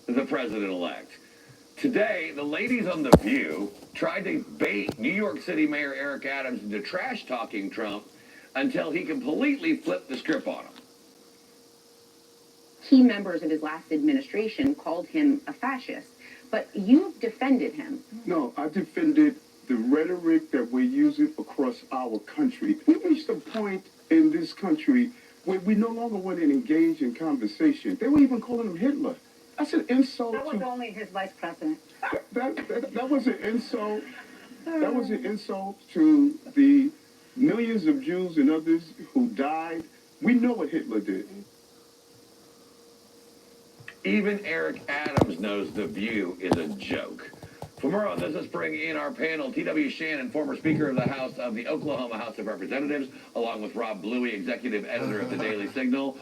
the president-elect. Today, the ladies on The View tried to bait New York City Mayor Eric Adams into trash-talking Trump until he completely flipped the script on him. Key members of his last administration called him a fascist, but you've defended him. No, I defended the rhetoric that we're using across our country. We reached a point in this country where we no longer want to engage in conversation. They were even calling him Hitler. That's an insult. That was only his vice president. That was an insult. That was an insult to the millions of Jews and others who died. We know what Hitler did. Even Eric Adams knows The View is a joke. For more on this, let's bring in our panel, T.W. Shannon, former Speaker of the House of the Oklahoma House of Representatives, along with Rob Bluey, Executive Editor of the Daily Signal.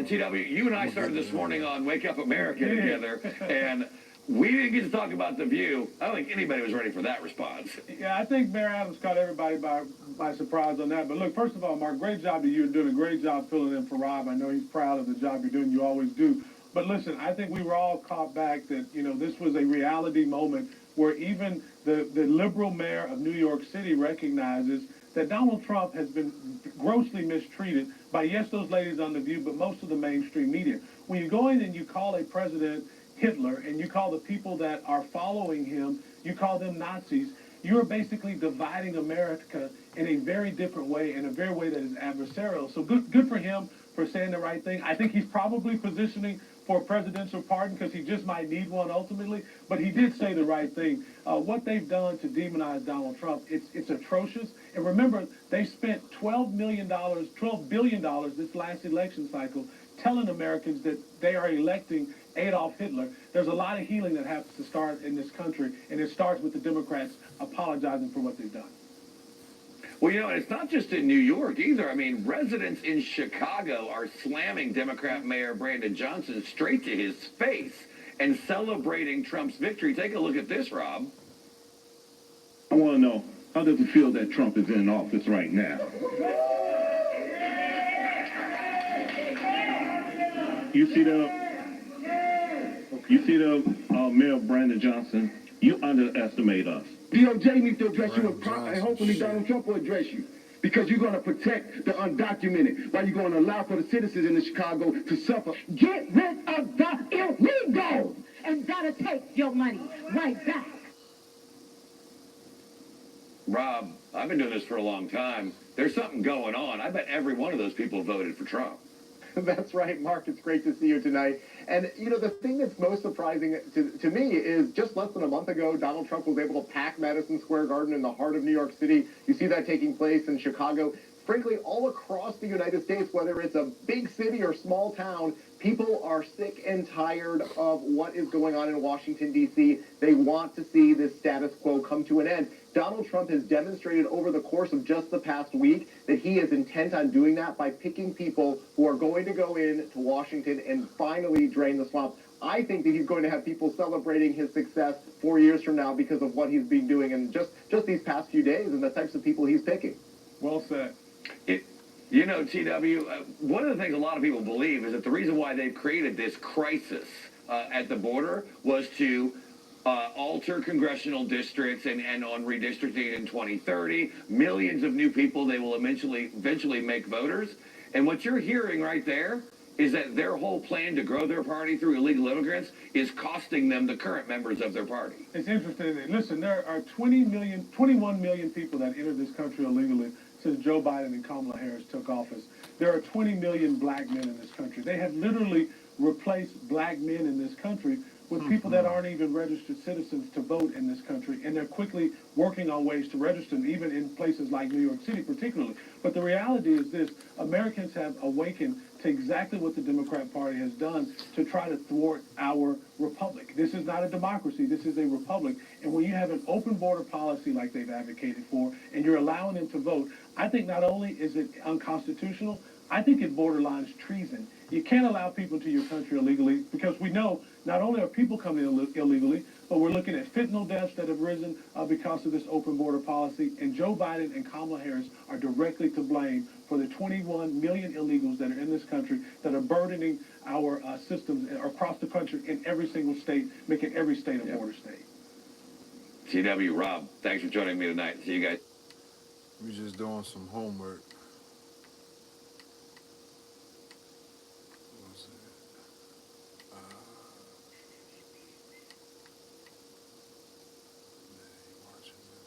T.W., you and I started this morning on Wake Up America together, and we didn't get to talk about The View. I don't think anybody was ready for that response. Yeah, I think Mayor Adams caught everybody by surprise on that. But look, first of all, Mark, great job to you. You're doing a great job filling in for Rob. I know he's proud of the job you're doing. You always do. But listen, I think we were all caught back that, this was a reality moment where even the liberal mayor of New York City recognizes that Donald Trump has been grossly mistreated by, yes, those ladies on The View, but most of the mainstream media. When you go in and you call a president Hitler and you call the people that are following him, you call them Nazis, you're basically dividing America in a very different way, in a very way that is adversarial. So good for him for saying the right thing. I think he's probably positioning for a presidential pardon because he just might need one ultimately, but he did say the right thing. What they've done to demonize Donald Trump, it's atrocious. And remember, they spent $12 billion this last election cycle telling Americans that they are electing Adolf Hitler. There's a lot of healing that has to start in this country, and it starts with the Democrats apologizing for what they've done. Well, it's not just in New York either. I mean, residents in Chicago are slamming Democrat Mayor Brandon Johnson straight to his face and celebrating Trump's victory. Take a look at this, Rob. I want to know, how does it feel that Trump is in office right now? You see the Mayor Brandon Johnson, you underestimate us. DOJ needs to address you, and hopefully Donald Trump will address you. Because you're going to protect the undocumented, while you're going to allow for the citizens in Chicago to suffer. Get rid of the illegals, and that'll take your money right back. Rob, I've been doing this for a long time. There's something going on. I bet every one of those people voted for Trump. That's right, Mark. It's great to see you tonight. And, the thing that's most surprising to me is just less than a month ago, Donald Trump was able to pack Madison Square Garden in the heart of New York City. You see that taking place in Chicago. Frankly, all across the United States, whether it's a big city or small town, people are sick and tired of what is going on in Washington, D.C. They want to see this status quo come to an end. Donald Trump has demonstrated over the course of just the past week that he is intent on doing that by picking people who are going to go in to Washington and finally drain the swamp. I think that he's going to have people celebrating his success 4 years from now because of what he's been doing in just these past few days and the types of people he's picking. Well said. TW, one of the things a lot of people believe is that the reason why they've created this crisis at the border was to alter congressional districts and on redistricting in 2030, millions of new people they will eventually make voters. And what you're hearing right there is that their whole plan to grow their party through illegal immigrants is costing them the current members of their party. It's interesting. Listen, there are 21 million people that entered this country illegally since Joe Biden and Kamala Harris took office. There are 20 million black men in this country. They have literally replaced black men in this country with people that aren't even registered citizens to vote in this country, and they're quickly working on ways to register them, even in places like New York City particularly. But the reality is this: Americans have awakened to exactly what the Democrat Party has done to try to thwart our republic. This is not a democracy, this is a republic. And when you have an open border policy like they've advocated for, and you're allowing them to vote, I think not only is it unconstitutional, I think it borderlines treason. You can't allow people into your country illegally because we know not only are people coming illegally, but we're looking at fentanyl deaths that have risen because of this open border policy. And Joe Biden and Kamala Harris are directly to blame for the 21 million illegals that are in this country that are burdening our systems across the country in every single state, making every state a border state. CW, Rob, thanks for joining me tonight. See you guys. We just doing some homework. What was it? Watching that.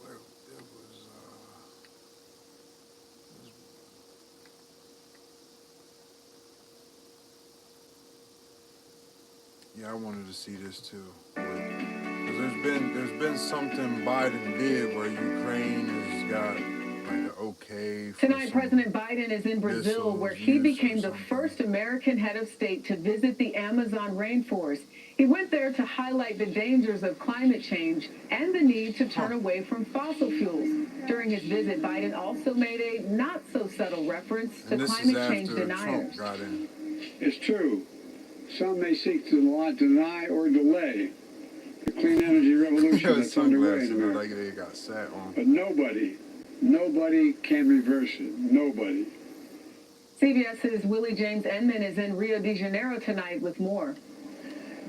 Where it was, yeah, I wanted to see this too. Because there's been something Biden did where Ukraine has got like an okay. Tonight, President Biden is in Brazil, where he became the first American head of state to visit the Amazon rainforest. He went there to highlight the dangers of climate change and the need to turn away from fossil fuels. During his visit, Biden also made a not-so-subtle reference to climate change deniers. Trump got in. It's true. Some may seek to deny or delay the clean energy revolution that's underway in America. Like they got sat on. But nobody can reverse it. Nobody. CBS's Willie James Enman is in Rio de Janeiro tonight with more.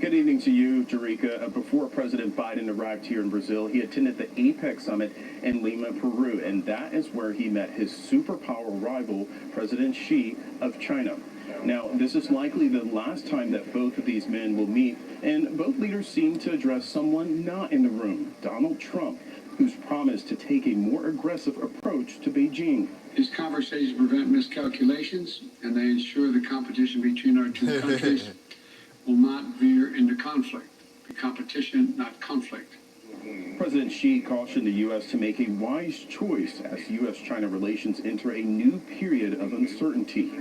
Good evening to you, Jerika. Before President Biden arrived here in Brazil, he attended the APEC summit in Lima, Peru, and that is where he met his superpower rival, President Xi of China. Now, this is likely the last time that both of these men will meet, and both leaders seem to address someone not in the room, Donald Trump, who's promised to take a more aggressive approach to Beijing. These conversations prevent miscalculations, and they ensure the competition between our two countries will not veer into conflict. The competition, not conflict. President Xi cautioned the U.S. to make a wise choice as U.S.-China relations enter a new period of uncertainty.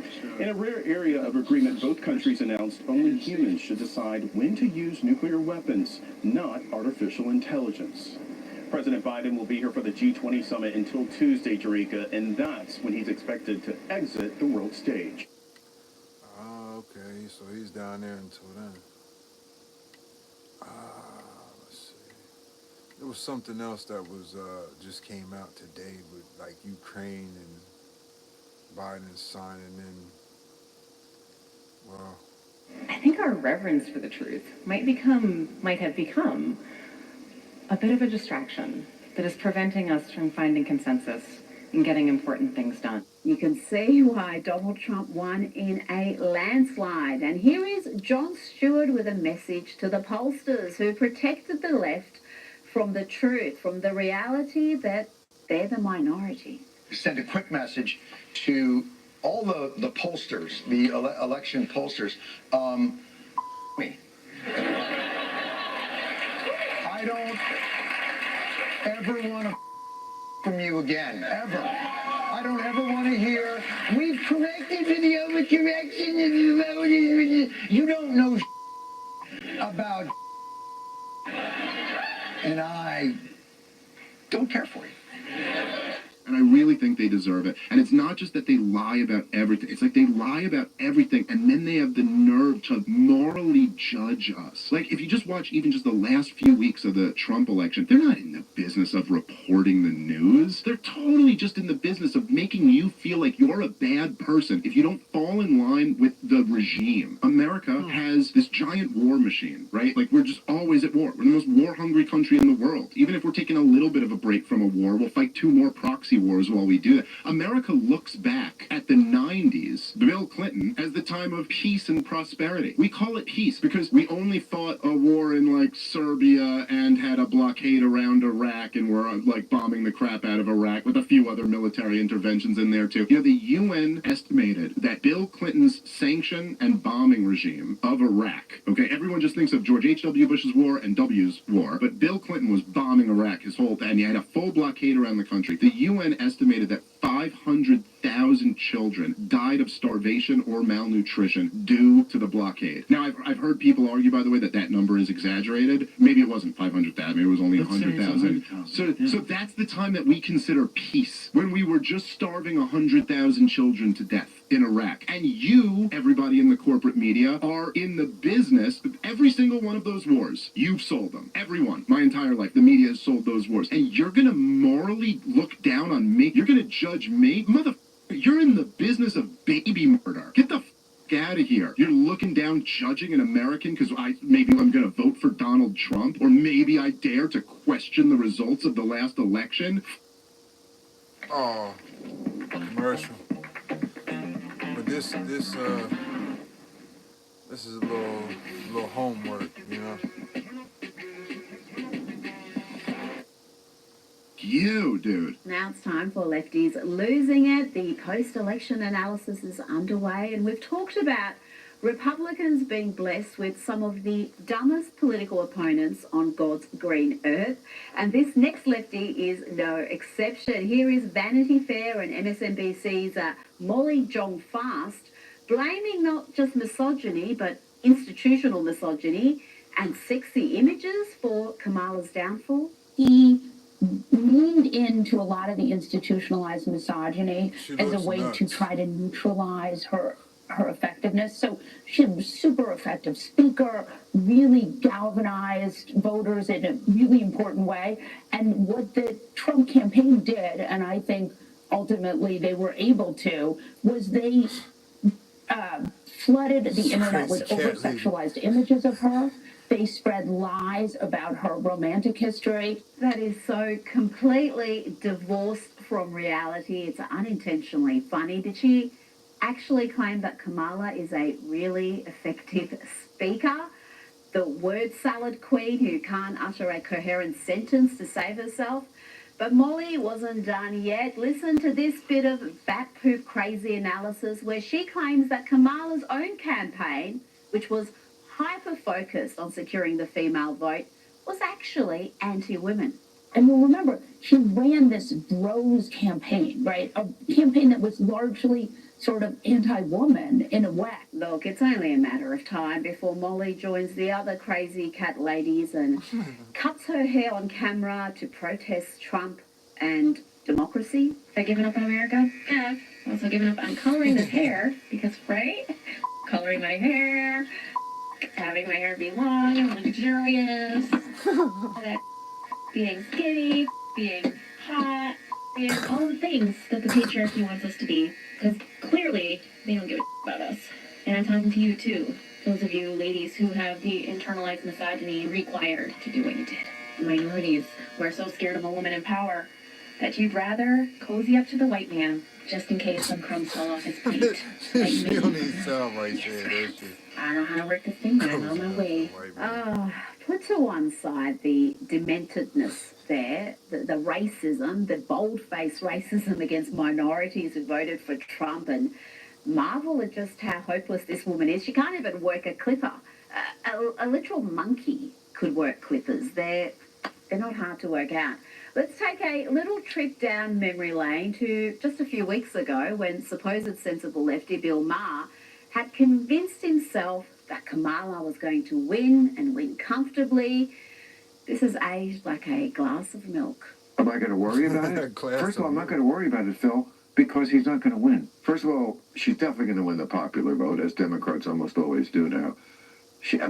In a rare area of agreement, both countries announced only humans should decide when to use nuclear weapons, not artificial intelligence. President Biden will be here for the G20 summit until Tuesday, Jerika, and that's when he's expected to exit the world stage. Okay, so he's down there until then. Let's see. There was something else that was just came out today with like Ukraine and Biden signing in. Well, I think our reverence for the truth might have become a bit of a distraction that is preventing us from finding consensus and getting important things done. You can see why Donald Trump won in a landslide. And here is Jon Stewart with a message to the pollsters who protected the left from the truth, from the reality that they're the minority. Send a quick message to all the pollsters, the election pollsters. I don't ever want to from you again, ever. I don't ever want to hear, we've corrected for the overcorrection of the voters. You don't know about and I don't care for you. And I really think they deserve it. And it's not just that they lie about everything. It's like they lie about everything, and then they have the nerve to morally judge us. Like, if you just watch even just the last few weeks of the Trump election, they're not in the business of reporting the news. They're totally just in the business of making you feel like you're a bad person if you don't fall in line with the regime. America has this giant war machine, right? Like, we're just always at war. We're the most war-hungry country in the world. Even if we're taking a little bit of a break from a war, we'll fight 2 more proxy wars while we do that. America looks back at the 90s, Bill Clinton, as the time of peace and prosperity. We call it peace because we only fought a war in like Serbia and had a blockade around Iraq and were like bombing the crap out of Iraq with a few other military interventions in there too. You know, the UN estimated that Bill Clinton's sanction and bombing regime of Iraq, okay, everyone just thinks of George H.W. Bush's war and W's war, but Bill Clinton was bombing Iraq his whole time, and he had a full blockade around the country. The UN estimated that 500,000 children died of starvation or malnutrition due to the blockade. Now, I've heard people argue, by the way, that that number is exaggerated. Maybe it wasn't 500,000. Maybe it was only 100,000. So that's the time that we consider peace, when we were just starving 100,000 children to death. in Iraq. And you, everybody in the corporate media, are in the business of every single one of those wars. You've sold them. Everyone. My entire life. The media has sold those wars. And you're going to morally look down on me? You're going to judge me? You're in the business of baby murder. Get the out of here. You're looking down, judging an American because maybe I'm going to vote for Donald Trump, or maybe I dare to question the results of the last election. Oh, commercial. But this is a little homework, you know. You, dude. Now it's time for Lefties Losing It. The post-election analysis is underway, and we've talked about Republicans being blessed with some of the dumbest political opponents on God's green earth. And this next lefty is no exception. Here is Vanity Fair and MSNBC's Molly Jong-Fast blaming not just misogyny, but institutional misogyny and sexy images for Kamala's downfall. He leaned into a lot of the institutionalized misogyny as a way to try to neutralize her effectiveness. So she was a super effective speaker, really galvanized voters in a really important way. And what the Trump campaign did, and I think ultimately they were able to, was they flooded the internet with over-sexualized images of her. They spread lies about her romantic history. That is so completely divorced from reality. It's unintentionally funny. Did she actually claim that Kamala is a really effective speaker? The word salad queen who can't utter a coherent sentence to save herself? But Molly wasn't done yet. Listen to this bit of bat-poop crazy analysis where she claims that Kamala's own campaign, which was hyper-focused on securing the female vote, was actually anti-women. And you'll remember, she ran this bros campaign, right? A campaign that was largely sort of anti-woman in a way. Look, it's only a matter of time before Molly joins the other crazy cat ladies and cuts her hair on camera to protest Trump and democracy. Have I given up on America? Yeah. I've also given up on coloring this hair because, right? Coloring my hair, having my hair be long and luxurious, being skinny, being hot, being all the things that the patriarchy wants us to be. Because clearly, they don't give a about us. And I'm talking to you, too. Those of you ladies who have the internalized misogyny required to do what you did. Minorities who are so scared of a woman in power that you'd rather cozy up to the white man just in case some crumbs fall off his plate. She don't need sound right there, does she? I know how to work this thing, but I'm on my way. Put to one side the dementedness there, the racism, the bold-faced racism against minorities who voted for Trump, and marvel at just how hopeless this woman is. She can't even work a clipper. A literal monkey could work clippers. They're not hard to work out. Let's take a little trip down memory lane to just a few weeks ago when supposed sensible lefty Bill Maher had convinced himself that Kamala was going to win and win comfortably. This has aged like a glass of milk. Am I going to worry about it? First of all, I'm not going to worry about it, Phil, because he's not going to win. First of all, she's definitely going to win the popular vote, as Democrats almost always do now.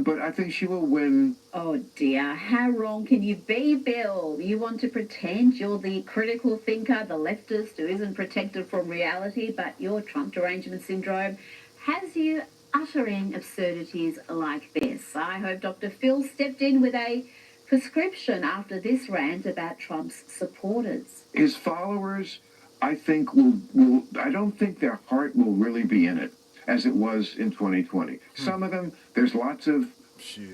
But I think she will win. Oh dear, how wrong can you be, Bill? You want to pretend you're the critical thinker, the leftist who isn't protected from reality, but your Trump derangement syndrome has you uttering absurdities like this. I hope Dr. Phil stepped in with a prescription after this rant about Trump's supporters. His followers, I think, I don't think their heart will really be in it, as it was in 2020. Some of them, there's lots of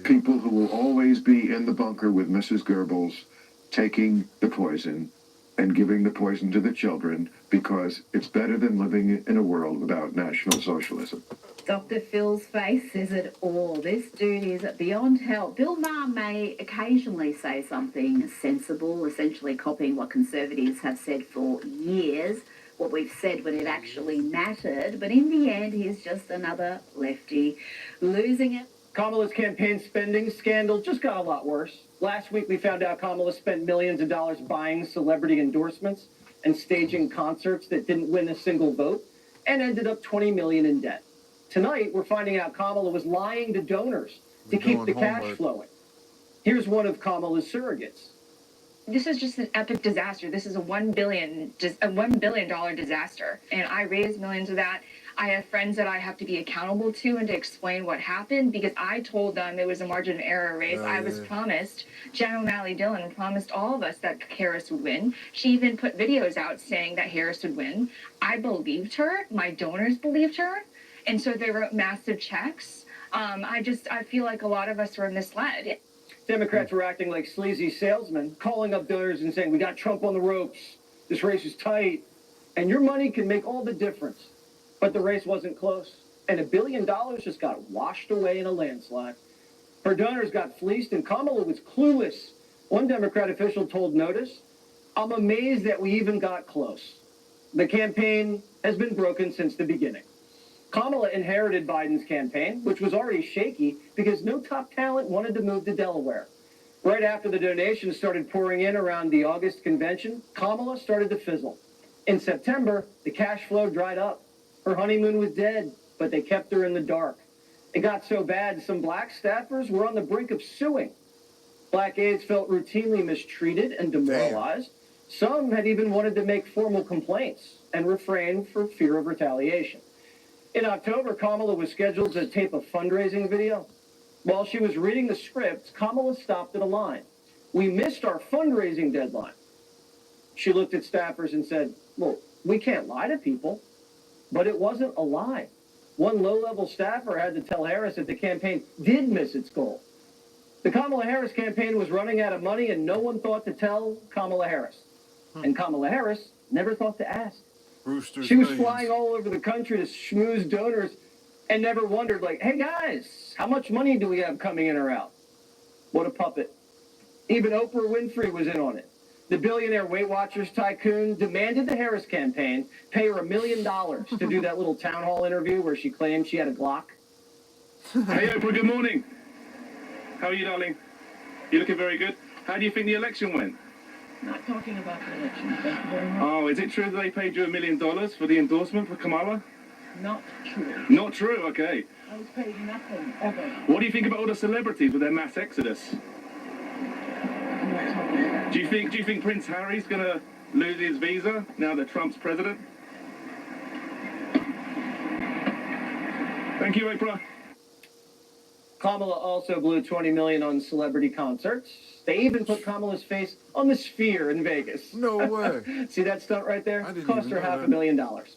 people who will always be in the bunker with Mrs. Goebbels, taking the poison and giving the poison to the children because it's better than living in a world without National Socialism. Dr. Phil's face says it all. This dude is beyond help. Bill Maher may occasionally say something sensible, essentially copying what conservatives have said for years, what we've said when it actually mattered, but in the end, he's just another lefty losing it. Kamala's campaign spending scandal just got a lot worse. Last week, we found out Kamala spent millions of dollars buying celebrity endorsements and staging concerts that didn't win a single vote. and ended up $20 million in debt. Tonight, we're finding out Kamala was lying to donors to keep the cash flowing. Here's one of Kamala's surrogates. This is just an epic disaster. This is a $1 billion disaster. And I raised millions of that. I have friends that I have to be accountable to and to explain what happened because I told them it was a margin of error race. I was promised, Jen O'Malley Dillon promised all of us that Harris would win. She even put videos out saying that Harris would win. I believed her. My donors believed her. And so they wrote massive checks. I feel like a lot of us were misled. Democrats were acting like sleazy salesmen, calling up donors and saying, we got Trump on the ropes. This race is tight. And your money can make all the difference. But the race wasn't close. And $1 billion just got washed away in a landslide. Her donors got fleeced and Kamala was clueless. One Democrat official told Notice, I'm amazed that we even got close. The campaign has been broken since the beginning. Kamala inherited Biden's campaign, which was already shaky because no top talent wanted to move to Delaware. Right after the donations started pouring in around the August convention, Kamala started to fizzle. In September, the cash flow dried up. Her honeymoon was dead, but they kept her in the dark. It got so bad, some black staffers were on the brink of suing. Black aides felt routinely mistreated and demoralized. Some had even wanted to make formal complaints and refrained for fear of retaliation. In October, Kamala was scheduled to tape a fundraising video. While she was reading the script, Kamala stopped at a line. We missed our fundraising deadline. She looked at staffers and said, well, we can't lie to people. But it wasn't a lie. One low-level staffer had to tell Harris that the campaign did miss its goal. The Kamala Harris campaign was running out of money and no one thought to tell Kamala Harris. And Kamala Harris never thought to ask. She was flying all over the country to schmooze donors and never wondered, like, hey, guys, how much money do we have coming in or out? What a puppet. Even Oprah Winfrey was in on it. The billionaire Weight Watchers tycoon demanded the Harris campaign pay her $1 million to do that little town hall interview where she claimed she had a Glock. Hey, Oprah, good morning. How are you, darling? You looking very good. How do you think the election went? Not talking about the election, thank you very much. Oh, is it true that they paid you $1 million for the endorsement for Kamala? Not true. Not true, okay. I was paid nothing, ever. What do you think about all the celebrities with their mass exodus? I'm not talking about that. Do you think Prince Harry's gonna lose his visa now that Trump's president? Thank you, Oprah. Kamala also blew $20 million on celebrity concerts. They even put Kamala's face on the Sphere in Vegas. No way. See that stunt right there? Cost her $500,000.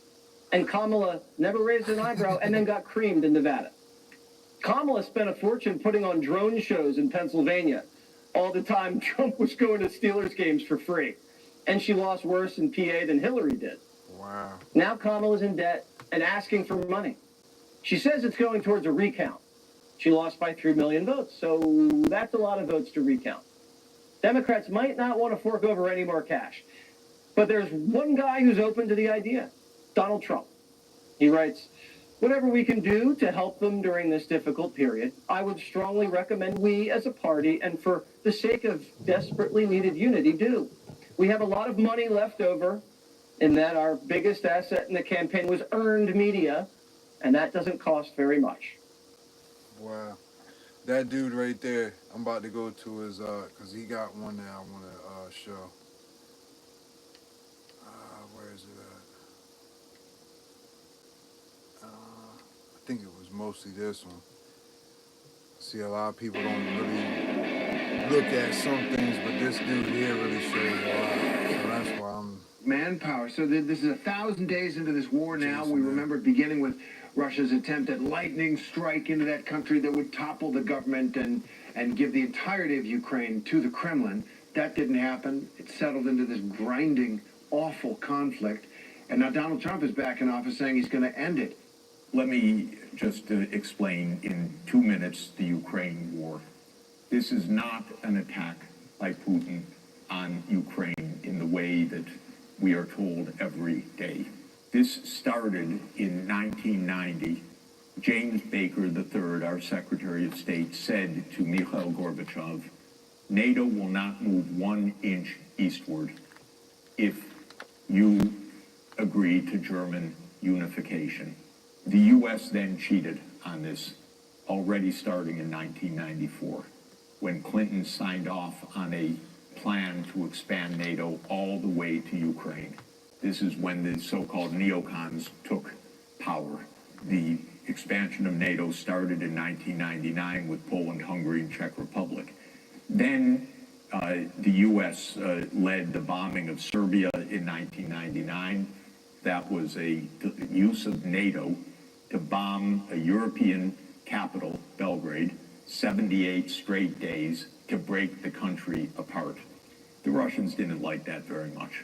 And Kamala never raised an eyebrow and then got creamed in Nevada. Kamala spent a fortune putting on drone shows in Pennsylvania. All the time Trump was going to Steelers games for free. And she lost worse in PA than Hillary did. Wow. Now Kamala's in debt and asking for money. She says it's going towards a recount. She lost by 3 million votes, so that's a lot of votes to recount. Democrats might not want to fork over any more cash. But there's one guy who's open to the idea, Donald Trump. He writes, whatever we can do to help them during this difficult period, I would strongly recommend we as a party, and for the sake of desperately needed unity, do. We have a lot of money left over in that our biggest asset in the campaign was earned media, and that doesn't cost very much. Wow. That dude right there, I'm about to go to his, because he got one that I want to show. Where is it at? I think it was mostly this one. See, a lot of people don't really look at some things, but this dude here really shows a lot. So that's why I'm... Manpower. So this is 1,000 days into this war now. We remember beginning with Russia's attempt at lightning strike into that country that would topple the government and give the entirety of Ukraine to the Kremlin. That didn't happen. It settled into this grinding, awful conflict. And now Donald Trump is back in office saying he's going to end it. Let me just explain in 2 minutes the Ukraine war. This is not an attack by Putin on Ukraine in the way that we are told every day. This started in 1990. James Baker III, our Secretary of State, said to Mikhail Gorbachev, NATO will not move 1 inch eastward if you agree to German unification. The U.S. then cheated on this, already starting in 1994, when Clinton signed off on a plan to expand NATO all the way to Ukraine. This is when the so-called neocons took power. The expansion of NATO started in 1999 with Poland, Hungary, and Czech Republic. Then the U.S. led the bombing of Serbia in 1999. That was a use of NATO to bomb a European capital, Belgrade, 78 straight days to break the country apart. The Russians didn't like that very much.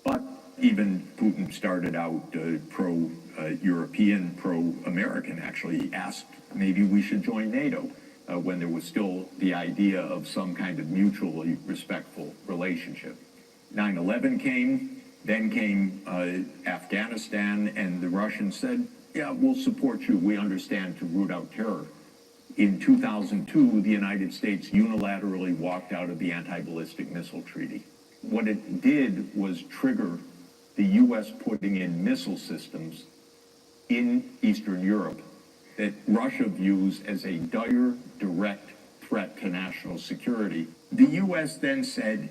But even Putin started out pro-European, pro-American, actually. He asked maybe we should join NATO when there was still the idea of some kind of mutually respectful relationship. 9/11 came, then came Afghanistan, and the Russians said, yeah, we'll support you. We understand to root out terror. In 2002, the United States unilaterally walked out of the anti-ballistic missile treaty. What it did was trigger the U.S. putting in missile systems in Eastern Europe that Russia views as a dire, direct threat to national security. The U.S. then said,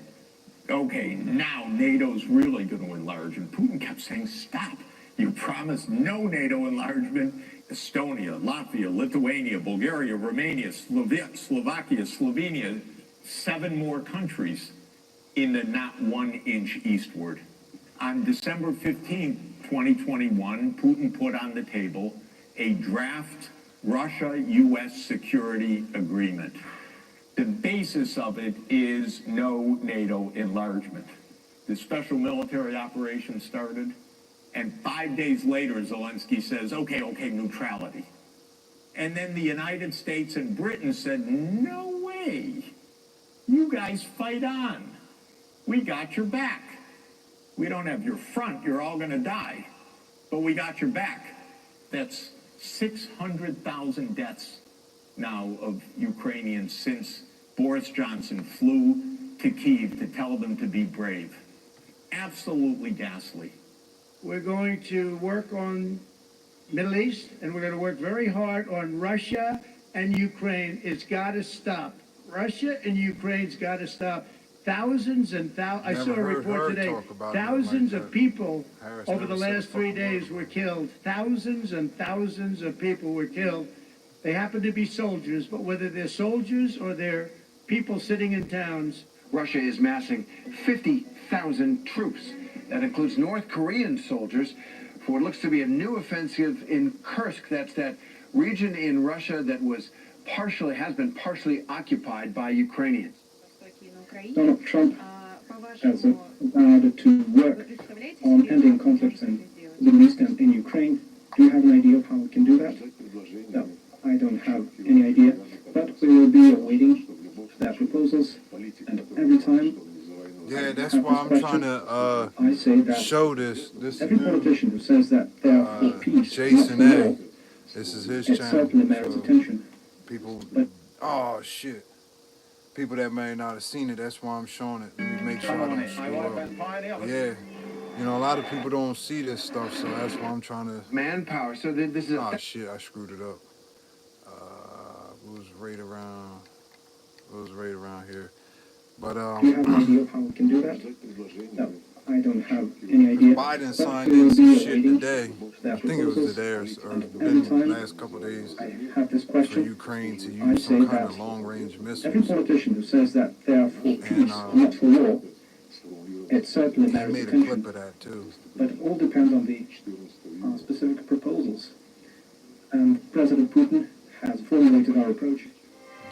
okay, now NATO's really going to enlarge. And Putin kept saying, stop. You promised no NATO enlargement. Estonia, Latvia, Lithuania, Bulgaria, Romania, Slovakia, Slovenia, 7 more countries in the not 1 inch eastward. On December 15, 2021, Putin put on the table a draft Russia-U.S. security agreement. The basis of it is no NATO enlargement. The special military operation started, and 5 days later, Zelensky says, okay, neutrality. And then the United States and Britain said, no way. You guys fight on. We got your back. We don't have your front. You're all going to die. But we got your back. That's 600,000 deaths now of Ukrainians since Boris Johnson flew to Kyiv to tell them to be brave. Absolutely ghastly. We're going to work on Middle East, and we're going to work very hard on Russia and Ukraine. It's got to stop. Russia and Ukraine's got to stop. Thousands and thousands, I saw a report today, thousands of people over the last 3 days were killed. Thousands and thousands of people were killed. They happen to be soldiers, but whether they're soldiers or they're people sitting in towns. Russia is massing 50,000 troops. That includes North Korean soldiers for what looks to be a new offensive in Kursk. That's that region in Russia that has been partially occupied by Ukrainians. Donald Trump has vowed to work on ending conflicts in the Middle East and in Ukraine. Do you have an idea of how we can do that? No, I don't have any idea. But we will be awaiting their proposals, and every time. Yeah, that's why I'm trying to show this. Every politician who says that they are for peace, Jason not for A. war, This is his it channel. certainly merits attention. People, oh shit. People that may not have seen it, that's why I'm showing it. Let me make sure I don't screw up. Yeah. You know, a lot of people don't see this stuff, so that's why I'm trying to... Manpower, so this is... Oh shit, I screwed it up. It was right around here. But, do you have an idea of how we can do that? No, I don't have any idea. Biden signed in some shit today. I think it was today or been the last couple of days for Ukraine to use some kind of long-range missiles. Every politician who says that they are for peace, not for war, it certainly merits attention. Made a clip of that too. But it all depends on the specific proposals. And President Putin has formulated our approach.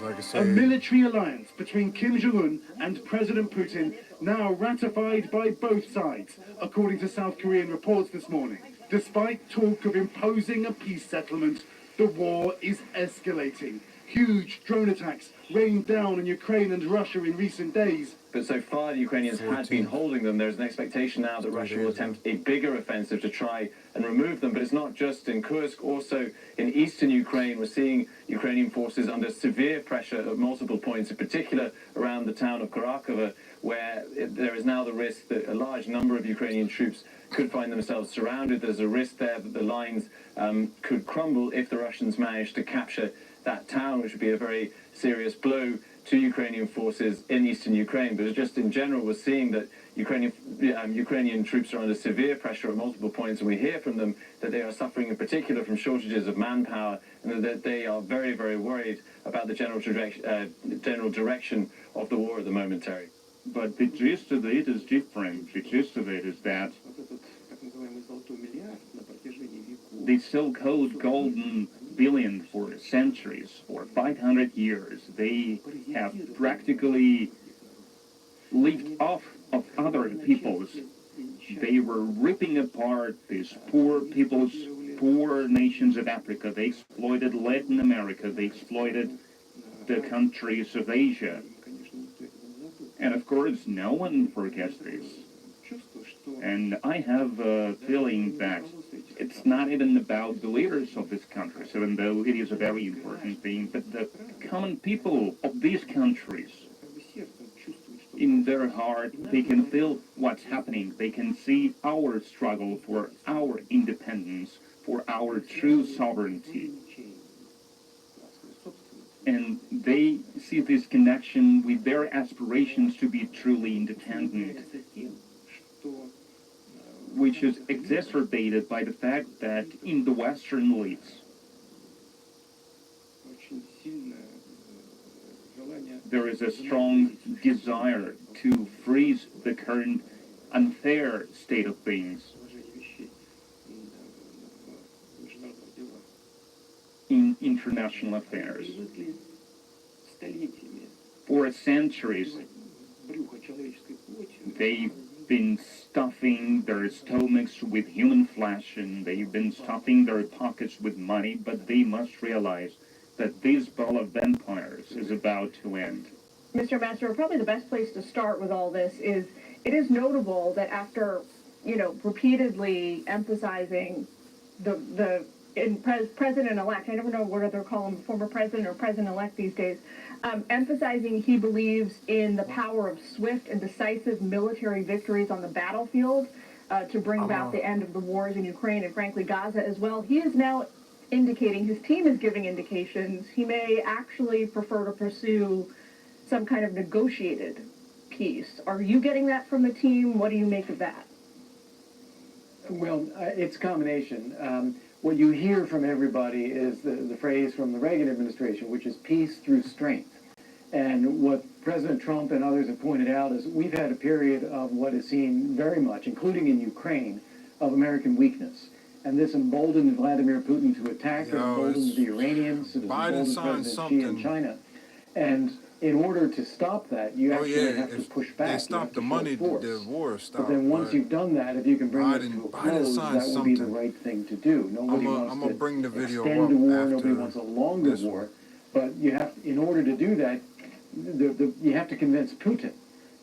Like I A said, military alliance between Kim Jong-un and President Putin, now ratified by both sides, according to South Korean reports this morning. Despite talk of imposing a peace settlement, the war is escalating. Huge drone attacks rained down on Ukraine and Russia in recent days. But so far, the Ukrainians had been holding them. There's an expectation now that Russia will attempt a bigger offensive to try and remove them. But it's not just in Kursk, also in eastern Ukraine. We're seeing Ukrainian forces under severe pressure at multiple points, in particular around the town of Kharkiv, where there is now the risk that a large number of Ukrainian troops could find themselves surrounded. There's a risk there that the lines could crumble if the Russians manage to capture that town, which would be a very serious blow to Ukrainian forces in eastern Ukraine. But just in general, we're seeing that Ukrainian troops are under severe pressure at multiple points, and we hear from them that they are suffering in particular from shortages of manpower, and that they are very, very worried about the general direction of the war at the moment, Terry. But the gist of it is different. The gist of it is that the so-called golden billion for centuries, for 500 years, they have practically lived off of other peoples. They were ripping apart these poor peoples, poor nations of Africa. They exploited Latin America. They exploited the countries of Asia. And of course, no one forgets this. And I have a feeling that it's not even about the leaders of these countries, even though it is a very important thing, but the common people of these countries, in their heart, they can feel what's happening. They can see our struggle for our independence, for our true sovereignty. And they see this connection with their aspirations to be truly independent, which is exacerbated by the fact that in the Western elites, there is a strong desire to freeze the current unfair state of things in international affairs. For centuries, they've been stuffing their stomachs with human flesh, and they've been stuffing their pockets with money, but they must realize that this ball of vampires is about to end. Mr. Ambassador, probably the best place to start with all this is, it is notable that after, repeatedly emphasizing President-elect, I never know whether they're calling him former president or president-elect these days, emphasizing he believes in the power of swift and decisive military victories on the battlefield to bring about the end of the wars in Ukraine and, frankly, Gaza as well. He is now indicating, his team is giving indications, he may actually prefer to pursue some kind of negotiated peace. Are you getting that from the team? What do you make of that? Well, it's a combination. What you hear from everybody is the phrase from the Reagan administration, which is peace through strength. And what President Trump and others have pointed out is we've had a period of what is seen very much, including in Ukraine, of American weakness. And this emboldened Vladimir Putin to attack, it emboldened the Iranians, it emboldened President Xi in China. And in order to stop that, you actually have to push back. They stop the money, the war stopped. But then once you've done that, if you can bring it to a close, that will be the right thing to do. Nobody wants to bring the video extend a war. Nobody wants a longer war. But you have, in order to do that, you have to convince Putin.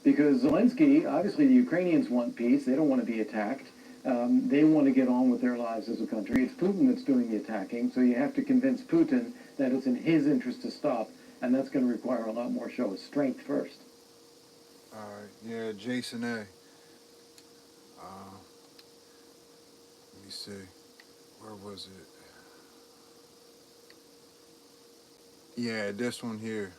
Because Zelensky, obviously the Ukrainians want peace. They don't want to be attacked. They want to get on with their lives as a country. It's Putin that's doing the attacking. So you have to convince Putin that it's in his interest to stop. And that's going to require a lot more show of strength first. All right. Yeah, Jason A. Let me see. Where was it? Yeah, this one here.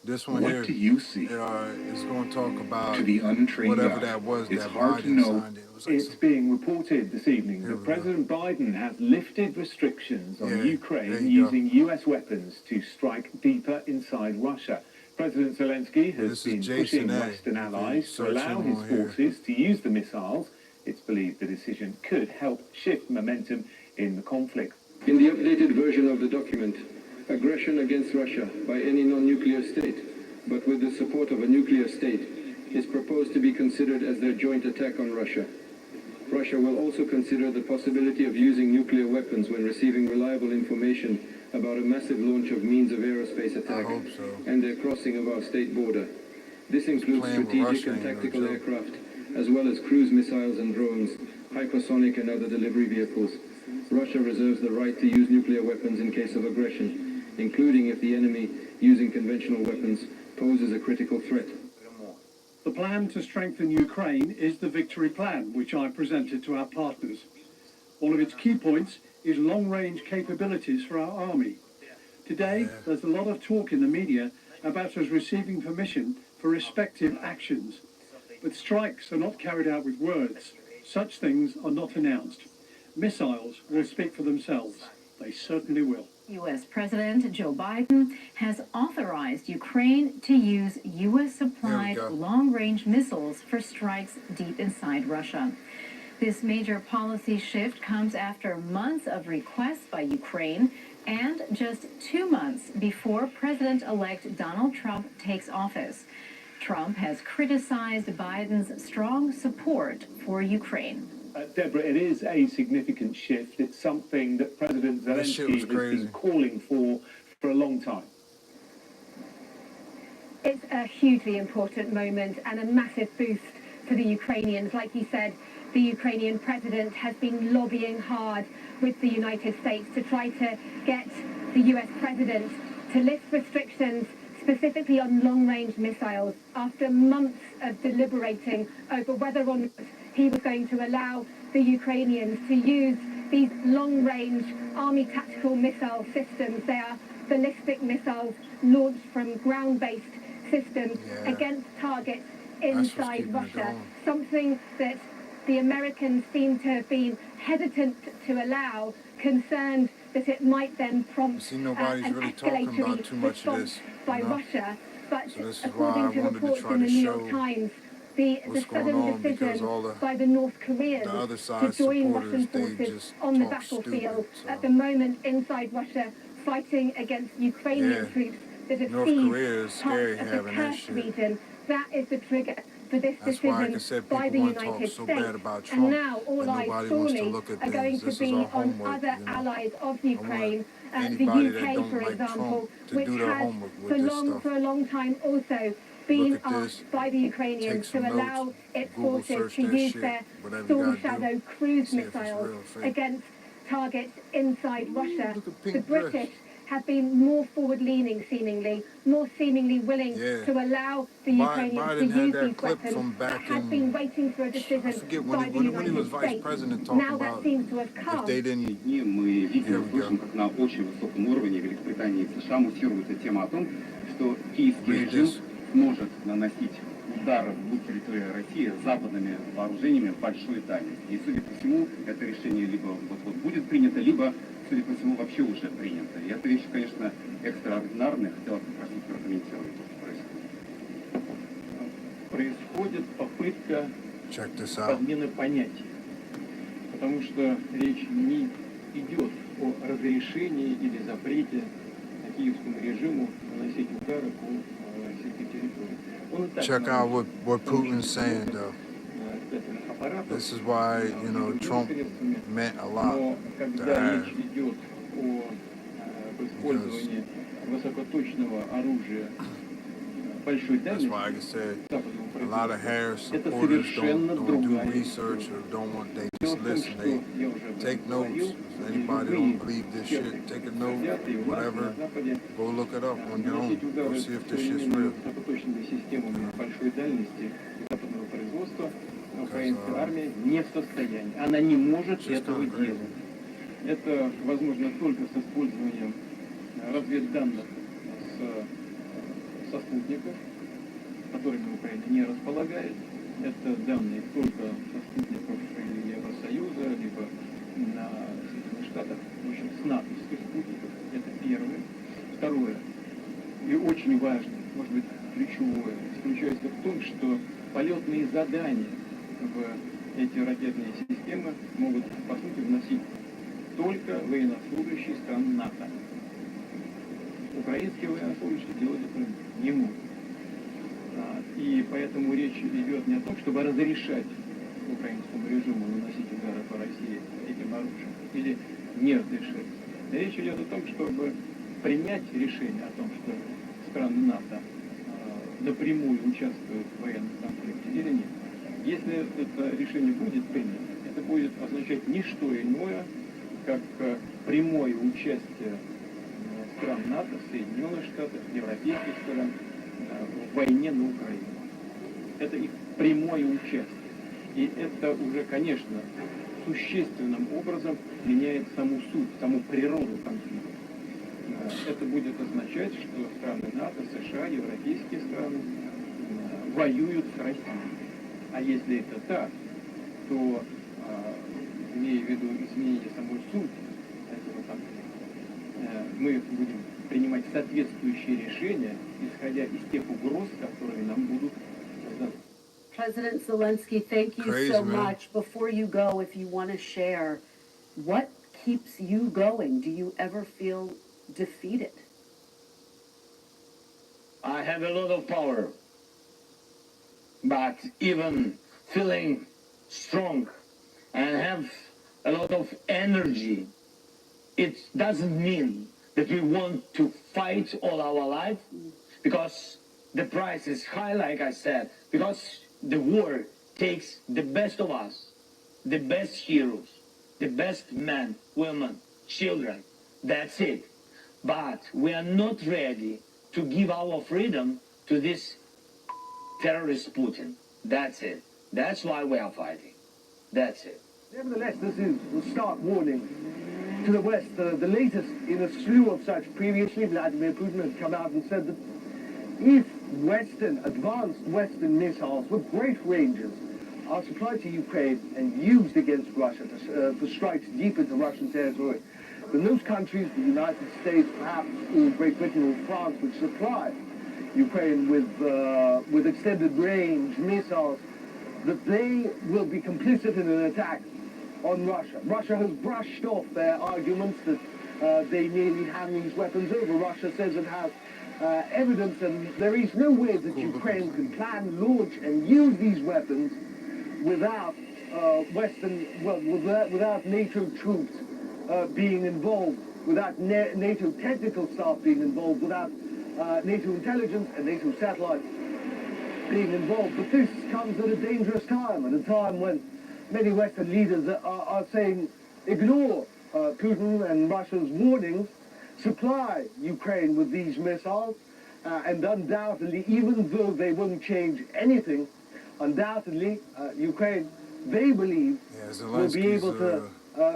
This one here. What do you see? It's going to talk about to the untrained whatever eye, that was it's that hard to Biden know. signed. It's being reported this evening that President Biden has lifted restrictions on Ukraine using U.S. weapons to strike deeper inside Russia. President Zelensky has been pushing Western allies to allow his forces to use the missiles. It's believed the decision could help shift momentum in the conflict. In the updated version of the document, aggression against Russia by any non-nuclear state, but with the support of a nuclear state, is proposed to be considered as their joint attack on Russia. Russia will also consider the possibility of using nuclear weapons when receiving reliable information about a massive launch of means of aerospace attack and their crossing of our state border. This includes strategic and tactical aircraft, as well as cruise missiles and drones, hypersonic and other delivery vehicles. Russia reserves the right to use nuclear weapons in case of aggression, including if the enemy, using conventional weapons, poses a critical threat. The plan to strengthen Ukraine is the Victory Plan, which I presented to our partners. One of its key points is long-range capabilities for our army. Today, there's a lot of talk in the media about us receiving permission for respective actions. But strikes are not carried out with words. Such things are not announced. Missiles will speak for themselves. They certainly will. U.S. President Joe Biden has authorized Ukraine to use U.S.-supplied long-range missiles for strikes deep inside Russia. This major policy shift comes after months of requests by Ukraine and just 2 months before President-elect Donald Trump takes office. Trump has criticized Biden's strong support for Ukraine. Deborah, it is a significant shift. It's something that President Zelensky has been calling for a long time. It's a hugely important moment and a massive boost for the Ukrainians. Like you said, the Ukrainian president has been lobbying hard with the United States to try to get the US president to lift restrictions specifically on long-range missiles after months of deliberating over whether or not he was going to allow the Ukrainians to use these long-range army tactical missile systems. They are ballistic missiles launched from ground-based systems against targets inside Russia, something that the Americans seem to have been hesitant to allow, concerned that it might then prompt an escalatory response by Russia. But according to reports in the New York Times, the sudden decision by the North Koreans to join Russian forces on the battlefield at the moment inside Russia, fighting against Ukrainian troops that have seized parts of the Kursk region, that is the trigger for this decision by the United States. And now all eyes surely are going to be on other allies of Ukraine, the UK, for example, which has for a long time also been asked by the Ukrainians to allow its forces to use their Storm Shadow cruise missiles against targets inside Russia. The British have been more forward-leaning, more seemingly willing to allow the Ukrainians to use these weapons, but have been waiting for a decision by the United States. Now that seems to have come. Мы видим, слышим, как на очень высоком уровне Великобритании и США муссируется тема о том, что киевский режим может наносить удары в территории России западными вооружениями большой дальности. И, судя по всему, это решение либо вот будет принято, либо, судя по всему, вообще уже принято. И эта вещь, конечно, экстраординарная. Хотела попросить прокомментировать то, что происходит. Происходит попытка подмены понятий. Потому что речь не идет о разрешении или запрете киевскому режиму наносить удары по российской территории. Check out what Putin's saying, though. This is why, you know, Trump meant a lot to have. That's why, like I said, a lot of Harris supporters don't do research or don't want, they just listen, they take notes. If anybody don't believe this shit, take a note, whatever, go look it up on your own, go see if this shit's real. Украинская армия не в состоянии, она не может этого делать. Это возможно только с использованием разведданных со спутников, которыми Украина не располагает. Это данные только со спутников Евросоюза, либо на Соединенных Штатах, в общем, с натовских спутников. Это первое. Второе, и очень важно, может быть, ключевое, заключается в том, что полетные задания в эти ракетные системы могут, по сути, вносить только военнослужащие стран НАТО. Украинские военнослужащие делать это не могут. И поэтому речь идет не о том, чтобы разрешать украинскому режиму наносить удары по России этим оружием, или не разрешать. Речь идет о том, чтобы принять решение о том, что страны НАТО напрямую участвуют в военном конфликте или нет. Если это решение будет принято, это будет означать не что иное, как прямое участие стран НАТО, Соединенных Штатов, европейских стран в войне на Украине. это их прямое участие. И это уже, конечно, существенным образом меняет саму суть, саму природу конфликта. Это будет означать, что страны НАТО, США, европейские страны воюют с Россией. А если это так, то, имея в виду изменение самой сути этого конфликта, мы будем принимать соответствующие решения, исходя из тех угроз, которые нам будут созданы. President Zelensky, thank you so much. Before you go, if you want to share, what keeps you going? Do you ever feel defeated? I have a lot of power, but even feeling strong and have a lot of energy, it doesn't mean that we want to fight all our life, because the price is high, like I said, because the war takes the best of us, the best heroes, the best men, women, children. That's it. But we are not ready to give our freedom to this terrorist Putin. That's it. That's why we are fighting. That's it. Nevertheless, this is a stark warning to the West. The latest in a slew of such. Previously, Vladimir Putin had come out and said that if advanced Western missiles with great ranges are supplied to Ukraine and used against Russia for strikes deep into Russian territory, then those countries, the United States, perhaps, or Great Britain or France, which supply Ukraine with extended range missiles, that they will be complicit in an attack on Russia. Russia has brushed off their arguments that they merely hand these weapons over. Russia says it has evidence, and there is no way that Ukraine can plan, launch, and use these weapons without without NATO troops being involved, without NATO technical staff being involved, without NATO intelligence and NATO satellites being involved. But this comes at a dangerous time, at a time when many Western leaders are saying, ignore Putin and Russia's warnings, supply Ukraine with these missiles, and undoubtedly, even though they won't change anything, undoubtedly, Ukraine, they believe, will be able to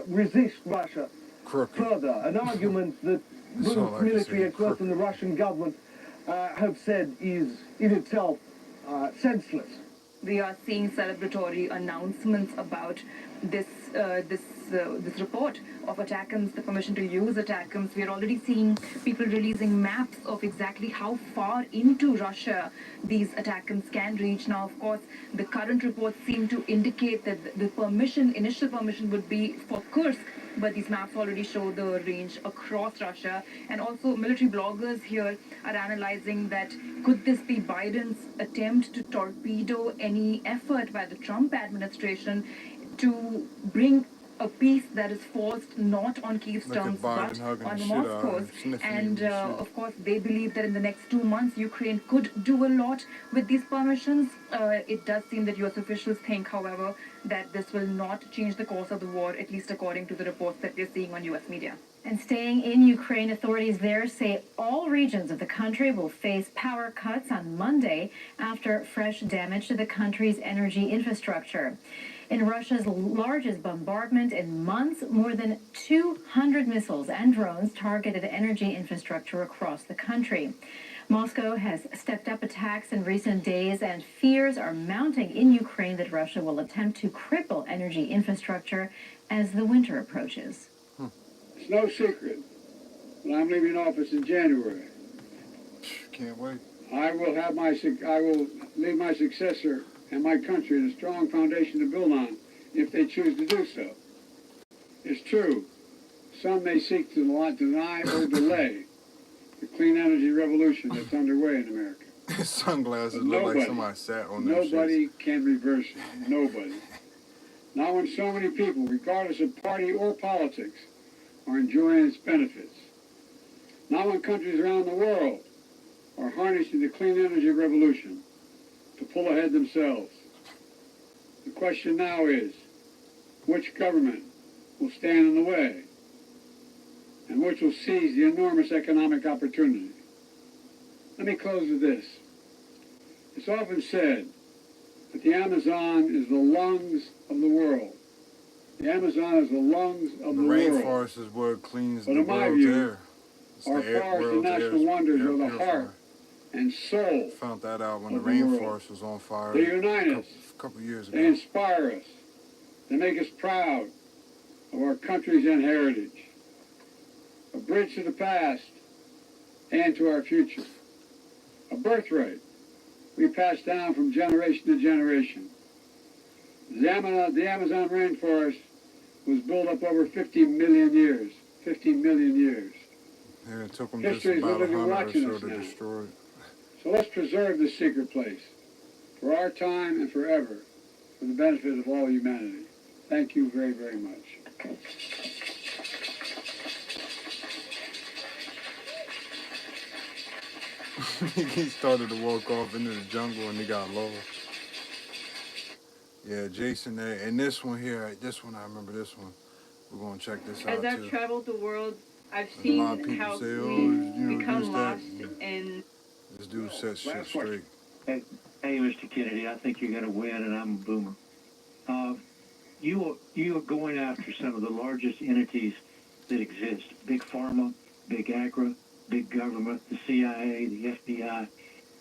resist Russia further. An argument that both military experts and the Russian government have said is in itself senseless. We are seeing celebratory announcements about this report of ATACMS, the permission to use ATACMS. We are already seeing people releasing maps of exactly how far into Russia these ATACMS can reach. Now, of course, the current reports seem to indicate that the initial permission would be for Kursk, but these maps already show the range across Russia. And also military bloggers here are analyzing that could this be Biden's attempt to torpedo any effort by the Trump administration to bring a peace that is forced not on Kiev's terms but on Moscow's. And of course they believe that in the next 2 months Ukraine could do a lot with these permissions. It does seem that US officials think, however, that this will not change the course of the war, at least according to the reports that we're seeing on US media. And staying in Ukraine, authorities there say all regions of the country will face power cuts on Monday after fresh damage to the country's energy infrastructure. In Russia's largest bombardment in months, more than 200 missiles and drones targeted energy infrastructure across the country. Moscow has stepped up attacks in recent days, and fears are mounting in Ukraine that Russia will attempt to cripple energy infrastructure as the winter approaches. It's no secret that I'm leaving office in January. Can't wait. I will leave my successor and my country in a strong foundation to build on if they choose to do so. It's true, some may seek to deny or delay the clean energy revolution that's underway in America. His sunglasses look like somebody sat on them. Nobody can reverse it. Nobody. Not when so many people, regardless of party or politics, are enjoying its benefits. Not when countries around the world are harnessing the clean energy revolution to pull ahead themselves. The question now is, which government will stand in the way and which will seize the enormous economic opportunity? Let me close with this. It's often said But the Amazon is the lungs of the world. The Amazon is the lungs of the world. The rainforest is what cleans But the in my world's view, air. It's our the forests and national wonders are the heart and soul. Found that out when the of the world. rainforest was on fire They unite us. a couple years ago. They inspire us. They make us proud of our country's and heritage. A bridge to the past and to our future. A birthright we pass down from generation to generation. The Amazon rainforest was built up over 50 million years. 50 million years. Yeah, it took them History just is about literally 100 or watching so us to now. destroy it. So let's preserve this secret place for our time and forever, for the benefit of all humanity. Thank you very, very much. He started to walk off into the jungle and he got lost. Yeah, Jason there. And this one here, I remember this one. We're going to check this out As I've too. traveled the world, I've A lot of seen people how say, oh, we become use lost that. in... This dude said shit straight. Hey, Mr. Kennedy, I think you're going to win, and I'm a boomer. You are going after some of the largest entities that exist. Big Pharma, Big Agri, Big Government, the CIA, the FBI.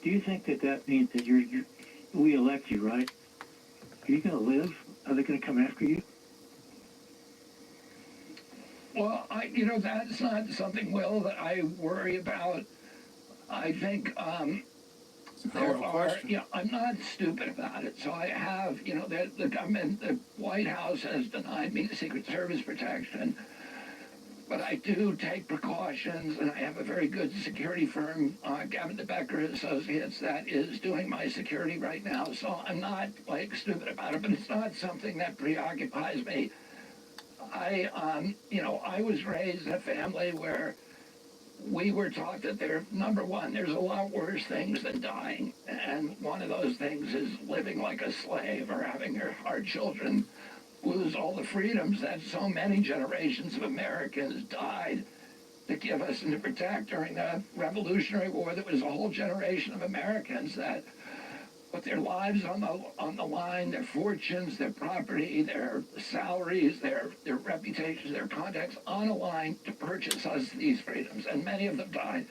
Do you think that means that we elect you, right? Are you going to live? Are they going to come after you? Well, that's not something, Will, that I worry about. I think there are, I'm not stupid about it. So I have, the government, the White House has denied me the Secret Service protection. But I do take precautions, and I have a very good security firm, Gavin DeBecker Associates, that is doing my security right now. So I'm not, stupid about it, but it's not something that preoccupies me. I was raised in a family where we were taught that number one, there's a lot worse things than dying. And one of those things is living like a slave or having our children lose all the freedoms that so many generations of Americans died to give us and to protect during the Revolutionary War. There was a whole generation of Americans that put their lives on the line, their fortunes, their property, their salaries, their reputations, their contacts on a line to purchase us these freedoms. And many of them died.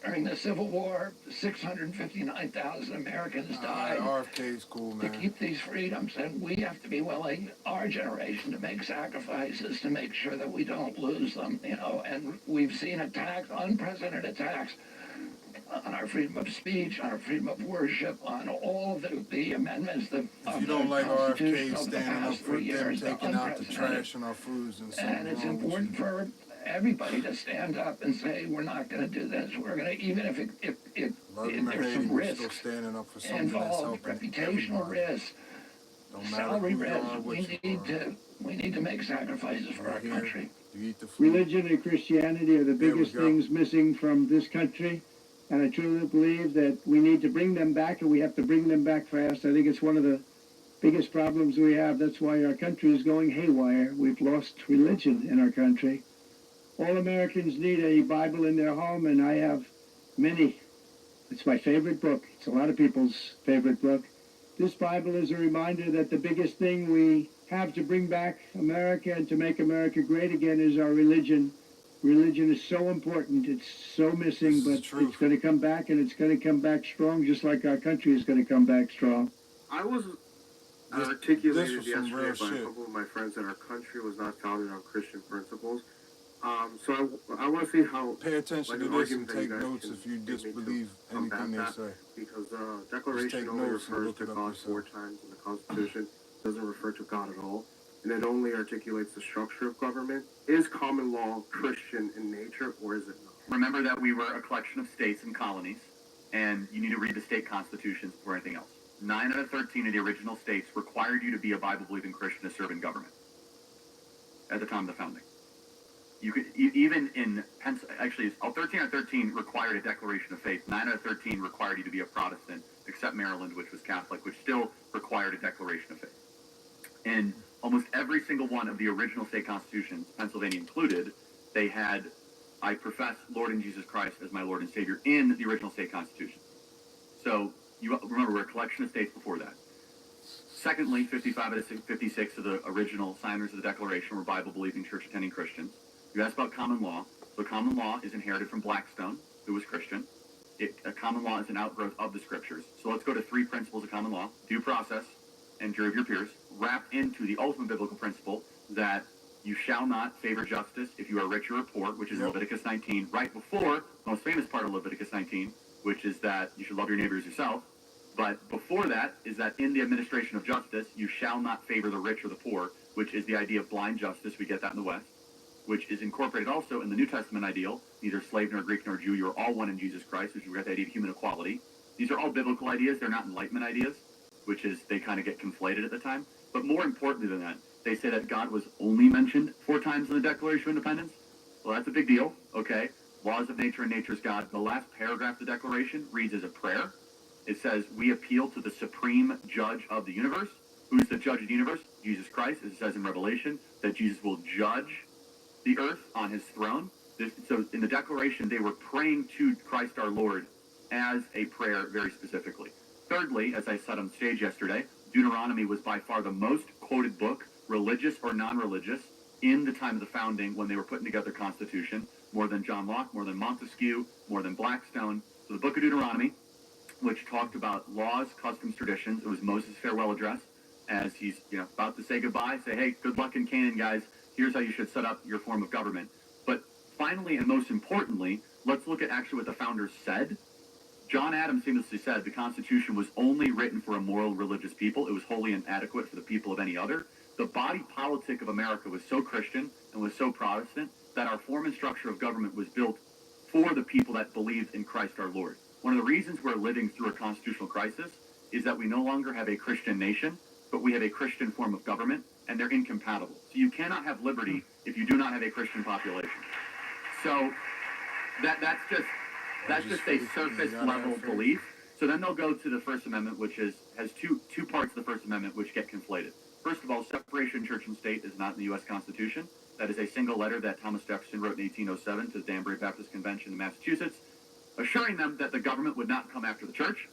During the Civil War, 659,000 Americans died RFK's cool, man. to keep these freedoms. And we have to be willing, our generation, to make sacrifices to make sure that we don't lose them, And we've seen attacks, unprecedented attacks, on our freedom of speech, on our freedom of worship, on all of the amendments that if you don't like RFK standing up for them taking out the trash in our foods and it's important for everybody to stand up and say, we're not going to do this. We're going to, even if there's some risks involved, reputational risks, salary risks, we need to make sacrifices for our country. Religion and Christianity are the biggest things missing from this country. And I truly believe that we need to bring them back, and we have to bring them back fast. I think it's one of the biggest problems we have. That's why our country is going haywire. We've lost religion in our country. All Americans need a Bible in their home, and I have many. It's my favorite book. It's a lot of people's favorite book. This Bible is a reminder that the biggest thing we have to bring back America and to make America great again is our religion. Religion is so important. It's so missing, but it's going to come back, and it's going to come back strong, just like our country is going to come back strong. I was articulated yesterday by a couple of my friends that our country was not founded on Christian principles. So I want to see how... Pay attention to this and take notes if you disbelieve anything they say. Because the Declaration only refers to God 4 times in the Constitution. It doesn't refer to God at all. And it only articulates the structure of government. Is common law Christian in nature, or is it not? Remember that we were a collection of states and colonies, and you need to read the state constitutions before anything else. 9 out of 13 of the original states required you to be a Bible-believing Christian to serve in government at the time of the founding. You could, even in, actually, 13 out of 13 required a declaration of faith. 9 out of 13 required you to be a Protestant, except Maryland, which was Catholic, which still required a declaration of faith. And almost every single one of the original state constitutions, Pennsylvania included, they had, I profess Lord and Jesus Christ as my Lord and Savior in the original state constitution. So you remember, we're a collection of states before that. Secondly, 55 out of 56 of the original signers of the Declaration were Bible-believing, church-attending Christians. You asked about common law. So common law is inherited from Blackstone, who was Christian. Common law is an outgrowth of the scriptures. So let's go to three principles of common law: due process and jury of your peers, wrapped into the ultimate biblical principle that you shall not favor justice if you are rich or poor, which is Leviticus 19, right before the most famous part of Leviticus 19, which is that you should love your neighbor as yourself. But before that is that in the administration of justice, you shall not favor the rich or the poor, which is the idea of blind justice. We get that in the West, which is incorporated also in the New Testament ideal: neither slave nor Greek nor Jew, you are all one in Jesus Christ, which we get the idea of human equality. These are all biblical ideas. They're not Enlightenment ideas, which is they kind of get conflated at the time. But more importantly than that, they say that God was only mentioned 4 times in the Declaration of Independence. Well, that's a big deal, okay? Laws of nature and nature's God. The last paragraph of the Declaration reads as a prayer. It says, we appeal to the supreme judge of the universe. Who's the judge of the universe? Jesus Christ. As it says in Revelation, that Jesus will judge the earth on his throne. So in the Declaration, they were praying to Christ our Lord as a prayer very specifically. Thirdly, as I said on stage yesterday, Deuteronomy was by far the most quoted book, religious or non-religious, in the time of the founding when they were putting together the Constitution, more than John Locke, more than Montesquieu, more than Blackstone. So the book of Deuteronomy, which talked about laws, customs, traditions. It was Moses' farewell address as he's about to say goodbye, say, hey, good luck in Canaan, guys. Here's how you should set up your form of government. But finally, and most importantly, let's look at actually what the founders said. John Adams famously said the Constitution was only written for a moral, religious people. It was wholly inadequate for the people of any other. The body politic of America was so Christian and was so Protestant that our form and structure of government was built for the people that believed in Christ our Lord. One of the reasons we're living through a constitutional crisis is that we no longer have a Christian nation, but we have a Christian form of government, and they're incompatible. So you cannot have liberty if you do not have a Christian population. So that's just a surface level belief. So then they'll go to the First Amendment, which has two parts of the First Amendment which get conflated. First of all, separation of church and state is not in the U.S. Constitution. That is a single letter that Thomas Jefferson wrote in 1807 to the Danbury Baptist Convention in Massachusetts, assuring them that the government would not come after the church,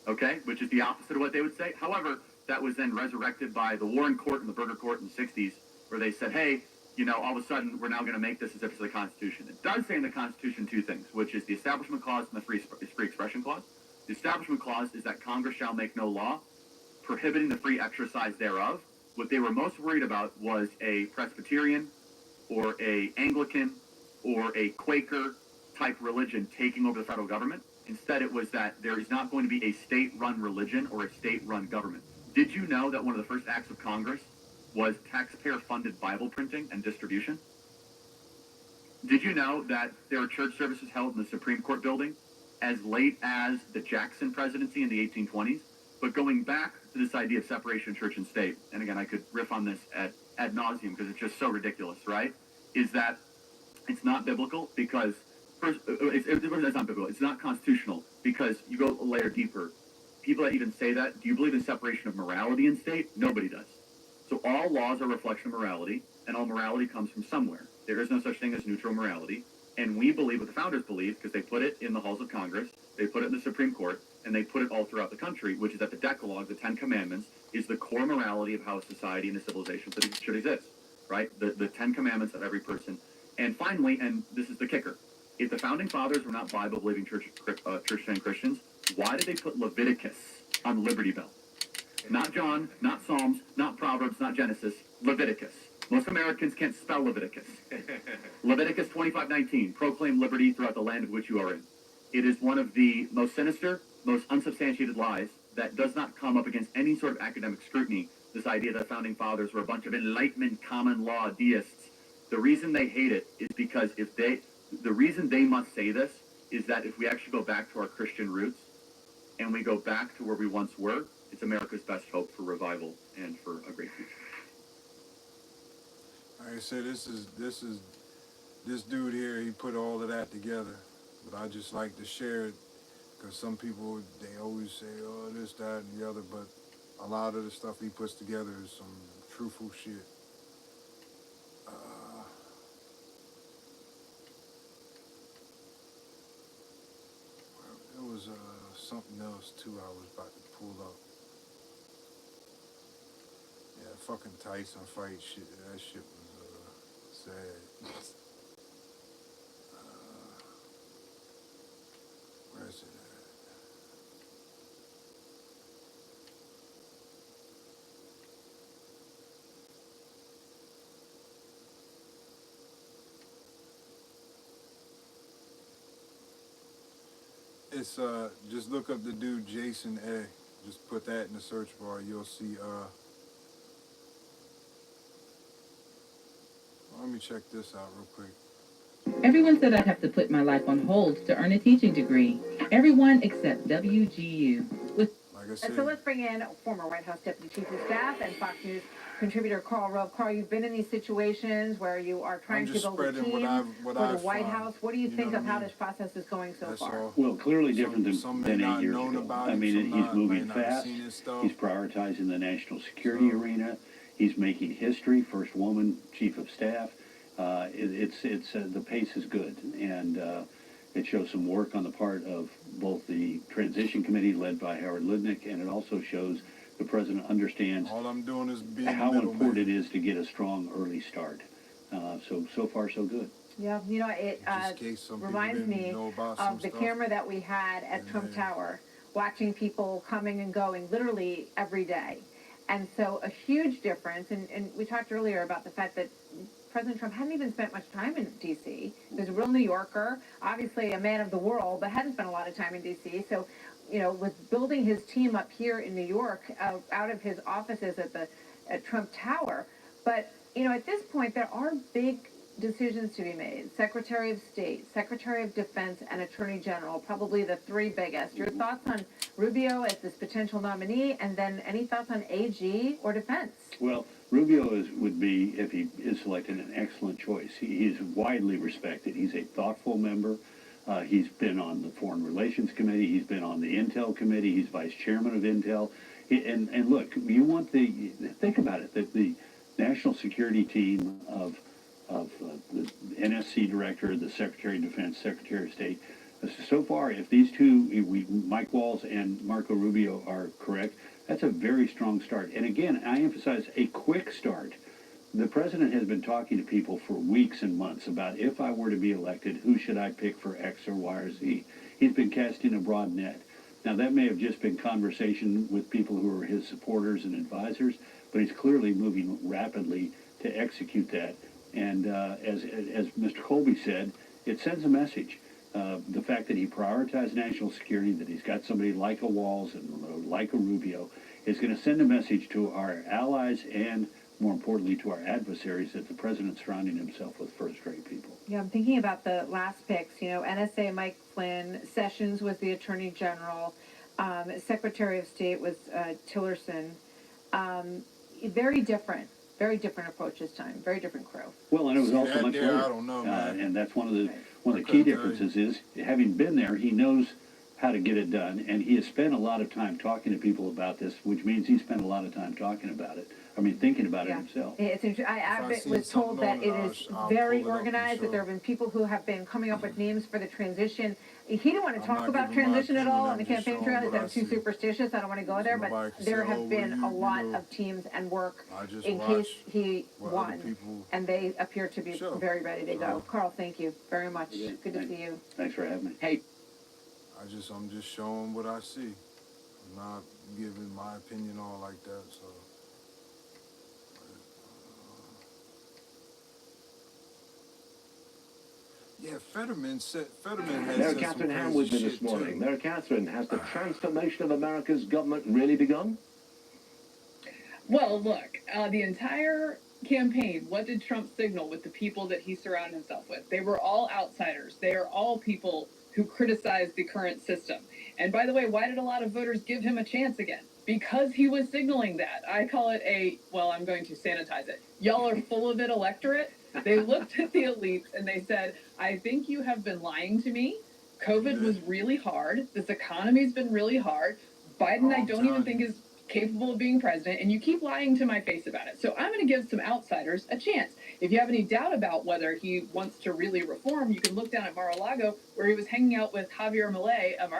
okay, which is the opposite of what they would say. However, that was then resurrected by the Warren Court and the Burger Court in the 60s, where they said, hey, all of a sudden we're now going to make this as if it's the Constitution. It does say in the Constitution 2 things, which is the Establishment Clause and the Free Expression Clause. The Establishment Clause is that Congress shall make no law prohibiting the free exercise thereof. What they were most worried about was a Presbyterian or a Anglican or a Quaker type religion taking over the federal government. Instead, it was that there is not going to be a state-run religion or a state-run government. Did you know that one of the first acts of Congress was taxpayer-funded Bible printing and distribution? Did you know that there were church services held in the Supreme Court building as late as the Jackson presidency in the 1820s? But going back to this idea of separation of church and state, and again, I could riff on this ad nauseum because it's just so ridiculous, right? Is that it's not biblical because, first, it's not biblical. It's not constitutional because you go a layer deeper. People that even say that, do you believe in separation of morality in state? Nobody does. So all laws are a reflection of morality, and all morality comes from somewhere. There is no such thing as neutral morality. And we believe what the founders believe because they put it in the halls of Congress, they put it in the Supreme Court, and they put it all throughout the country, which is that the Decalogue, the 10 Commandments, is the core morality of how a society and a civilization should exist, right? The 10 Commandments of every person. And finally, and this is the kicker, if the Founding Fathers were not Bible-believing church-trained Christians, why did they put Leviticus on the Liberty Bell? Not John, not Psalms, not Proverbs, not Genesis, Leviticus. Most Americans can't spell Leviticus. Leviticus 25:19, proclaim liberty throughout the land of which you are in. It is one of the most sinister, most unsubstantiated lies that does not come up against any sort of academic scrutiny, this idea that the Founding Fathers were a bunch of Enlightenment common law deists. The reason they hate it is because the reason they must say this is that if we actually go back to our Christian roots and we go back to where we once were, it's America's best hope for revival and for a great future. Like I said, this dude here, he put all of that together. But I just like to share it because some people, they always say, oh, this, that, and the other. But a lot of the stuff he puts together is some truthful shit. There was something else, too, I was about to pull up. fucking Tyson fight shit, that shit was sad. Where's it at? It's just look up the dude Jason A. Just put that in the search bar. You'll see. Let me check this out real quick. Everyone said I'd have to put my life on hold to earn a teaching degree. Everyone except WGU. Like I said, so let's bring in former White House Deputy Chief of Staff and Fox News contributor Karl Rove. Karl, you've been in these situations where you are trying to build a team for the White House. What do you think of how this process is going so far? Well, clearly different than 8 years ago. I mean, he's moving fast. He's prioritizing the national security arena. He's making history. First woman chief of staff. The pace is good, and it shows some work on the part of both the transition committee led by Howard Lutnick, and it also shows the president understands all I'm doing is being how important it is to get a strong early start. So far, so good. Yeah, you know, it reminds me of the camera that we had at Trump Tower, watching people coming and going literally every day. And so a huge difference, and we talked earlier about the fact that President Trump hadn't even spent much time in D.C. He was a real New Yorker, obviously a man of the world, but hadn't spent a lot of time in D.C. So, you know, was building his team up here in New York out of his offices at Trump Tower. But, you know, at this point, there are big decisions to be made. Secretary of State, Secretary of Defense, and Attorney General, probably the three biggest. Your thoughts on Rubio as this potential nominee, and then any thoughts on AG or Defense? Well, Rubio would be, if he is selected, an excellent choice. He is widely respected. He's a thoughtful member. He's been on the Foreign Relations Committee. He's been on the Intel Committee. He's vice chairman of Intel. And look, you want think about it, that the national security team of the NSC director, the Secretary of Defense, Secretary of State, so far, if these two, Mike Waltz and Marco Rubio, are correct, that's a very strong start. And again, I emphasize a quick start. The president has been talking to people for weeks and months about, if I were to be elected, who should I pick for X or Y or Z? He's been casting a broad net. Now, that may have just been conversation with people who are his supporters and advisors, but he's clearly moving rapidly to execute that. And as Mr. Colby said, it sends a message. The fact that he prioritized national security, that he's got somebody like a Walz and like a Rubio, is going to send a message to our allies and, more importantly, to our adversaries that the president's surrounding himself with first-rate people. Yeah, I'm thinking about the last picks. You know, NSA Mike Flynn, Sessions was the Attorney General, Secretary of State was Tillerson. Very different approach this time. Very different crew. Well, and it was also much later. I don't know, man. And that's one of the key differences is, having been there, he knows how to get it done, and he has spent a lot of time talking to people about this, which means he spent a lot of time talking about it. I mean, thinking about it himself. It's interesting. I was told that it is very organized, that there have been people who have been coming up with names for the transition. He didn't want to talk about transition at all on the campaign trail. He said, I'm too superstitious, I don't want to go there, but there have been a lot of teams and work in case he won, and they appear to be very ready to go. Karl, thank you very much. Good to see you. Thanks for having me. Hey. I'm just showing what I see. I'm not giving my opinion on like that, so. Yeah, Fetterman has Mary Catherine Ham with me this morning. Mary Catherine, has the transformation of America's government really begun? Well, look, the entire campaign, what did Trump signal with the people that he surrounded himself with? They were all outsiders. They are all people who criticized the current system. And by the way, why did a lot of voters give him a chance again? Because he was signaling that. I call it I'm going to sanitize it. Y'all are full of it electorate. They looked at the elites and they said, I think you have been lying to me. COVID was really hard. This economy's been really hard. Biden, I don't even think is capable of being president, and you keep lying to my face about it. So I'm going to give some outsiders a chance. If you have any doubt about whether he wants to really reform, you can look down at Mar-a-Lago, where he was hanging out with Javier Milei of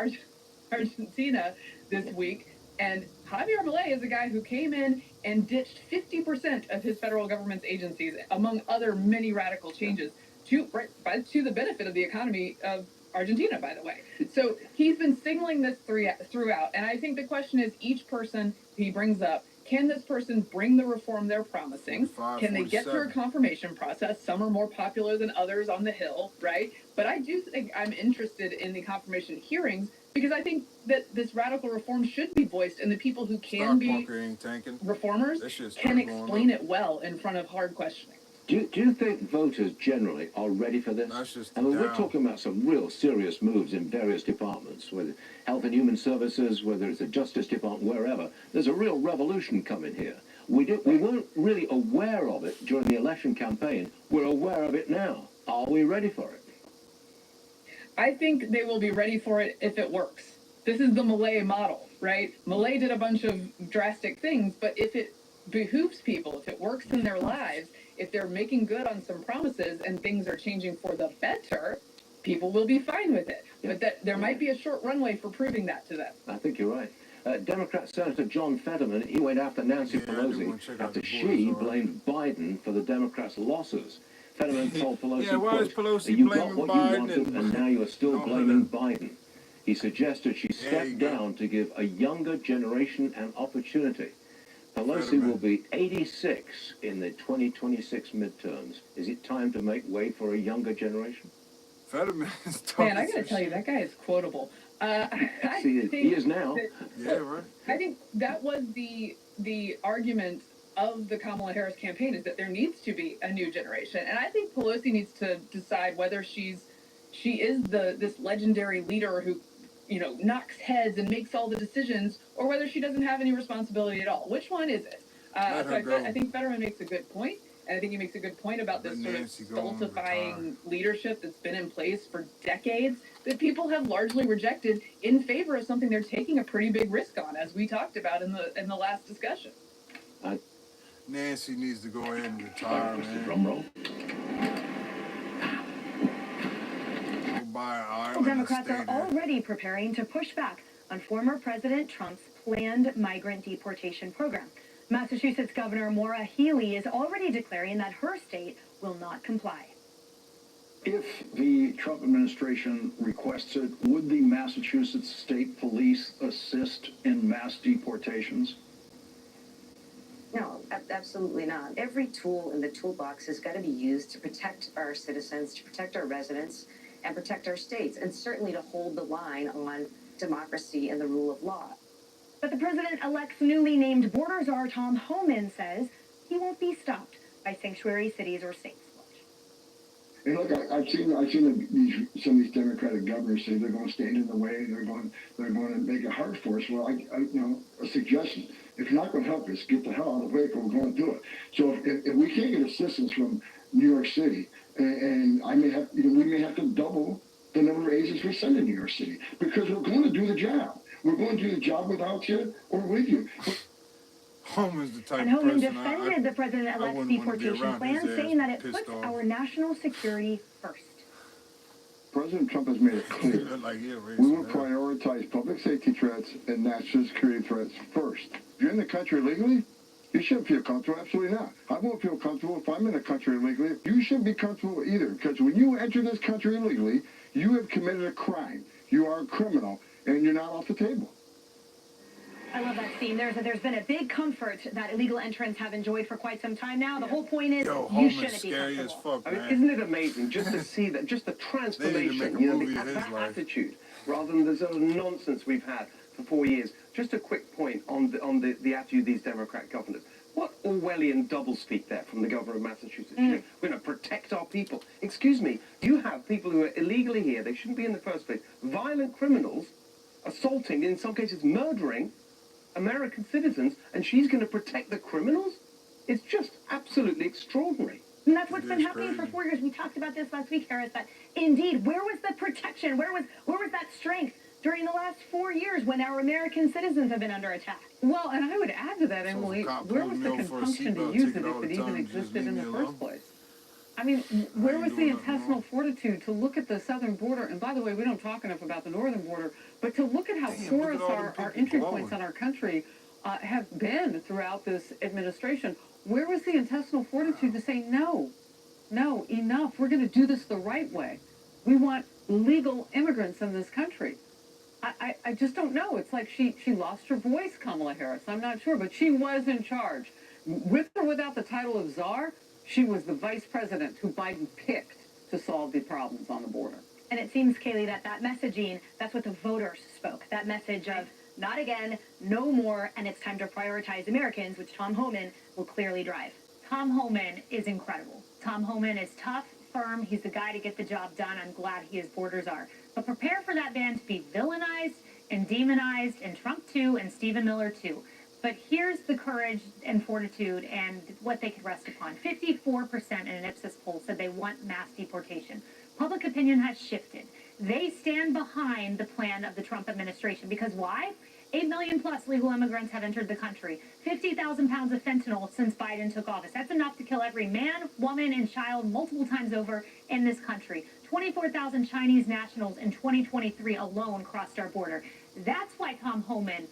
Argentina this week. And Javier Milei is a guy who came in and ditched 50% of his federal government's agencies, among other many radical changes, to the benefit of the economy of Argentina, by the way. So he's been signaling this throughout. And I think the question is, each person he brings up, can this person bring the reform they're promising? Can they get through a confirmation process? Some are more popular than others on the Hill, right? But I do think I'm interested in the confirmation hearings because I think that this radical reform should be voiced, and the people who can be reformers can explain it well in front of hard questioning. Do you think voters generally are ready for this? I mean, we're talking about some real serious moves in various departments, whether Health and Human Services, whether it's the Justice Department, wherever. There's a real revolution coming here. We weren't really aware of it during the election campaign. We're aware of it now. Are we ready for it? I think they will be ready for it if it works. This is the Milei model, right? Milei did a bunch of drastic things, but if it behooves people, if it works in their lives, if they're making good on some promises and things are changing for the better, people will be fine with it. But that there might be a short runway for proving that to them. I think you're right. Democrat Senator John Fetterman, he went after Nancy Pelosi after she blamed Biden for the Democrats' losses. Fetterman told Pelosi, quote, you got what you wanted and now you are still blaming Biden. He suggested she step down to give a younger generation an opportunity. Pelosi will be 86 in the 2026 midterms. Is it time to make way for a younger generation? Man, I gotta tell you, that guy is quotable. He is now. I think that was the argument of the Kamala Harris campaign, is that there needs to be a new generation, and I think Pelosi needs to decide whether she is this legendary leader who, you know, knocks heads and makes all the decisions, or whether she doesn't have any responsibility at all. Which one is it? I think Fetterman makes a good point, and I think he makes a good point about this sort of stultifying leadership that's been in place for decades that people have largely rejected in favor of something they're taking a pretty big risk on, as we talked about in the last discussion. Nancy needs to go ahead and retire, man. Drum roll. Democrats are already preparing to push back on former President Trump's planned migrant deportation program. Massachusetts Governor Maura Healey is already declaring that her state will not comply. If the Trump administration requests it, would the Massachusetts State Police assist in mass deportations? No, absolutely not. Every tool in the toolbox has got to be used to protect our citizens, to protect our residents, and protect our states, and certainly to hold the line on democracy and the rule of law. But the president-elect's newly named border czar, Tom Homan, says he won't be stopped by sanctuary cities or states. And look, I've seen some of these Democratic governors say they're going to stand in the way, they're going to make it hard for us. Well, a suggestion: if you're not going to help us, get the hell out of the way, because we're going to do it. So if we can't get assistance from New York City, and we may have to double the number of agents we send to New York City, because we're going to do the job. We're going to do the job without you or with you. Homan's the type and of Homan person defended the president-elect's deportation plan, saying that it puts our national security first. President Trump has made it clear we will prioritize public safety threats and national security threats first. If you're in the country illegally, you shouldn't feel comfortable. Absolutely not. I won't feel comfortable if I'm in the country illegally. You shouldn't be comfortable either, because when you enter this country illegally, you have committed a crime. You are a criminal, and you're not off the table. I love that scene. There's been a big comfort that illegal entrants have enjoyed for quite some time now. The whole point is you shouldn't be comfortable. I mean, isn't it amazing just to see that, just the transformation, that attitude, rather than the sort of nonsense we've had for 4 years. Just a quick point on the attitude of these Democrat governors. What Orwellian doublespeak there from the governor of Massachusetts? We're going to protect our people. Excuse me, you have people who are illegally here, they shouldn't be in the first place, violent criminals, assaulting, in some cases murdering American citizens, and she's going to protect the criminals? It's just absolutely extraordinary. And that's what's been happening for 4 years. We talked about this last week, Harris, that indeed, where was the protection? Where was that strength during the last 4 years when our American citizens have been under attack? Well, and I would add to that, Emily, where was the compunction to use it if it even existed in the first place? I mean, where was the intestinal fortitude to look at the southern border? And by the way, we don't talk enough about the northern border, but to look at how porous our entry points on our country have been throughout this administration. Where was the intestinal fortitude to say no, enough? We're going to do this the right way. We want legal immigrants in this country. I just don't know. It's like she lost her voice, Kamala Harris. I'm not sure, but she was in charge. With or without the title of czar, she was the vice president who Biden picked to solve the problems on the border. And it seems, Kaylee, that messaging, that's what the voters spoke. That message of not again, no more, and it's time to prioritize Americans, which Tom Homan will clearly drive. Tom Homan is incredible. Tom Homan is tough, firm. He's the guy to get the job done. I'm glad his borders are. But prepare for that man to be villainized and demonized, and Trump too, and Stephen Miller too. But here's the courage and fortitude and what they could rest upon. 54% in an Ipsos poll said they want mass deportation. Public opinion has shifted. They stand behind the plan of the Trump administration. Because why? 8 million plus legal immigrants have entered the country. 50,000 pounds of fentanyl since Biden took office. That's enough to kill every man, woman, and child multiple times over in this country. 24,000 Chinese nationals in 2023 alone crossed our border. That's why Tom Homan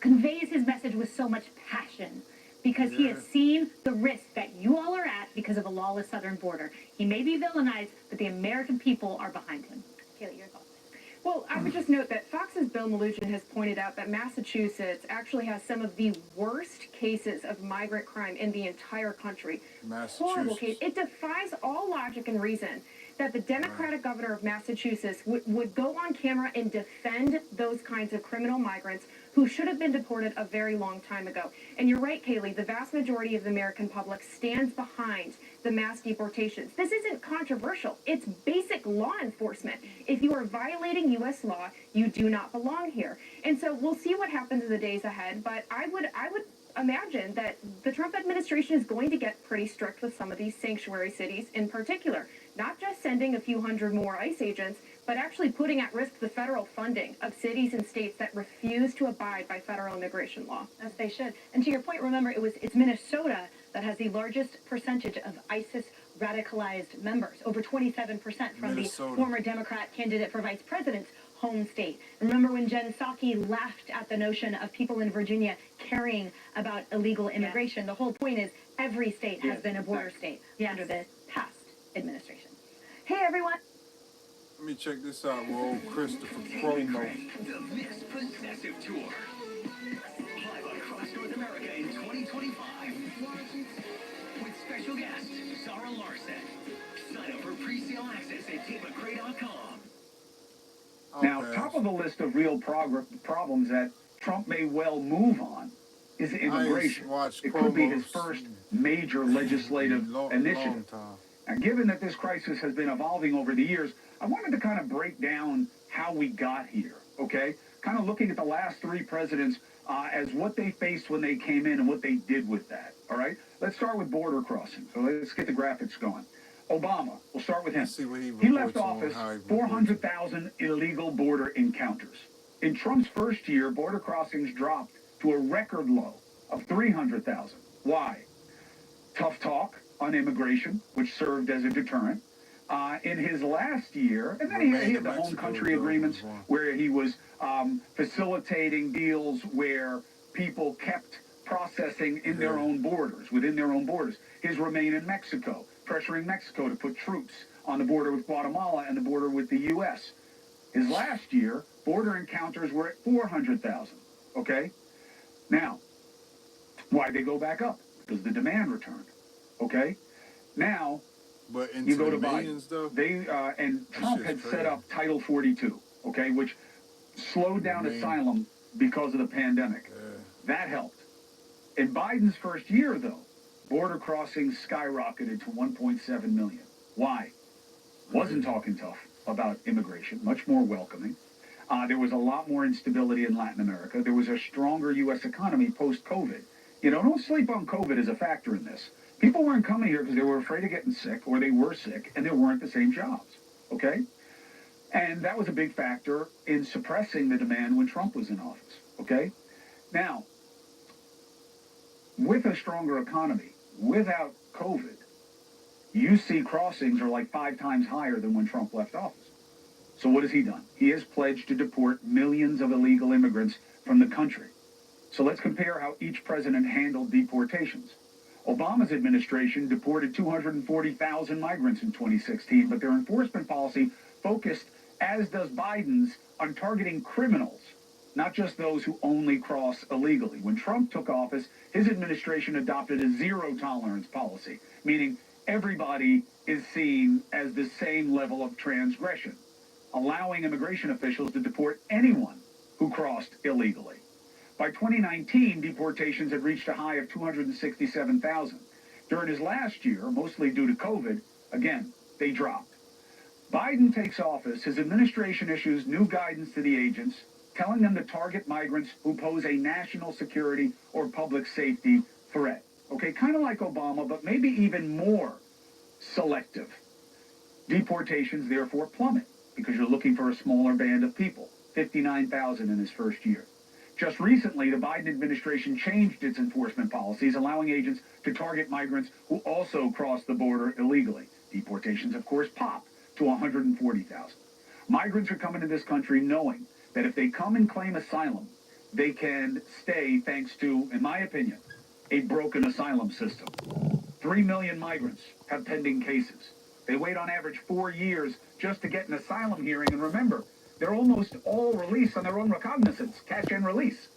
conveys his message with so much passion, because he has seen the risk that you all are at because of a lawless southern border. He may be villainized, but the American people are behind him. Kaylee, your thoughts? Well, I would just note that Fox's Bill Malugin has pointed out that Massachusetts actually has some of the worst cases of migrant crime in the entire country. Horrible case. It defies all logic and reason that the Democratic governor of Massachusetts would go on camera and defend those kinds of criminal migrants who should have been deported a very long time ago. And you're right, Kaylee, the vast majority of the American public stands behind the mass deportations. This isn't controversial. It's basic law enforcement. If you are violating U.S. law, you do not belong here. And so we'll see what happens in the days ahead, but I would imagine that the Trump administration is going to get pretty strict with some of these sanctuary cities in particular. Not just sending a few hundred more ICE agents, but actually putting at risk the federal funding of cities and states that refuse to abide by federal immigration law. As they should. And to your point, remember, it's Minnesota that has the largest percentage of ISIS radicalized members, over 27% from Minnesota. The former Democrat candidate for vice president's home state. Remember when Jen Psaki laughed at the notion of people in Virginia caring about illegal immigration? The whole point is every state has been a border state under the past administration. Hey, everyone. Let me check this out with old Christopher Promo. The Miss Possessive Tour. Live across North America in 2025. With special guest, Sarah Larson. Sign up for pre-sale access at TapeMcCray.com. Now, top of the list of real problems that Trump may well move on is immigration. It could be his first major legislative initiative. And given that this crisis has been evolving over the years, I wanted to kind of break down how we got here, okay? Kind of looking at the last three presidents as what they faced when they came in and what they did with that, all right? Let's start with border crossing. So let's get the graphics going. Obama, we'll start with him. He left office 400,000 illegal border encounters. In Trump's first year, border crossings dropped to a record low of 300,000. Why? Tough talk on immigration, which served as a deterrent. In his last year, and then he had the home country agreements where he was facilitating deals where people kept processing in their own borders, within their own borders. His remain in Mexico, pressuring Mexico to put troops on the border with Guatemala and the border with the U.S. His last year, border encounters were at 400,000, okay? Now, why'd they go back up? Because the demand returned, okay? Now, you go to Biden. And Trump had set up Title 42, okay, which slowed down asylum because of the pandemic. That helped. In Biden's first year, though, border crossings skyrocketed to 1.7 million. Why? Wasn't talking tough about immigration, much more welcoming. There was a lot more instability in Latin America. There was a stronger U.S. economy post-COVID. You know, don't sleep on COVID as a factor in this. People weren't coming here because they were afraid of getting sick, or they were sick, and there weren't the same jobs, okay? And that was a big factor in suppressing the demand when Trump was in office, okay? Now, with a stronger economy, without COVID, you see crossings are like 5 times higher than when Trump left office. So what has he done? He has pledged to deport millions of illegal immigrants from the country. So let's compare how each president handled deportations. Obama's administration deported 240,000 migrants in 2016, but their enforcement policy focused, as does Biden's, on targeting criminals, not just those who only cross illegally. When Trump took office, his administration adopted a zero-tolerance policy, meaning everybody is seen as the same level of transgression, allowing immigration officials to deport anyone who crossed illegally. By 2019, deportations had reached a high of 267,000. During his last year, mostly due to COVID, again, they dropped. Biden takes office, his administration issues new guidance to the agents, telling them to target migrants who pose a national security or public safety threat. Okay, kind of like Obama, but maybe even more selective. Deportations therefore plummet because you're looking for a smaller band of people, 59,000 in his first year. Just recently, the Biden administration changed its enforcement policies, allowing agents to target migrants who also cross the border illegally. Deportations, of course, pop to 140,000. Migrants are coming to this country knowing that if they come and claim asylum, they can stay thanks to, in my opinion, a broken asylum system. 3 million migrants have pending cases. They wait on average 4 years just to get an asylum hearing, and remember, they're almost all released on their own recognizance, catch and release.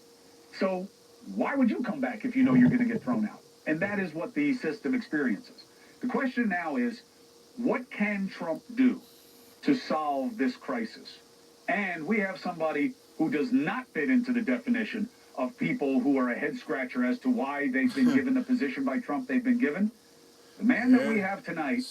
So why would you come back if you know you're going to get thrown out? And that is what the system experiences. The question now is, what can Trump do to solve this crisis? And we have somebody who does not fit into the definition of people who are a head-scratcher as to why they've been given the position by Trump they've been given. The man that we have tonight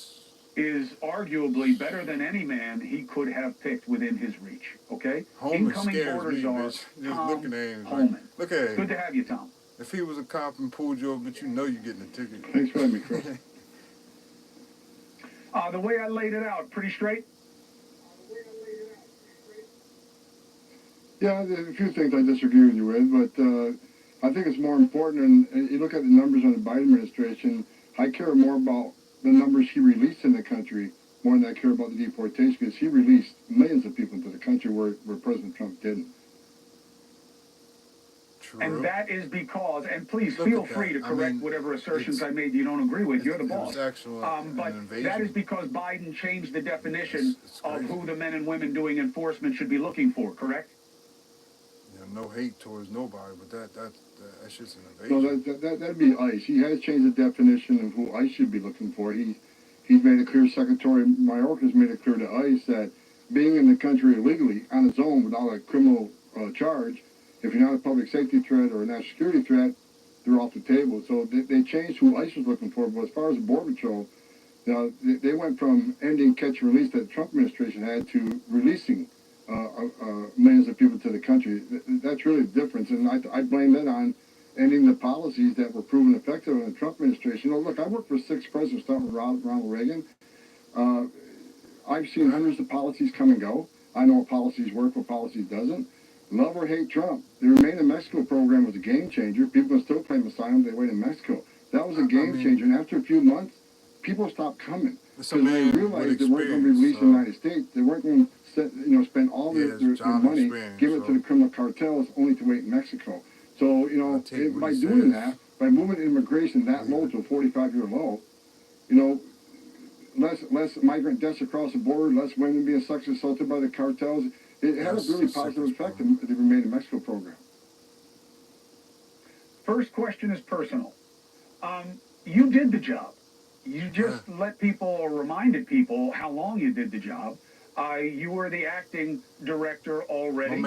is arguably better than any man he could have picked within his reach, okay? Incoming orders are Just looking at him. Holman. Look at him. Good to have you, Tom. If he was a cop and pulled you over, but you know you're getting a ticket. Thanks for having me, Chris. The way I laid it out, pretty straight? Yeah, there's a few things I disagree with you with, but I think it's more important, and you look at the numbers on the Biden administration, I care more about the numbers he released in the country more than I care about the deportation, because he released millions of people into the country where President Trump didn't. True. And that is because, and please feel free to correct whatever assertions I made you don't agree with. You're the boss. But that is because Biden changed the definition of who the men and women doing enforcement should be looking for, correct? Yeah, no hate towards nobody, but that's just an invasion. No, that'd be ICE. He has changed the definition of who ICE should be looking for. He's made it clear, Secretary Mayorkas made it clear to ICE that being in the country illegally on its own without a criminal charge, if you're not a public safety threat or a national security threat, they're off the table. So they changed who ICE was looking for. But as far as the Border Patrol, they went from ending catch and release that the Trump administration had to releasing millions of people to the country. That's really the difference. And I blame that on ending the policies that were proven effective in the Trump administration. Look, I worked for 6 presidents, starting with Ronald Reagan. I've seen hundreds of policies come and go. I know what policies work, what policies doesn't. Love or hate Trump. The Remain in Mexico program was a game changer. People can still claim asylum. They wait in Mexico. That was a game changer. And after a few months, people stopped coming. Because they realized they weren't going to be released in the United States. They weren't going to spend all their money, give it to the criminal cartels, only to wait in Mexico. So, by doing that, by moving immigration that low to a 45-year low, less migrant deaths across the border, less women being sexually assaulted by the cartels. It had a really positive effect in the Remain in Mexico program. First question is personal. You did the job. You just let people or reminded people how long you did the job. You were the acting director already.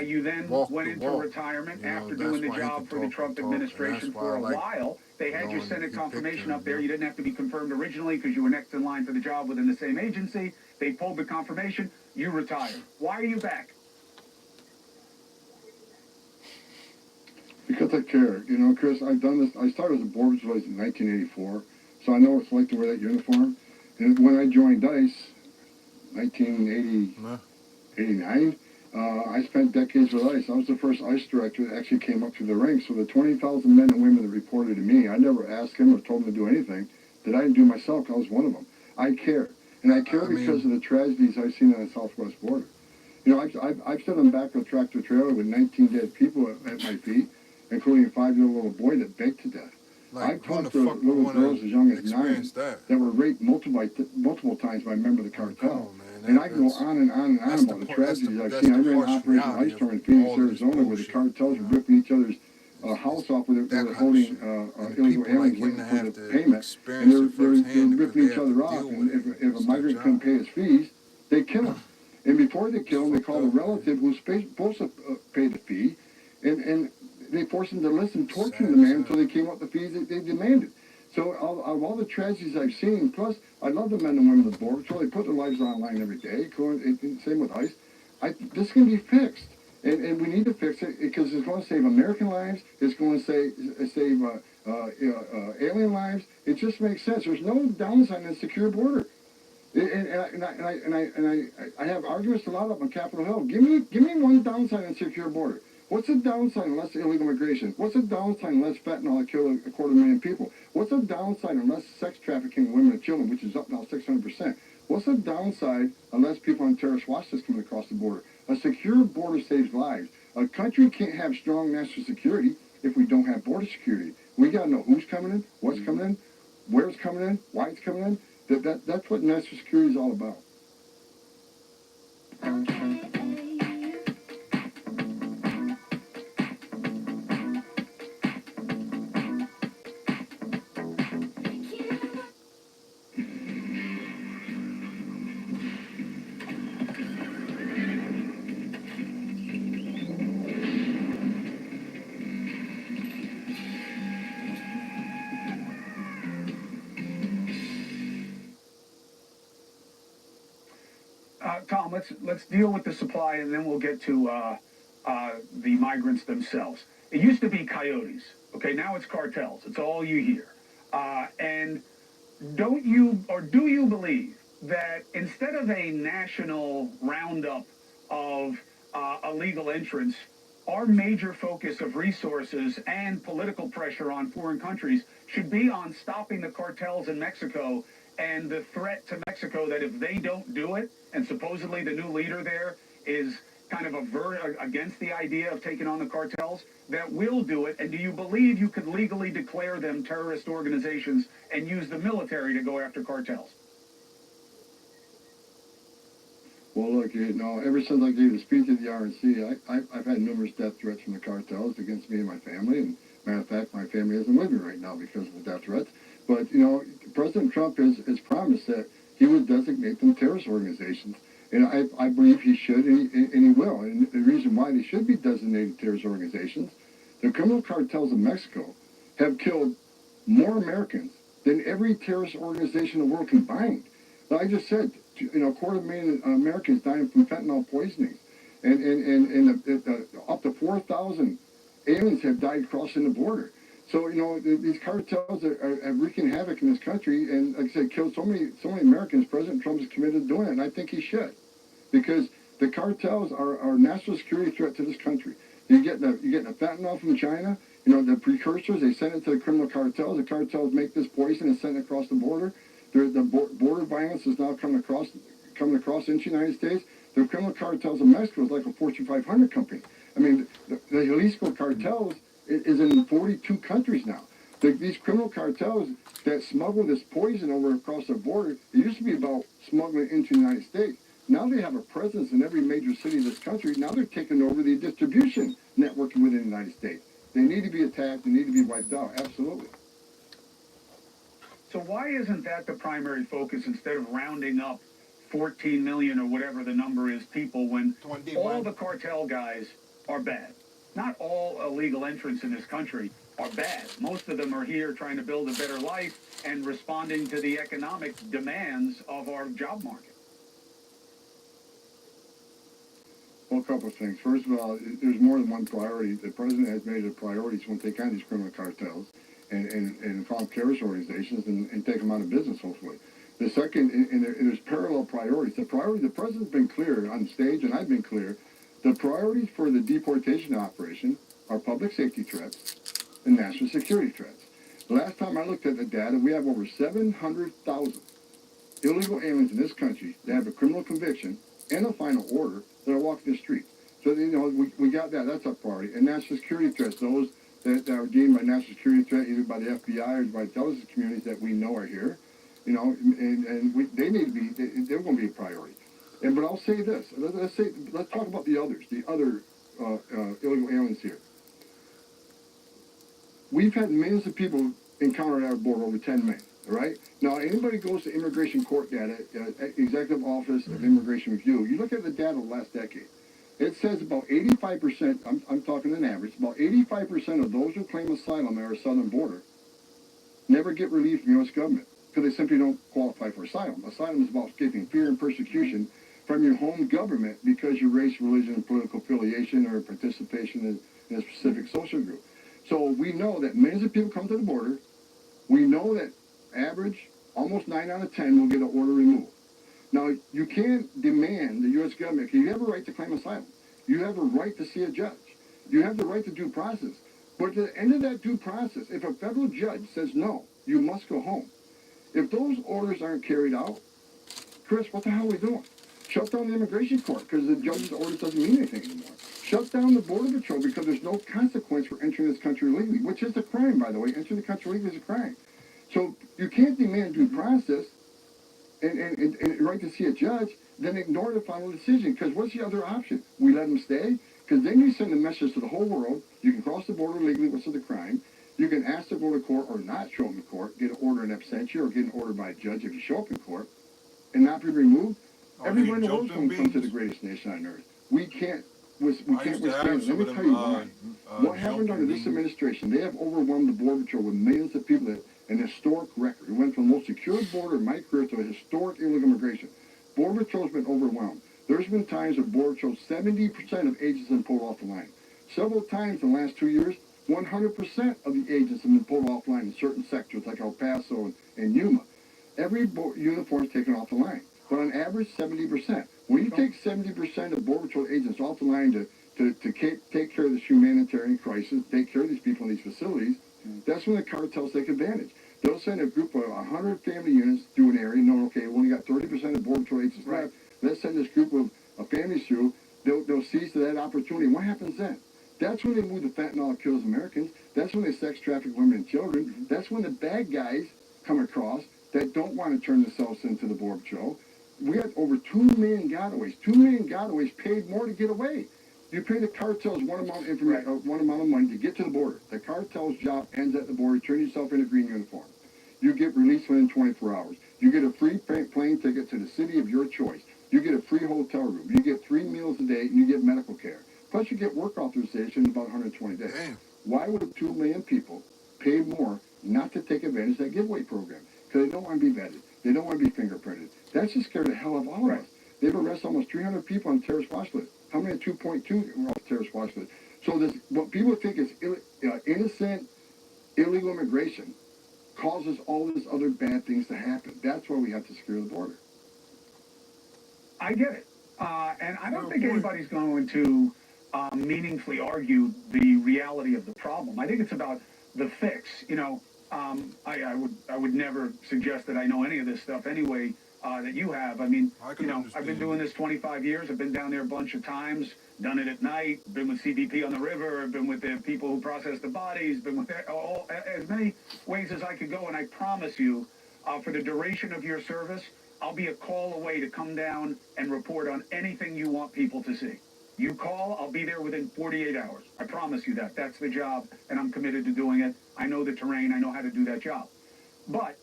You then went into retirement after doing the job for the Trump administration for a while. They had your Senate confirmation up there. You didn't have to be confirmed originally because you were next in line for the job within the same agency. They pulled the confirmation. You retired. Why are you back? Because I care. Chris, I've done this. I started as a border patrol in 1984, so I know what it's like to wear that uniform. And when I joined ICE, 1989, I spent decades with ICE. I was the first ICE director that actually came up through the ranks. So the 20,000 men and women that reported to me, I never asked them or told them to do anything that I didn't do myself. I was one of them. I care. And I care because of the tragedies I've seen on the southwest border. I've stood on the back of a tractor trailer with 19 dead people at my feet. including a 5-year-old little boy that baked to death. I've talked to little girls as young as 9 that were raped multiple times by a member of the cartel. And I can go on and on and on about the tragedies I've seen. I ran Operation Ice Storm in Phoenix, Arizona, where the cartels were ripping each other's house off where they were holding illegal aliens waiting for the payment. And they're ripping each other off. And if a migrant couldn't pay his fees, they kill him. And before they kill him, they call a relative who's supposed to pay the fee, and they forced him to listen, torturing the man until they came up with the fees that they demanded. So of all the tragedies I've seen, plus I love the men and women of the board, so they put their lives online every day. Same with ICE. This can be fixed, and we need to fix it because it's going to save American lives. It's going to save alien lives. It just makes sense. There's no downside in a secure border. I have arguments a lot up on Capitol Hill. Give me one downside in a secure border. What's the downside unless illegal immigration? What's the downside unless fentanyl that killed 250,000 people? What's the downside unless sex trafficking of women and children, which is up now 600%? What's the downside unless people on terrorist watch list coming across the border? A secure border saves lives. A country can't have strong national security if we don't have border security. We got to know who's coming in, what's coming in, where it's coming in, why it's coming in. That's what national security is all about. Tom, let's deal with the supply, and then we'll get to the migrants themselves. It used to be coyotes. Okay, now it's cartels. It's all you hear. And do you believe that instead of a national roundup of illegal entrants, our major focus of resources and political pressure on foreign countries should be on stopping the cartels in Mexico and the threat to Mexico that if they don't do it, and supposedly the new leader there is kind of against the idea of taking on the cartels, that will do it? And do you believe you could legally declare them terrorist organizations and use the military to go after cartels? Well, look, ever since I gave the speech at the RNC, I've had numerous death threats from the cartels against me and my family. And matter of fact, my family isn't with me right now because of the death threats. But, President Trump has promised that he would designate them terrorist organizations. And I believe he should, and he will. And the reason why they should be designated terrorist organizations, the criminal cartels of Mexico have killed more Americans than every terrorist organization in the world combined. Like I just said, 250,000 Americans dying from fentanyl poisoning. And up to 4,000 aliens have died crossing the border. So, these cartels are wreaking havoc in this country, and like I said, killed so many Americans. President Trump is committed to doing it, and I think he should, because the cartels are a national security threat to this country. You're getting the fentanyl from China, the precursors, they send it to the criminal cartels. The cartels make this poison and send it across the border. The border violence is now coming across into the United States. The criminal cartels of Mexico is like a Fortune 500 company. I mean, the Jalisco cartels is in 42 countries now. These criminal cartels that smuggle this poison over across the border, it used to be about smuggling into the United States. Now they have a presence in every major city of this country. Now they're taking over the distribution network within the United States. They need to be attacked. They need to be wiped out. Absolutely. So why isn't that the primary focus instead of rounding up 14 million or whatever the number is people when all the cartel guys are bad? Not all illegal entrants in this country are bad. Most of them are here trying to build a better life and responding to the economic demands of our job market. Well, a couple of things. First of all, there's more than one priority. The president has made it a priority to take on these criminal cartels and call them terrorist organizations and take them out of business, hopefully. The second, and there's parallel priorities. The president's been clear on stage, and I've been clear. The priorities for the deportation operation are public safety threats and national security threats. The last time I looked at the data, we have over 700,000 illegal aliens in this country that have a criminal conviction and a final order that are walking the street. So, we got that. That's our priority. And national security threats, those that are deemed by national security threat, either by the FBI or by intelligence communities that we know are here, you know, and they need to be, they're going to be a priority. But I'll say this, let's talk about the other illegal aliens here. We've had millions of people encounter our border, over 10 million, all right? Now, anybody goes to immigration court data, Executive Office of Immigration Review, you look at the data of the last decade, it says about 85%, I'm talking an average, about 85% of those who claim asylum at our southern border never get relief from the U.S. government because they simply don't qualify for asylum. Asylum is about escaping fear and persecution from your home government because your race, religion, and political affiliation or participation in a specific social group. So we know that millions of people come to the border. We know that average, almost 9 out of 10 will get an order removed. Now, you can't demand the U.S. government, because you have a right to claim asylum. You have a right to see a judge. You have the right to due process. But at the end of that due process, if a federal judge says, no, you must go home, if those orders aren't carried out, Chris, what the hell are we doing? Shut down the immigration court because the judge's order doesn't mean anything anymore. Shut down the Border Patrol because there's no consequence for entering this country illegally, which is a crime, by the way. Entering the country illegally is a crime. So you can't demand due process and right to see a judge, then ignore the final decision. Because what's the other option? We let them stay? Because then you send a message to the whole world. You can cross the border legally, which is a crime. You can ask to go to court or not show up in court, get an order in absentia or get an order by a judge if you show up in court, and not be removed. Everyone in the world's going to come to the greatest nation on earth. We can't withstand it. Let me tell you why. What happened under this administration, they have overwhelmed the Border Patrol with millions of people that an historic record. We went from the most secure border in my career to a historic illegal immigration. Border Patrol's been overwhelmed. There's been times where Border Patrol, 70% of agents have been pulled off the line. Several times in the last 2 years, 100% of the agents have been pulled off the line in certain sectors like El Paso and Yuma. Every uniform is taken off the line. But on average, 70%. When you take 70% of Border Patrol agents off the line to take care of this humanitarian crisis, take care of these people in these facilities, that's when the cartels take advantage. They'll send a group of 100 family units through an area, knowing, okay, we only got 30% of Border Patrol agents left. Let's send this group of families through. They'll seize to that opportunity. What happens then? That's when they move the fentanyl that kills Americans. That's when they sex traffic women and children. That's when the bad guys come across that don't want to turn themselves into the Border Patrol. We had over 2 million gotaways. 2 million gotaways paid more to get away. You pay the cartels one amount of money to get to the border. The cartel's job ends at the border. Turn yourself in a green uniform. You get released within 24 hours. You get a free plane ticket to the city of your choice. You get a free hotel room. You get 3 meals a day, and you get medical care. Plus, you get work authorization in about 120 days. Damn. Why would 2 million people pay more not to take advantage of that giveaway program? Because they don't want to be vetted. They don't want to be fingerprinted. That should scare the hell out of all of us. They've arrested almost 300 people on terrorist watch list. How many 2.2 were on terrorist watch list? So this, what people think is innocent, illegal immigration causes all these other bad things to happen. That's why we have to secure the border. I get it. And I don't think anybody's going to meaningfully argue the reality of the problem. I think it's about the fix. You know, I would never suggest that I know any of this stuff anyway that you have. I mean, you know, I've been doing this 25 years. I've been down there a bunch of times, done it at night, been with CBP on the river, been with the people who process the bodies, been with as many ways as I could go. And I promise you, for the duration of your service, I'll be a call away to come down and report on anything you want people to see. You call, I'll be there within 48 hours. I promise you that. That's the job, and I'm committed to doing it. I know the terrain. I know how to do that job. But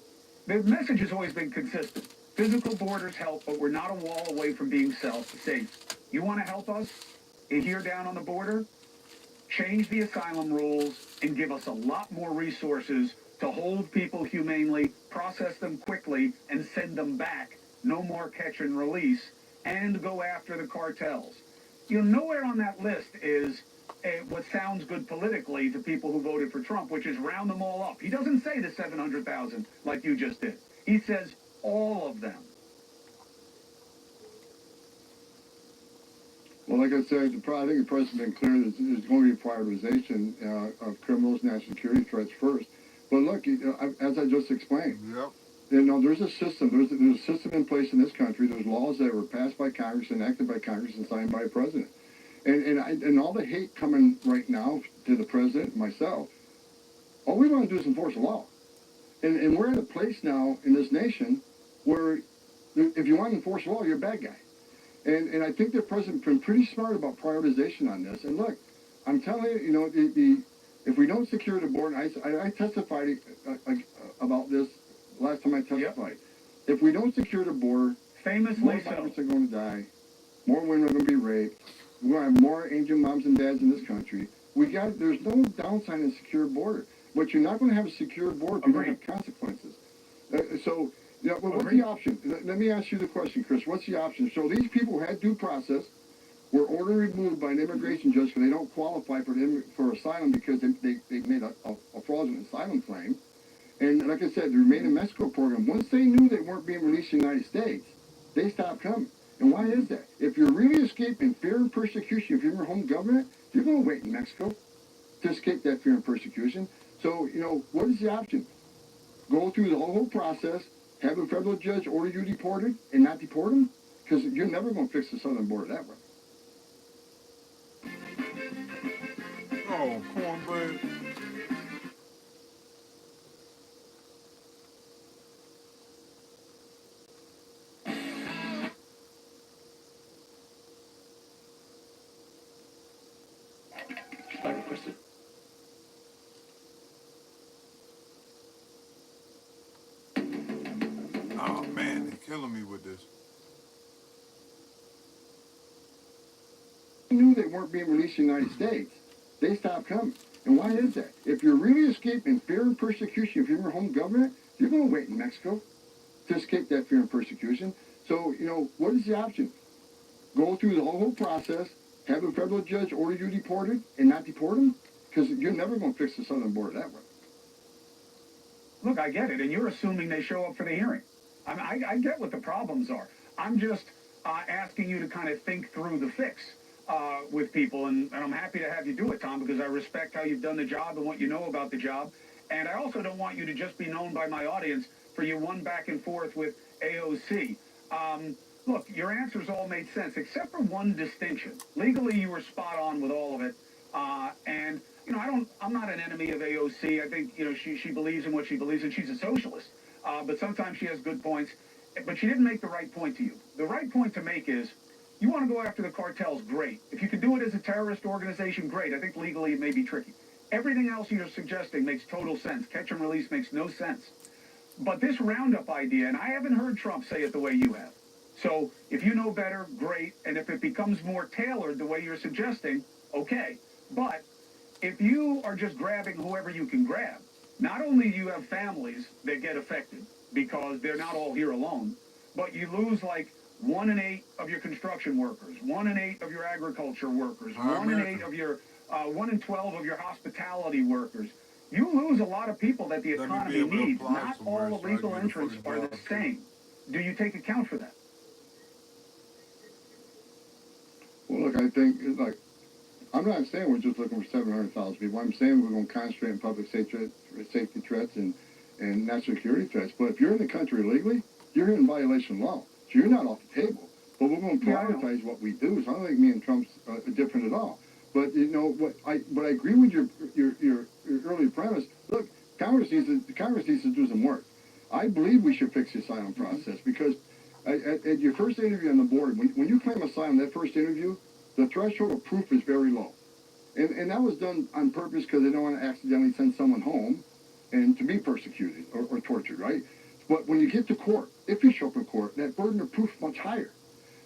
the message has always been consistent. Physical borders help, but we're not a wall away from being safe. You want to help us here down on the border? Change the asylum rules and give us a lot more resources to hold people humanely, process them quickly, and send them back. No more catch and release, and go after the cartels. You know, nowhere on that list is what sounds good politically to people who voted for Trump, which is round them all up. He doesn't say the 700,000 like you just did. He says all of them. Well, like I said, I think the president's been clear that there's going to be prioritization of criminals, national security threats first. But look, as I just explained, you know, there's a system. There's a system in place in this country. There's laws that were passed by Congress, enacted by Congress, and signed by a president. And all the hate coming right now to the president, myself, all we want to do is enforce the law. And we're at a place now in this nation where if you want to enforce the law, you're a bad guy. And I think the president's been pretty smart about prioritization on this. And look, I'm telling you, you know, if we don't secure the border, I testified about this last time I testified. If we don't secure the border, more migrants are going to die, more women are going to be raped, we're going to have more angel moms and dads in this country. There's no downside in a secure border. But you're not going to have a secure border if you don't have consequences. So, you know, what's the option? Let me ask you the question, Chris. What's the option? So these people had due process, were ordered removed by an immigration judge because they don't qualify for asylum because they made a fraudulent asylum claim. And like I said, the Remain in Mexico program, once they knew they weren't being released in the United States, they stopped coming. And why is that? If you're really escaping fear and persecution, if you're in your home government, you're going to wait in Mexico to escape that fear and persecution. So, you know, what is the option? Go through the whole process, have a federal judge order you deported and not deport them? Because you're never going to fix the southern border that way. Oh, cornbread. I requested. Oh man, they're killing me with this. They knew they weren't being released in the United States. They stopped coming. And why is that? If you're really escaping fear and persecution, if you're in your home government, you're going to wait in Mexico to escape that fear and persecution. So, you know, what is the option? Go through the whole process, have a federal judge order you deported and not deport them? Because you're never going to fix the southern border that way. Look, I get it, and you're assuming they show up for the hearing. I get what the problems are. I'm just asking you to kind of think through the fix with people, and I'm happy to have you do it, Tom, because I respect how you've done the job and what you know about the job. And I also don't want you to just be known by my audience for your one back and forth with AOC. Look, your answers all made sense, except for one distinction. Legally, you were spot on with all of it. And, you know, I'm not an enemy of AOC. I think, you know, she believes in what she believes in. She's a socialist. But sometimes she has good points. But she didn't make the right point to you. The right point to make is, you want to go after the cartels, great. If you can do it as a terrorist organization, great. I think legally it may be tricky. Everything else you're suggesting makes total sense. Catch and release makes no sense. But this roundup idea, and I haven't heard Trump say it the way you have. So if you know better, great. And if it becomes more tailored the way you're suggesting, okay. But if you are just grabbing whoever you can grab, not only do you have families that get affected because they're not all here alone, but you lose like 1 in 8 of your construction workers, 1 in 8 of your agriculture workers, 1 in 8 of your, 1 in 12 of your hospitality workers. You lose a lot of people that the economy needs. Not all illegal entrants are the same. Do you take account for that? Well, look, I think, like, I'm not saying we're just looking for 700,000 people. I'm saying we're going to concentrate on public safety threats and national security threats. But if you're in the country illegally, you're in violation of law. So you're not off the table. But we're going to prioritize what we do. So I don't think me and Trump's different at all. But, you know, but I agree with your early premise. Look, Congress needs to do some work. I believe we should fix the asylum process because at your first interview on the board, when you claim asylum, that first interview, the threshold of proof is very low. And that was done on purpose because they don't want to accidentally send someone home and to be persecuted or tortured, right? But when you get to court, if you show up in court, that burden of proof is much higher.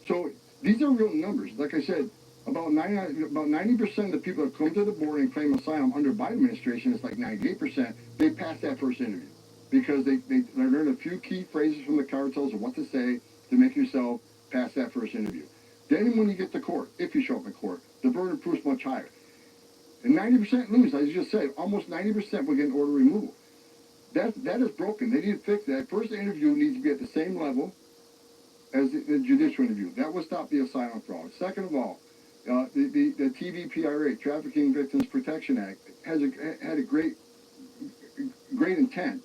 So these are real numbers. Like I said, about 90% of the people that come to the border and claim asylum under Biden administration, it's like 98%, they pass that first interview because they learn a few key phrases from the cartels of what to say to make yourself pass that first interview. Then when you get to court, if you show up in court, the burden of proof is much higher. And 90% lose, as you just said, almost 90% will get an order removal. That is broken. They need to fix that. First interview needs to be at the same level as the judicial interview. That will stop the asylum fraud. Second of all, the TVPRA, Trafficking Victims Protection Act, had a great intent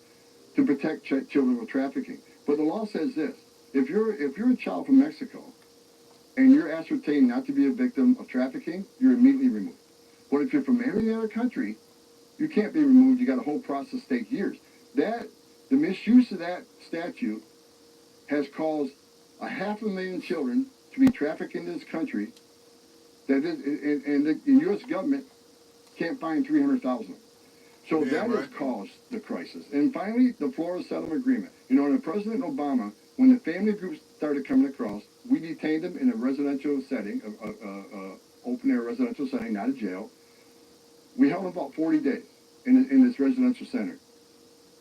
to protect children with trafficking. But the law says this: if you're a child from Mexico and you're ascertained not to be a victim of trafficking, you're immediately removed. But if you're from any other country, you can't be removed. You got a whole process take years. The misuse of that statute has caused 500,000 children to be trafficked into this country. And the U.S. government can't find 300,000. So that has caused the crisis. And finally, the Florida Settlement Agreement. You know, under President Obama, when the family groups started coming across, we detained them in a residential setting, open-air residential setting, not a jail. We held them about 40 days in this residential center.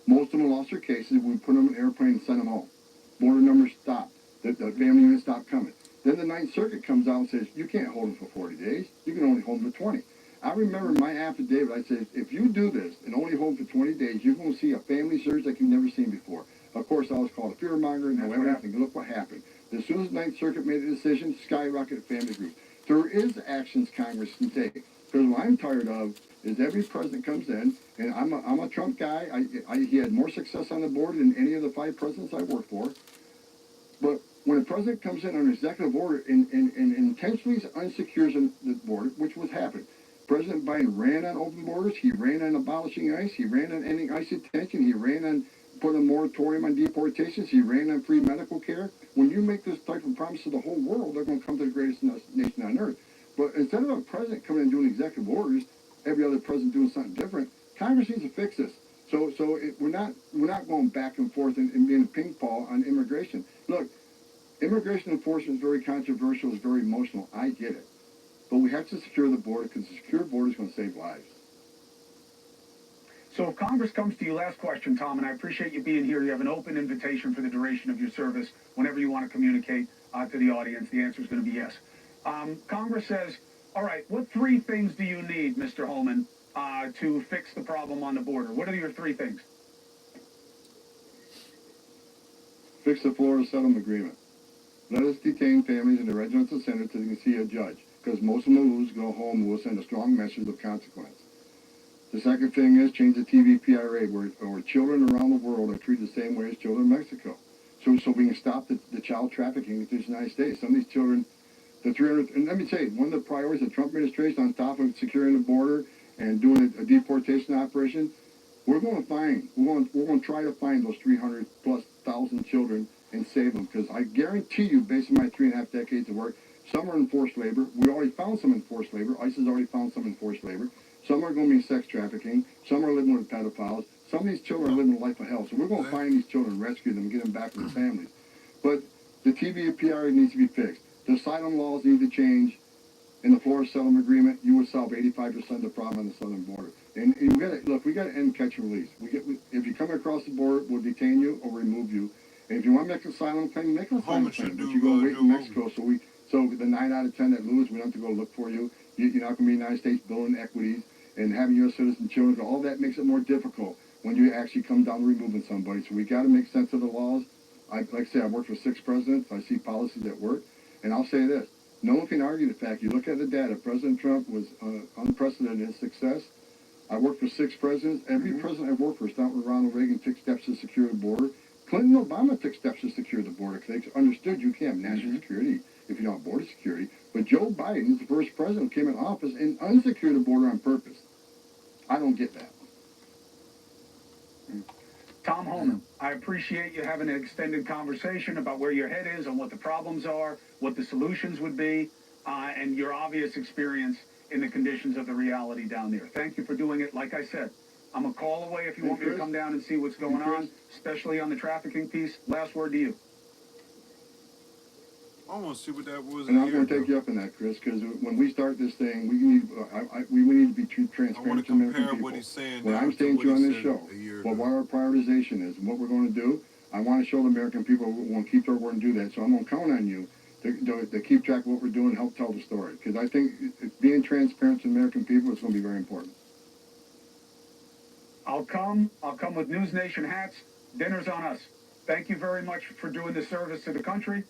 Most of them lost their cases. We put them in an airplane and sent them home. Border numbers stopped. The family units stopped coming. Then the Ninth Circuit comes out and says, you can't hold them for 40 days. You can only hold them for 20. I remember my affidavit, I said, if you do this and only hold for 20 days, you're going to see a family surge like you've never seen before. Of course, I was called a fearmonger and no everything. Look what happened. As soon as the Ninth Circuit made a decision, skyrocketed family groups. There is actions Congress can take. Because what I'm tired of is every president comes in, and I'm a Trump guy. He had more success on the board than any of the 5 presidents I worked for. But when a president comes in on an executive order and intentionally unsecures the border, which was happening, President Biden ran on open borders. He ran on abolishing ICE. He ran on ending ICE detention. He ran on putting a moratorium on deportations. He ran on free medical care. When you make this type of promise to the whole world, they're going to come to the greatest nation on earth. But instead of a president coming in and doing executive orders, every other president doing something different, Congress needs to fix this. We're not going back and forth and being a ping pong on immigration. Look, immigration enforcement is very controversial. It's very emotional. I get it. But we have to secure the border because a secure border is going to save lives. So if Congress comes to you, last question, Tom, and I appreciate you being here. You have an open invitation for the duration of your service. Whenever you want to communicate to the audience, the answer is going to be yes. Congress says, all right, what 3 things do you need, Mr. Holman, to fix the problem on the border? What are your 3 things? Fix the Florida Settlement Agreement. Let us detain families in the residential center until they can see a judge. Because most of them will lose, go home, will send a strong message of consequence. The second thing is change the TVPRA, where children around the world are treated the same way as children in Mexico. So we can stop the child trafficking into the United States. Some of these children, and let me tell you, one of the priorities of the Trump administration, on top of securing the border and doing a deportation operation, we're going to try to find those 300,000+ children and save them. Because I guarantee you, based on my 3.5 decades of work, some are in forced labor. We already found some in forced labor. ICE has already found some in forced labor. Some are going to be in sex trafficking. Some are living with pedophiles. Some of these children are living a life of hell. So we're going to find these children, rescue them, get them back to their families. But the TVPRA needs to be fixed. The asylum laws need to change. In the Florida Settlement Agreement, you would solve 85% of the problem on the southern border. And we got to end catch and release. If you come across the border, we'll detain you or remove you. And if you want to make an asylum claim, make an asylum claim. But you go wait in Mexico, so the 9 out of 10 that lose, we don't have to go look for you. You're not going to be in the United States building equities and having U.S. citizen children. All that makes it more difficult when you actually come down to removing somebody. So we got to make sense of the laws. Like I say, I've worked for 6 presidents. I see policies that work. And I'll say this. No one can argue the fact. You look at the data. President Trump was unprecedented in his success. I worked for 6 presidents. Every president I've worked for, starting with Ronald Reagan, took steps to secure the border. Clinton and Obama took steps to secure the border because they understood you can't have national security if you don't have border security. But Joe Biden is the first president who came in office and unsecured the border on purpose. I don't get that. Tom Holman, I appreciate you having an extended conversation about where your head is and what the problems are, what the solutions would be, and your obvious experience in the conditions of the reality down there. Thank you for doing it. Like I said, I'm a call away if you want me to come down and see what's going on, especially on the trafficking piece. Last word to you. I want to see what that was. And I'm going to take you up on that, Chris, because when we start this thing, we need to be transparent. I want to compare what he's saying. What I'm saying to you on this show, what our prioritization is, and what we're going to do. I want to show the American people we want to keep their word and do that. So I'm going to count on you to keep track of what we're doing and help tell the story. Because I think being transparent to the American people is going to be very important. I'll come with News Nation hats. Dinner's on us. Thank you very much for doing the service to the country.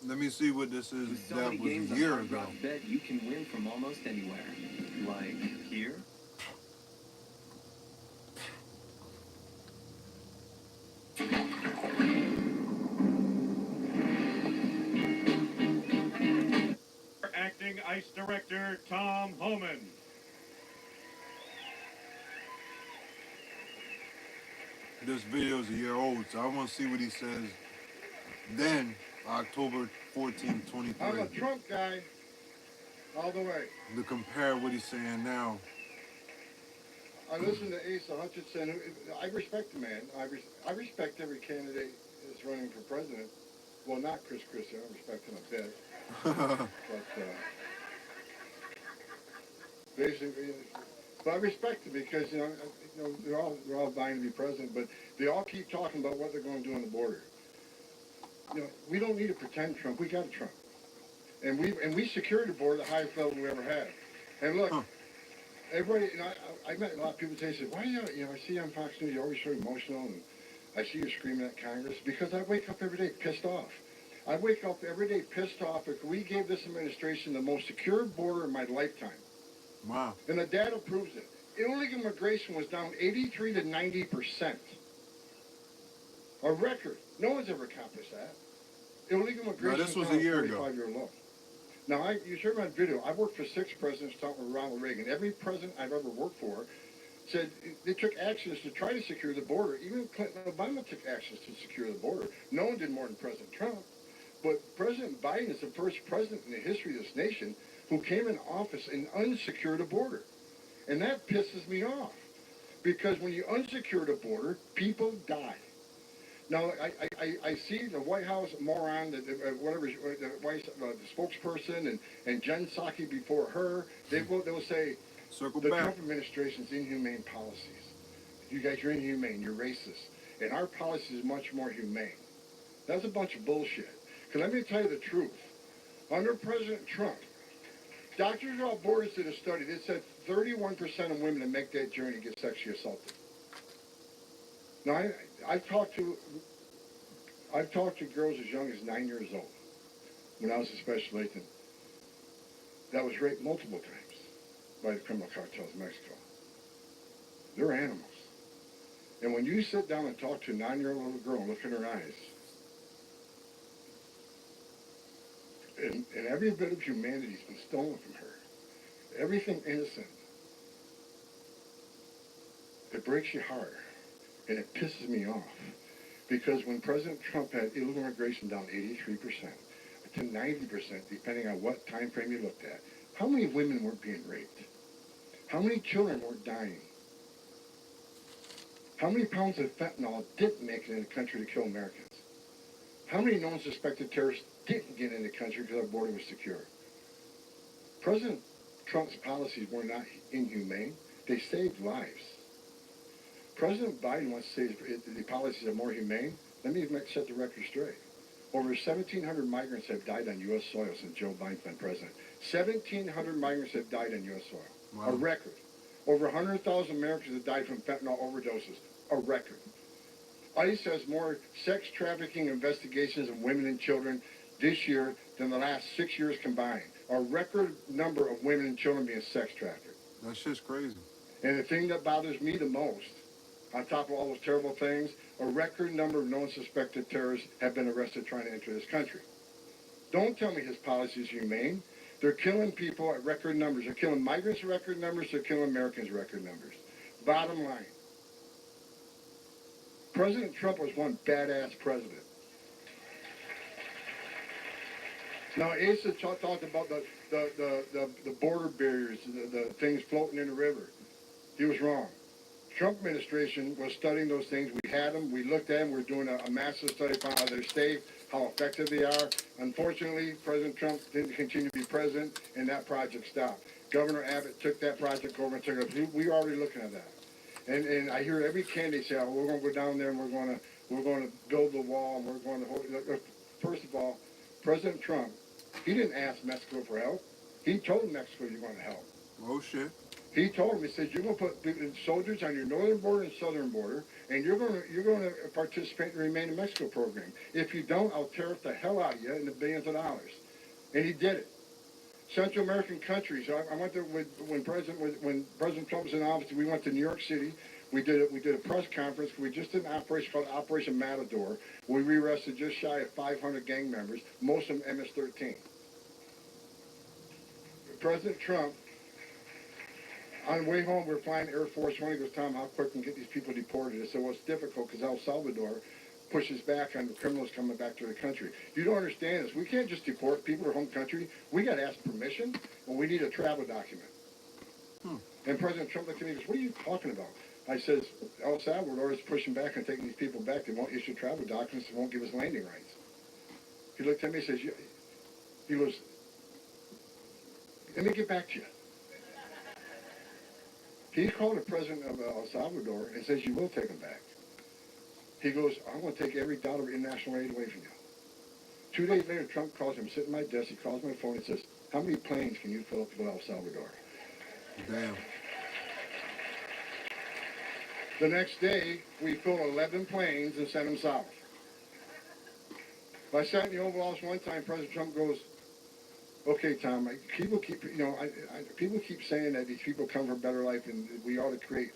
Let me see what this is. So that many was games a year on ago. Bet you can win from almost anywhere. Like here. Acting ICE Director Tom Homan. this video is a year old, so I want to see what he says then, October 14, 23. I'm a Trump guy all the way. To compare what he's saying now. I listen to Asa Hutchinson. I respect the man. I respect every candidate that's running for president. Well, not Chris Christie. I don't respect him a bit. Basically, but I respect it because they're all vying to be president, but they all keep talking about what they're going to do on the border. We don't need to pretend Trump. We got a Trump, and we secured the border the highest level we ever had. And look, everybody, I met a lot of people today say, why I see you on Fox News, you're always so emotional, and I see you screaming at Congress because I wake up every day pissed off. I wake up every day pissed off because we gave this administration the most secure border in my lifetime. Wow. And the data proves it. Illegal immigration was down 83 to 90%. A record. No one's ever accomplished that. Illegal immigration this was is a year ago. 45-year low. Now, you heard my video. I worked for 6 presidents, starting with Ronald Reagan. Every president I've ever worked for said they took actions to try to secure the border. Even Clinton and Obama took actions to secure the border. No one did more than President Trump. But President Biden is the first president in the history of this nation who came in office and unsecured a border. And that pisses me off. Because when you unsecure the border, people die. Now, I see the White House moron, the spokesperson, and Jen Psaki before her, they'll say, the Trump administration's inhumane policies. You guys, you're inhumane, you're racist. And our policy is much more humane. That's a bunch of bullshit. Because let me tell you the truth. Under President Trump, Doctors Without Borders did a study. They said 31% of women that make that journey get sexually assaulted. Now, I've talked to girls as young as 9 years old when I was a special agent that was raped multiple times by the criminal cartels in Mexico. They're animals. And when you sit down and talk to a 9-year-old little girl and look in her eyes, and every bit of humanity's been stolen from her, everything innocent, it breaks your heart, and it pisses me off. Because when President Trump had illegal immigration down 83% to 90%, depending on what time frame you looked at, how many women weren't being raped? How many children weren't dying? How many pounds of fentanyl didn't make it in the country to kill Americans? How many known suspected terrorists didn't get in the country because our border was secure? President Trump's policies were not inhumane. They saved lives. President Biden wants to say the policies are more humane. Let me set the record straight. Over 1,700 migrants have died on U.S. soil since Joe Biden's been president. 1,700 migrants have died on U.S. soil. Wow. A record. Over 100,000 Americans have died from fentanyl overdoses. A record. ICE has more sex trafficking investigations of women and children this year than the last 6 years combined. A record number of women and children being sex trafficked. That shit's crazy. And the thing that bothers me the most, on top of all those terrible things, a record number of known suspected terrorists have been arrested trying to enter this country. Don't tell me his policy is humane. They're killing people at record numbers. They're killing migrants at record numbers. They're killing Americans at record numbers. Bottom line, President Trump was one badass president. Now, Asa talked about the border barriers, the things floating in the river. He was wrong. Trump administration was studying those things. We had them. We looked at them. We're doing a massive study on how they're safe, how effective they are. Unfortunately, President Trump didn't continue to be president, and that project stopped. Governor Abbott took that project over and took it. We're already looking at that. And I hear every candidate say, oh, we're going to go down there and we're going to build the wall and we're going to hold. First of all, President Trump, he didn't ask Mexico for help. He told Mexico you're going to help. Oh shit. He told him, he said, you're going to put soldiers on your northern border and southern border, and you're going to participate in the Remain in Mexico program. If you don't, I'll tariff the hell out of you in the billions of dollars. And he did it. Central American countries. I went there when President Trump was in office. We went to New York City. We did a press conference. We just did an operation called Operation Matador, where we arrested just shy of 500 gang members, most of them MS-13. President Trump On the way home, we're flying Air Force One. He goes, Tom, how quick can we get these people deported? I said, well, it's difficult because El Salvador pushes back on the criminals coming back to the country. You don't understand this. We can't just deport people to home country. We got to ask permission, and we need a travel document. And President Trump looked at me and goes, what are you talking about? I says, El Salvador is pushing back and taking these people back. They won't issue travel documents. They won't give us landing rights. He looked at me and says, he goes, let me get back to you. He called the president of El Salvador and says, you will take them back. He goes, I'm going to take every dollar of international aid away from you. 2 days later, Trump calls him, sitting at my desk. He calls my phone and says, how many planes can you fill up to El Salvador? Damn. The next day, we filled 11 planes and sent them south. I sat in the Oval Office one time, President Trump goes, okay, Tom, people keep saying that these people come for a better life and we ought to create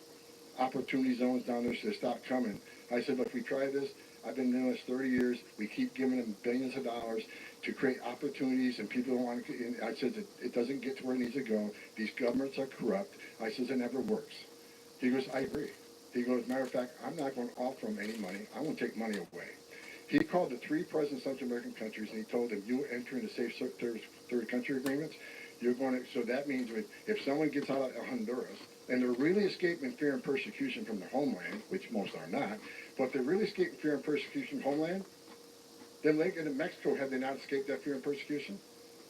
opportunity zones down there so they stop coming. I said, look, we try this. I've been doing this 30 years. We keep giving them billions of dollars to create opportunities, and people don't want to. I said, it doesn't get to where it needs to go. These governments are corrupt. I said, it never works. He goes, I agree. He goes, matter of fact, I'm not going to offer them any money. I'm going to take money away. He called the 3 presidents of Central American countries, and he told them, you enter into safe third country agreements, you're going to, so that means if someone gets out of Honduras, and they're really escaping fear and persecution from their homeland, which most are not, but they're really escaping fear and persecution from homeland, then they get in Mexico, have they not escaped that fear and persecution?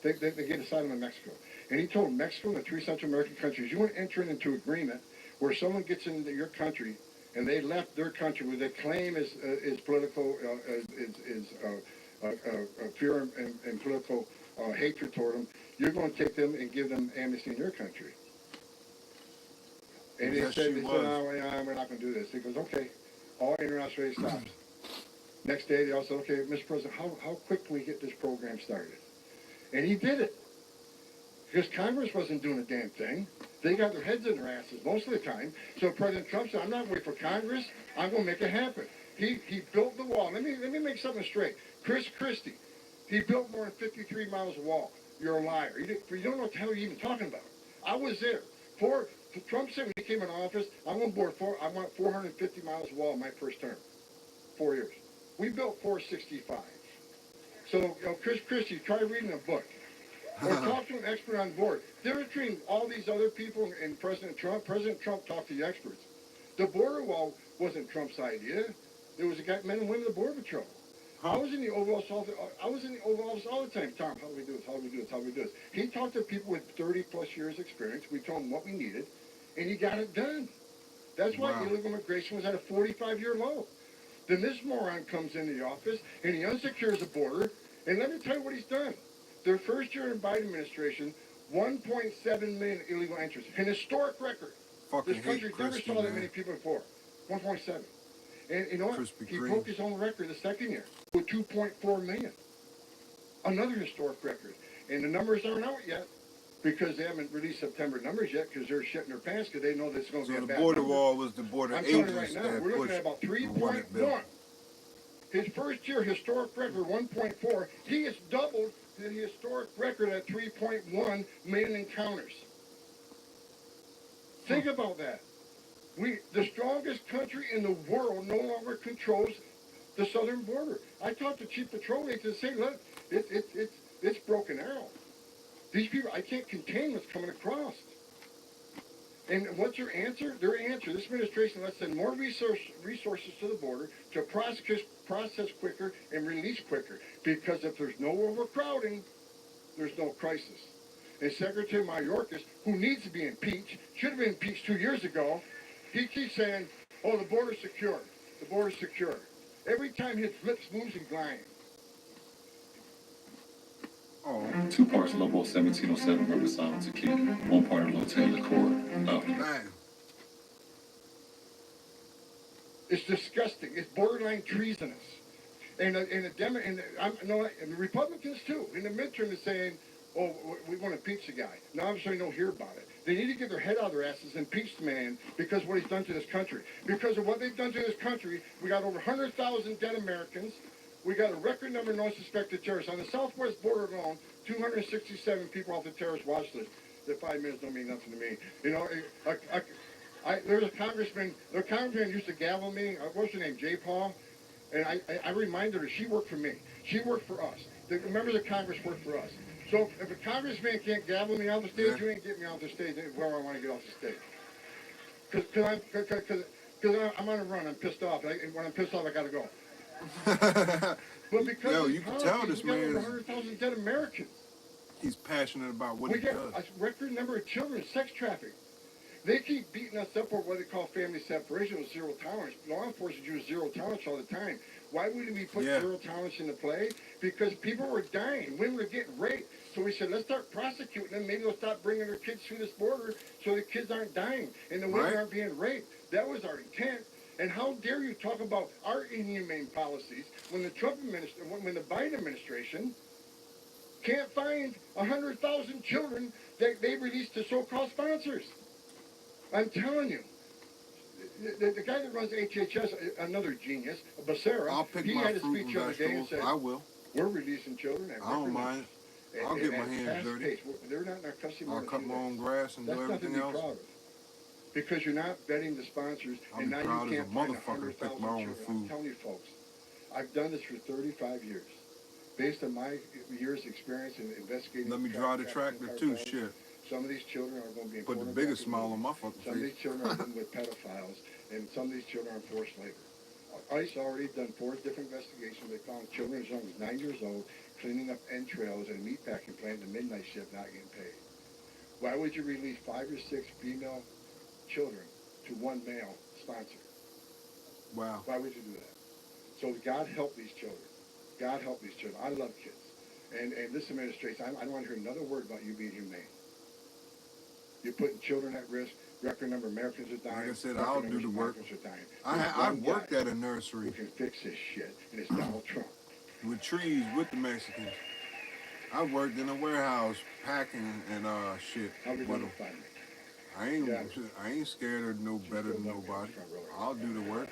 They get asylum in Mexico. And he told Mexico and the 3 Central American countries, you want to enter into agreement where someone gets into your country and they left their country where they claim is political, fear and political hatred toward them, you're going to take them and give them amnesty in your country. And they said, no, we're not going to do this. He goes, okay, all international aid stops. Next day, they all said, okay, Mr. President, how quick can we get this program started? And he did it. Because Congress wasn't doing a damn thing. They got their heads in their asses most of the time. So President Trump said, I'm not waiting for Congress. I'm going to make it happen. He built the wall. Let me make something straight. Chris Christie, he built more than 53 miles of wall. You're a liar. You don't know what the hell you're even talking about. I was there. Trump said when he came in office, I want 450 miles of wall in my first term. 4 years. We built 465. So, Chris Christie, try reading a book. Or talk to an expert on board. They're between all these other people and President Trump. President Trump talked to the experts. The border wall wasn't Trump's idea. It was men and women of the Border Patrol. I was in the Oval Office all the time. Tom, how do we do this? How do we do this? How do we do this? He talked to people with 30-plus years experience. We told him what we needed, and he got it done. That's why illegal immigration was at a 45-year low. Then this moron comes into the office, and he unsecures the border, and let me tell you what he's done. Their first year in the Biden administration, 1.7 million illegal entries. An historic record. This country never saw that many people before. 1.7. And you know what? He broke his own record the second year with 2.4 million. Another historic record. And the numbers aren't out yet because they haven't released September numbers yet because they're shitting their pants because they know this is going to be a bad number. So the border wall was the border agents. I'm telling you right now, we're looking at about 3.1. His first year historic record, 1.4. He has doubled the historic record at 3.1 million encounters. Think about that. The strongest country in the world no longer controls the southern border. I talked to Chief Patrol agents and say, look, it's broken out. These people, I can't contain what's coming across. And what's their answer? Their answer, this administration, let's send more resources to the border to process quicker and release quicker. Because if there's no overcrowding, there's no crisis. And Secretary Mayorkas, who needs to be impeached, should have been impeached 2 years ago, he keeps saying, oh, the border's secure. The border's secure. Every time his lips moves and grind. 2 parts Lobo 1707 River Silent Tequila. 1 part of Lieutenant Liqueur. Oh. It's disgusting. It's borderline treasonous. And the Republicans too. In the midterm is saying, oh, we want to impeach the guy. Now I'm sure they don't hear about it. They need to get their head out of their asses and impeach the man because of what he's done to this country. Because of what they've done to this country, we got over 100,000 dead Americans. We got a record number of non-suspected terrorists. On the southwest border alone, 267 people off the terrorist watch list. the 5 minutes don't mean nothing to me. You know, there's a congressman, the congressman used to gavel me, what's her name, J. Paul? And I reminded her, she worked for me. She worked for us. The members of Congress work for us. So if a congressman can't gavel me off the stage, you ain't get me off the stage where I want to get off the stage. Because I'm on a run. I'm pissed off. When I'm pissed off, I got to go. But because yo, you can tell this man over 100,000 dead Americans. He's passionate about what he does. We get a record number of children sex trafficked. They keep beating us up for what they call family separation with zero tolerance. Law enforcement use zero tolerance all the time. Why wouldn't we put zero tolerance into play? Because people were dying. Women were getting raped. So we said, let's start prosecuting them. Maybe they'll stop bringing their kids through this border so the kids aren't dying and the women aren't being raped. That was our intent. And how dare you talk about our inhumane policies when the when the Biden administration can't find 100,000 children that they released to so-called sponsors? I'm telling you, the guy that runs HHS, another genius, Becerra, he had a speech the other day and said, we're releasing children at I don't mind. I'll get my hands dirty. They're not in our custody. I'll cut my own grass and do everything else. Proud of. Because you're not vetting the sponsors, and now you can't find 100,000 children. I'm telling you, folks, I've done this for 35 years. Based on my years' experience in investigating... Let me draw the tractor too, shit. Some of these children are going to be in put the biggest smile on my fucking face. Some of these children are with pedophiles, and some of these children are in forced labor. ICE already done 4 different investigations. They found children as young as 9 years old cleaning up entrails at a meatpacking plant in the midnight shift not getting paid. Why would you release 5 or 6 female children to one male sponsor? Wow. Why would you do that? So God help these children. God help these children. I love kids. And this administration, I don't want to hear another word about you being humane. You're putting children at risk. Record number of Americans are dying. Like I said, I'll do the work. I've worked at a nursery. You can fix this shit, and it's Donald Trump. With trees, with the Mexicans. I worked in a warehouse packing and shit. How we gonna find it? I ain't scared of no better than nobody. I'll do the work.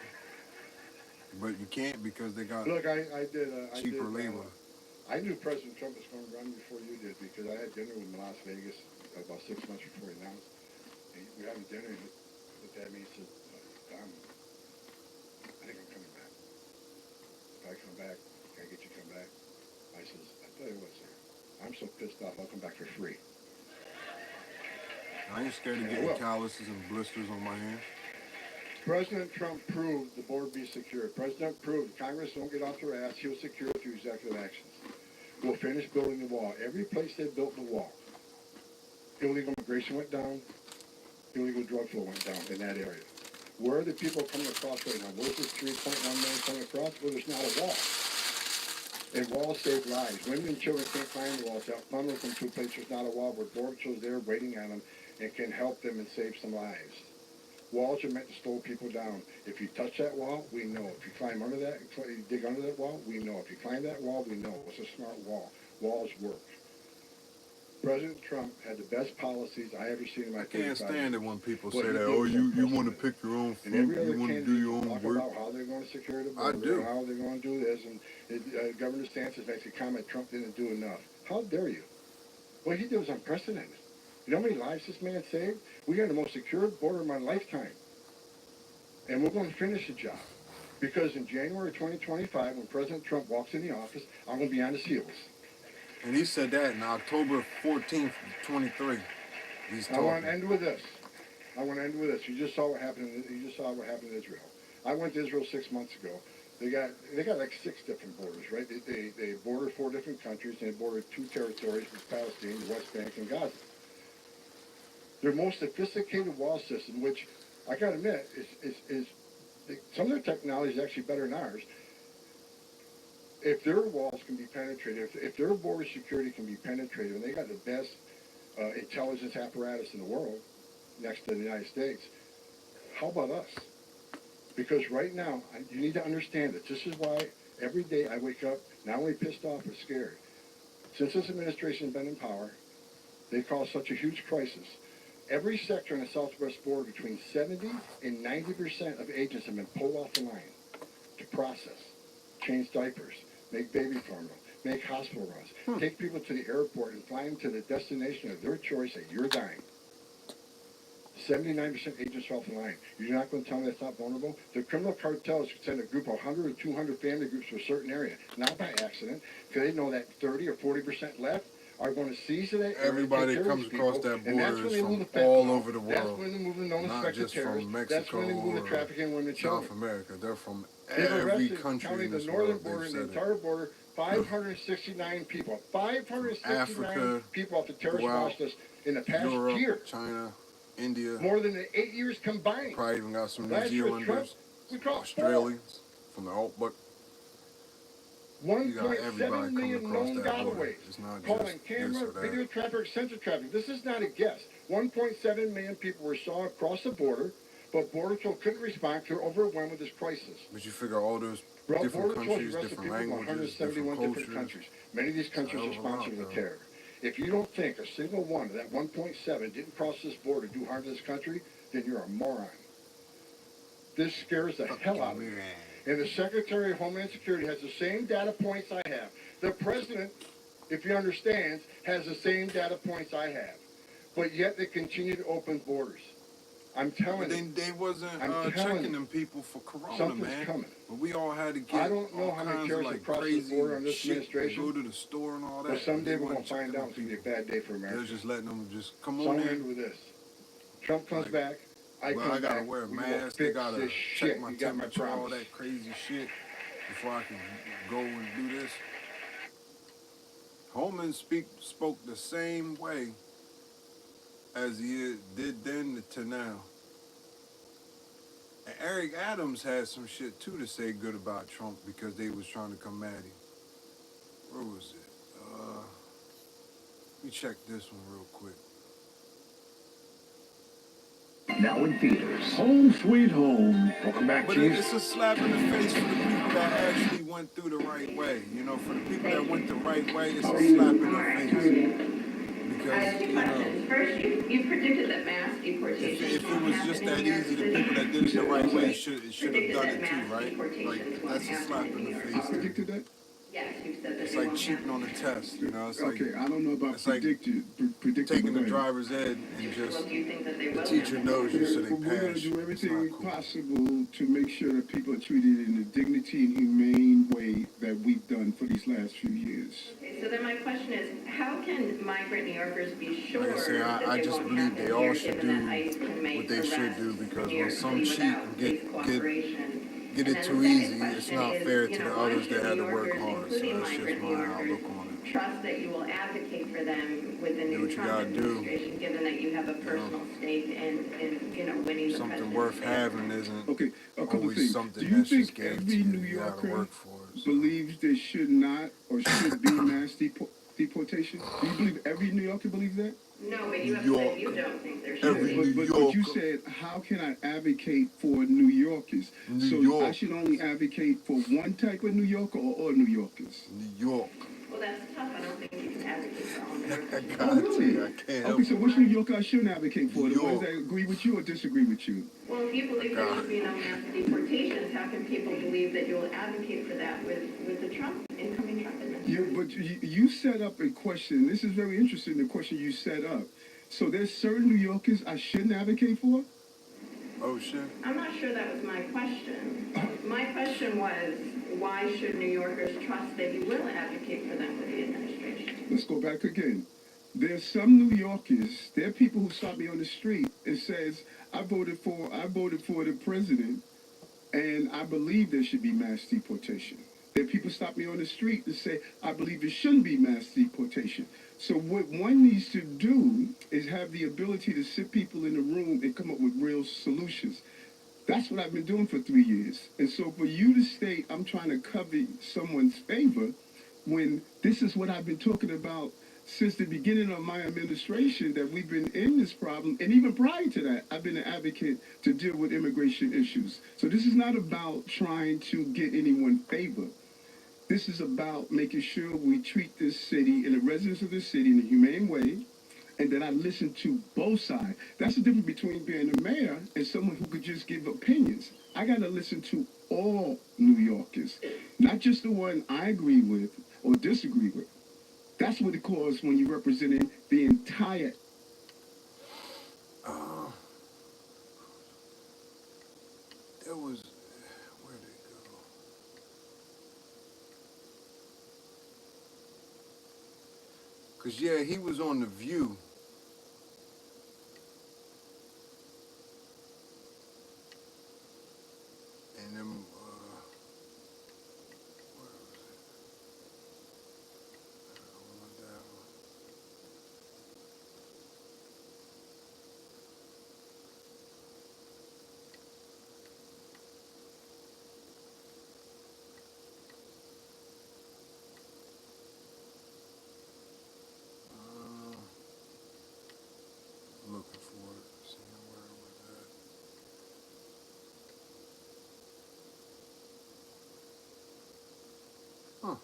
But you can't because they got cheaper labor. I knew President Trump was going to run before you did because I had dinner with him in Las Vegas about 6 months before he announced. And we were having dinner and he looked at me and said, Tom, I think I'm coming back. If I come back, can I get you to come back? I says, I tell you what, sir, I'm so pissed off, I'll come back for free. I ain't scared of getting calluses and blisters on my hands. President Trump proved the border be secure. President proved Congress won't get off their ass. He'll secure it through executive actions. We'll finish building the wall. Every place they built the wall, illegal immigration went down, illegal drug flow went down in that area. Where are the people coming across right now? Where's this 3.1 million coming across? Well, there's not a wall. And walls save lives. Women and children can't climb the walls. They'll funnel them to a place there's not a wall where border patrol's there waiting on them and can help them and save some lives. Walls are meant to slow people down. If you touch that wall, we know. If you climb under that, you dig under that wall, we know. If you climb that wall, we know. It's a smart wall. Walls work. President Trump had the best policies I ever seen in my 35 years. I can't stand it when people say that, oh, you want to pick your own food, you want to do your own work. About how they're going to secure the border, I do. How they're going to do this, and Governor DeSantis makes a comment Trump didn't do enough. How dare you? What he did was unprecedented. You know how many lives this man saved? We got the most secure border of my lifetime. And we're going to finish the job. Because in January 2025, when President Trump walks in the office, I'm going to be on his heels. And he said that in October 14th, 23. I want to end with this. You just saw what happened. You just saw what happened in Israel. I went to Israel 6 months ago. They got like 6 different borders, right? They border 4 different countries, and they border 2 territories with Palestine, the West Bank, and Gaza. Their most sophisticated wall system, which I got to admit is some of their technology is actually better than ours. If their walls can be penetrated, if their border security can be penetrated, and they got the best intelligence apparatus in the world, next to the United States, how about us? Because right now, you need to understand that this is why every day I wake up not only pissed off but scared. Since this administration has been in power, they caused such a huge crisis. Every sector in the southwest border, between 70 and 90% of agents have been pulled off the line to process, change diapers, make baby formula, make hospital runs, take people to the airport and fly them to the destination of their choice that you're dying. 79% agents off the line. You're not going to tell me that's not vulnerable? The criminal cartels send a group of 100 or 200 family groups to a certain area, not by accident, because they know that 30 or 40% left are going to seize that area. Everybody that comes across that border is from all over the world. That's when they move the known not just from Mexico that's when they move the trafficking women and children. South America. They're from They've every arrested, country in this the northern world. border and the entire border, 569 people. 569 Africa, people off the terrorist watch list in the past Europe, year. China, India. More than the 8 years combined. Probably even got some New Last year, Zealanders, Australians, from the Outback. 1.7 million known gotaways. Calling camera, video traffic, sensor traffic. This is not a guess. 1.7 million people were saw across the border, but Border Patrol couldn't respond. They're overwhelmed with this crisis. But you figure all those different countries, different languages, different cultures. Countries. Many of these countries are sponsored with terror. If you don't think a single one of that 1.7 didn't cross this border to do harm to this country, then you're a moron. This scares the hell out of me. And the Secretary of Homeland Security has the same data points I have. The President, if he understands, has the same data points I have. But yet they continue to open borders. I'm telling you. They wasn't checking them people for corona, something's man. Coming. But we all had to get I don't know how many terrorists have crossed the border on this administration. Go to the store and all that. But someday we're going to find out it's going to be a bad day for America. They're just letting them just come so on in. End with this. Trump comes back. I gotta wear a mask. They gotta check my temperature, all that crazy shit before I can go and do this. Holman spoke the same way as he did then to now. And Eric Adams had some shit too to say good about Trump because they was trying to come at him. Where was it? Let me check this one real quick. Now in theaters. Home Sweet Home. Welcome back, But Chief. it's a slap in the face for the people that actually went through the right way. You know, for the people that went the right way, it's a slap in the face. Because, you know, first, you predicted that mass deportation. If it was just that easy, the people that did it the right way should have done it too, right? Like, that's a slap in the face. I predicted that? Yes, you said that. It's like cheating on the test, you know? It's like, okay, I don't know about predicted. Taking the driver's ed and just the teacher knows you so they pass. We're going to do everything possible to make sure that people are treated in a dignity and humane way that we've done for these last few years. Okay, so then my question is, how can migrant New Yorkers be sure like I say, I just believe they all should do what they should do because when some cheat and get it too easy, it's not fair to the others that had to work hard. So that's just my outlook on it. Trust that you will advocate for them with the new Trump administration, given that you have a personal stake in winning the something worth having isn't always something that's just given to you. Do you think every you. New You gotta Yorker work for it, so. believes there should not or should be mass deportation? Do you believe every New Yorker believes that? No, but you have said you don't think there should be. But you said, how can I advocate for New Yorkers? I should only advocate for one type of New Yorker or all New Yorkers? New York. Well, that's tough. I don't think you can advocate for all New Yorkers. I can't help Okay, so which New Yorker I shouldn't advocate for? The ones that agree with you or disagree with you? Well, if you believe there should be no mass deportations, how can people believe that you will advocate for that with the incoming Trump administration? Yeah, but you set up a question. This is very interesting, the question you set up. So there's certain New Yorkers I shouldn't advocate for? Oh, shit. I'm not sure that was my question. My question was, why should New Yorkers trust that you will advocate for them with the administration? Let's go back again. There's some New Yorkers, there are people who stop me on the street and says, I voted for the president, and I believe there should be mass deportation. There are people stop me on the street and say, I believe there shouldn't be mass deportation. So what one needs to do is have the ability to sit people in the room and come up with real solutions. That's what I've been doing for 3 years. And so for you to state I'm trying to covet someone's favor when this is what I've been talking about since the beginning of my administration, that we've been in this problem, and even prior to that, I've been an advocate to deal with immigration issues. So this is not about trying to get anyone favor. This is about making sure we treat this city and the residents of this city in a humane way, and that I listen to both sides. That's the difference between being a mayor and someone who could just give opinions. I got to listen to all New Yorkers, not just the one I agree with. or disagree with. That's what it calls when you're representing the entire. There was, where'd it go? Cause yeah, he was on The View. And then, where was it? I don't want that one. Looking for it, seeing where it was at. Huh.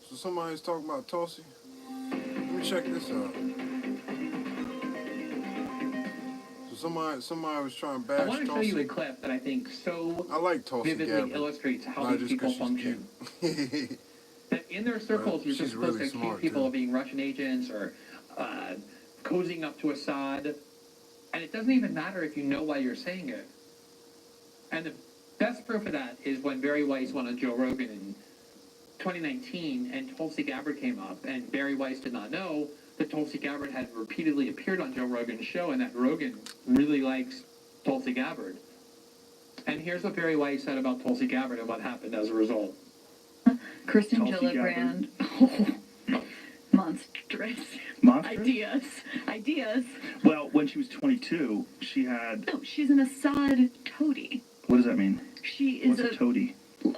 So somebody's talking about Tulsi? Let me check this out. So somebody was trying to bash I want to show Tulsi. you a clip that I think so I like Tulsi vividly Gabbard. illustrates how Not these just people 'cause she's function. cute. That in their circles, you're She's just supposed really to accuse smart, people too. of being Russian agents or cozying up to Assad. And it doesn't even matter if you know why you're saying it. And the best proof of that is when Barry Weiss went on Joe Rogan in 2019 and Tulsi Gabbard came up, and Barry Weiss did not know that Tulsi Gabbard had repeatedly appeared on Joe Rogan's show and that Rogan really likes Tulsi Gabbard. And here's what Barry Weiss said about Tulsi Gabbard and what happened as a result. Kristen Tulsi Gillibrand. Oh, monstrous. Monstrous? Ideas. Well, when she was 22, she had... Oh, she's an Assad toady. What does that mean? She is What's a toady?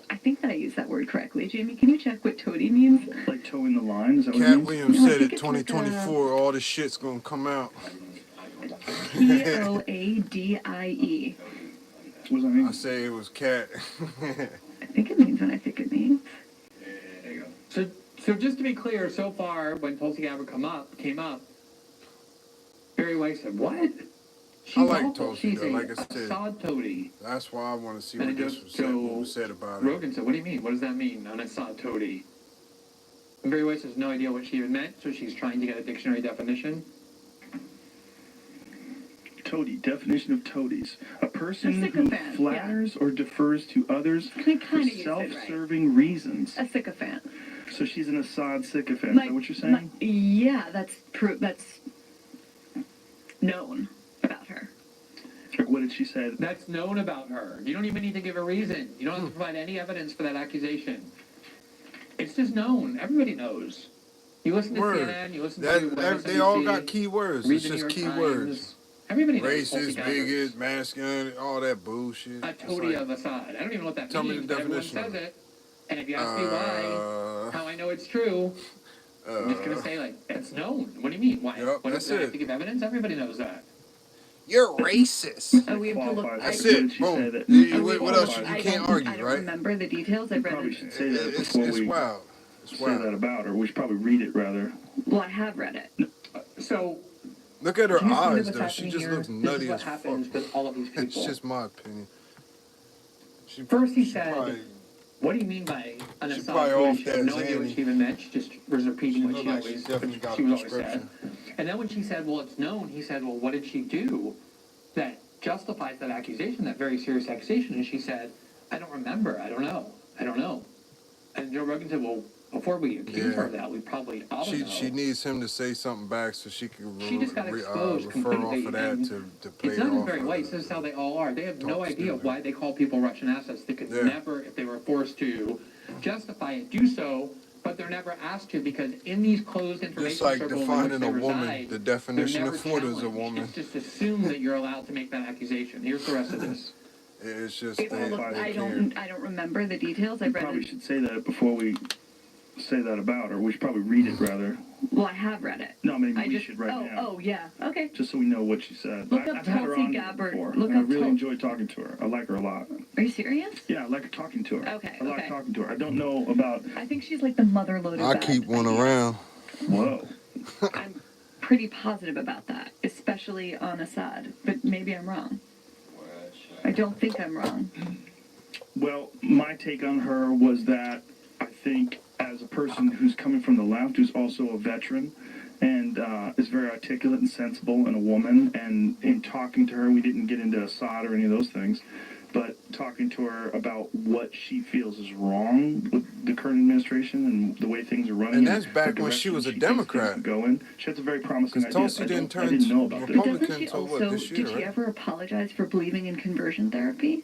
I think that I used that word correctly. Jamie, can you check what toady means? Like toeing the line? Is that what it Cat means? Williams No, I said think it it's 2024, all this shit's gonna come out. Toadie. What does that mean? I say it was cat. I think it means what I think it means. There you go. So just to be clear, so far, when Tulsi Gabbard came up, Barry Weiss said, what? I like awful. Tulsi She's though, a like I said. Assad toady. That's why I want to see And what then this was said, what was said about it. Rogan said, what do you mean? What does that mean, an Assad toady? And Barry Weiss has no idea what she even meant, so she's trying to get a dictionary definition. Toady. Definition of toadies. A person A who sycophant, flatters or defers to others for kinda used it right. self-serving reasons. A sycophant. So she's an Assad sycophant. Is that what you're saying? Yeah, that's known about her. Like, what did she say? That's known about her. You don't even need to give a reason. You don't have to provide any evidence for that accusation. It's just known. Everybody knows. You listen to CNN, you listen to they all got key words. read It's the New just York key words. Times. Everybody knows Tulsi Racist, Gabbard. bigot, masculine, all that bullshit. A It's toady like, of Assad. I don't even know what that tell me means, the but everyone definition of says it. it. And if you ask me why, how I know it's true, I'm just going to say, like, it's known. What do you mean? Why? Yep, What that's do I have it. to give evidence? Everybody knows that. You're racist. We have to look. That's What it. did she Boom. say that- What else? You can't argue, I don't right? remember the details. I've read Probably it. should say that It's before we wild. It's say wild. that about her. We should probably read it, rather. Well, I have read it. So, Look at her do you see eyes, what's though. She happening just here? looks This is nutty what as fuck. happens with all of these people. It's just my opinion. First he she said, probably- what do you mean by an She Assad probably toady? off She had that no idea what Xanny. she even meant. She just was repeating what looked she like she always, definitely got she a was always prescription. said. And then when she said, well, it's known, he said, well, what did she do that justifies that accusation, that very serious accusation? And she said, I don't remember. I don't know. And Joe Rogan said, well, before we accuse her of that, we probably ought to know. She needs him to say something back so she can She just got exposed refer completely. off of that and to play it's it not just off. very of white. it. This is how they all are. They have no Talk idea stupid. why they call people Russian assets. They could Yeah. never, if they were forced to justify it, do so, but they're never asked to because in these closed information Just like circles in which defining they a woman, reside, the they're definition never of what is a challenged. woman. It's just assumed that you're allowed to make that accusation. Here's the rest of this. It's just I don't remember the details. I've We read probably it. should say that before we say that about her. We should probably read it, rather. Well, I have read it. No, maybe I we just, should right now. Oh, yeah. Okay. Just so we know what she said. Look up I've had her Tulsi on here Gabbard. before. Look and I up really Tul- enjoy talking to her. I like her a lot. Are you serious? Yeah, I like talking to her. Okay, I like okay. talking to her. I don't know about... I think she's like the mother load of I bad keep one ideas. around. Whoa. I'm pretty positive about that, especially on Assad, but maybe I'm wrong. I don't think I'm wrong. Well, my take on her was that I think as a person who's coming from the left, who's also a veteran, and is very articulate and sensible and a woman, and in talking to her, we didn't get into Assad or any of those things, but talking to her about what she feels is wrong with the current administration and the way things are running. And that's back when she was a Democrat. She has a very promising idea. Tulsi didn't turn I didn't know about But this. doesn't she also, did she ever apologize for believing in conversion therapy?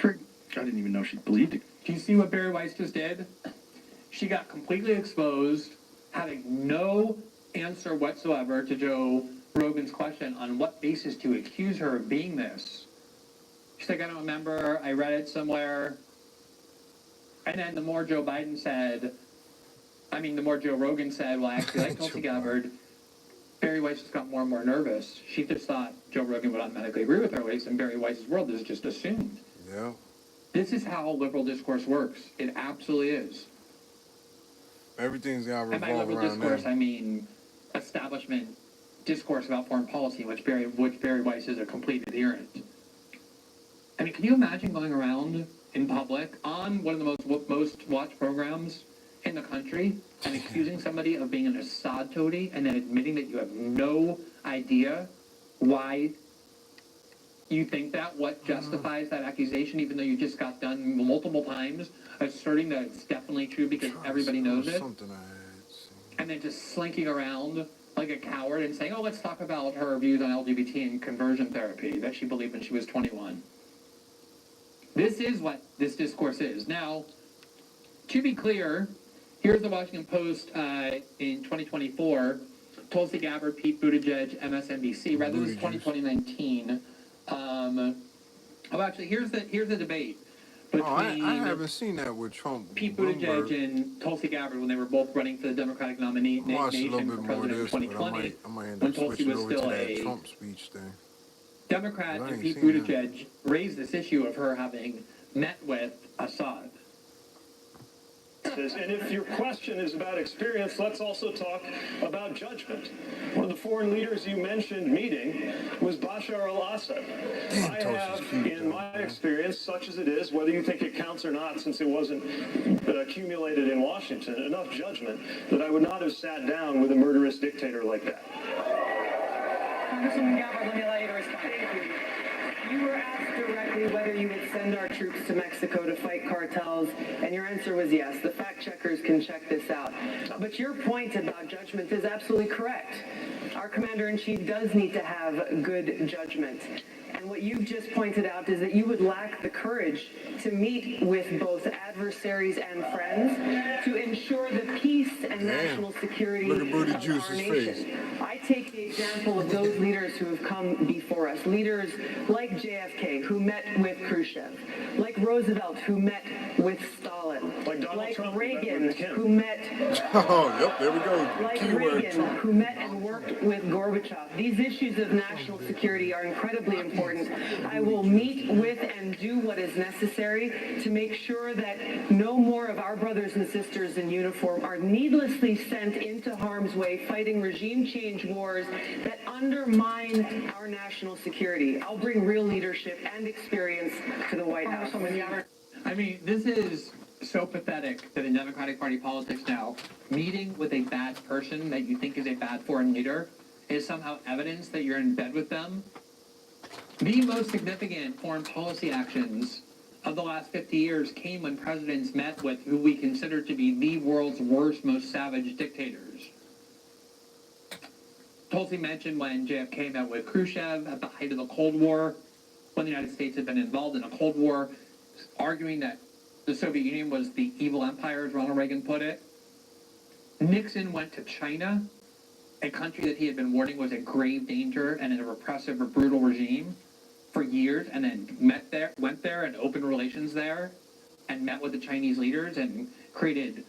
I didn't even know she believed it. Do you see what Barry Weiss just did? She got completely exposed, having no answer whatsoever to Joe Rogan's question on what basis to accuse her of being this. She's like, I don't remember, I read it somewhere. And then the more Joe Rogan said, well, I actually like Tulsi Gabbard, Barry Weiss just got more and more nervous. She just thought Joe Rogan would automatically agree with her, at least in Barry Weiss's world. This is just assumed. Yeah. This is how liberal discourse works. It absolutely is. Everything's got to revolve and by liberal around discourse, them. I mean establishment discourse about foreign policy, which Barry Weiss is a complete adherent. I mean, can you imagine going around in public on one of the most watched programs in the country and accusing somebody of being an Assad toady and then admitting that you have no idea why you think that, what justifies that accusation, even though you just got done multiple times asserting that it's definitely true because everybody knows it, and then just slinking around like a coward and saying, oh, let's talk about her views on LGBT and conversion therapy that she believed when she was 21. This is what this discourse is. Now, to be clear, here's the Washington Post in 2024, Tulsi Gabbard, Pete Buttigieg, MSNBC. Rather, this is 2019. Actually, here's the debate between I haven't seen that with Trump. Pete Buttigieg and Tulsi Gabbard when they were both running for the Democratic nomination for president in 2020. I might end when up Tulsi switching was over to still that a Trump speech thing. Democrat, I and ain't Pete seen Buttigieg raised this issue of her having met with Assad. And if your question is about experience, let's also talk about judgment. One of the foreign leaders you mentioned meeting was Bashar al-Assad. I have, in my experience, such as it is, whether you think it counts or not, since it wasn't accumulated in Washington, enough judgment that I would not have sat down with a murderous dictator like that. Congresswoman Gabbard, let me allow you to respond. Thank you. You were asked directly whether you would send our troops to Mexico to fight cartels, and your answer was yes. The fact checkers can check this out. But your point about judgment is absolutely correct. Our commander-in-chief does need to have good judgment. And what you've just pointed out is that you would lack the courage to meet with both adversaries and friends to ensure the peace and national security of our nation. I take the example of those leaders who have come before us, leaders like JFK, who met with Khrushchev, like Roosevelt, who met with Stalin, like Reagan, who met there we go. like Reagan, who met and worked with Gorbachev. These issues of national security are incredibly important. I will meet with and do what is necessary to make sure that no more of our brothers and sisters in uniform are needlessly sent into harm's way fighting regime change wars that undermine our national security. I'll bring real leadership and experience to the White House. I mean, this is so pathetic that in Democratic Party politics now, meeting with a bad person that you think is a bad foreign leader is somehow evidence that you're in bed with them. The most significant foreign policy actions of the last 50 years came when presidents met with who we consider to be the world's worst, most savage dictators. Tulsi mentioned when JFK met with Khrushchev at the height of the Cold War, when the United States had been involved in a Cold War, arguing that the Soviet Union was the evil empire, as Ronald Reagan put it. Nixon went to China, a country that he had been warning was a grave danger and a repressive or brutal regime for years, and then went there and opened relations there and met with the Chinese leaders and created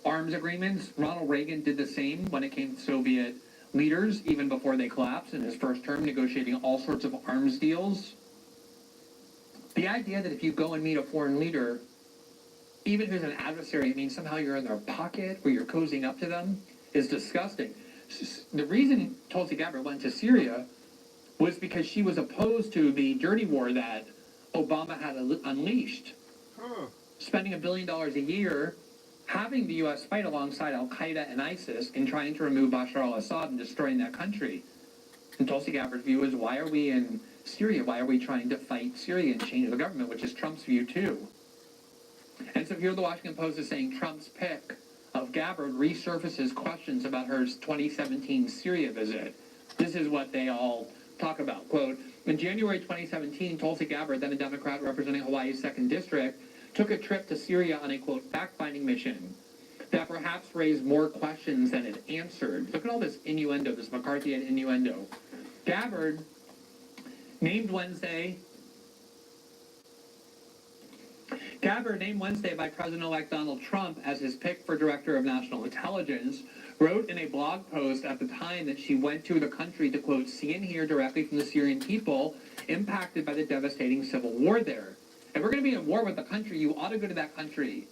arms agreements. Ronald Reagan did the same when it came to Soviet leaders, even before they collapsed in his first term, negotiating all sorts of arms deals. The idea that if you go and meet a foreign leader, even if it's an adversary, it means somehow you're in their pocket or you're cozying up to them, is disgusting. The reason Tulsi Gabbard went to Syria was because she was opposed to the dirty war that Obama had unleashed. Spending $1 billion a year having the U.S. fight alongside al-Qaeda and ISIS in trying to remove Bashar al-Assad and destroying that country. And Tulsi Gabbard's view is, why are we in Syria? Why are we trying to fight Syria and change the government, which is Trump's view too. And so here the Washington Post is saying Trump's pick of Gabbard resurfaces questions about her 2017 Syria visit. This is what they all talk about. Quote, in January 2017, Tulsi Gabbard, then a Democrat representing Hawaii's 2nd District, took a trip to Syria on a, quote, fact-finding mission that perhaps raised more questions than it answered. Look at all this innuendo, this McCarthyite innuendo. Gabbard, named Wednesday by President-elect Donald Trump as his pick for Director of National Intelligence, wrote in a blog post at the time that she went to the country to, quote, see and hear directly from the Syrian people impacted by the devastating civil war there. If we're going to be at war with the country, you ought to go to that country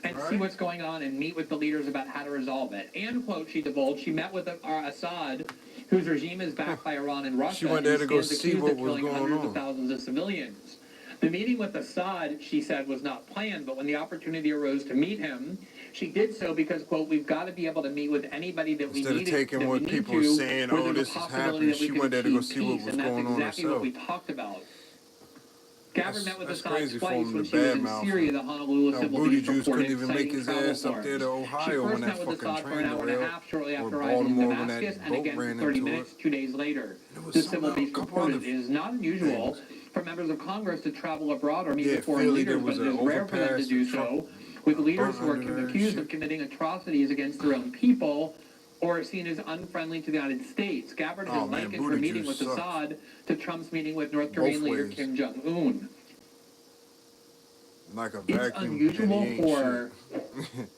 and see what's going on and meet with the leaders about how to resolve it. And, quote, she divulged, she met with Assad, whose regime is backed by Iran and Russia. She went there to go see what was going hundreds on. of thousands of civilians. The meeting with Assad, she said, was not planned, but when the opportunity arose to meet him, she did so because, quote, we've got to be able to meet with anybody that we need to. Instead of taking what people were saying, oh, this is happening, she went there to go see what was going on herself. And that's exactly what we talked about. Gabbard met with Assad twice when she was in Syria, the Honolulu Civil Beach reported, couldn't even make his ass up there to Ohio when that fucking train derailed, or Baltimore when that boat ran into it. 2 days later. The Civil Beach reported, it is not unusual for members of Congress to travel abroad or meet with foreign leaders, but it is rare for them to do so with leaders who are accused of committing atrocities against their own people or seen as unfriendly to the United States. Gabbard has likened her meeting with Assad to Trump's meeting with North Korean leader Kim Jong-un. Like a it's unusual for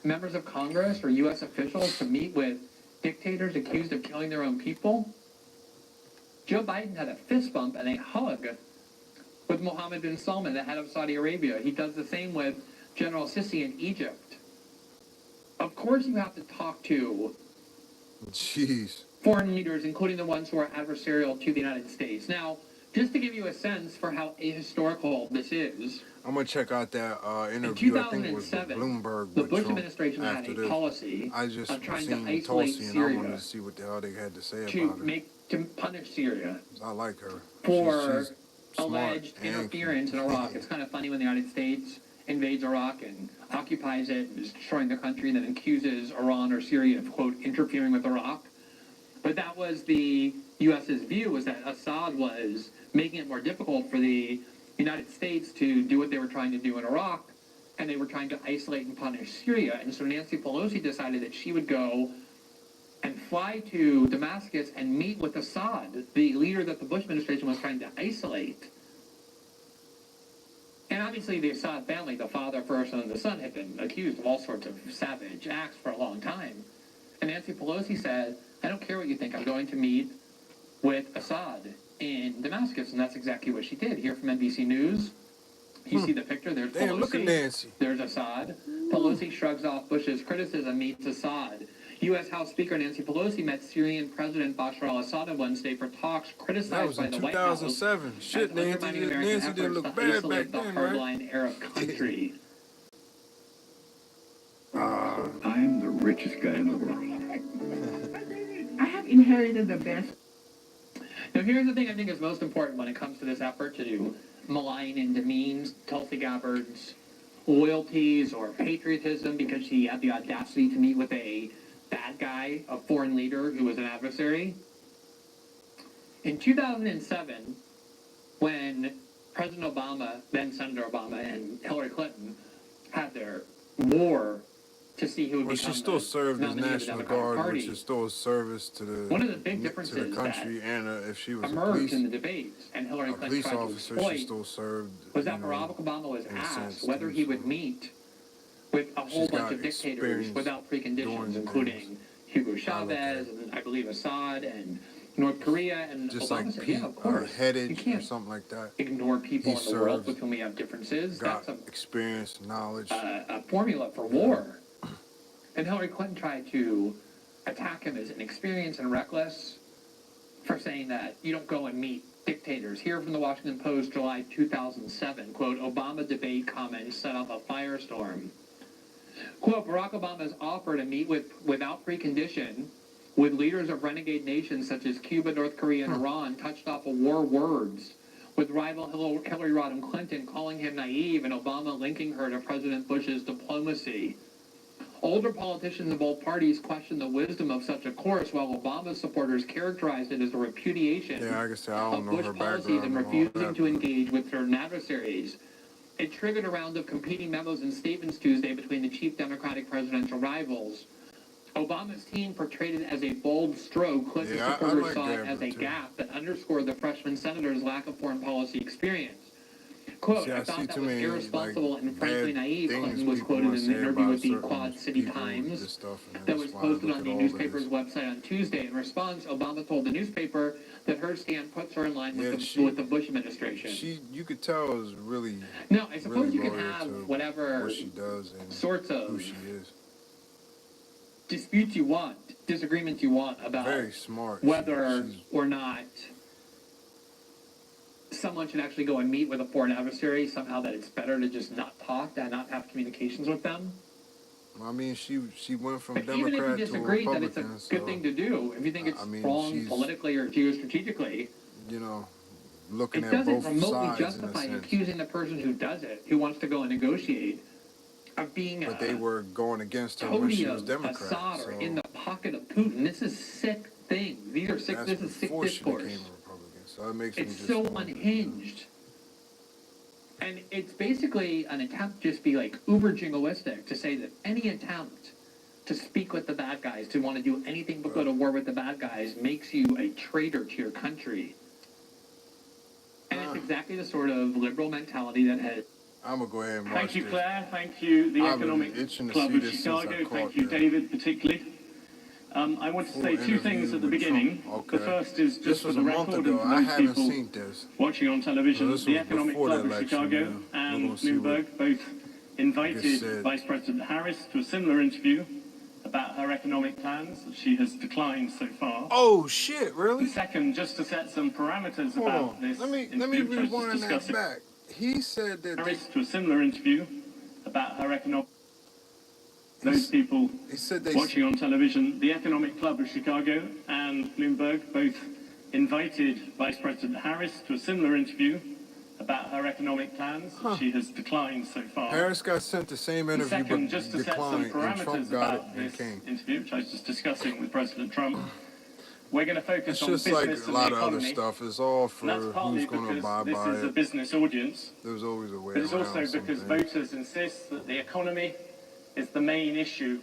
members of Congress or U.S. officials to meet with dictators accused of killing their own people. Joe Biden had a fist bump and a hug with Mohammed bin Salman, the head of Saudi Arabia. He does the same with General Sisi in Egypt. Of course you have to talk to foreign leaders, including the ones who are adversarial to the United States. Now, just to give you a sense for how ahistorical this is, I'm going to check out that interview, in I think it was with Bloomberg. the Bush Trump administration had a policy of trying to isolate Tulsi and I Syria wanted to see what the hell they had to say about her. To punish Syria. I like her. For she's alleged interference in Iraq. It's kind of funny when the United States invades Iraq and occupies it and is destroying the country, and then accuses Iran or Syria of, quote, interfering with Iraq. But that was the U.S.'s view, was that Assad was making it more difficult for the United States to do what they were trying to do in Iraq, and they were trying to isolate and punish Syria. And so Nancy Pelosi decided that she would go and fly to Damascus and meet with Assad, the leader that the Bush administration was trying to isolate. And obviously the Assad family, the father first and the son, had been accused of all sorts of savage acts for a long time. And Nancy Pelosi said, I don't care what you think, I'm going to meet with Assad in Damascus. And that's exactly what she did. Here from NBC News, you see the picture, there's Pelosi, look at Nancy. There's Assad. Pelosi shrugs off Bush's criticism, meets Assad. U.S. House Speaker Nancy Pelosi met Syrian President Bashar al-Assad on Wednesday for talks criticized by the White House. That was in 2007. Shit, Nancy didn't look bad back then, right? Hardline Arab country. I'm the richest guy in the world. I have inherited the best. Now, here's the thing I think is most important when it comes to this effort to malign and demean Tulsi Gabbard's loyalties or patriotism because she had the audacity to meet with a bad guy, a foreign leader who was an adversary. In 2007, when President Obama, then Senator Obama, and Hillary Clinton had their war to see who would become she still served as National Guard, which is still a service to the, one of the big differences to the country, and if she was emerged in the debates, and Hillary Clinton tried to exploit, she still served, was that Barack Obama was asked whether he would meet with a whole bunch of dictators without preconditions, including Hugo Chavez, and I believe Assad, and North Korea, and just Obama like said, yeah, of course. Headed you can't or something like that. Ignore people in the world with whom we have differences. Got That's experience, knowledge. A formula for war. And Hillary Clinton tried to attack him as inexperienced and reckless for saying that you don't go and meet dictators. Here from the Washington Post, July 2007, quote, Obama debate comments set off a firestorm. Quote, Barack Obama's offer to meet without precondition with leaders of renegade nations such as Cuba, North Korea, and Iran touched off of war words, with rival Hillary Rodham Clinton calling him naive and Obama linking her to President Bush's diplomacy. Older politicians of both parties questioned the wisdom of such a course, while Obama's supporters characterized it as a repudiation of Bush policies and refusing to engage with certain adversaries. It triggered a round of competing memos and statements Tuesday between the chief Democratic presidential rivals. Obama's team portrayed it as a bold stroke. Clinton supporters saw it as a gap that underscored the freshman senator's lack of foreign policy experience. Quote, I thought that was irresponsible and frankly naive, Clinton was quoted in an interview with the Quad City Times that was posted on the newspaper's website on Tuesday. In response, Obama told the newspaper that her stand puts her in line with the Bush administration. You could tell is really. No, I suppose you can have whatever what she does and sorts of who she is. Disputes you want, disagreements you want about very smart. Whether or not someone should actually go and meet with a foreign adversary, somehow that it's better to just not talk and not have communications with them. I mean, she went from but Democrat even if you disagree to that it's a good thing to do, if you think it's wrong politically or geostrategically, you know, looking at both sides. It doesn't remotely justify accusing the person who does it, who wants to go and negotiate, of being but they were going against her when she was Democrat. Assad or in the pocket of Putin. This is sick things. These are sick. This is sick discourse. So it makes it's so unhinged, and it's basically an attempt to just be like uber jingoistic to say that any attempt to speak with the bad guys, to want to do anything but go to war with the bad guys, makes you a traitor to your country. And it's exactly the sort of liberal mentality that has. I'm going to go ahead and watch Thank you, this. Claire. Thank you, the Economic Club of Chicago. Thank you, David, particularly. I want to say two things at the beginning. The first is just for the record and for those people watching on television. The Economic Club of Chicago and Bloomberg both invited Vice President Harris to a similar interview about her economic plans that she has declined so far. Oh shit! Really? The second, just to set some parameters about this. Let me rewind that back. He said that Harris to a similar interview about her economic. Those people watching on television, the Economic Club of Chicago and Bloomberg both invited Vice President Harris to a similar interview about her economic plans. She has declined so far. Harris got sent the same interview, second, just to declined, set some parameters and Trump got about it and this came. interview, which I was just discussing with President Trump. We're going to focus on business business and like a lot and the of other economy. stuff. It's all for who's going to abide by it. This is a business audience. There's always a way But it's around also because voters insist that the economy is the main issue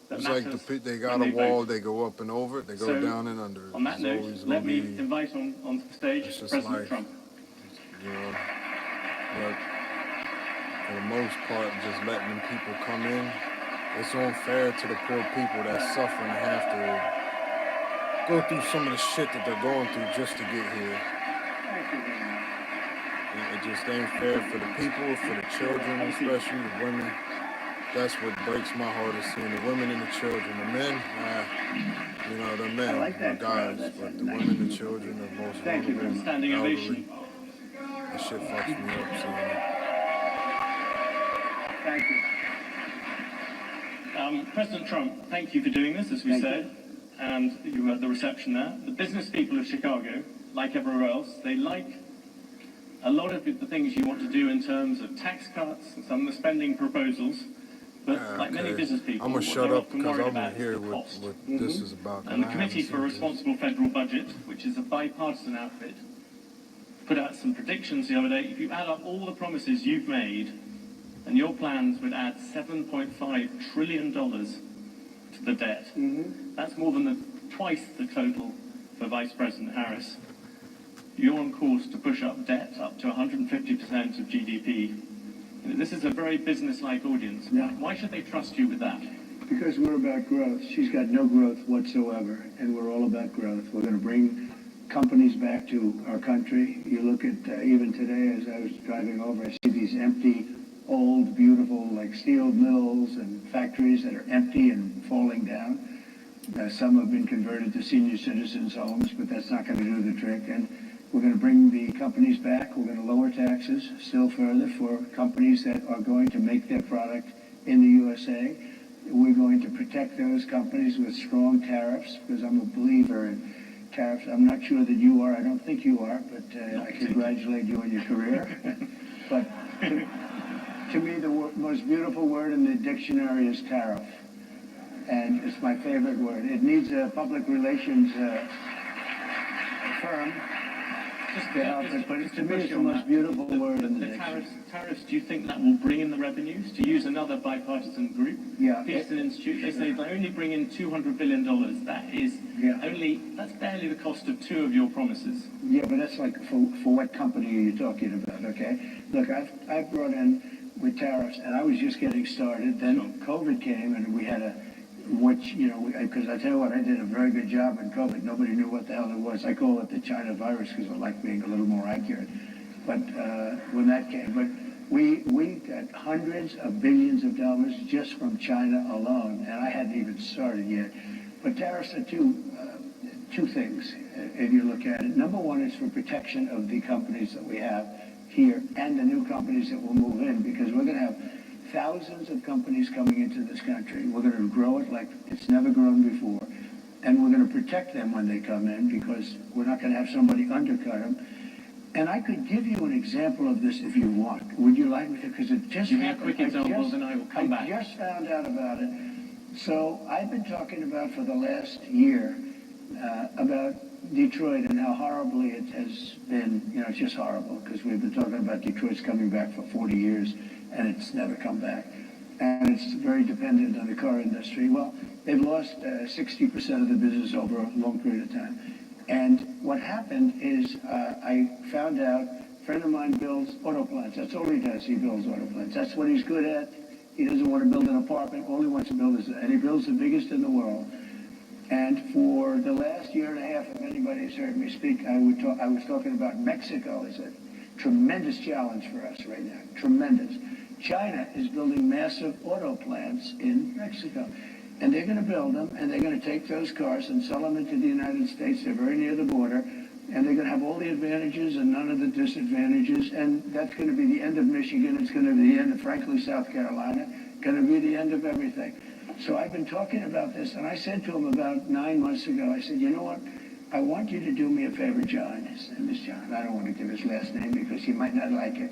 that it's matters. like they got a wall, they go up and over it, they go down and under it. On that note, let me invite on stage President Trump. You know, but for the most part, just letting them people come in, it's unfair to the poor people that suffer and have to go through some of the shit that they're going through just to get here. It just ain't fair for the people, for the children, especially the women. That's what breaks my heart is seeing the women and the children. The men, you know, the men, the guys, but the women, the children, the most vulnerable, standing ovation. That shit fucks me up seeing it. Thank you. President Trump, thank you for doing this, as we said, and you had the reception there. The business people of Chicago, like everywhere else, they like a lot of the things you want to do in terms of tax cuts and some of the spending proposals. But like many business people, I'm going to shut up because I'm going to hear what this is about. And the Committee for a Responsible Federal Budget, which is a bipartisan outfit, put out some predictions the other day. If you add up all the promises you've made, and your plans would add $7.5 trillion to the debt. That's more than twice the total for Vice President Harris. You're on course to push up debt up to 150% of GDP. This is a very business-like audience. Why should they trust you with that? Because we're about growth. She's got no growth whatsoever, and we're all about growth. We're going to bring companies back to our country. You look at, even today, as I was driving over, I see these empty, old, beautiful, like steel mills and factories that are empty and falling down. Some have been converted to senior citizens' homes, but that's not going to do the trick. And we're going to bring the companies back. We're going to lower taxes still further for companies that are going to make their product in the USA. We're going to protect those companies with strong tariffs, because I'm a believer in tariffs. I'm not sure that you are. I don't think you are, but I congratulate you on your career. But to me, the most beautiful word in the dictionary is tariff. And it's my favorite word. It needs a public relations firm to help it, but to me, it's the most beautiful word in the dictionary. Tariffs, do you think that will bring in the revenues? To use another bipartisan group, Yeah. Peterson Institute, they say they only bring in $200 billion. That is that's barely the cost of 2 of your promises. Yeah, but that's like, for what company are you talking about, okay? Look, I've brought in with tariffs, and I was just getting started. Then COVID came, and we had because I tell you what, I did a very good job in COVID. Nobody knew what the hell it was. I call it the China virus because I like being a little more accurate. But when that came, we got hundreds of billions of dollars just from China alone, and I hadn't even started yet. But tariffs are two things, if you look at it. Number one is for protection of the companies that we have here and the new companies that will move in, because we're going to have thousands of companies coming into this country. We're going to grow it like it's never grown before. And we're going to protect them when they come in, because we're not going to have somebody undercut them. And I could give you an example of this if you want. Would you like me to? Because it just Give me a quick example, and I will come back. I just found out about it. So I've been talking about for the last year about Detroit and how horribly it has been. It's just horrible, because we've been talking about Detroit's coming back for 40 years. And it's never come back. And it's very dependent on the car industry. Well, they've lost 60% of the business over a long period of time. And what happened is I found out a friend of mine builds auto plants. That's all he does. He builds auto plants. That's what he's good at. He doesn't want to build an apartment. All he wants to build is, and he builds the biggest in the world. And for the last year and a half, if anybody's heard me speak, I was talking about Mexico as a tremendous challenge for us right now. Tremendous. China is building massive auto plants in Mexico. And they're going to build them, and they're going to take those cars and sell them into the United States. They're very near the border, and they're going to have all the advantages and none of the disadvantages. And that's going to be the end of Michigan. It's going to be the end of, frankly, South Carolina. Going to be the end of everything. So I've been talking about this, and I said to him about 9 months ago, I said, you know what? I want you to do me a favor, John. His name is John. I don't want to give his last name because he might not like it.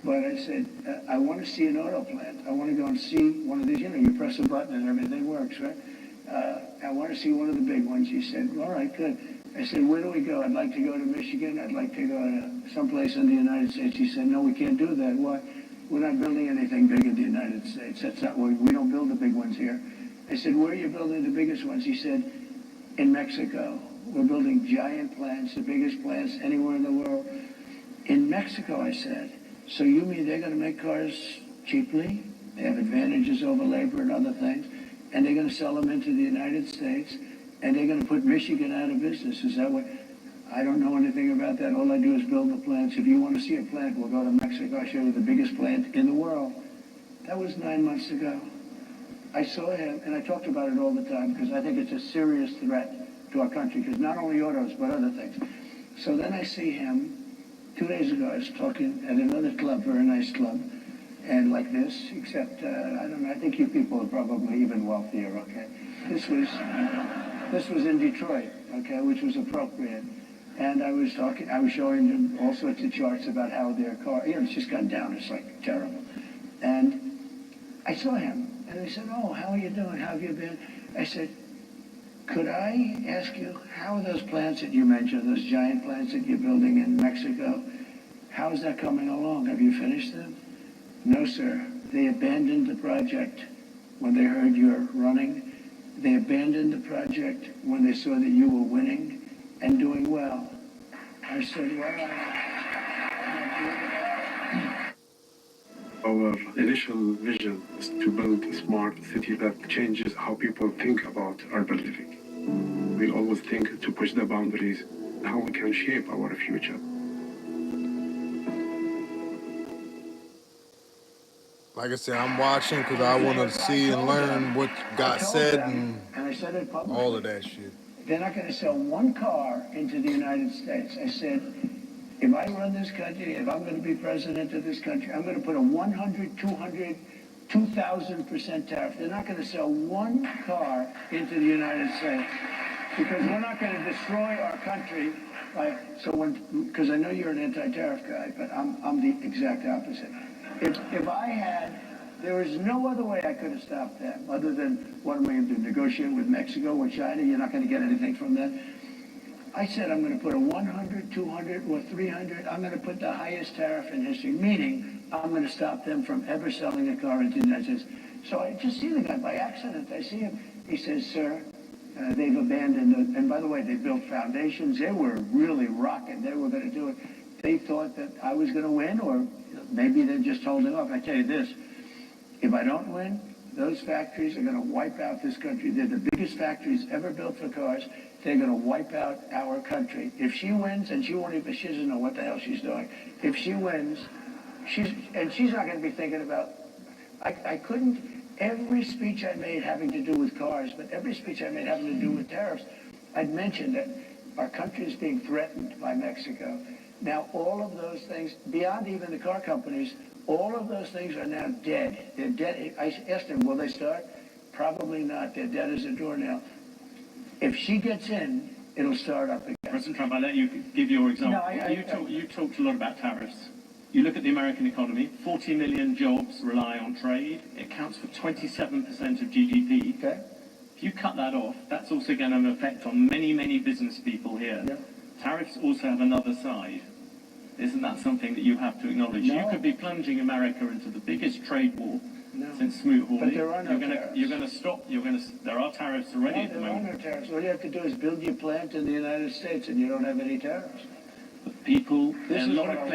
But I said, I want to see an auto plant. I want to go and see one of these. You press a button and everything works, right? I want to see one of the big ones. He said, all right, good. I said, where do we go? I'd like to go to Michigan. I'd like to go to someplace in the United States. He said, no, we can't do that. Why? We're not building anything big in the United States. That's not where we don't build the big ones here. I said, where are you building the biggest ones? He said, in Mexico. We're building giant plants, the biggest plants anywhere in the world. In Mexico, I said. So you mean they're going to make cars cheaply? They have advantages over labor and other things. And they're going to sell them into the United States. And they're going to put Michigan out of business. Is that what? I don't know anything about that. All I do is build the plants. If you want to see a plant, we'll go to Mexico. I'll show you the biggest plant in the world. That was 9 months ago. I saw him, and I talked about it all the time because I think it's a serious threat to our country, because not only autos, but other things. So then I see him. 2 days ago, I was talking at another club, very nice club, and like this, except, I don't know, I think you people are probably even wealthier, okay? This was in Detroit, okay, which was appropriate. And I was showing them all sorts of charts about how their car, it's just gone down, it's like terrible. And I saw him, and I said, oh, how are you doing? How have you been? I said, could I ask you, how are those plants that you mentioned, those giant plants that you're building in Mexico, how is that coming along? Have you finished them? No, sir. They abandoned the project when they heard you're running. They abandoned the project when they saw that you were winning and doing well. I said, well, our initial vision is to build a smart city that changes how people think about urban living. We always think to push the boundaries, how we can shape our future. Like I said, I'm watching because I want to see and learn what got said and I said it publicly. all of that shit. They're not going to sell one car into the United States. I said, if I run this country, if I'm going to be president of this country, I'm going to put a 100, 200 2,000% tariff. They're not going to sell one car into the United States because we're not going to destroy our country. Because I know you're an anti-tariff guy, but I'm the exact opposite. If I had, there was no other way I could have stopped them other than what am I going to do? Negotiate with Mexico or China? You're not going to get anything from that. I said I'm going to put a 100, 200, or 300. I'm going to put the highest tariff in history, meaning I'm going to stop them from ever selling a car into the United States. So I just see the guy by accident. I see him. He says, sir, they've abandoned, and by the way, they built foundations. They were really rocking. They were going to do it. They thought that I was going to win, or maybe they're just holding off. I tell you this, if I don't win, those factories are going to wipe out this country. They're the biggest factories ever built for cars. They're going to wipe out our country. If she wins, and she doesn't know what the hell she's doing. If she wins, she's not going to be thinking about, I couldn't, every speech I made having to do with cars, but every speech I made having to do with tariffs, I'd mentioned that our country is being threatened by Mexico. Now, all of those things, beyond even the car companies, all of those things are now dead. They're dead. I asked them, will they start? Probably not. They're dead as a doornail. If she gets in, it'll start up again. President Trump, I'll let you give your example. No, you talked a lot about tariffs. You look at the American economy, 40 million jobs rely on trade. It accounts for 27% of GDP. Okay. If you cut that off, that's also going to have an effect on many, many business people here. Yeah. Tariffs also have another side. Isn't that something that you have to acknowledge? No. You could be plunging America into the biggest trade war since Smoot-Hawley. But there are no tariffs. You're going to stop. There are tariffs already at the moment. There are no tariffs. All you have to do is build your plant in the United States, and you don't have any tariffs. People, there are a lot of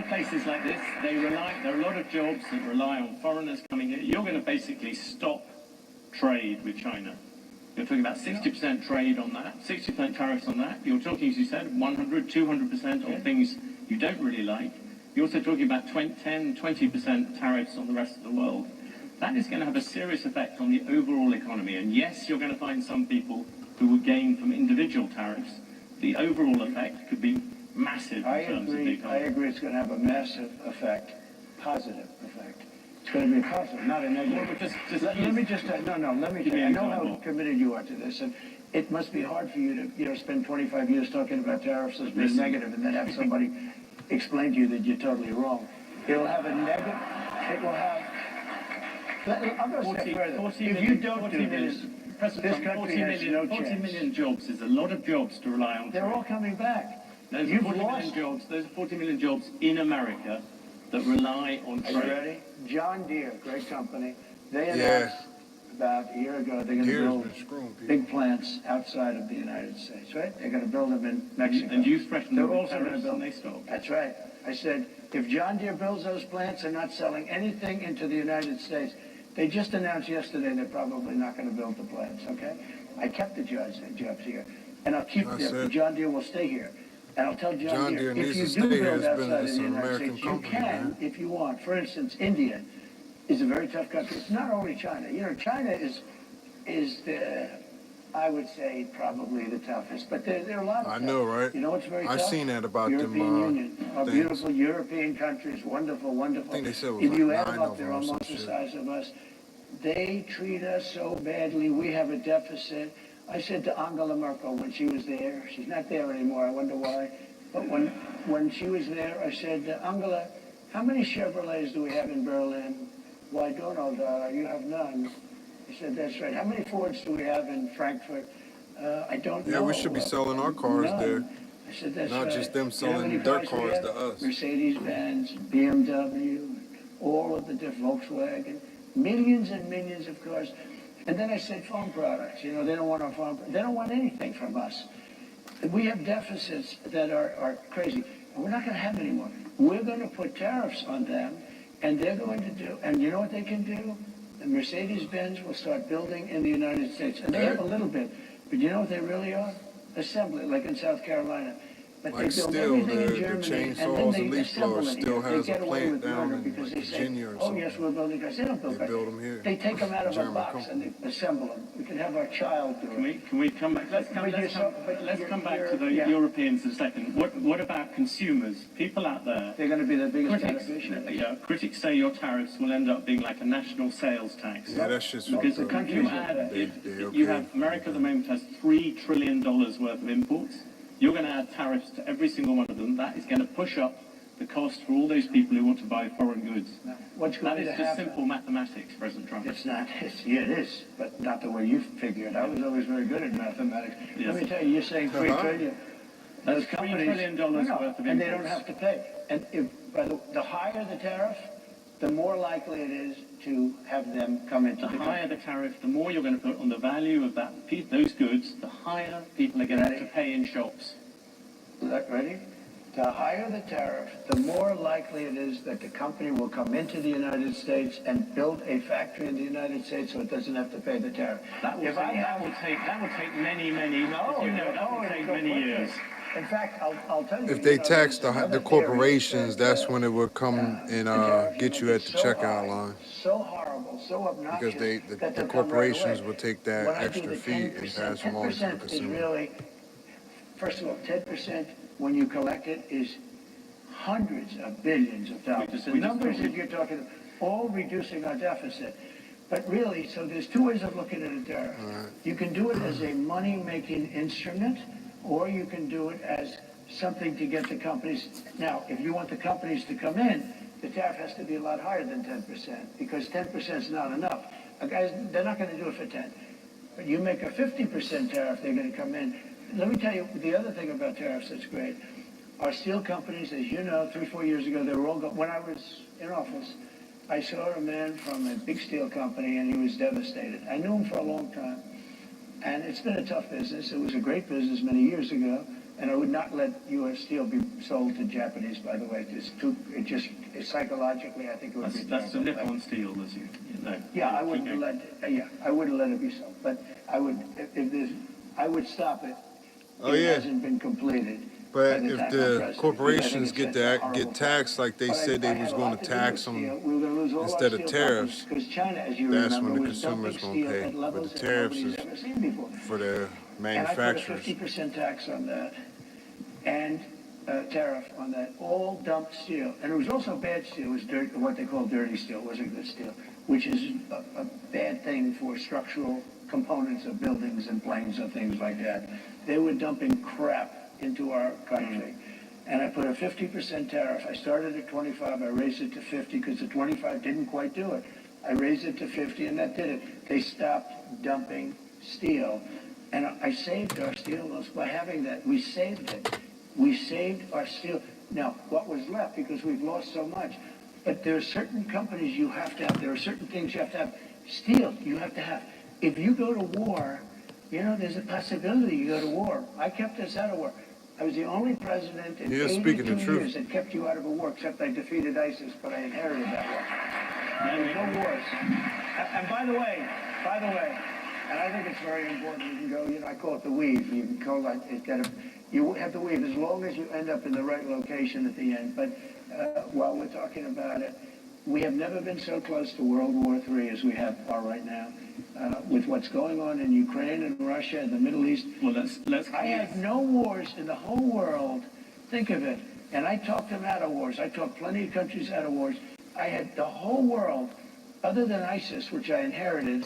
places like this, there are a lot of jobs that rely on foreigners coming here. You're going to basically stop trade with China. You're talking about 60% trade on that, 60% tariffs on that. You're talking, as you said, 100, 200% on things you don't really like. You're also talking about 10, 20% tariffs on the rest of the world. That is going to have a serious effect on the overall economy. And yes, you're going to find some people who will gain from individual tariffs. The overall effect could be massive in terms of the economy. I agree it's going to have a massive effect, positive effect. It's going to be positive, not a negative. Let me tell you, I know how committed you are to this, and it must be hard for you to, spend 25 years talking about tariffs as being negative and then have somebody explain to you that you're totally wrong. It'll have a negative, it will have, I'll go a step further. If you don't do this, this country has no chance. 40 million jobs is a lot of jobs to rely on. They're all coming back. Those are 40 million jobs in America that rely on trade. Are you ready? John Deere, great company. They announced about a year ago they're going to build big plants outside of the United States, right? They're going to build them in Mexico. And you threatened they're them also going to build. They stopped. That's right. I said, if John Deere builds those plants, they're not selling anything into the United States. They just announced yesterday they're probably not going to build the plants, okay? I kept the jobs here. And I'll keep them. John Deere will stay here. And I'll tell John Deere, if you do build outside of the United States, you can, if you want. For instance, India is a very tough country. It's not only China. China is the, I would say, probably the toughest. But there are a lot of I know, right? You know what's very tough? I've seen that about European Union. Our beautiful European countries, wonderful, wonderful. I think they said it was if you like add them up, they're almost the size of us. They treat us so badly. We have a deficit. I said to Angela Merkel when she was there, she's not there anymore, I wonder why, but when she was there, I said, Angela, how many Chevrolets do we have in Berlin? Why, Donald, you have none. He said, that's right. How many Fords do we have in Frankfurt? I don't know. Yeah, we should be selling our cars there. I said, that's not right. just them selling their cars to us. Mercedes-Benz, BMW, all of the different Volkswagen, millions and millions of cars. And then I said farm products. They don't want our farm. They don't want anything from us. We have deficits that are crazy. And we're not going to have any more. We're going to put tariffs on them, and they're going to do. And you know what they can do? The Mercedes-Benz will start building in the United States, and they have a little bit. But you know what they really are? Assembly, like in South Carolina. But like they build still, everything in the Germany, and then chainsaws they and leaf assemble blowers it still here. They has a get away plant with down murder in because like they say, Virginia or oh something. yes, we're building cars. They don't build They cars. build them here. They take them out of a German box company. and they assemble them. We can have our child do it. Can we come back? Let's come back to the Europeans in a second. What about consumers? People out there. They're going to be the biggest critics, beneficiaries. yeah, critics say your tariffs will end up being like a national sales tax. Yeah, that's just because the country. You have America at the moment has $3 trillion worth of imports. You're going to add tariffs to every single one of them. That is going to push up the cost for all those people who want to buy foreign goods. What's going that is to just happen? simple mathematics, President Trump. It's not. Yeah, it is, but not the way you figure it. I was always very good at mathematics. Yes. Let me tell you, you're saying $3 trillion. That's Those companies, $3 trillion worth of imports. and they don't have to pay. And if the higher the tariff, the more likely it is to have them come into the country. The higher the tariff, the more you're going to put on the value of those goods, the higher people are going to have to pay in shops. Is that ready? The higher the tariff, the more likely it is that the company will come into the United States and build a factory in the United States so it doesn't have to pay the tariff. That will take many years. In fact, I'll tell you. If they tax the corporations, that's when it would come and get you at the checkout line. So horrible, so obnoxious. Because the corporations will take that extra fee and pass them on to the 10% is consumer. really, first of all, 10% when you collect it is hundreds of billions of dollars. The numbers that you're talking about, all reducing our deficit. But really, so there's two ways of looking at a tariff. You can do it as a money-making instrument, or you can do it as something to get the companies. Now, if you want the companies to come in, the tariff has to be a lot higher than 10%, because 10% is not enough. Guys, they're not going to do it for 10. But you make a 50% tariff, they're going to come in. Let me tell you the other thing about tariffs that's great. Our steel companies, as you know, 3-4 years ago, they were all when I was in office, I saw a man from a big steel company, and he was devastated. I knew him for a long time. And it's been a tough business. It was a great business many years ago, and I would not let U.S. steel be sold to Japanese, by the way. Psychologically, I think it would be That's the Nippon steel, as you know. Yeah, I wouldn't let it be sold. But I would stop it. It hasn't been completed. But if the corporations get taxed like they said they was going to tax them instead of tariffs, that's when the consumer's going to pay. But the tariffs is for the manufacturers. And I put a 50% tax on that, and tariff on that, all dumped steel. And it was also bad steel. It was what they call dirty steel. It wasn't good steel, which is a bad thing for structural components of buildings and planes and things like that. They were dumping crap into our country. And I put a 50% tariff. I started at 25, I raised it to 50 because the 25 didn't quite do it. I raised it to 50 and that did it. They stopped dumping steel. And I saved our steel mills by having that. We saved it. We saved our steel. Now, what was left, because we've lost so much, but there are certain companies you have to have. There are certain things you have to have. Steel, you have to have. If you go to war, you know, there's a possibility you go to war. I kept us out of war. I was the only president in 82 years that kept you out of a war, except I defeated ISIS, but I inherited that war. There were no wars. And by the way, and I think it's very important, you can go, you know, I call it the weave. You can call it, you have to weave as long as you end up in the right location at the end. But while we're talking about it, we have never been so close to World War III as we are right now. With what's going on in Ukraine and Russia and the Middle East. Well, I had no wars in the whole world. Think of it. And I talked them out of wars. I talked plenty of countries out of wars. I had the whole world, other than ISIS, which I inherited,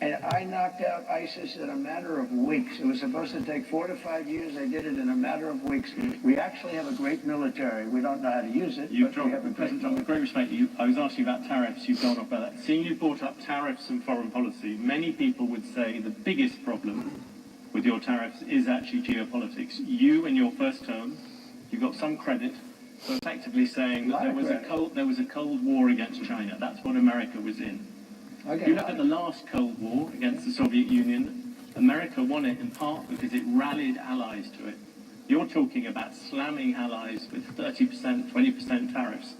and I knocked out ISIS in a matter of weeks. It was supposed to take 4 to 5 years. I did it in a matter of weeks. We actually have a great military. We don't know how to use it. With great respect, I was asking about tariffs. You've gone off about that. Seeing you brought up tariffs and foreign policy, many people would say the biggest problem with your tariffs is actually geopolitics. You, in your first term, you got some credit for effectively saying that there was a Cold War against China. That's what America was in. You look at the last Cold War against the Soviet Union, America won it in part because it rallied allies to it. You're talking about slamming allies with 30%, 20% tariffs.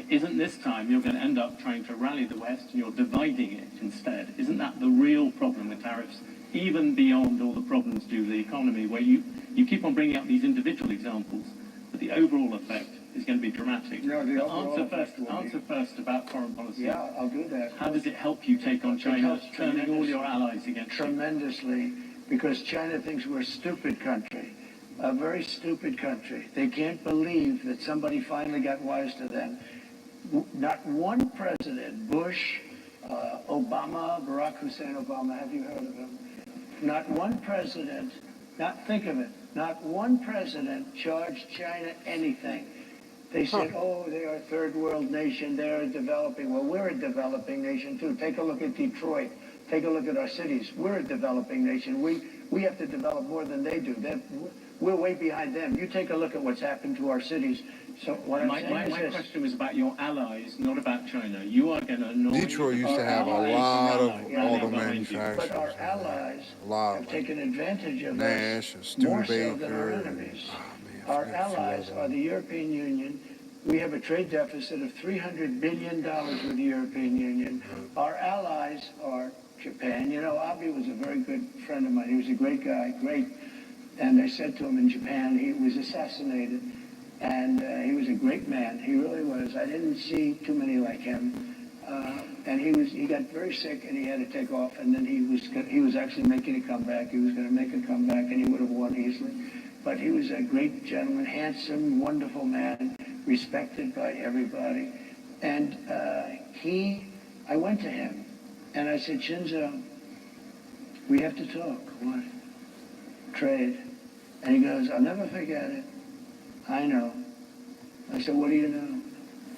isn't this time you're going to end up trying to rally the West and you're dividing it instead? Isn't that the real problem with tariffs, even beyond all the problems due to the economy, where you keep on bringing up these individual examples, but the overall effect is going to be dramatic? No, the overall Answer first about foreign policy. Yeah, I'll do that. How does it help you take on China, turning all your allies against you? Tremendously, because China thinks we're a stupid country, a very stupid country. They can't believe that somebody finally got wise to them. Not one president, Bush, Obama, Barack Hussein Obama, have you heard of him? Not one president, think of it, not one president charged China anything. They said, oh, they are a third world nation, they're developing. Well, we're a developing nation too. Take a look at Detroit. Take a look at our cities. We're a developing nation. We have to develop more than they do. We're way behind them. You take a look at what's happened to our cities. So what my question was about your allies, not about China. You are going to annoy Detroit used to have a lot of auto manufacturers. But our allies have taken advantage of Nash, us Studebaker. more so than our enemies. Our allies are the European Union. We have a trade deficit of $300 billion with the European Union. Our allies are Japan. You know, Abe was a very good friend of mine. He was a great guy, great. And I said to him in Japan, he was assassinated. And he was a great man. He really was. I didn't see too many like him. And he got very sick and he had to take off. And then he was actually making a comeback. He was going to make a comeback and he would have won easily. But he was a great gentleman, handsome, wonderful man, respected by everybody. And I went to him and I said, Shinzo, we have to talk. What? Trade. And he goes, I'll never forget it. I know. I said, what do you know?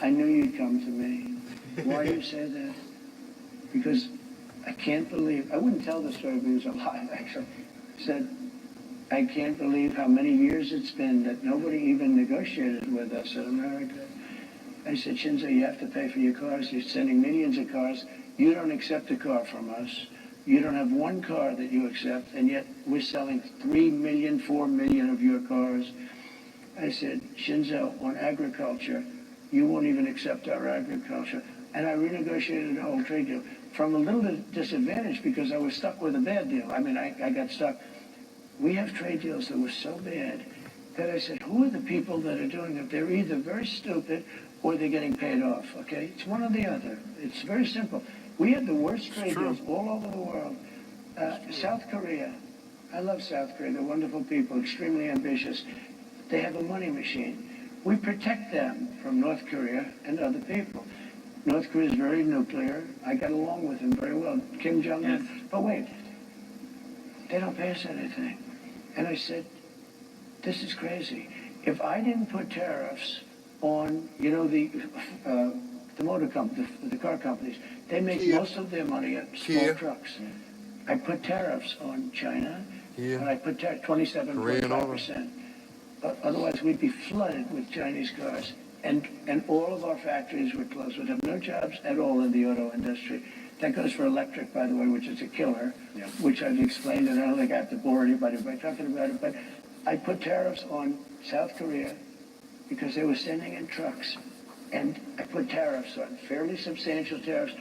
I knew you'd come to me. Why do you say that? Because I can't believe, I wouldn't tell the story if he was alive, actually. I said, I can't believe how many years it's been that nobody even negotiated with us in America. I said, Shinzo, you have to pay for your cars. You're sending millions of cars. You don't accept a car from us. You don't have one car that you accept, and yet we're selling 3 million, 4 million of your cars. I said, Shinzo, on agriculture, you won't even accept our agriculture. And I renegotiated the whole trade deal from a little disadvantage because I was stuck with a bad deal. I mean, I got stuck. We have trade deals that were so bad that I said, who are the people that are doing it? They're either very stupid or they're getting paid off, okay? It's one or the other. It's very simple. We have the worst trade deals all over the world. South Korea, I love South Korea. They're wonderful people, extremely ambitious. They have a money machine. We protect them from North Korea and other people. North Korea is very nuclear. I got along with him very well. Kim Jong-un. Yes. But wait, they don't pay us anything. And I said, this is crazy. If I didn't put tariffs on, you know, the motor companies, the car companies, they make most of their money at small trucks. I put tariffs on China, and I put 27.5%. Otherwise, we'd be flooded with Chinese cars. And all of our factories would close. We'd have no jobs at all in the auto industry. That goes for electric, by the way, which is a killer, which I've explained, and I don't think I have to bore anybody by talking about it. But I put tariffs on South Korea because they were sending in trucks. And I put tariffs on, fairly substantial tariffs.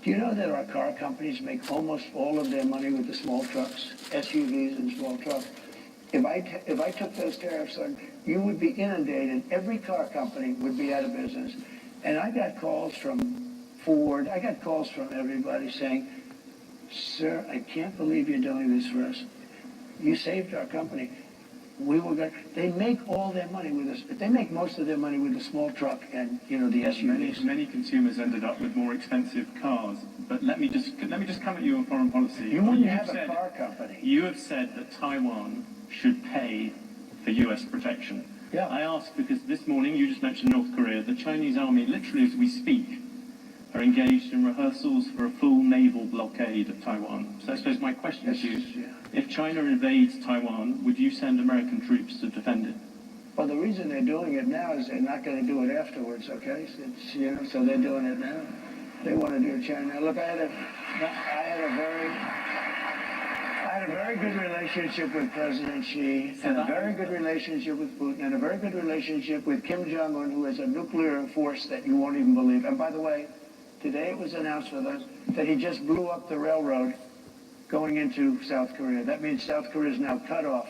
Do you know that our car companies make almost all of their money with the small trucks, SUVs and small trucks? If I took those tariffs on, you would be inundated. Every car company would be out of business. And I got calls from Ford. I got calls from everybody saying, sir, I can't believe you're doing this for us. You saved our company. They make all their money with us. They make most of their money with the small truck and, you know, the SUVs. Many consumers ended up with more expensive cars. But let me just come at you on foreign policy. You wouldn't have a car company. You have said that Taiwan should pay for U.S. protection. Yeah. I ask because this morning you just mentioned North Korea. The Chinese army, literally as we speak, are engaged in rehearsals for a full naval blockade of Taiwan. So I suppose my question to you, if China invades Taiwan, would you send American troops to defend it? Well, the reason they're doing it now is they're not going to do it afterwards, okay? It's, you know, so they're doing it now. They want to do it China. Look, I had a very very good relationship with President Xi, and a very good relationship with Putin, and a very good relationship with Kim Jong-un, who has a nuclear force that you won't even believe. And by the way, today it was announced with us that he just blew up the railroad going into South Korea. That means South Korea is now cut off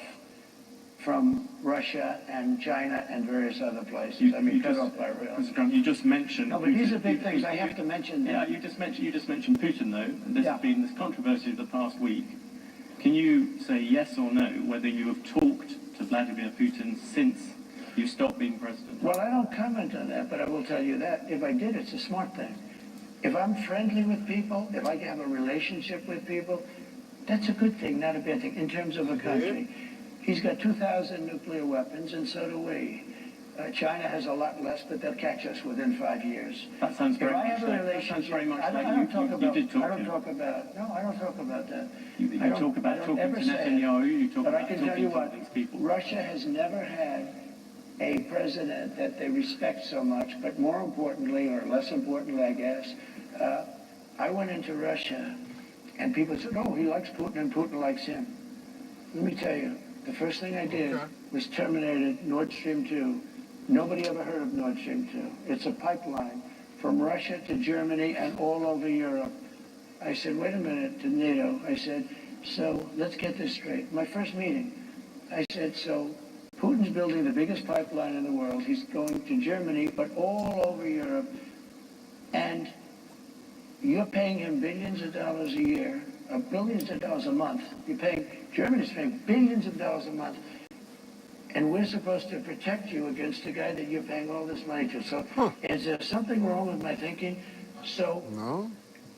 from Russia and China and various other places. Cut off by rail. Mr. Trump, you just mentioned. No, but these are big things. I have to mention them. Yeah, you just mentioned Putin, though, and this has been this controversy of the past week. Can you say yes or no whether you have talked to Vladimir Putin since you stopped being president? Well, I don't comment on that, but I will tell you that if I did, it's a smart thing. If I'm friendly with people, if I have a relationship with people, that's a good thing, not a bad thing, in terms of a country. He's got 2,000 nuclear weapons, and so do we. China has a lot less, but they'll catch us within 5 years. That sounds very much like I don't talk about that. You talk about talking to Netanyahu, you talk about talking to these people. Russia has never had a president that they respect so much, but more importantly, or less importantly, I guess, I went into Russia, and people said, oh, he likes Putin, and Putin likes him. Let me tell you, the first thing I did was terminated Nord Stream 2. Nobody ever heard of Nord Stream 2. It's a pipeline from Russia to Germany and all over Europe. I said, wait a minute, to NATO. I said, so let's get this straight. My first meeting, I said, so Putin's building the biggest pipeline in the world. He's going to Germany, but all over Europe. And you're paying him billions of dollars a year, billions of dollars a month. Germany's paying billions of dollars a month. And we're supposed to protect you against the guy that you're paying all this money to. So is there something wrong with my thinking? So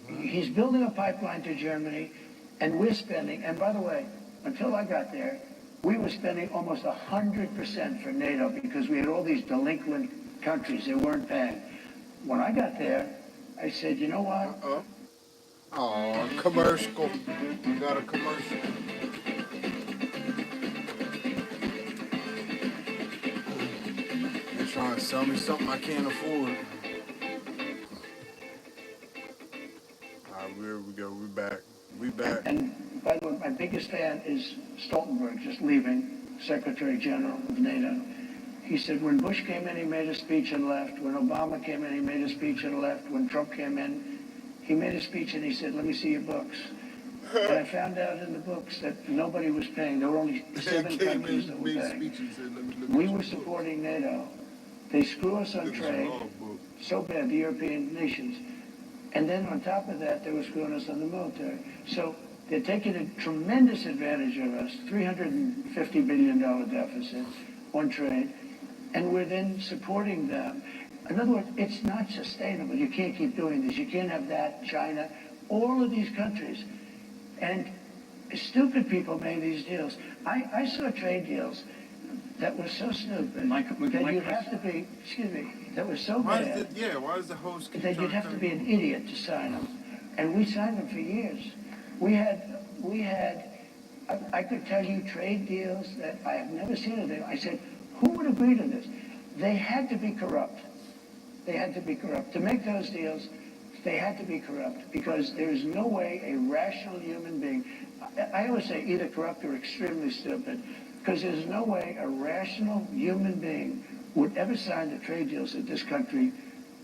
he's building a pipeline to Germany, and we're spending, and by the way, until I got there, we were spending almost 100% for NATO because we had all these delinquent countries that weren't paying. When I got there, I said, you know what? Oh, commercial. You got a commercial. They're trying to sell me something I can't afford. Alright, here we go. We back. And by the way, my biggest fan is Stoltenberg, just leaving, Secretary General of NATO. He said when Bush came in, he made a speech and left. When Obama came in, he made a speech and left. When Trump came in, he made a speech and he said, let me see your books. And I found out in the books that nobody was paying. There were only 7 countries that were paying. We were supporting NATO. They screw us on trade so bad, the European nations. And then on top of that, they were screwing us on the military. So they're taking a tremendous advantage of us, $350 billion deficit on trade, and we're then supporting them. In other words, it's not sustainable. You can't keep doing this. You can't have that, China, all of these countries. And stupid people made these deals. I saw trade deals that were so stupid that you'd have to be, that was so bad. Why is the host keep that you'd have to be an idiot to sign them. And we signed them for years. We had, I could tell you trade deals that I have never seen of them. I said, who would agree to this? They had to be corrupt. They had to be corrupt. To make those deals, they had to be corrupt because there is no way a rational human being, I always say either corrupt or extremely stupid, because there's no way a rational human being would ever sign the trade deals that this country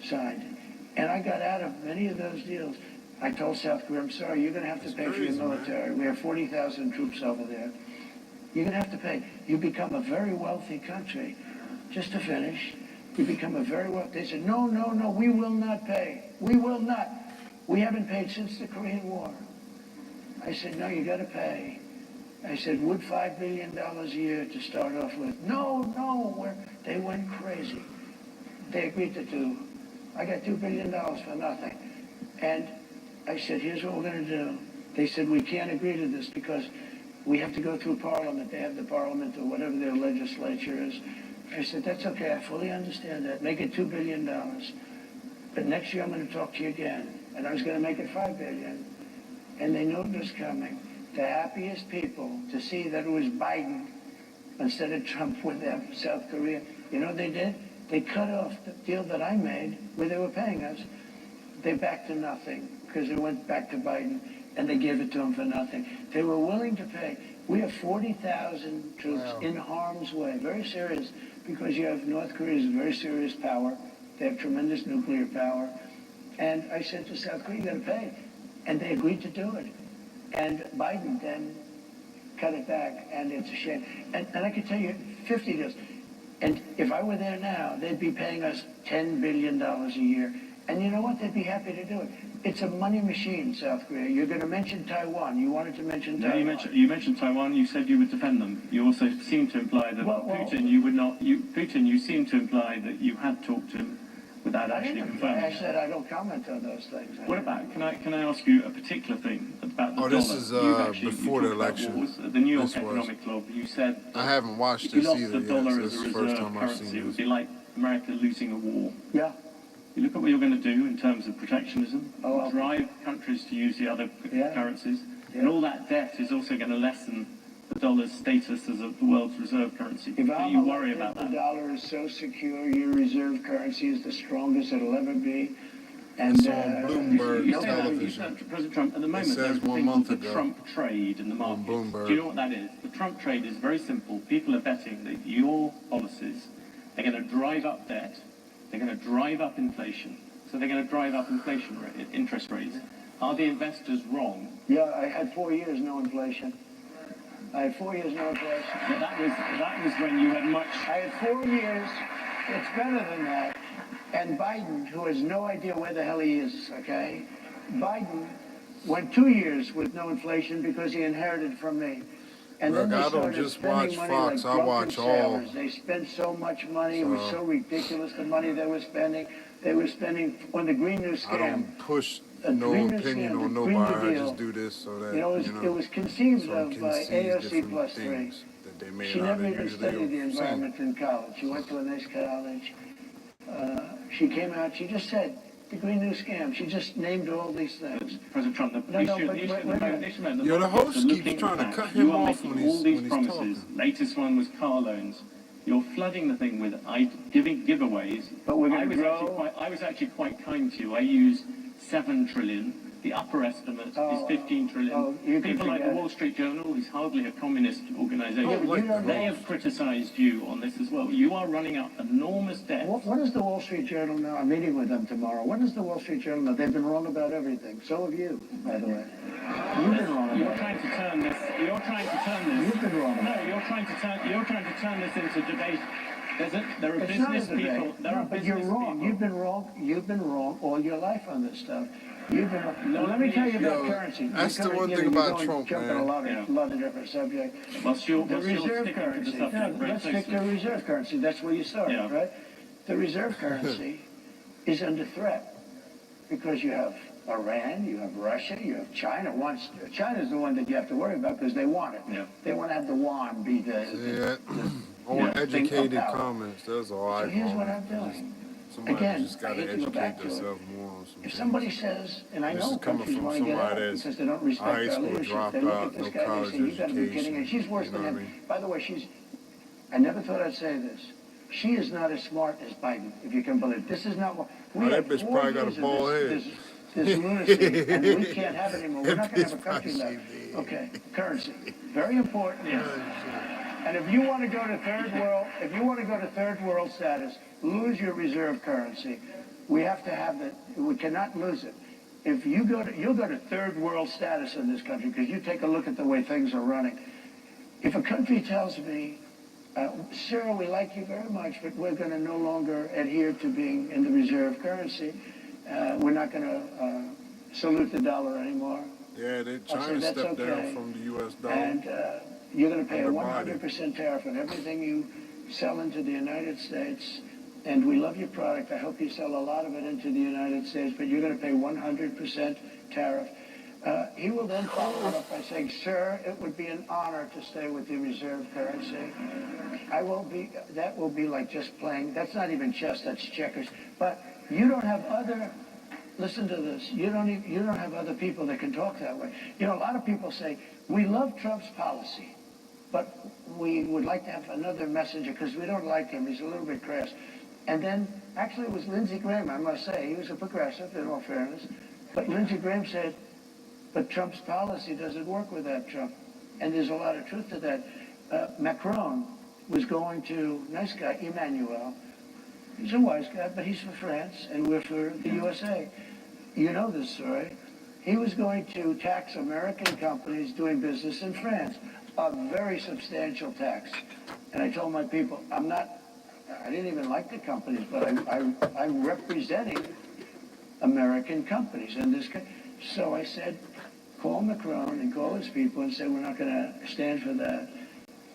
signed. And I got out of many of those deals. I told South Korea, I'm sorry, you're going to have to pay for your military. We have 40,000 troops over there. You're going to have to pay. You become a very wealthy country. Just to finish, you become a very wealthy. They said, no, we will not pay. We will not. We haven't paid since the Korean War. I said, no, you got to pay. I said, would $5 billion a year to start off with? No, they went crazy. They agreed to do. I got $2 billion for nothing. And I said, here's what we're going to do. They said, we can't agree to this because we have to go through Parliament. They have the Parliament or whatever their legislature is. I said, that's okay. I fully understand that. Make it $2 billion. But next year I'm going to talk to you again. And I was going to make it $5 billion. And they knew it was coming. The happiest people to see that it was Biden instead of Trump with them, South Korea. You know what they did? They cut off the deal that I made where they were paying us. They backed to nothing because it went back to Biden. and they gave it to them for nothing. They were willing to pay. We have 40,000 troops in harm's way, very serious, because you have North Korea is a very serious power. They have tremendous nuclear power. And I said to South Korea, you got to pay. And they agreed to do it. And Biden then cut it back, and it's a shame. And I can tell you, 50 years. And if I were there now, they'd be paying us $10 billion a year. And you know what? They'd be happy to do it. It's a money machine, South Korea. You're going to mention Taiwan. You wanted to mention Taiwan. No, you mentioned Taiwan. You said you would defend them. You also seemed to imply that Putin, you would not. Putin, you seemed to imply that you had talked to him without actually confirming. I said I don't comment on those things. What about? Can I ask you a particular thing about the dollar? This is before the election. The New York Economic Club. You said I haven't watched this either. If you lost the dollar as a reserve currency, it would be like America losing a war. Yeah. You look at what you're going to do in terms of protectionism, drive countries to use the other currencies, and all that debt is also going to lessen the dollar's status as the world's reserve currency. If Do you worry about the that? dollar is so secure, your reserve currency is the strongest it'll ever be. And it's on Bloomberg television. President Trump, at the moment, there's the Trump trade in the market. Do you know what that is? The Trump trade is very simple. People are betting that your policies are going to drive up debt. They're going to drive up inflation. So they're going to drive up interest rates. Are the investors wrong? Yeah, I had 4 years no inflation. I had 4 years no inflation. But that was when you had much. I had 4 years. It's better than that. And Biden, who has no idea where the hell he is, okay? Biden went 2 years with no inflation because he inherited from me. And Look, then they I don't started just spending watch money Fox, like I watch all. sailors. They spent so much money. It was so ridiculous, the money they were spending. They were spending on the Green New Scam. I don't push no opinion on nobody. I just do this so that, it was conceived of by AOC different plus 3. things that they may She not never even usually studied the say. environment in college. She went to a nice college. She came out, she just said, the Green New Scam. She just named all these things. President Trump, the host keeps trying to cut him off when he's talking. Latest one was car loans. You're flooding the thing with giving giveaways. But we're going to grow. I was actually quite kind to you. I used 7 trillion. The upper estimate is 15 trillion. People like the Wall Street Journal, who's hardly a communist organization, they have criticized you on this as well. You are running up enormous debt. What does the Wall Street Journal know? I'm meeting with them tomorrow. What does the Wall Street Journal know? They've been wrong about everything. So have you, by the way. You've been wrong. You're trying to turn this. You're trying to turn this. You've been wrong. No, you're trying to turn this into debate. There are business people. But you're wrong. You've been wrong. You've been wrong all your life on this stuff. You've been wrong. Now, let me tell you about currency. That's the one thing about Trump, man. A lot of different subjects. The reserve currency. Let's stick to reserve currency. That's where you started, right? The reserve currency is under threat because you have Iran, you have Russia, you have China. China's the one that you have to worry about because they want it. Yeah. They want to have the yuan be the educated comments. That's all so here's what I'm doing. Somebody Again, just got to educate themselves more on some If somebody says, and I this know is coming countries from want to get out somebody that's because they don't respect high our school leadership, they look dropout, at this no guy and college they say, you got to be kidding, education. and she's worse You than know him. what I mean? By the way, I never thought I'd say this. She is not as smart as Biden, if you can believe it. This is not what... that bitch probably got a bald head. This lunacy, and we can't have it anymore. We're not going to have a country left. Okay, currency. Very important. Yes. And if you want to go to third world status, lose your reserve currency. We have to have that. We cannot lose it. If you you'll go to third world status in this country because you take a look at the way things are running. If a country tells me, sir, we like you very much, but we're going to no longer adhere to being in the reserve currency. We're not going to salute the dollar anymore. Yeah, China stepped down from the U.S. dollar. And you're going to pay a 100% tariff on everything you sell into the United States. And we love your product. I hope you sell a lot of it into the United States, but you're going to pay 100% tariff. He will then follow it up by saying, sir, it would be an honor to stay with the reserve currency. That will be like just playing. That's not even chess, that's checkers. But you don't have listen to this, you don't have other people that can talk that way. You know, a lot of people say, we love Trump's policy, but we would like to have another messenger because we don't like him. He's a little bit crass. And then, actually, it was Lindsey Graham, I must say. He was a progressive, in all fairness. But Lindsey Graham said, But Trump's policy doesn't work without Trump. And there's a lot of truth to that. Macron was going to, nice guy, Emmanuel. He's a wise guy, but he's for France, and we're for the USA. You know this story. He was going to tax American companies doing business in France, a very substantial tax. And I told my people, I didn't even like the companies, but I'm representing American companies in this country. So I said, call Macron and call his people and say, we're not going to stand for that.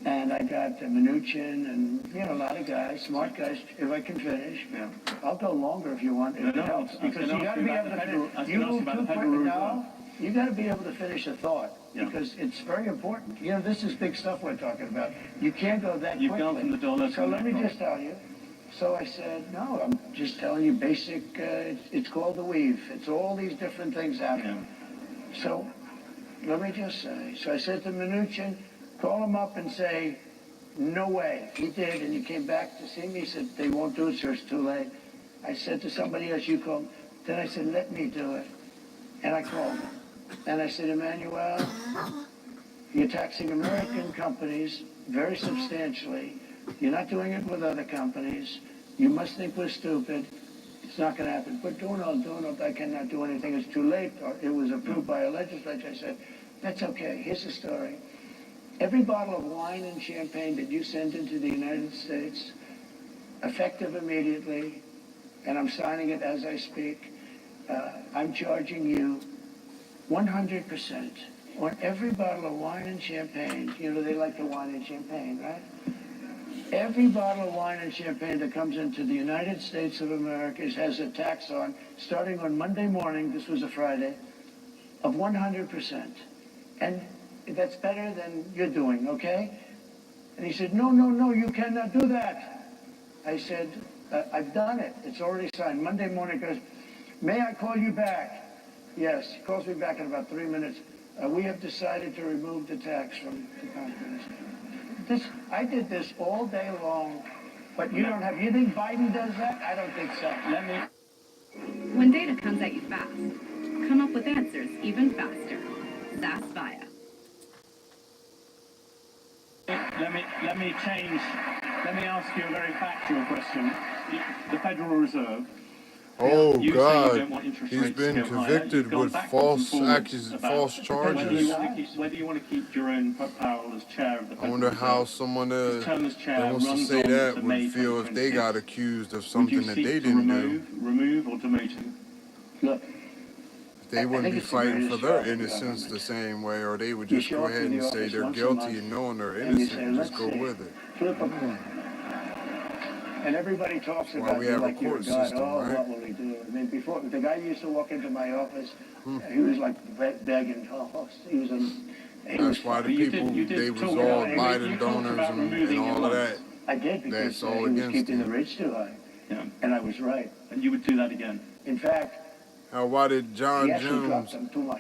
And I got Mnuchin and, a lot of guys, smart guys. If I can finish, I'll go longer if you want. It helps. Because you got to be able to you got to be able to finish a thought. Because it's very important. This is big stuff we're talking about. You can't go that quickly. You've gone from the dollar. So let me just tell you. So I said, no, I'm just telling you basic, it's called the weave. It's all these different things happening. So let me just say, so I said to Mnuchin, call him up and say, no way. He did, and he came back to see me. He said, they won't do it, sir, it's too late. I said to somebody else, you call him. Then I said, let me do it. And I called him. And I said, Emmanuel, you're taxing American companies very substantially. You're not doing it with other companies. You must think we're stupid. It's not going to happen. But do not, I cannot do anything. It's too late. Or it was approved by a legislature. I said, that's okay. Here's the story. Every bottle of wine and champagne that you send into the United States, effective immediately, and I'm signing it as I speak, I'm charging you 100% on every bottle of wine and champagne. They like the wine and champagne, right? Every bottle of wine and champagne that comes into the United States of America has a tax on, starting on Monday morning, this was a Friday, of 100%. And that's better than you're doing, okay? And he said, no, you cannot do that. I said, I've done it. It's already signed. Monday morning, he goes, may I call you back? Yes, he calls me back in about 3 minutes. We have decided to remove the tax from the companies. I did this all day long, but you don't have, you think Biden does that? I don't think so. When data comes at you fast, come up with answers even faster. That's Via. Let me ask you a very factual question. The Federal Reserve. Oh you God, say you don't want interest he's rates been to go convicted higher. with false charges. Whether you want to keep Jerome Powell as chair of the Federal I wonder how Reserve, someone that wants to runs say on that to would May feel if they 2026. got accused of something that they didn't do. Remove or demote him? Look, they wouldn't be fighting for their innocence the same way, or they would just go ahead and say they're guilty and knowing they're innocent and just go with it. Flip a coin. And everybody talks about you like you're a god. Right? What will he do? I mean, before, the guy used to walk into my office, he was like begging. That's why the people, they was all Biden donors and all of that. I did, because that's all he was against keeping him. the rates too high. Yeah. And I was right. And you would do that again? In fact, why did John Jones,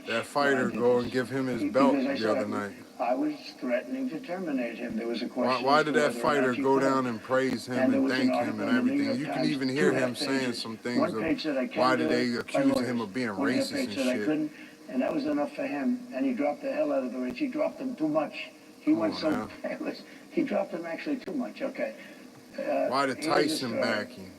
that fighter, go and give him his belt the other night? I was threatening to terminate him. There was a question. Why did that fighter go down and praise him and thank him and everything? You can even hear him saying some things of why did they accuse him of being racist and shit. And that was enough for him. And he dropped the hell out of the rates. He dropped them too much. He went so he dropped them actually too much. Okay. Why did Tyson back him?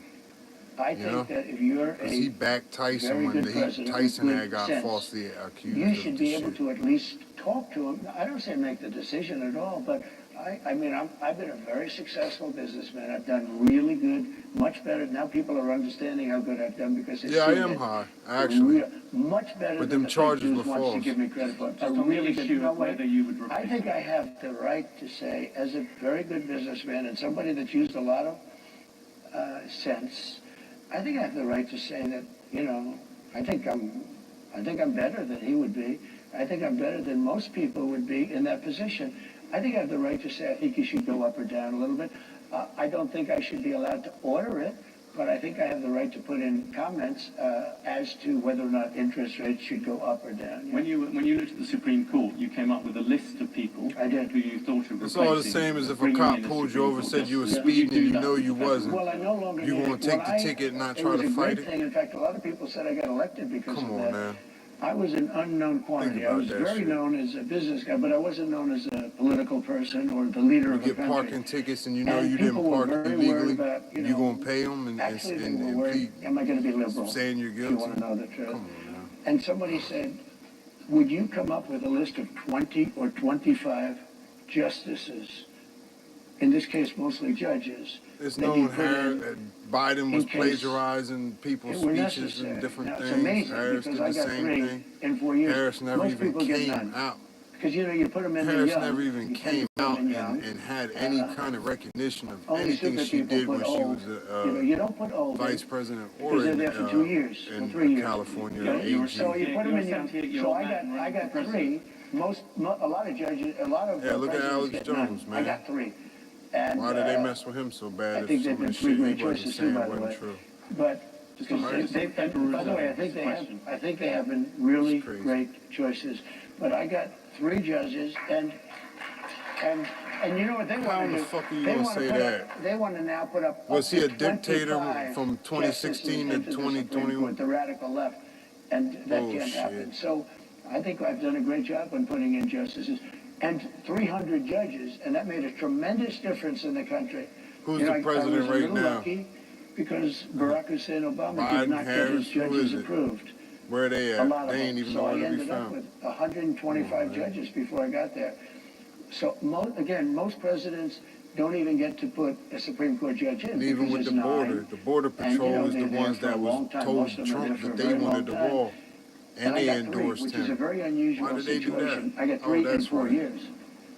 I think that if you're a he backed Tyson when Tyson had got falsely accused. You should be able to at least talk to him. I don't say make the decision at all, but I mean, I've been a very successful businessman. I've done really good, much better. Now people are understanding how good I've done because they see I am high, actually. Much better but than them charges were false. To give me credit for. Just on the issue of whether you would replace I think I have the right to say, as a very good businessman and somebody that's used a lot of sense, I think I have the right to say that, I think I'm better than he would be. I think I'm better than most people would be in that position. I think I have the right to say I think you should go up or down a little bit. I don't think I should be allowed to order it, but I think I have the right to put in comments as to whether or not interest rates should go up or down. Yeah. When you looked at the Supreme Court, you came up with a list of people I did. who you thought of replacing. It's all the same as if a cop pulled you over and said you were speeding and you know you wasn't. Well, I no longer you going to take the ticket and not try to fight it? In fact, a lot of people said I got elected because of that. Man. I was an unknown quantity. I was very known as a business guy, but I wasn't known as a political person or the leader of a You get country. parking tickets and you know you didn't park illegally. You gonna pay them and worried, am I going to be liberal? Saying you're guilty. If you want to know the truth. Come on now. And somebody said, would you come up with a list of 20 or 25 justices, in this case mostly judges? It's known that Biden was plagiarizing people's speeches and different things. Harris did the same thing. In 4 years. Harris never even came out. Because, you know, you put them in Harris the young, never even came out and had any kind of recognition of anything she did when she was you don't put old vice president or in there for 2 years, in or 3 years. California. So you put them in young. So I got three. A lot of judges, a lot of look at Alex Jones, man. I got three. And, why did they mess with him so bad? I think they've been three great choices too, by the way. True. But by the way, I think they have been really great choices. But I got three judges, and you know what they want to do? How the fuck are you gonna say that? They want to now put up. Was he a dictator from 2016 to 2021 with the radical left, and that can't happen. So I think I've done a great job on putting in justices. And 300 judges, and that made a tremendous difference in the country. Who's the president right now? Lucky because Barack Hussein Obama Biden, did not get his judges it? approved. Where are they at? They ain't even nowhere to be So I ended up with 125 judges before I got there. So again, most presidents don't even get to put a Supreme Court judge in. And even with the border patrol is the ones that was told Trump that they wanted the wall. And they endorsed which him. is a very unusual Why did they do situation. that? I got three in 4 years.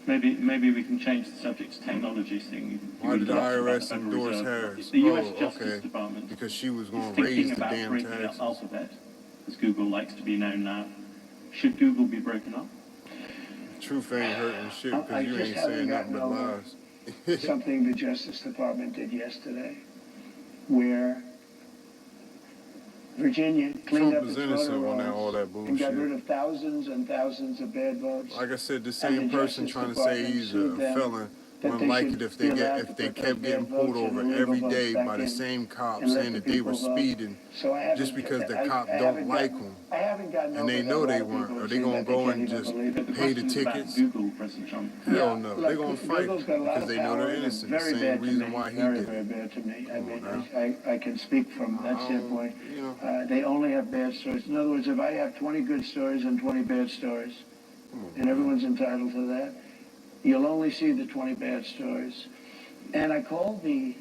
Maybe we can change the subject to technology thing. Why did the IRS endorse Harris? The US Justice Department. Because she was going to raise the damn taxes. Alphabet, as Google likes to be known now. Should Google be broken up? Truth ain't hurting shit because you ain't saying nothing but lies. Something the Justice Department did yesterday, where Virginia cleaned up its voter rolls and got rid of thousands and thousands of bad votes. Like I said, the same person trying to say he's a felon wouldn't like it if they kept getting pulled over every day by the same cop saying that they were speeding just because the cop don't like them. And they know they weren't. Are they going to go and just pay the tickets? Hell no. They're going to fight because they know they're innocent. The same reason why he did it. Very bad to me. I mean, I can speak from that standpoint. They only have bad stories. In other words, if I have 20 good stories and 20 bad stories, and everyone's entitled to that, you'll only see the 20 bad stories. And I called the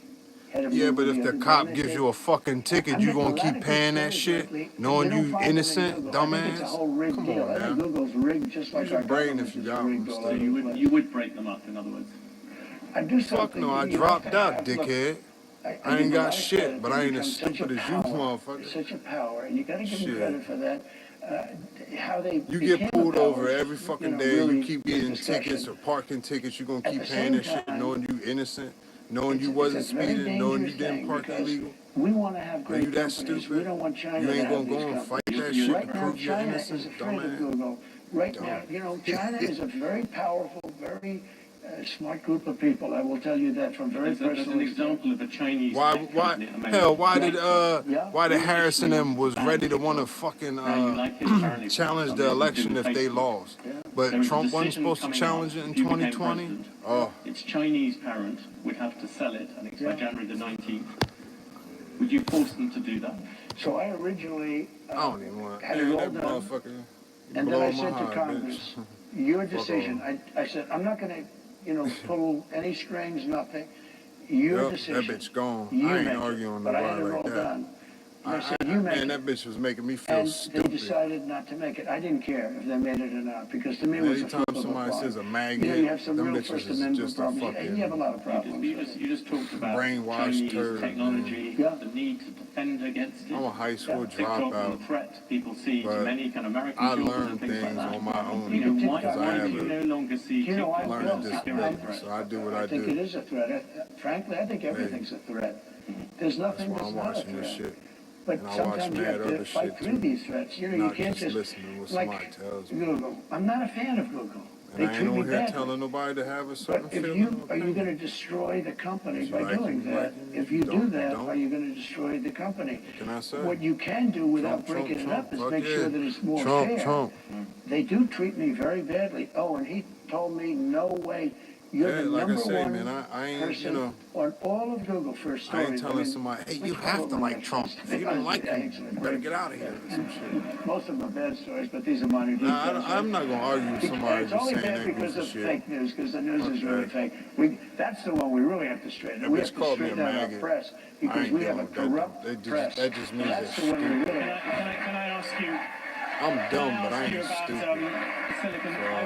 head of but if the cop gives you a fucking ticket, you gonna keep paying that shit, knowing you innocent, dumbass? Come on, man. Google's rigged just like use your brain if you got them. So you would break them up, in other words. I do fuck no, I dropped out, dickhead. I ain't got shit, but I ain't as stupid as you, motherfucker. Such a power, and you gotta give them credit for that. You get pulled over every fucking day. You keep getting tickets or parking tickets. You're gonna keep paying that shit, knowing you innocent, knowing you wasn't speeding, knowing you didn't park illegal. We want to have great Are you that stupid? We don't want China you ain't to gonna go and fight that shit to prove you're innocent, dumbass. Right now, you know, China is a very powerful, very smart group of people. I will tell you that from very personal experience. An example of a Chinese. Why did Harris and them was ready to want to fucking challenge the election if they lost, but Trump wasn't supposed to challenge it in 2020? Oh, its Chinese parent would have to sell it, I think it's by January the 19th. Would you force them to do that? So I originally I don't even want had it all that done, motherfucker. and then I said to Congress, your decision. I said, I'm not going to, pull any strings, nothing. Your decision. That bitch gone. You I ain't make arguing it, nobody like that. Done. And I said, you make man, it. that bitch was making me feel And stupid. they decided not to make it. I didn't care if they made it or not, because to me it was a anytime somebody says a magnet, you have some them real bitches First is Amendment just a problems. fucking You have a lot of problems. You just talked about brainwashed Chinese turd, technology, the need to defend against it. I'm a high school dropout, the threat people see to many kind of American I children learn and things things like that. on my own Why because do you no longer see TikTok learning as a threat? so I do what I I think do. it is a threat. Frankly, I think everything's a threat. There's nothing That's why that's I'm not a watching this threat. shit. But And I watch sometimes you mad have to other fight shit through too. these threats. You Not can't just listening to what like somebody tells me. Google. I'm not a fan of Google. They And I ain't treat me on here badly. telling nobody to have a certain But if feeling. you, are you gonna destroy the company by doing that? If you do that, are you gonna destroy the company? Can I say? What you can do without breaking it up is make sure that it's more fair. Trump. They do treat me very badly. Oh, and he told me, no way, you're the like I number say, one man, I ain't, person you know, on all of Google for stories. I ain't telling somebody, hey, you have to like Trump. If you don't like him, you better get out of here or some shit. Most of them are bad stories, but these are minor details. Nah, I'm not gonna argue with somebody It's who's only saying bad that because goofy of shit. fake news, because the news is really fake. That's the one we really have to straighten. That We bitch have to called me a straighten out our maggot. press I because ain't we have a dealing with corrupt that. press. That just means That's they're the one we stupid. really. Can I ask you? I'm dumb, Can but I ask you ain't about, stupid. I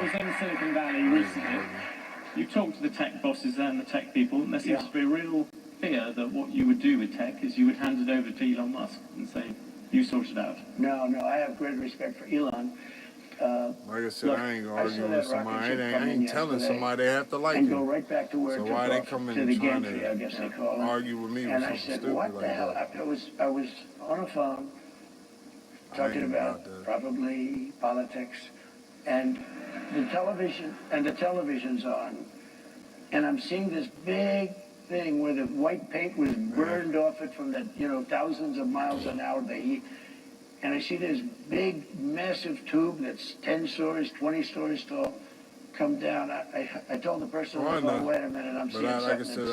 was in Silicon Valley recently. You talked to the tech bosses and the tech people, and there seems to be a real fear that what you would do with tech is you would hand it over to Elon Musk and say, you sort it out. No, I have great respect for Elon. Like I said, look, I ain't gonna I argue saw with that somebody. rocket ship I come in ain't telling yesterday somebody they have to like and him. go right back to where So it why took they off, come in to and the trying gantry, I guess they to call it. argue with me with And I something said, stupid what like the hell? that? I was on a phone talking about probably politics, and the television's on, and I'm seeing this big thing where the white paint was burned off it from the, thousands of miles an hour, the heat. And I see this big, massive tube that's 10 stories, 20 stories tall come down. I told the person on the phone, wait a minute, I'm seeing something. Like I said,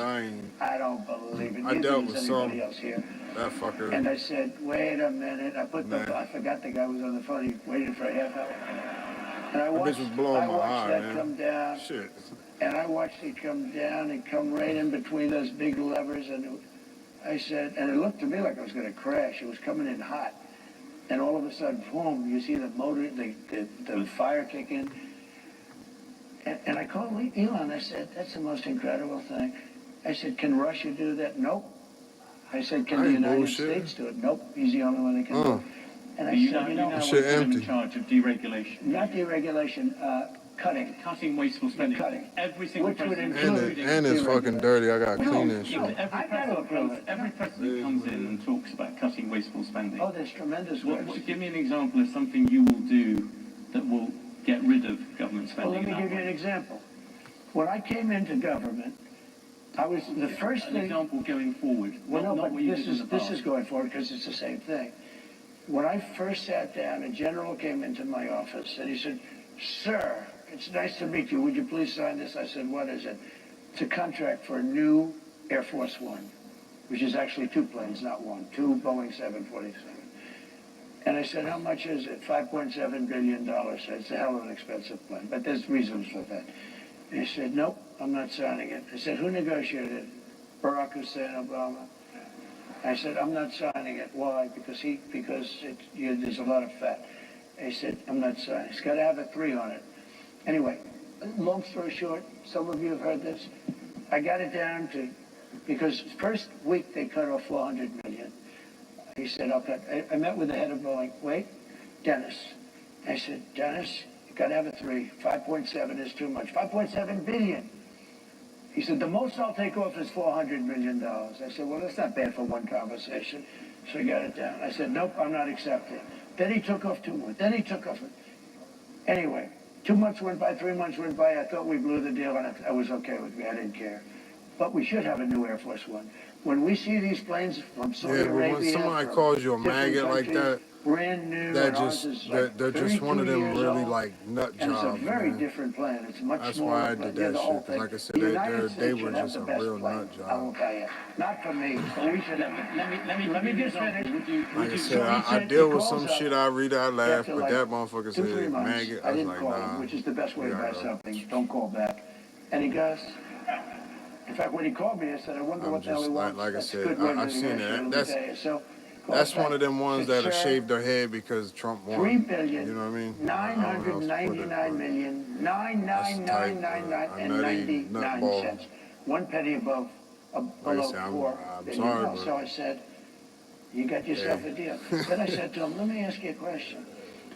I don't believe it. I Neither dealt does with anybody some. else here. That fucker. And I said, wait a minute. I forgot the guy was on the phone. He waited for a half hour. And I watched that come down. Shit. And I watched it come down and come right in between those big levers. And I said, and it looked to me like it was going to crash. It was coming in hot. And all of a sudden, boom, you see the motor, the fire kick in. And I called Elon. I said, that's the most incredible thing. I said, can Russia do that? Nope. I said, can the United States do it? Nope. He's the only one that can do it. And I said, you now want to be in charge of deregulation. Not deregulation, cutting. Cutting wasteful spending. Cutting. Every single president. And it's fucking dirty. I got to clean that shit. Every president comes in and talks about cutting wasteful spending. Oh, there's tremendous ways. Give me an example of something you will do that will get rid of government spending. Well, let me give you an example. When I came into government, I was the first thing. An example going forward. Well, no, but this is going forward because it's the same thing. When I first sat down, a general came into my office and he said, "Sir, it's nice to meet you. Would you please sign this?" I said, "What is it?" It's a contract for a new Air Force One, which is actually 2 planes, not one, 2 Boeing 747. And I said, "How much is it?" $5.7 billion. It's a hell of an expensive plane, but there's reasons for that. And he said, "Nope, I'm not signing it." I said, "Who negotiated it?" Barack Hussein Obama. I said, "I'm not signing it." Why? Because there's a lot of fat. I said, "I'm not signing. It's got to have a 3 on it." Anyway, long story short, some of you have heard this. I got it down to, because first week they cut off $400 million. He said, "I'll cut." I met with the head of Boeing. Wait, Dennis. I said, "Dennis, you got to have a 3. 5.7 is too much. 5.7 billion. He said, "The most I'll take off is $400 million. I said, "Well, that's not bad for one conversation." So he got it down. I said, "Nope, I'm not accepting." Then he took off 2 more. Then he took off. Anyway, 2 months went by, 3 months went by. I thought we blew the deal, and I was okay with me. I didn't care. But we should have a new Air Force One. When we see these planes from Saudi Arabia, when somebody calls you a maggot like that, brand new, they're and just ours is like they're just one of 32 them years really old. like nut And jobs. it's a very man. different plan. It's much That's smaller. why I did that shit. Cause like I said, they were just a real nut job. I will tell you. Not for me. But we should have. Let me just finish. Like I said, I deal with some shit. I read out laugh, but that motherfucker 2-3 said months, maggot. I I was didn't like, call nah. him, which is the best way to buy something. Don't call back. And he goes. In fact, when he called me, I said, "I wonder what the hell he wants." Like I That's a said, good way to I've seen negotiate. that. That's one of them ones Said, that have "Sir, shaved their head because Trump won. $3 billion, You know what I mean? 999 million, 99999 cents. 1 penny below $4 billion. So I said, "You got yourself a deal." Then I said to him, "Let me ask you a question.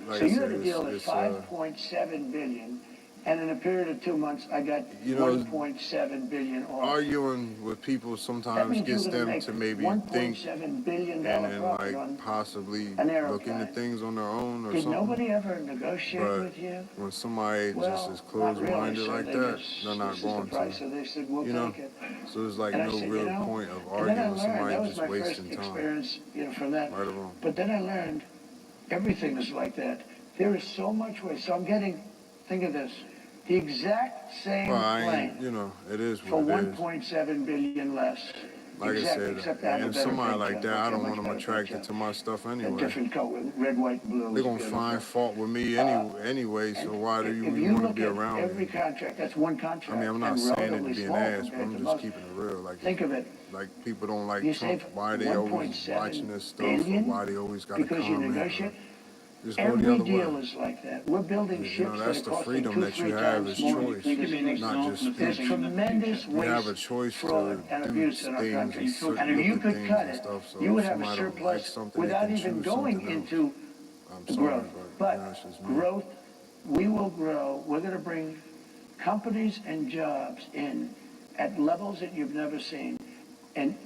So you had a deal at $5.7 billion And in a period of 2 months, I got 1.7 billion off. Arguing with people sometimes gets them to maybe think $1.7 billion and then profit like on possibly an look into airplane. things on their own or Did something. nobody ever negotiate But with you? when somebody just is closed-minded like that, they're not going to. So they said, we'll You know, take it. so there's like And I no said, real point of and then I arguing with learned, somebody that was just my first wasting time. experience, from that. Right or wrong. But then I learned everything is like that. There is so much waste. So I'm getting, think of this, the exact same plane it is for what it is. 1.7 billion less. Like Exactly, I except said, I have a and better somebody paint like job. that, I Okay, don't much want them better paint attracted job. to my stuff A anyway. different color, red, white, blue. They're is gonna beautiful. find fault with me anyway. So why do you If even want to look be at around every me? contract, that's one contract. I mean, I'm not and saying it to relatively be an small ass, but compared I'm to just most. keeping it real. Like, Think of it. Like people don't like You Trump. save Why they always 1.7 watching this stuff, or billion why they always got to because you comment. negotiate. Just go the Every other deal way. is like that. We're building ships That's that the are costing freedom that you 2-3 have times is more than choice, previous not just speech. There's tremendous You have a waste, choice fraud, to and do abuse in our things country. and certain And if you look at could things cut and it, stuff. So you would if have a somebody don't like surplus something, without they can even choose going something else. into I'm the sorry, growth. but that's just me. Growth, we will grow. We're going to bring companies and jobs in at levels that you've never seen. And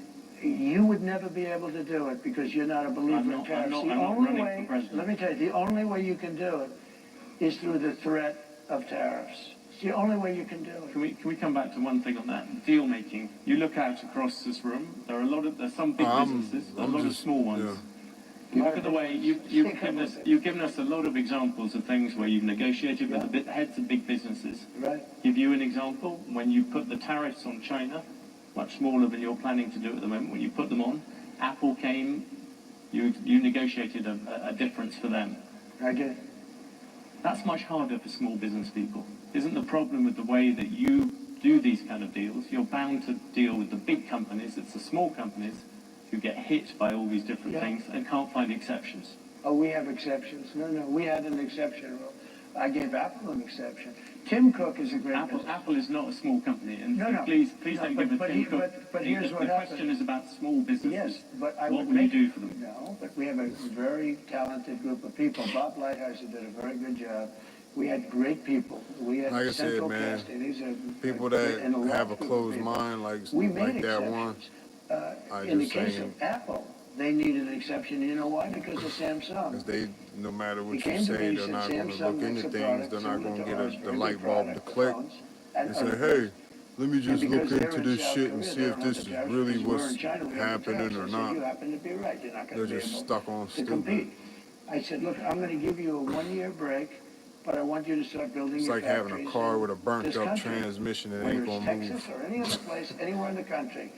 you would never be able to do it because you're not a believer in tariffs. The only way, let me tell you, the only way you can do it is through the threat of tariffs. It's the only way you can do it. Can we come back to one thing on that? Deal making. You look out across this room, there's some big businesses, a lot of small ones. You look at the way you've given us a lot of examples of things where you've negotiated with the heads of big businesses. Right. Give you an example, when you put the tariffs on China, much smaller than you're planning to do at the moment, when you put them on, Apple came, you negotiated a difference for them. I did. That's much harder for small business people. Isn't the problem with the way that you do these kind of deals? You're bound to deal with the big companies, it's the small companies who get hit by all these different things and can't find exceptions. Oh, we have exceptions. No, we had an exception rule. I gave Apple an exception. Tim Cook is a great Apple is not a small company, and no. please don't give a Tim Cook. But here's what happened. The question is about small businesses. Yes, but what will you do for them? No, but we have a very talented group of people. Bob Lighthizer did a very good job. We had great people. We had like I said, central man, casting. These are people that have a closed mind, like that one. In the case of Apple, they needed an exception. You know why? Because of Samsung. Because they, no matter what He you came to me say, and they're said, not going to Samsung look into makes a things. product They're not similar going to to get ours, the very light good bulb to product for click phones. and say, hey, let me just because look they're into in this South shit and Korea, see they if don't this have is the tariffs really because we're what's in China, we have the happening tariffs. or I said, not. you happen to be right. You're not going They're to be just able stuck on to stupid. compete. I said, look, I'm going to give you a 1-year break, but I want you to start building It's your like having a factories car in with a burnt this up country, transmission that whether ain't it's going to move. Texas or any other place, anywhere in the country.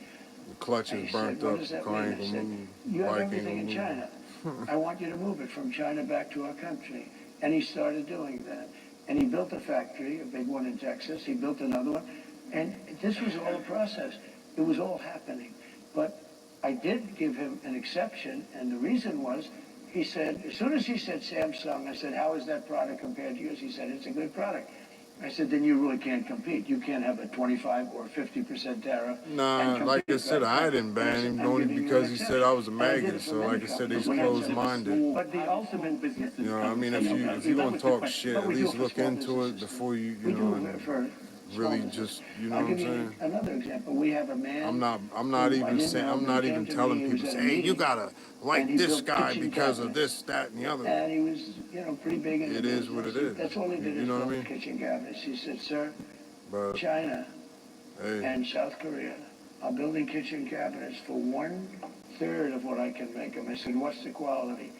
The clutch is burnt What up, does the that car mean? ain't I going to said, move. you have Bike ain't everything in going to China. move. I want you to move it from China back to our country. And he started doing that. And he built a factory, a big one in Texas. He built another one. And this was all a process. It was all happening. But I did give him an exception, and the reason was, he said, as soon as he said Samsung, I said, how is that product compared to yours? He said, it's a good product. I said, then you really can't compete. You can't have a 25 or 50% tariff. Nah, like I said, I didn't ban him only because he said I was a maggot. So like I said, he's closed-minded. But the ultimate business, you know, I mean, if you gonna talk shit, at least look into it before you know, and really just, you know what I'm saying? Another example, we have a man. I'm not even saying, I'm not even telling people, say, hey, you gotta like this guy because of this, that, and the other. And he was, pretty big in It is what it is. That's all he did, you know what I mean? kitchen cabinets. He said, sir, but, China hey. and South Korea are building kitchen cabinets for 1/3 of what I can make them. I said, what's the quality?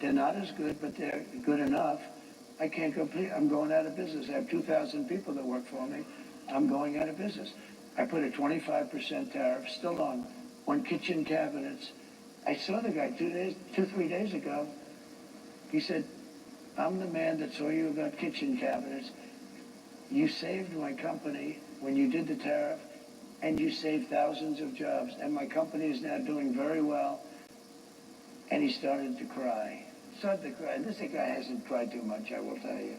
They're not as good, but they're good enough. I can't compete. I'm going out of business. I have 2,000 people that work for me. I'm going out of business. I put a 25% tariff still on kitchen cabinets. I saw the guy 3 days ago. He said, I'm the man that saw you about kitchen cabinets. You saved my company when you did the tariff, and you saved thousands of jobs. And my company is now doing very well. And he started to cry. This guy hasn't cried too much, I will tell you.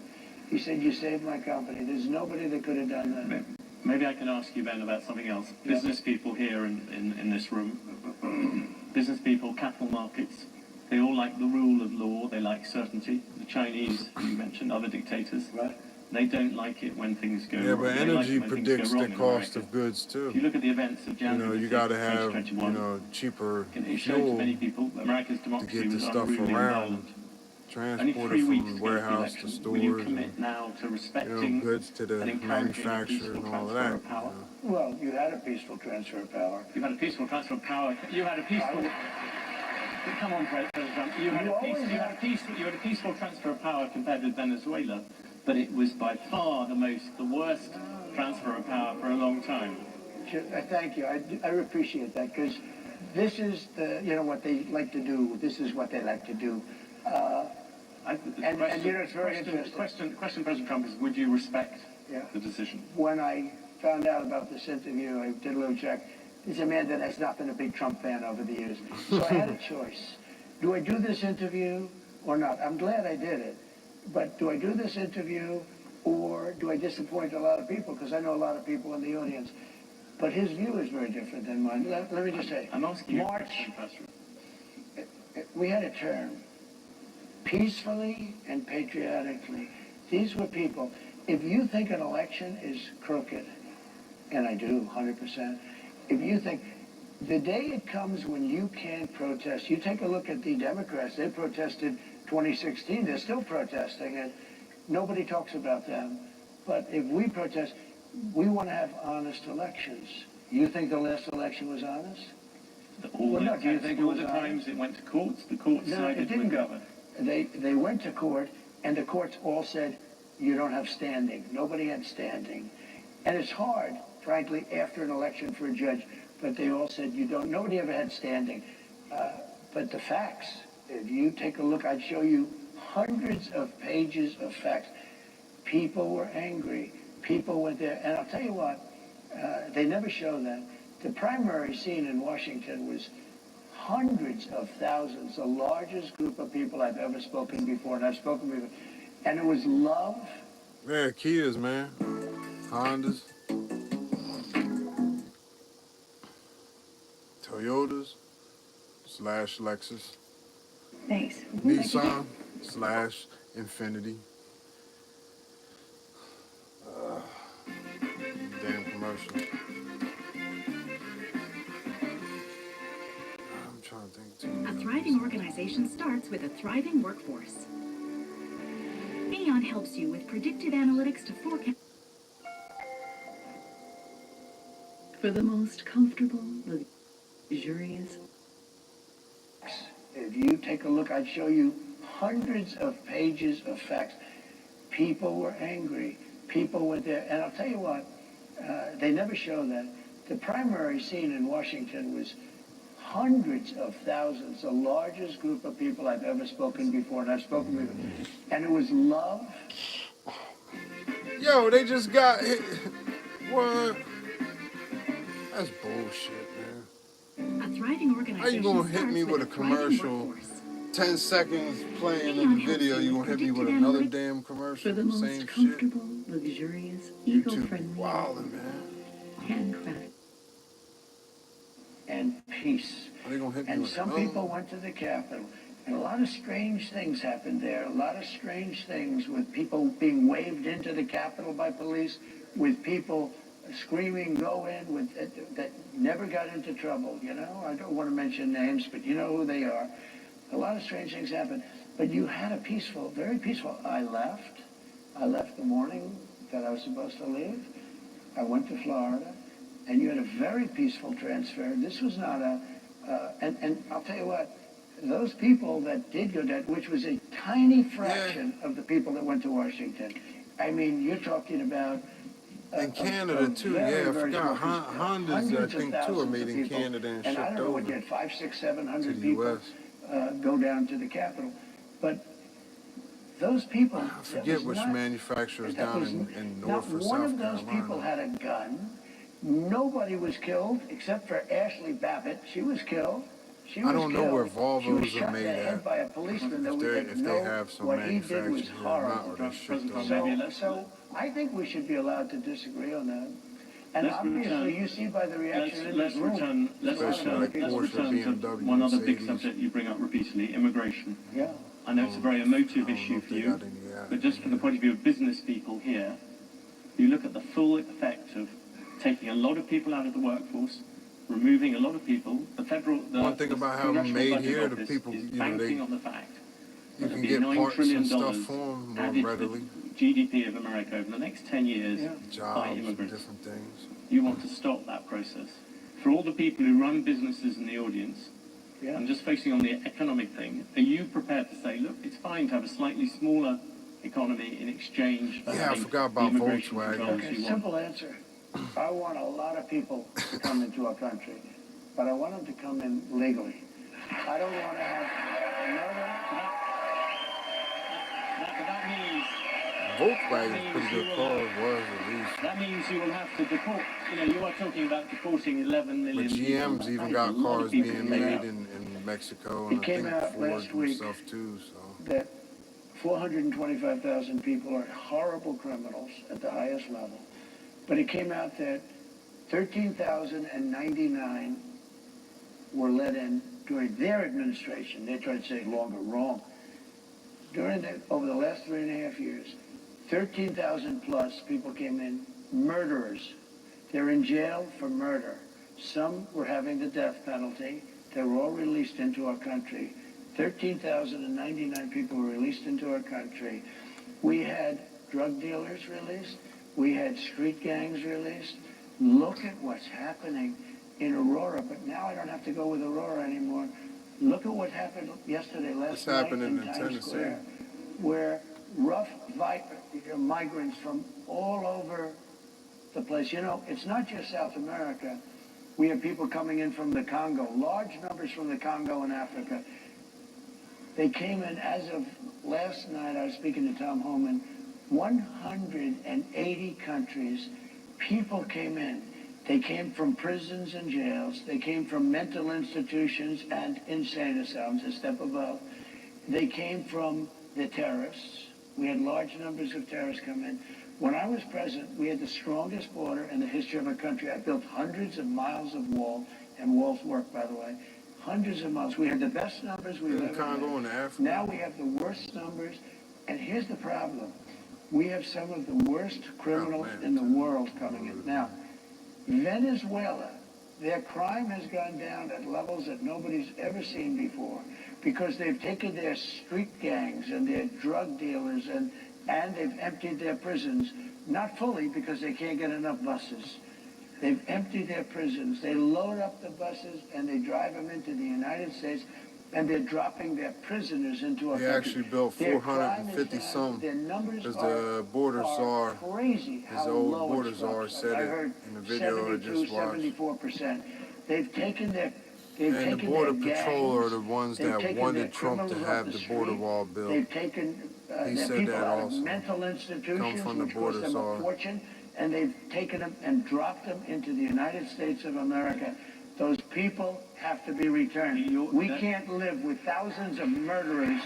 He said, you saved my company. There's nobody that could have done that. Maybe I can ask you, Ben, about something else. Yeah. Business people here in this room, business people, capital markets, they all like the rule of law. They like certainty. The Chinese, you mentioned, other dictators. Right. They don't like it when things go Yeah, wrong. but They like energy it when things predicts go the wrong in cost America. of goods too. If you look at the events of You know, January you 6, got to have 2021, cheaper it showed to fuel many people America's to democracy get the was stuff unruly and around, violent. Only transport 3 it weeks from ago to the warehouse to election, will you stores, commit and now to respecting goods to the and encouraging a manufacturer peaceful and all of transfer that. of power? Well, you had a peaceful transfer of power. You had a peaceful transfer of power. You had a peaceful. Come on, President Trump. You had a peaceful transfer of power compared with Venezuela, but it was by far the worst transfer of power for a long time. Thank you. I appreciate that, because this is what they like to do. This is what they like to do. It's very interesting. Question, President Trump, is would you respect the decision? When I found out about this interview, I did a little check. He's a man that has not been a big Trump fan over the years. So I had a choice. Do I do this interview or not? I'm glad I did it. But do I do this interview or do I disappoint a lot of people? Because I know a lot of people in the audience. But his view is very different than mine. Let me just say, I'm asking March, we had a term, peacefully and patriotically. These were people. If you think an election is crooked, and I do, 100%, if you think, the day it comes when you can't protest, you take a look at the Democrats, they protested 2016, they're still protesting, and nobody talks about them. But if we protest, we want to have honest elections. You think the last election was honest? All the times it went to courts, the courts sided it didn't with go. They went to court, and the courts all said, you don't have standing. Nobody had standing. And it's hard, frankly, after an election for a judge, but they all said you don't. Nobody ever had standing. But the facts, if you take a look, I'd show you hundreds of pages of facts. People were angry. People went there. And I'll tell you what, they never show that. The primary scene in Washington was hundreds of thousands, the largest group of people I've ever spoken before, and I've spoken before. And it was love. Yeah, Kias, man. Hondas. Toyotas / Lexus. Thanks. Nissan / Infinity. Damn commercial. I'm trying to think too. A thriving organization starts with a thriving workforce. Aon helps you with predictive analytics to forecast. For the most comfortable, luxurious. If you take a look, I'd show you hundreds of pages of facts. People were angry. People went there. And I'll tell you what, they never show that. The primary scene in Washington was hundreds of thousands, the largest group of people I've ever spoken before, and I've spoken before. And it was love. Yo, they just got hit. What? That's bullshit, man. A thriving organization. How you gonna hit me with a commercial? 10 seconds playing in the video, you gonna hit me with another damn commercial? For the most Same comfortable, shit. luxurious, YouTube eco-friendly, wildin', man. handcrafted. And peace. Are they gonna hit me And with some another people went to the Capitol, and a lot of strange things happened there. A lot of strange things with people being waved into the Capitol by police, with people screaming, go in, with that never got into trouble, you know? I don't want to mention names, but you know who they are. A lot of strange things happened. But you had a peaceful, very peaceful. I left the morning that I was supposed to leave. I went to Florida, and you had a very peaceful transfer. This was not and I'll tell you what, those people that did go down, which was a tiny fraction of the people that went to Washington. I mean, you're talking about... in Canada, too, yeah, I forgot. Hondas, I think, too, are made in Canada and shipped I don't know what over you had, 500, 600, 700 the people US. Go down to the Capitol. But those people... I forget which manufacturers down in North or South Carolina. Not one of those people had a gun. Nobody was killed except for Ashley Babbitt. She was killed. I don't know where She was Volvos shot are in made the head at. by a policeman that we didn't If know. they have some What he did manufacturing was here or horrible. not, or they shipped over. So I think we should be allowed to disagree on that. And obviously, you see by the reaction in this room. Let's return to one other big subject you bring up repeatedly, immigration. Yeah. I know it's a very emotive issue for you, but just from the point of view of business people here, you look at the full effect of taking a lot of people out of the workforce, removing a lot of people. The one thing about how made here, the people, you know, banking on the fact you that can there'll be get $9 parts trillion and stuff for them more added readily. to the GDP of America over the next 10 years by Jobs and immigrants. different things. You want to stop that process. For all the people who run businesses in the audience, I'm just focusing on the economic thing, are you prepared to say, look, it's fine to have a slightly smaller economy in exchange for I having forgot about the immigration Volkswagen. controls Okay, you want? simple answer. I want a lot of people to come into our country, but I want them to come in legally. I don't want to have That means Volkswagen's pretty good car, was at least. that means you will have to deport. You know, you are talking about deporting 11 million. But GM's even got cars being made in Mexico, and It I came think out Ford last and week stuff too. So that 425,000 people are horrible criminals at the highest level. But it came out that 13,099 were let in during their administration. They tried to say longer, wrong. Over the last 3.5 years, 13,000 plus people came in, murderers. They're in jail for murder. Some were having the death penalty. They were all released into our country. 13,099 people were released into our country. We had drug dealers released. We had street gangs released. Look at what's happening in Aurora, but now I don't have to go with Aurora anymore. Look at what happened yesterday, last night in Times Square, where rough migrants from all over the place. You know, it's not just South America. We have people coming in from the Congo, large numbers from the Congo and Africa. They came in, as of last night, I was speaking to Tom Homan, 180 countries, people came in. They came from prisons and jails. They came from mental institutions and insane asylums, a step above. They came from the terrorists. We had large numbers of terrorists come in. When I was president, we had the strongest border in the history of our country. I built hundreds of miles of wall, and walls work, by the way. Hundreds of miles. We had the best numbers we've ever had. Now we have the worst numbers, and here's the problem. We have some of the worst criminals in the world coming in. Now, Venezuela, their crime has gone down at levels that nobody's ever seen before because they've taken their street gangs and their drug dealers and they've emptied their prisons, not fully because they can't get enough buses. They've emptied their prisons. They load up the buses and they drive them into the United States, and they're dropping their prisoners into a country. They actually built 450 some, because the border czar, his old border czar said it in the video I just watched. 74%. They've taken their and the border patrol are the ones that wanted Trump to have the border wall built. They've taken he said that also. Mental institutions, come from the which border cost them a czar. fortune, and they've taken them and dropped them into the United States of America. Those people have to be returned. We can't live with thousands of murderers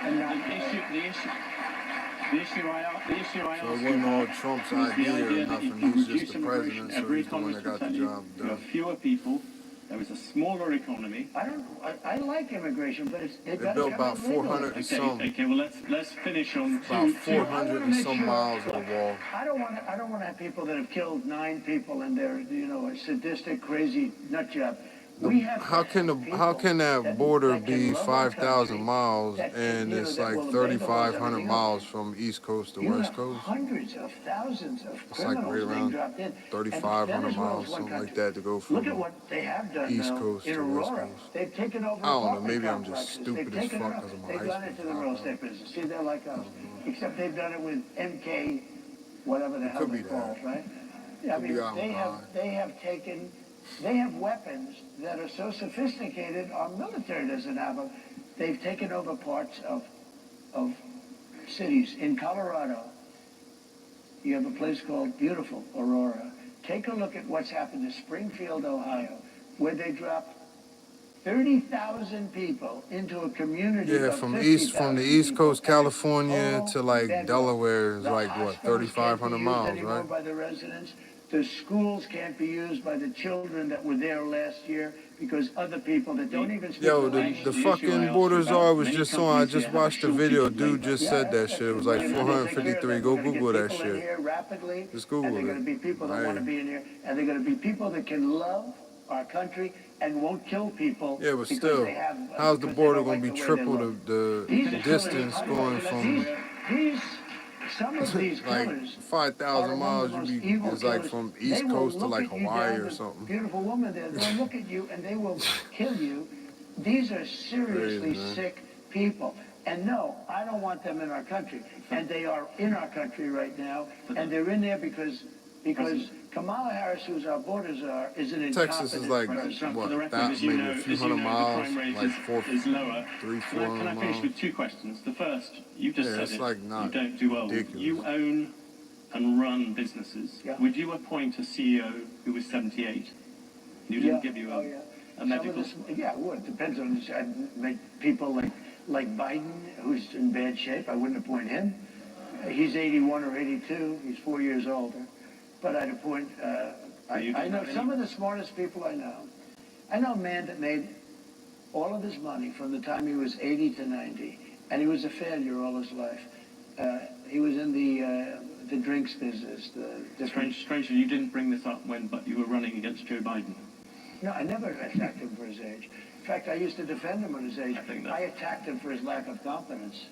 and not the issue I asked so it wasn't all Trump's idea or nothing. He's just the president, so he's the one that got the job there are done. fewer people. There was a smaller economy. I like immigration, but They built about 400 and some. Okay, well let's finish on about 400 and some miles of the wall. I don't want to have people that have killed 9 people and they're a sadistic, crazy nut job. How can that border be 5,000 miles and it's like 3,500 miles from East Coast to West Coast? Hundreds of thousands of It's like right around 3,500 miles, something like that, to go from Look at what they have done East now Coast in to West Aurora. Coast. They've taken over I don't know, apartment maybe I'm just complexes. stupid as fuck because I'm a They've high gone into the real estate business. See, they're like us. Except they've done it with MK, whatever the hell they call it, right? Yeah, I mean, they have weapons that are so sophisticated, our military doesn't have them. They've taken over parts of cities. In Colorado, you have a place called beautiful Aurora. Take a look at what's happened to Springfield, Ohio, where they dropped 30,000 people into a community Yeah, of from the 50,000 East Coast, people. California to like bedrock. Delaware is The like what, hospitals can't 3,500 be used miles, anymore right? by the residents. The schools can't be used by the children that were there last year because other people that don't even speak Yo, the language. the fucking borders I was just on. I just watched the video. Dude just said that shit. It was like 453. Go Google that shit. Just Google and they're it. going to be people that want to be in here, and they're going to be people that can love our country and won't kill people. Yeah, but still, how's the border going to be triple the distance going from some of these like killers 5,000 miles? It's like from East Coast to like Hawaii or something. Beautiful woman there. They'll look at you and they will kill you. These are seriously sick people. And no, I don't want them in our country. And they are in our country right now. And they're in there because Kamala Harris, who's our border czar, is an incompetent Texas is like, person. what, that, maybe a few hundred miles, like 300-400 Can I finish miles. with two questions? The first, you just said it's it, like not you don't do well. ridiculous. You own and run businesses. Yeah. Would you appoint a CEO who was 78? You didn't give you a medical... Yeah, it would. Depends on this. I'd make people like Biden, who's in bad shape. I wouldn't appoint him. He's 81 or 82. He's 4 years older. But I'd appoint, I know some of the smartest people I know. I know a man that made all of his money from the time he was 80 to 90, and he was a failure all his life. He was in the drinks business. Strangely, you didn't bring this up but you were running against Joe Biden. No, I never attacked him for his age. In fact, I used to defend him on his age. I attacked him for his lack of confidence.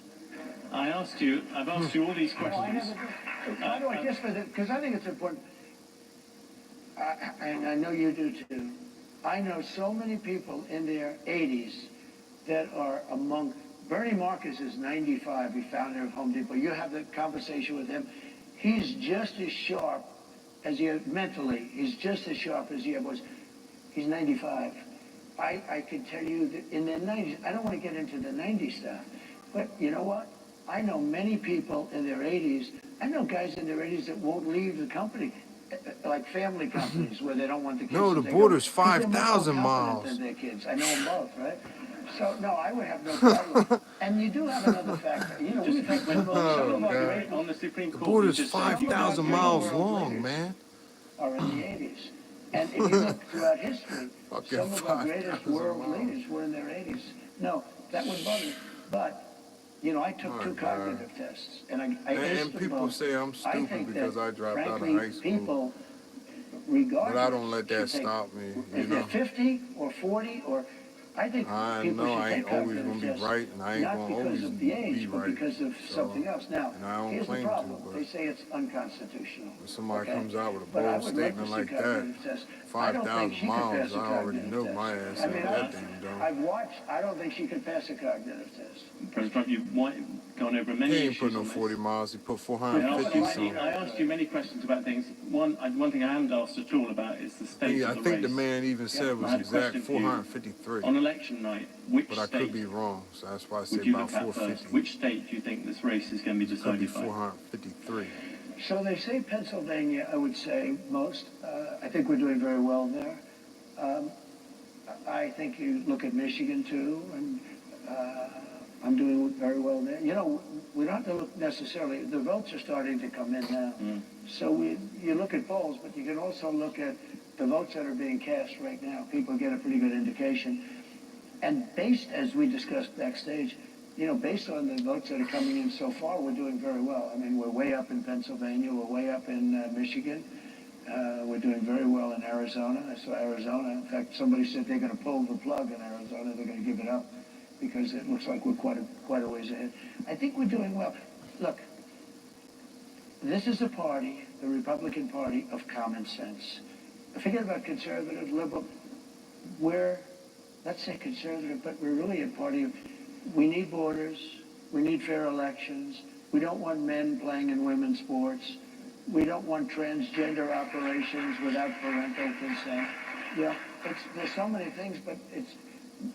I've asked you all these questions. No, I never did. By the way, just for because I think it's important, and I know you do too, I know so many people in their 80s that are among, Bernie Marcus is 95, he founder of Home Depot. You have the conversation with him. He's just as sharp as he, mentally, he's just as sharp as he was. He's 95. I can tell you that in the 90s, I don't want to get into the 90s stuff, but you know what? I know many people in their 80s. I know guys in their 80s that won't leave the company, like family companies where they don't want the kids. No, the border's 5,000 miles. Than their kids. I know them both, right? So no, I would have no problem. And you do have another factor. You know, we've had some of our great on the Supreme Court. The border's 5,000 miles long, man. Are in the 80s. And if you look throughout history, some of our greatest world leaders were in their 80s. No, that would bother me. But you know, I took two cognitive tests, and I and people say I'm stupid because I dropped out of high school. People, regardless, but I don't let that stop me. If they're 50 or 40 or, I think people should I ain't take always gonna be tests, right, and I ain't not gonna because always of the age, be but right. because of something else. Now, here's the claim problem. to, They say it's unconstitutional. When somebody comes out with a But I bold would statement love to like see that, cognitive tests. 5,000 miles, I already know my ass ain't that damn dumb. I've watched. I don't think she could pass a cognitive test. President Trump, you've gone over many He ain't issues put no on 40 this. miles, he put 450 something. I asked you many questions about things. One thing I haven't asked at all about is the state of the I race. think the man even said it was I had a exact question for you. 453. On election night, which But I state could be wrong, so that's why I would said you about look at 450. first? Which state do you think this race is going to be It could be decided by? 453. So they say Pennsylvania, I would say most. I think we're doing very well there. I think you look at Michigan too, and I'm doing very well there. You know, we don't have to look necessarily, the votes are starting to come in now. So you look at polls, but you can also look at the votes that are being cast right now. People get a pretty good indication. And based, as we discussed backstage, you know, based on the votes that are coming in so far, we're doing very well. I mean, we're way up in Pennsylvania, we're way up in Michigan. We're doing very well in Arizona. I saw Arizona. In fact, somebody said they're going to pull the plug in Arizona. They're going to give it up because it looks like we're quite a ways ahead. I think we're doing well. Look, this is a party, the Republican Party, of common sense. Forget about conservative, liberal. We're, let's say conservative, but we're really a party of, we need borders, we need fair elections, we don't want men playing in women's sports, we don't want transgender operations without parental consent. Yeah, there's so many things, but it's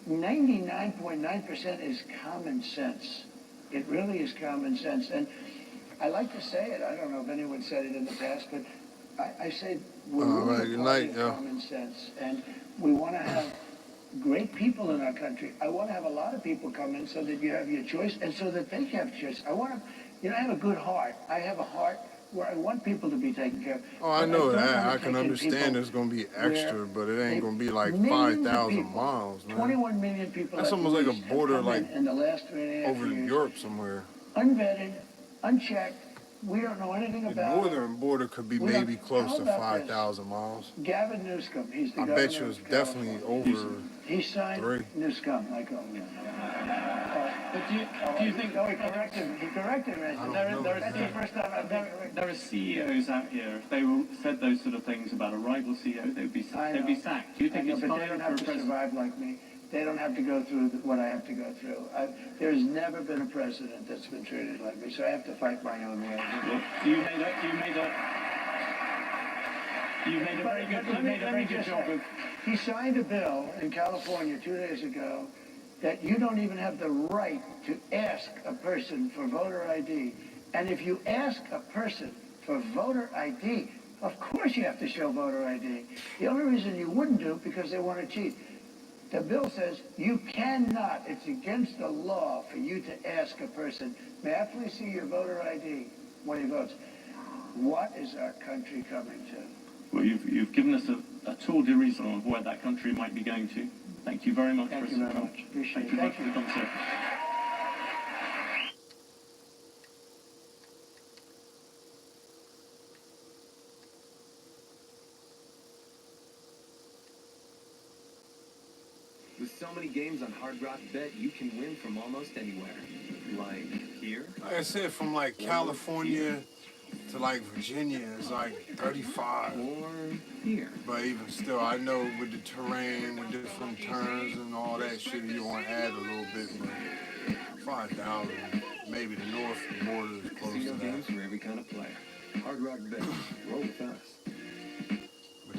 99.9% is common sense. It really is common sense. And I like to say it, I don't know if anyone said it in the past, but I say we're really a party of common sense. And we want to have great people in our country. I want to have a lot of people come in so that you have your choice and so that they have choice. I want to, you know, I have a good heart. I have a heart where I want people to be taken care of. Oh, I know that. I can understand there's going to be extra, but it ain't going to be like 5,000 miles, man. 21 million people. That's almost like a border, like, in the last 3.5 over years, Europe somewhere. Unvetted, unchecked. We don't know anything about The northern border could be maybe close to 5,000 miles. Gavin Newsom, he's the I governor bet you it's of definitely over He signed 3. Newsom, I call him. But do you think... No, he corrected me. He corrected me. That's the first time I've been corrected. There are CEOs out here, if they said those sort of things about a rival CEO, they'd be sacked. Do you think it's but fine they don't for have a to president? survive like me. They don't have to go through what I have to go through. There's never been a president that's been treated like me, so I have to fight my own way. You made a very good job of... He signed a bill in California 2 days ago that you don't even have the right to ask a person for voter ID. And if you ask a person for voter ID, of course you have to show voter ID. The only reason you wouldn't do it because they want to cheat. The bill says you cannot, it's against the law for you to ask a person, may I please see your voter ID when he votes? What is our country coming to? Well, you've given us a tour d'horizon of where that country might be going to. Thank you very much. Thank you very much. Appreciate it. Thank you very much for the conversation. With so many games on Hard Rock Bet, you can win from almost anywhere. Like here? Like I said, from like California to like Virginia is like 35. Or here. But even still, I know with the terrain, with different turns and all that shit, you want to add a little bit, but 5,000, maybe the north border is close to games that. for every kind of player. Hard Rock Bet. Roll with us. But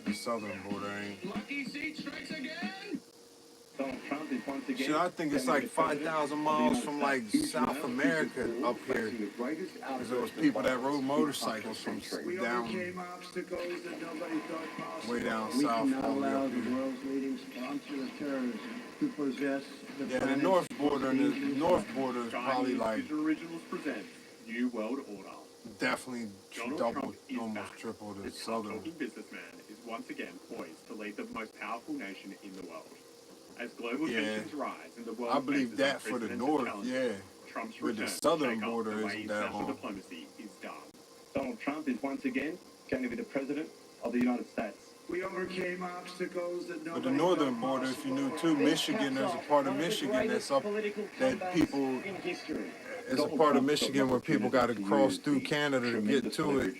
the southern border ain't. Lucky seat strikes again. Donald Trump is once again. Shit, I think it's like 5,000 miles from like South America up here. Because there was people that rode motorcycles from down, way down south all the way up here. World's leading sponsor of terrorism to possess Yeah, the north border, is probably like Originals presents New World Order. definitely Donald double, Trump is almost back. triple the This southern. talking businessman is once again poised to lead the most powerful nation in the world. As global tensions rise and the world I believe faces that for the unprecedented north, challenges, yeah. Trump's With the return to southern shake up border the way isn't that international long. diplomacy is done. Donald Trump is once again going to be the president of the United States. We overcame obstacles that But the northern border, if you knew too, Michigan, there's a part of Michigan that's up, that people, it's a part of Michigan where people got to cross through Canada to get to it,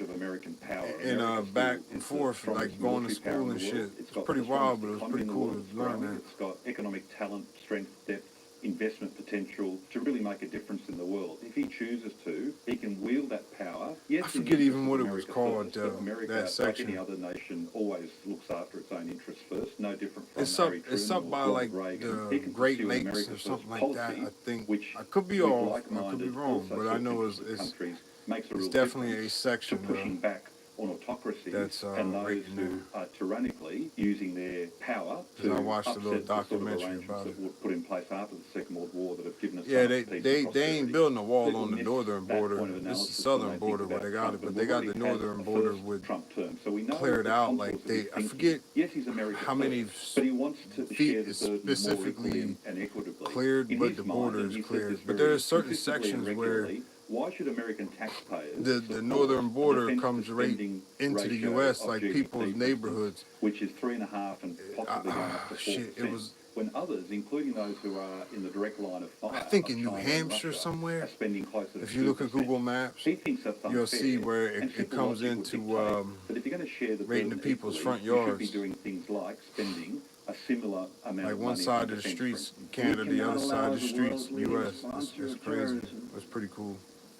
and back and forth, like going to school and shit. It's pretty wild, but it was pretty cool to learn that. It's got economic talent, strength, depth, investment potential to really make a difference in the world. If he chooses to, he can wield that power. Yes, I forget even what it was America called, first, but America, that like section. any other nation, always looks after its own interests first. No different from It's up, Harry it's Truman up or by Ronald like Reagan. the He can Great pursue Lakes America or first something like that. policy, I think which I could be with off, I could be like-minded, wrong, also but I know it's socialist countries makes a it's real definitely a difference section to pushing back on autocracy that's and those right who are tyrannically using their power 'Cause to I watched a upset little the sort of documentary arrangements about that were put in place after the Second World War that have given us Yeah, some they peace and ain't prosperity. building a wall People on the miss northern that border. point of This is analysis the southern when they border think where they about got Trump, it, but but they we've got the already had northern a border first with Trump term. So we know cleared the out contours like of they. his I thinking. forget Yes, he's America how many first, but he wants to share feet the is burden more specifically equally and equitably. cleared, In but his the mind, border and is he said cleared. this But very there are certain consistently and sections where regularly, why should American taxpayers the support northern a border defense comes to right spending into the ratio U.S. of like GDP, people's for instance, neighborhoods. which is 3.5 and possibly going up to 4%. Shit, it was. When others, including those who are in the direct line of fire, I think of in New China and Hampshire Russia, somewhere. are spending closer to If you look at 2%. Google Maps, He thinks that's you'll unfair, see where and it simple comes logic would into dictate that if you're going to share the right in the burden people's equally, front you should yards. be doing things like spending a similar amount Like of one money side on of the defense, streets, for instance. Canada, We the cannot other side allow of the the streets, world's leading U.S. sponsor It's of crazy. terrorism It's pretty cool.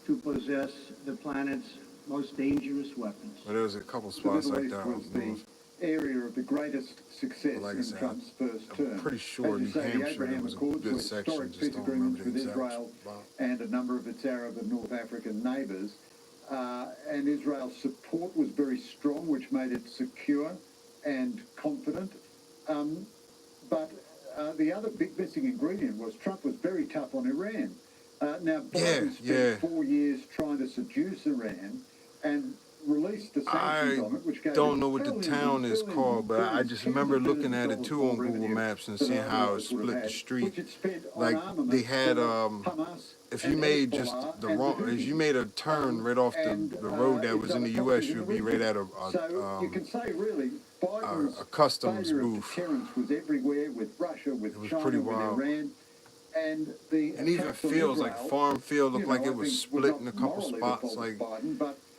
to possess the planet's most dangerous weapons. But there's a couple The spots Middle like East that. was the area of the greatest success Like I in said, Trump's first term. I'm pretty sure As you New say, the Hampshire there Abraham was a Accords good were section, historic just peace don't agreements remember the with exact Israel spot. and a number of its Arab and North African neighbours. And Israel's support was very strong, which made it secure and confident. But the other big missing ingredient was Trump was very tough on Iran. Now, Biden spent 4 years trying to seduce Iran and released the sanctions on it, which gave don't know what the town is called, but I just remember looking at it too on Google Maps and seeing how it split the street. Like they had if you made just the wrong, if you made a turn right off the road that was in the U.S., you'd be right at you can say really a customs booth. Was everywhere with Russia, with China, with Iran. And even fields like farm field looked like it was split in a couple spots. Like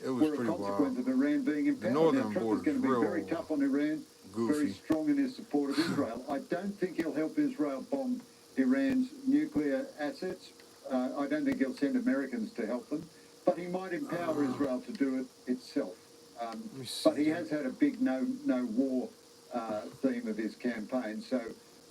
it was pretty wild. Of Iran being in the power. northern Trump is border going is to be real very tough on Iran, goofy. very strong in his support of Israel. I don't think he'll help Israel bomb Iran's nuclear assets. I don't think he'll send Americans to help them, but he might empower Israel to do it itself. But he has had a big no war theme of his campaign, so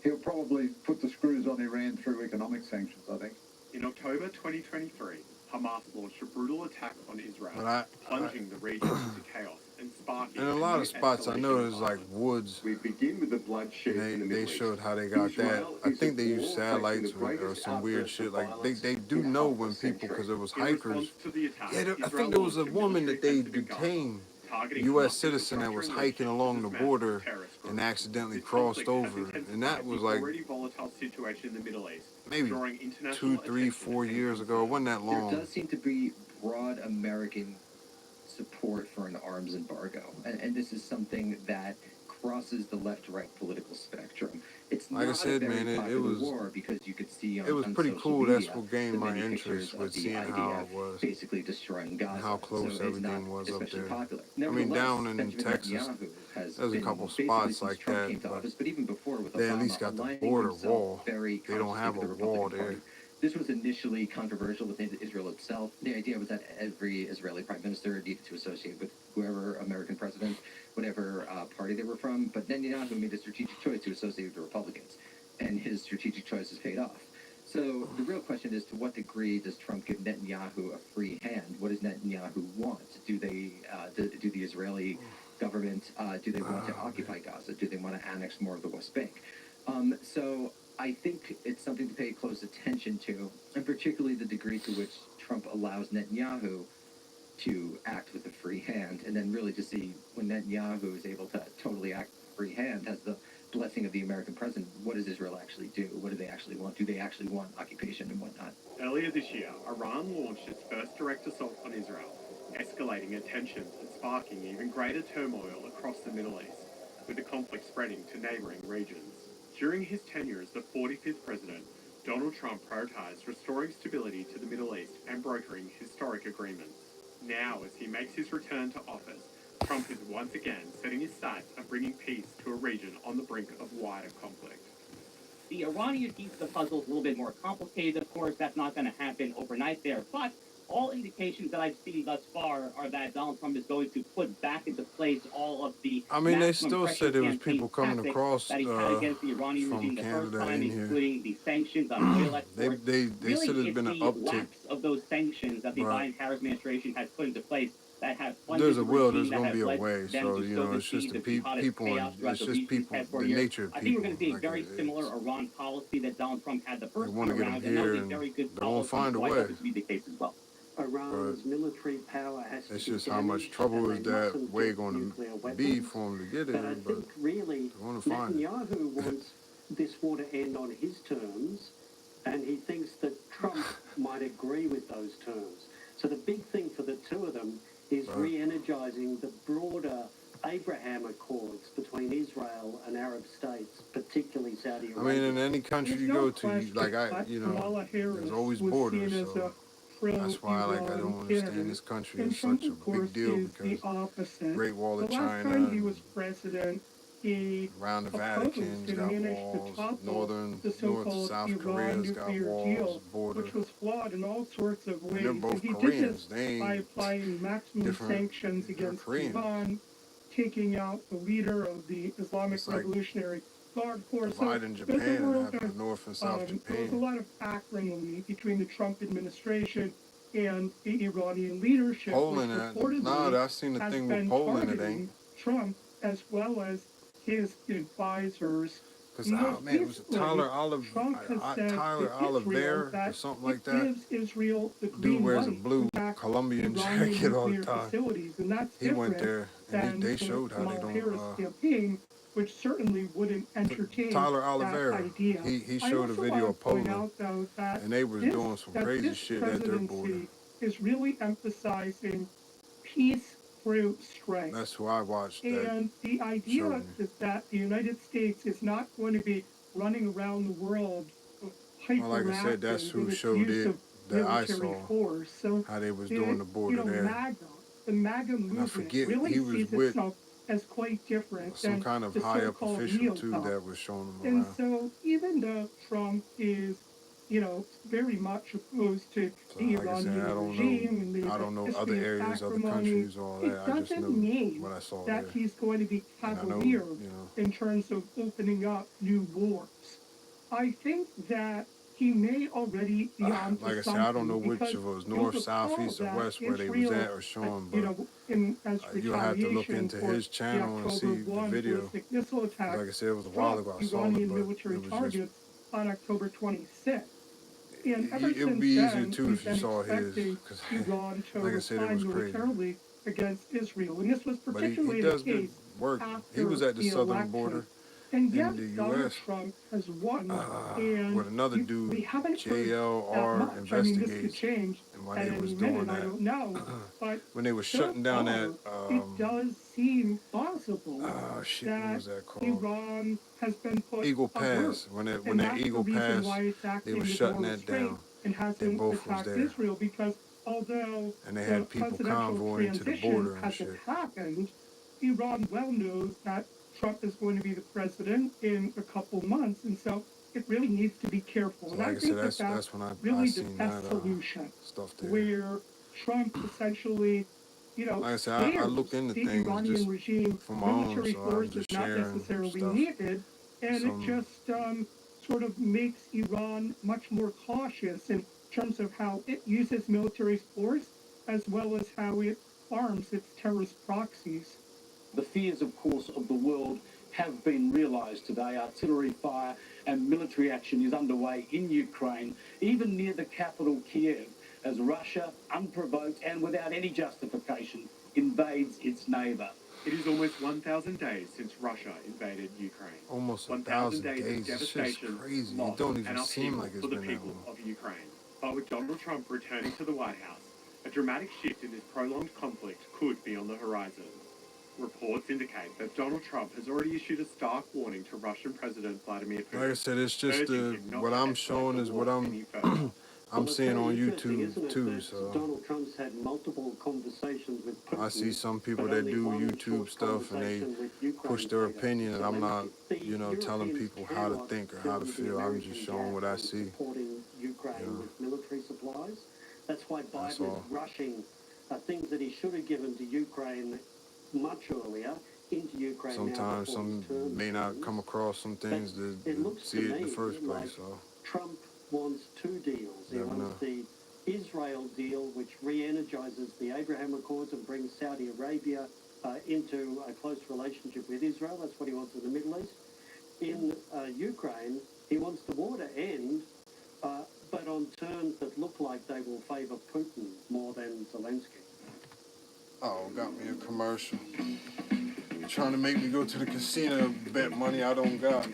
he'll probably put the screws on Iran through economic sanctions, I think. In October 2023, Hamas launched a brutal attack on Israel, plunging the region into chaos and sparking. In a lot of spots, I know there's like woods. We begin with the bloodshed in the Middle They East. showed how they got that. I think they used satellites or some weird shit. Like they do know when people, because there was hikers. Yeah, I think there was a woman that they detained, a U.S. citizen that was hiking along the border and accidentally crossed over, and that was like maybe 2, 3, 4 years ago. It wasn't that long. There does seem to be broad American support for an arms embargo, and this is something that crosses the left-right political spectrum. It's like not I said, a very man, popular it was war because you could see on, it was on pretty social cool. media That's what gained the my many interest pictures with of the seeing how it was, basically destroying Gaza, and how close so everything was up especially there. popular. I mean, down in Benjamin Texas, Netanyahu has there's a been couple basically spots since like Trump that, came to office, but even before with they at Obama, least got the aligning border himself wall. very They don't have a consciously with the wall Republican there. Party. This was initially controversial within Israel itself. The idea was that every Israeli prime minister needed to associate with whoever American president, whatever party they were from. But Netanyahu made a strategic choice to associate with the Republicans, and his strategic choice has paid off. So the real question is, to what degree does Trump give Netanyahu a free hand? What does Netanyahu want? Do they, do the Israeli government, do they want to occupy Gaza? Do they want to annex more of the West Bank? So I think it's something to pay close attention to, and particularly the degree to which Trump allows Netanyahu to act with a free hand, and then really to see when Netanyahu is able to totally act with a free hand, has the blessing of the American president, what does Israel actually do? What do they actually want? Do they actually want occupation and whatnot? Earlier this year, Iran launched its first direct assault on Israel, escalating tensions and sparking even greater turmoil across the Middle East, with the conflict spreading to neighboring regions. During his tenure as the 45th president, Donald Trump prioritized restoring stability to the Middle East and brokering historic agreements. Now, as he makes his return to office, Trump is once again setting his sights on bringing peace to a region on the brink of wider conflict. The Iranian piece of the puzzle is a little bit more complicated, of course. That's not going to happen overnight there. But all indications that I've seen thus far are that Donald Trump is going to put back into place all of the I mean, they still said there was people coming across that he had against the Iranian regime the first time, in here. including the sanctions on oil exports. They really, said there's been an uptick. lapse of those sanctions that the Biden-Harris administration has put into place that have there's a will, there's going to be a way. So, you know, it's just the people, and it's just people, the nature of people. I think we're going to see a very similar Iran policy that Donald Trump had the first time around, and that was a very good policy. They won't find a way. To be the case as well. Iran's military power has to it's be just how much trouble is that way going to be for them to get it. But I think really Netanyahu wants this war to end on his terms, and he thinks that Trump might agree with those terms. So the big thing for the two of them is re-energizing the broader Abraham Accords between Israel and Arab states, particularly Saudi Arabia. I mean, in any country you go to, like there's always borders. So that's why, like, I don't understand this country is such a big deal because Great Wall of China. Last time he was president, he around the Vatican's got walls. North to South Korea's got walls, border. Which was flawed in all sorts of ways. They're both and he Koreans. did this by applying maximum sanctions against Iran, taking out the leader of the Islamic Revolutionary Guard Corps. Dividing Japan and having North and South Japan. There was a lot of acrimony between the Trump administration and the Iranian leadership. Poland, I've seen the thing with Poland, it ain't. Trump, as well as his advisors Because, oh man, it was Tyler Trump has said Tyler to Israel Oliver or that something it like that. gives Israel the Dude green wears a light. blue In fact, Colombian Iranian jacket all the nuclear time. facilities, and that's He went different there than and they the showed how they Kamala don't. Harris campaign, which certainly wouldn't entertain Tyler that Oliver, idea. he I showed a also video want of to point Poland, out, though, that and they was doing some crazy shit at their border. presidency is really emphasizing peace through strength. That's who I watched. And the idea is that the United States is not going to be running around the world Well, like I said, that's who showed it that I saw. Force. So how they was doing the border there. The MAGA And I movement forget, really he was sees with itself as quite different some than kind of the high up so-called official too neocons. that was showing them And around. so even though Trump is, very much opposed to the Like I said, Iranian regime and I don't know other history of areas, other acrimony, countries, all that. it I just doesn't knew mean what I saw that there. he's going to be And I know, cavalier in terms of opening up new wars. I think that he may already be on to like I said, something I don't know which because of it was you'll north, recall south, east, or that west where they was Israel, at or showing, but as you'll have to look retaliation into for his channel and see the October 1 video. ballistic missile attack, Like I said, it was a while ago I saw it, Iranian but military it was targets on October 26th. And ever it would since be easier then, too we've if you been saw his, expecting because Iran to like I said, it respond was crazy. militarily against Israel. And this was But particularly he does the good case work. after He was at the southern election. border And in yes, the Donald U.S. Trump has won, and with another dude, we haven't heard that JLR much. I mean, this could Investigates. change And when at they any was minute, doing I that, don't know. But when they was so shutting down far, that, it does seem plausible shit, what was that called? Iran has been put Eagle alert. Pass. When that And that's Eagle the reason Pass, why it's they acting was with shutting more that restraint down. and They hasn't both was attacked there. Israel because although And they the had people presidential convoying to the transition border and hasn't shit. happened, Iran well knows that Trump is going to be the president in a couple months, and so it really needs to be careful. So And like I I think said, that's when I really the seen best that solution, stuff there. where Trump essentially, Like I said, I look into the things Iranian just regime, for my own, military so I'm force is just not sharing necessarily stuff. needed, and it just sort of makes Iran much more cautious in terms of how it uses military force as well as how it arms its terrorist proxies. The fears, of course, of the world have been realised today. Artillery fire and military action is underway in Ukraine, even near the capital Kiev, as Russia, unprovoked and without any justification, invades its neighbour. It is almost 1,000 days since Russia invaded Ukraine. Almost 1,000 days. of It's just devastation, crazy. It loss, don't and even seem upheaval like it's for the been that people long. of Ukraine. But with Donald Trump returning to the White House, a dramatic shift in this prolonged conflict could be on the horizon. Reports indicate that Donald Trump has already issued a stark warning to Russian President Vladimir Putin. Like I said, it's just what I'm showing is what I'm I'm seeing on YouTube too. So Donald Trump's had multiple conversations with Putin. I see some people that do YouTube stuff and they push their opinion, and I'm not, telling people how to think or how to feel. I'm just showing what I see. Supporting Ukraine with military supplies. That's why Biden is rushing things that he should have given to Ukraine much earlier into Ukraine. Sometimes some may not come across some things to see it in the first place. So Trump wants two deals. He wants the Israel deal, which re-energizes the Abraham Accords and brings Saudi Arabia into a close relationship with Israel. That's what he wants in the Middle East. In Ukraine, he wants the war to end, but on terms that look like they will favor Putin more than Zelensky. oh, got me a commercial. Trying to make me go to the casino, bet money I don't got.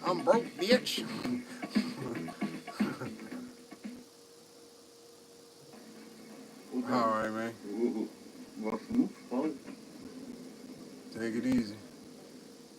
I'm broke, bitch. All right, man. Take it easy.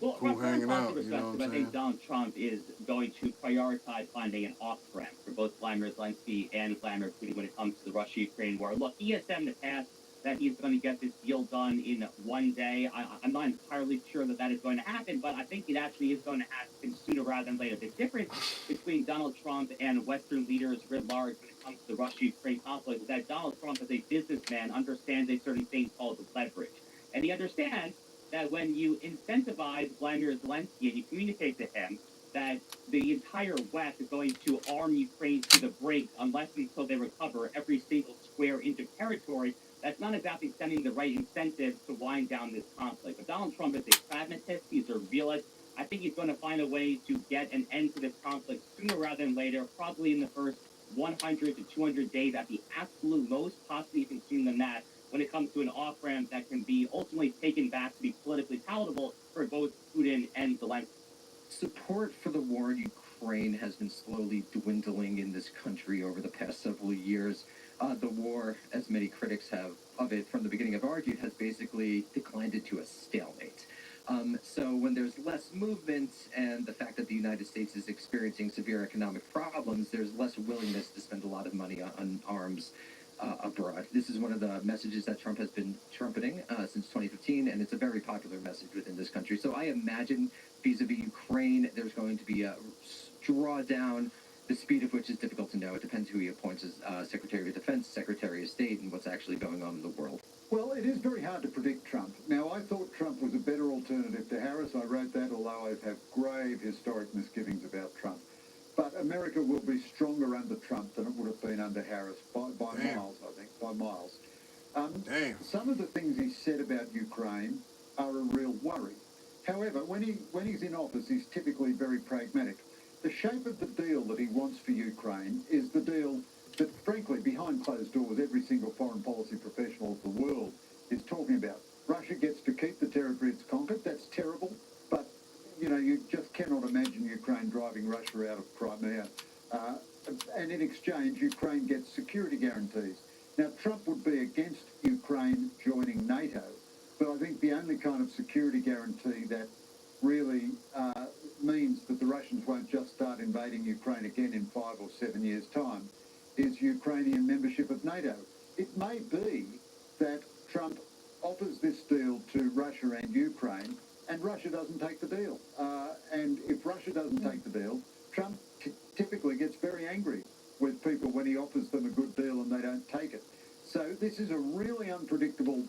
Well, Cool from hanging a out, policy you know what I'm perspective, I saying? think Donald Trump is going to prioritize finding an off-ramp for both Vladimir Zelensky and Vladimir Putin when it comes to the Russia-Ukraine war. Look, he has said in the past that he's going to get this deal done in one day. I'm not entirely sure that is going to happen, but I think it actually is going to happen sooner rather than later. The difference between Donald Trump and Western leaders writ large when it comes to the Russia-Ukraine conflict is that Donald Trump, as a businessman, understands a certain thing called leverage. And he understands that when you incentivize Vladimir Zelensky and you communicate to him that the entire West is going to arm Ukraine to the brink unless and until they recover every single square inch of territory, that's not exactly sending the right incentives to wind down this conflict. But Donald Trump is a pragmatist. He's a realist. I think he's going to find a way to get an end to this conflict sooner rather than later, probably in the first 100 to 200 days at the absolute most, possibly even sooner than that, when it comes to an off-ramp that can be ultimately taken back to be politically palatable for both Putin and Zelensky. Support for the war in Ukraine has been slowly dwindling in this country over the past several years. The war, as many critics have of it from the beginning have argued, has basically declined into a stalemate. So when there's less movement and the fact that the United States is experiencing severe economic problems, there's less willingness to spend a lot of money on arms abroad. This is one of the messages that Trump has been trumpeting since 2015, and it's a very popular message within this country. So I imagine vis-a-vis Ukraine, there's going to be a drawdown, the speed of which is difficult to know. It depends who he appoints as Secretary of Defense, Secretary of State, and what's actually going on in the world. Well, it is very hard to predict Trump. Now, I thought Trump was a better alternative to Harris. I wrote that, although I have grave historic misgivings about Trump. But America will be stronger under Trump than it would have been under Harris by miles, I think, by miles. Some of the things he said about Ukraine are a real worry. However, when he's in office, he's typically very pragmatic. The shape of the deal that he wants for Ukraine is the deal that, frankly, behind closed doors, every single foreign policy professional of the world is talking about. Russia gets to keep the territory it's conquered. That's terrible, but, you know, you just cannot imagine Ukraine driving Russia out of Crimea. And in exchange, Ukraine gets security guarantees. Now, Trump would be against Ukraine joining NATO, but I think the only kind of security guarantee that really means that the Russians won't just start invading Ukraine again in 5 or 7 years' time is Ukrainian membership of NATO. It may be that Trump offers this deal to Russia and Ukraine, and Russia doesn't take the deal. And if Russia doesn't take the deal, Trump typically gets very angry with people when he offers them a good deal and they don't take it. So this is a really unpredictable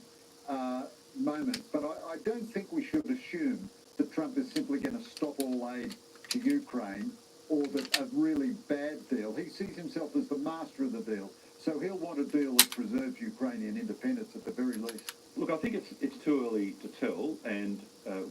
moment, but I don't think we should assume that Trump is simply going to stop all aid to Ukraine, or that a really bad deal. He sees himself as the master of the deal, so he'll want a deal that preserves Ukrainian independence at the very least. Look, I think it's too early to tell, and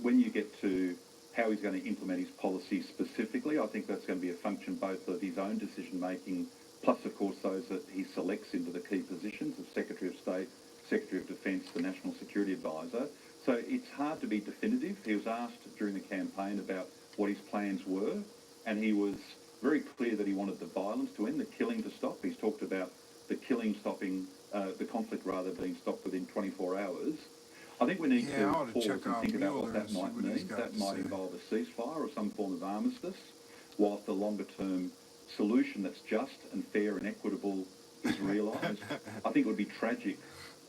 when you get to how he's going to implement his policy specifically, I think that's going to be a function both of his own decision-making, plus, of course, those that he selects into the key positions of Secretary of State, Secretary of Defence, the National Security Advisor. So it's hard to be definitive. He was asked during the campaign about what his plans were, and he was very clear that he wanted the violence to end, the killing to stop. He's talked about the killing stopping, the conflict rather being stopped within 24 hours. I think we need to pause and think about what that might mean. That might involve a ceasefire or some form of armistice, whilst the longer-term solution that's just and fair and equitable is realised. I think it would be tragic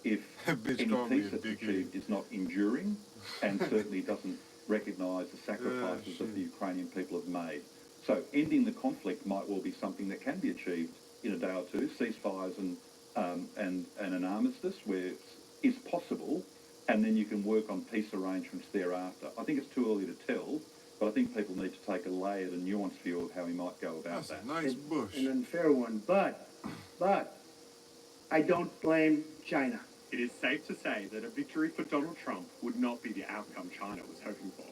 if any peace that's achieved is not enduring and certainly doesn't recognise the sacrifices that the Ukrainian people have made. So ending the conflict might well be something that can be achieved in a day or two. Ceasefires and an armistice where is possible, and then you can work on peace arrangements thereafter. I think it's too early to tell, but I think people need to take a layered and nuanced view of how he might go about that. Nice bush. An unfair one, but I don't blame China. It is safe to say that a victory for Donald Trump would not be the outcome China was hoping for.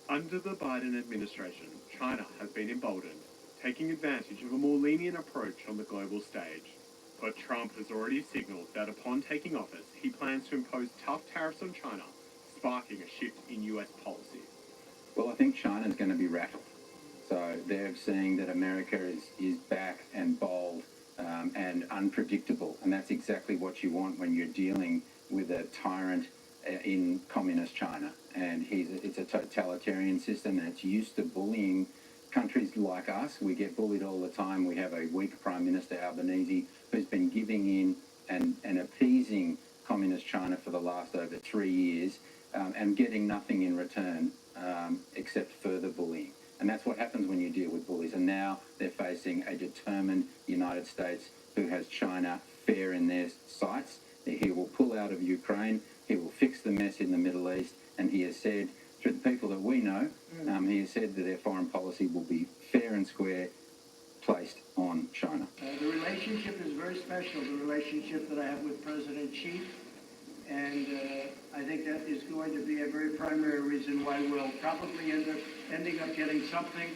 Under the Biden administration, China has been emboldened, taking advantage of a more lenient approach on the global stage. But Trump has already signaled that upon taking office, he plans to impose tough tariffs on China, sparking a shift in US policy. Well, I think China's going to be rattled. So they're seeing that America is back and bold and unpredictable. And that's exactly what you want when you're dealing with a tyrant in communist China. And it's a totalitarian system, and it's used to bullying countries like us. We get bullied all the time. We have a weak Prime Minister, Albanese, who's been giving in and appeasing communist China for the last over 3 years and getting nothing in return except further bullying. And that's what happens when you deal with bullies. And now they're facing a determined United States who has China fair in their sights. He will pull out of Ukraine. He will fix the mess in the Middle East. And he has said, through the people that we know, he has said that their foreign policy will be fair and square, placed on China. The relationship is very special, the relationship that I have with President Xi. think that is going to be a very primary reason why we'll probably ending up getting something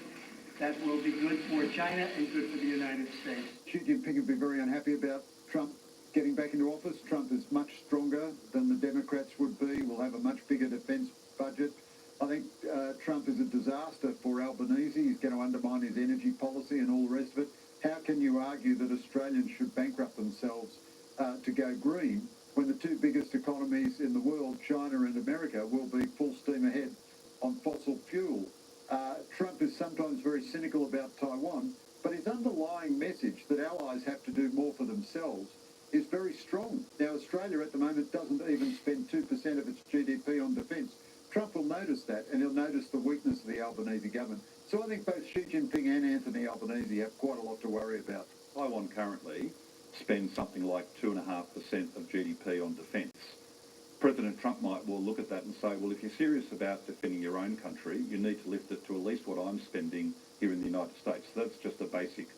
that will be good for China and good for the United States. Xi Jinping would be very unhappy about Trump getting back into office. Trump is much stronger than the Democrats would be. We'll have a much bigger defence budget. I think Trump is a disaster for Albanese. He's going to undermine his energy policy and all the rest of it. How can you argue that Australians should bankrupt themselves to go green when the two biggest economies in the world, China and America, will be full steam ahead on fossil fuel? Trump is sometimes very cynical about Taiwan, but his underlying message that allies have to do more for themselves is very strong. Now, Australia at the moment doesn't even spend 2% of its GDP on defence. Trump will notice that, and he'll notice the weakness of the Albanese government. So I think both Xi Jinping and Anthony Albanese have quite a lot to worry about. Taiwan currently spends something like 2.5% of GDP on defence. President Trump might well look at that and say, well, if you're serious about defending your own country, you need to lift it to at least what I'm spending here in the United States. So that's just a basic,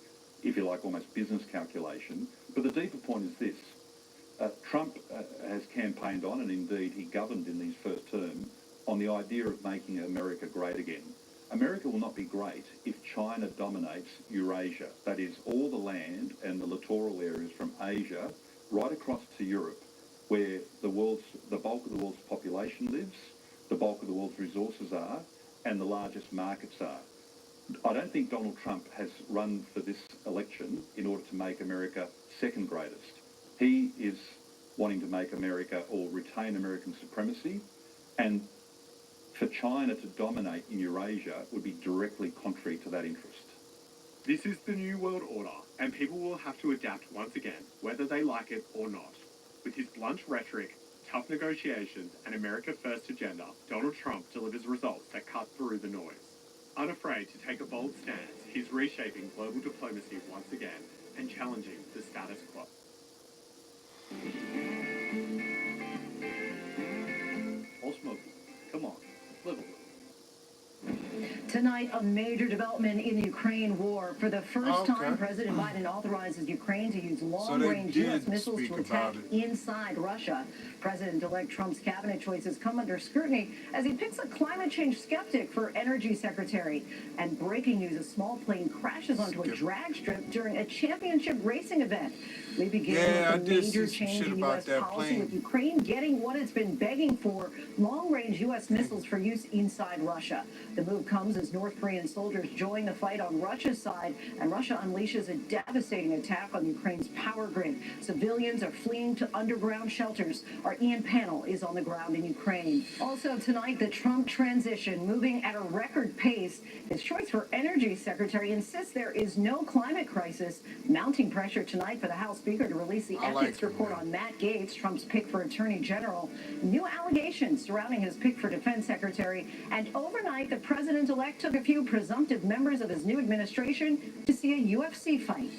if you like, almost business calculation. But the deeper point is this. Trump has campaigned on, and indeed he governed in his first term, on the idea of making America great again. America will not be great if China dominates Eurasia. That is, all the land and the littoral areas from Asia right across to Europe, where the bulk of the world's population lives, the bulk of the world's resources are, and the largest markets are. I don't think Donald Trump has run for this election in order to make America second greatest. He is wanting to make America or retain American supremacy, and for China to dominate in Eurasia would be directly contrary to that interest. This is the new world order, and people will have to adapt once again, whether they like it or not. With his blunt rhetoric, tough negotiations, and America First agenda, Donald Trump delivers results that cut through the noise. Unafraid to take a bold stance, he's reshaping global diplomacy once again and challenging the status quo. All smoky. Come on. Live a little. Tonight, a major development in the Ukraine war. For the first time, President Biden authorizes Ukraine to use long-range U.S. missiles to attack inside Russia. President-elect Trump's cabinet choices come under scrutiny as he picks a climate change skeptic for energy secretary. And breaking news, a small plane crashes onto a drag strip during a championship racing event. We begin with a major change in U.S. policy with Ukraine getting what it's been begging for, long-range U.S. missiles for use inside Russia. The move comes as North Korean soldiers join the fight on Russia's side, and Russia unleashes a devastating attack on Ukraine's power grid. Civilians are fleeing to underground shelters. Our Ian Panel is on the ground in Ukraine. Also tonight, the Trump transition moving at a record pace. His choice for energy secretary insists there is no climate crisis. Mounting pressure tonight for the House Speaker to release the ethics report on Matt Gaetz, Trump's pick for Attorney General. New allegations surrounding his pick for Defense Secretary. And overnight, the president-elect took a few presumptive members of his new administration to see a UFC fight.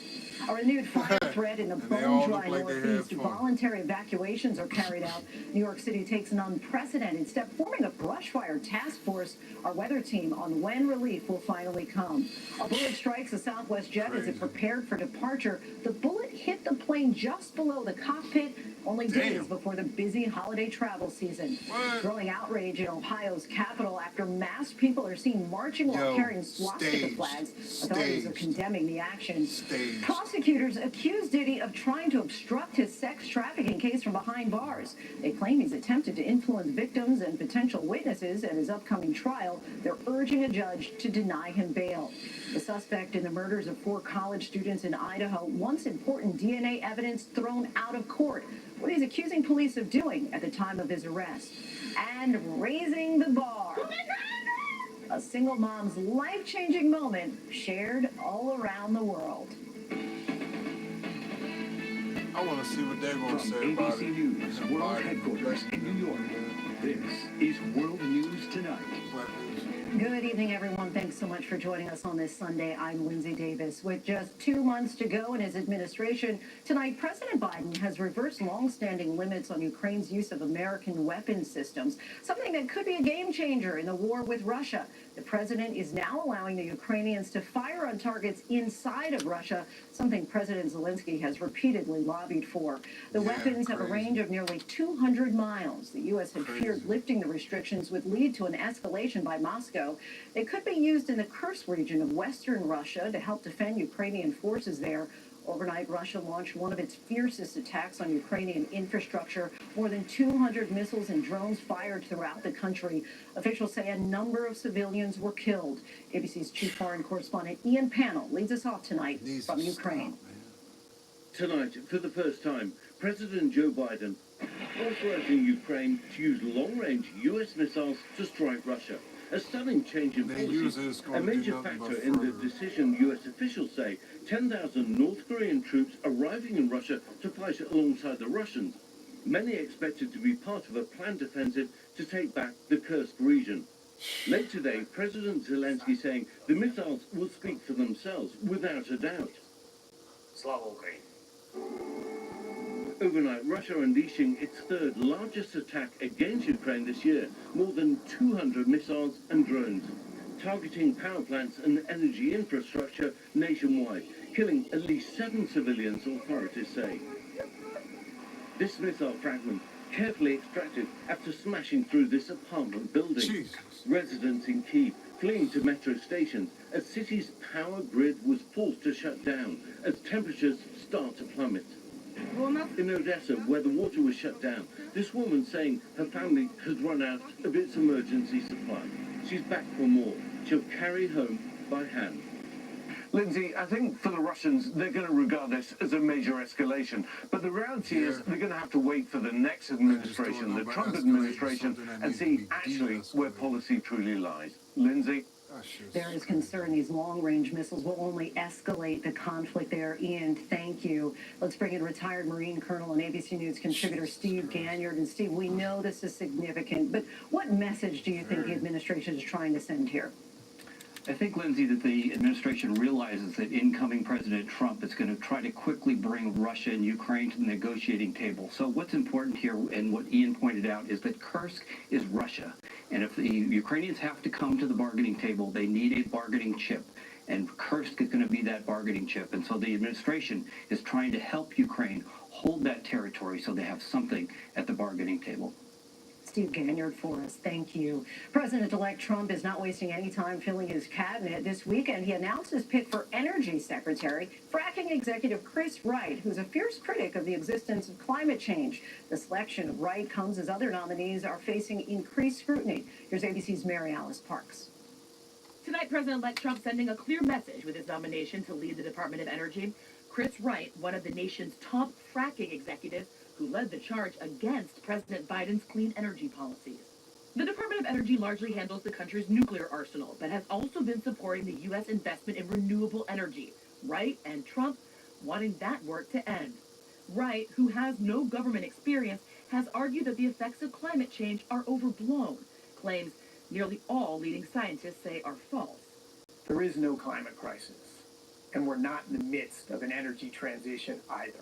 A renewed fire threat in the bone-dry Northeast. Voluntary evacuations are carried out. New York City takes an unprecedented step, forming a brush fire task force. Our weather team on when relief will finally come. A bullet strikes a Southwest jet as it prepared for departure. The bullet hit the plane just below the cockpit, only days before the busy holiday travel season. Growing outrage in Ohio's capital after masked people are seen marching while carrying swastika flags. Authorities are condemning the action. Prosecutors accuse Diddy of trying to obstruct his sex trafficking case from behind bars. They claim he's attempted to influence victims and potential witnesses at his upcoming trial. They're urging a judge to deny him bail. The suspect in the murders of 4 college students in Idaho wants important DNA evidence thrown out of court. What he's accusing police of doing at the time of his arrest. And raising the bar. A single mom's life-changing moment shared all around the world. I want to see what they're going to say about it. ABC News World Headquarters in New York. This is World News Tonight. Good evening, everyone. Thanks so much for joining us on this Sunday. I'm Lindsay Davis. With just 2 months to go in his administration, tonight President Biden has reversed long-standing limits on Ukraine's use of American weapons systems, something that could be a game changer in the war with Russia. The president is now allowing the Ukrainians to fire on targets inside of Russia, something President Zelensky has repeatedly lobbied for. The weapons have a range of nearly 200 miles. The U.S. had feared considered lifting the restrictions would lead to an escalation by Moscow. They could be used in the Kursk region of western Russia to help defend Ukrainian forces there. Overnight, Russia launched one of its fiercest attacks on Ukrainian infrastructure. More than 200 missiles and drones fired throughout the country. Officials say a number of civilians were killed. ABC's chief foreign correspondent Ian Pannell leads us off tonight from Ukraine. Tonight, for the first time, President Joe Biden authorizing Ukraine to use long-range U.S. missiles to strike Russia. A stunning change in policy, a major factor in the decision U.S. officials say 10,000 North Korean troops arriving in Russia to fight alongside the Russians, many expected to be part of a planned offensive to take back the Kursk region. Late today, President Zelensky saying the missiles will speak for themselves without a doubt. Slava Ukraine. Overnight, Russia unleashing its third largest attack against Ukraine this year, more than 200 missiles and drones, targeting power plants and energy infrastructure nationwide, killing at least 7 civilians, authorities say. This missile fragment, carefully extracted after smashing through this apartment building. Jesus. Residents in Kyiv fleeing to metro stations as city's power grid was forced to shut down as temperatures start to plummet. In Odessa, where the water was shut down, this woman saying her family has run out of its emergency supply. She's back for more. She'll carry home by hand. Lindsay, I think for the Russians, they're going to regard this as a major escalation. But the reality is they're going to have to wait for the next administration, the Trump administration, and see actually where policy truly lies. Lindsay? There is concern these long-range missiles will only escalate the conflict there. Ian, thank you. Let's bring in retired Marine Colonel and ABC News contributor Steve Ganyard. And Steve, we know this is significant, but what message do you think the administration is trying to send here? I think, Lindsay, that the administration realizes that incoming President Trump is going to try to quickly bring Russia and Ukraine to the negotiating table. So what's important here, and what Ian pointed out, is that Kursk is Russia. And if the Ukrainians have to come to the bargaining table, they need a bargaining chip. And Kursk is going to be that bargaining chip. And so the administration is trying to help Ukraine hold that territory so they have something at the bargaining table. Steve Ganyard for us. Thank you. President-elect Trump is not wasting any time filling his cabinet. This weekend, he announced his pick for Energy Secretary, fracking executive Chris Wright, who's a fierce critic of the existence of climate change. The selection of Wright comes as other nominees are facing increased scrutiny. Here's ABC's Mary Alice Parks. Tonight, President-elect Trump sending a clear message with his nomination to lead the Department of Energy. Chris Wright, one of the nation's top fracking executives, who led the charge against President Biden's clean energy policies. The Department of Energy largely handles the country's nuclear arsenal, but has also been supporting the U.S. investment in renewable energy. Wright and Trump wanting that work to end. Wright, who has no government experience, has argued that the effects of climate change are overblown, claims nearly all leading scientists say are false. There is no climate crisis, and we're not in the midst of an energy transition either.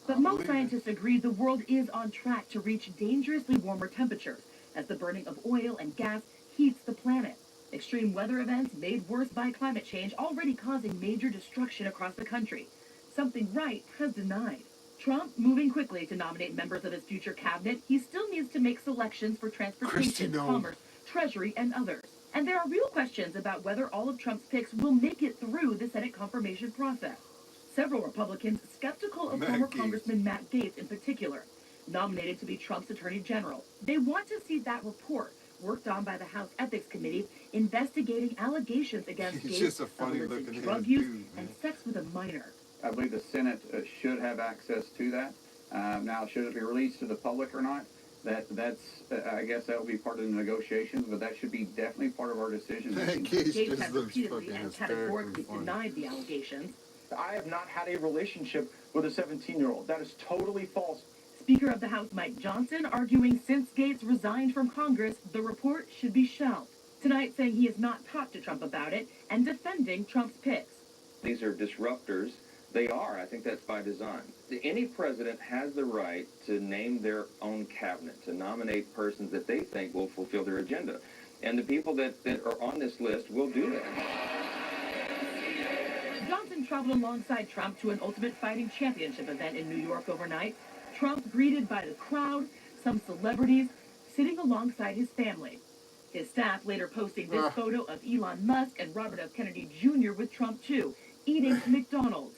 But most scientists agree the world is on track to reach dangerously warmer temperatures as the burning of oil and gas heats the planet. Extreme weather events made worse by climate change already causing major destruction across the country, something Wright has denied. Trump moving quickly to nominate members of his future cabinet, he still needs to make selections for transportation, commerce, treasury, and others. And there are real questions about whether all of Trump's picks will make it through the Senate confirmation process. Several Republicans skeptical of former Congressman Matt Gaetz in particular, nominated to be Trump's Attorney General. They want to see that report, worked on by the House Ethics Committee, investigating allegations against Gaetz of illicit drug use and sex with a minor. I believe the Senate should have access to that. Now, should it be released to the public or not? I guess that will be part of the negotiations, but that should be definitely part of our decision. Gaetz has repeatedly and categorically denied the allegations. I have not had a relationship with a 17-year-old. That is totally false. Speaker of the House Mike Johnson arguing since Gaetz resigned from Congress, the report should be shelved. Tonight saying he has not talked to Trump about it and defending Trump's picks. These are disruptors. They are. I think that's by design. Any president has the right to name their own cabinet, to nominate persons that they think will fulfill their agenda. And the people that are on this list will do that. Johnson traveled alongside Trump to an Ultimate Fighting Championship event in New York overnight. Trump greeted by the crowd, some celebrities, sitting alongside his family. His staff later posting this photo of Elon Musk and Robert F. Kennedy Jr. with Trump, too, eating McDonald's.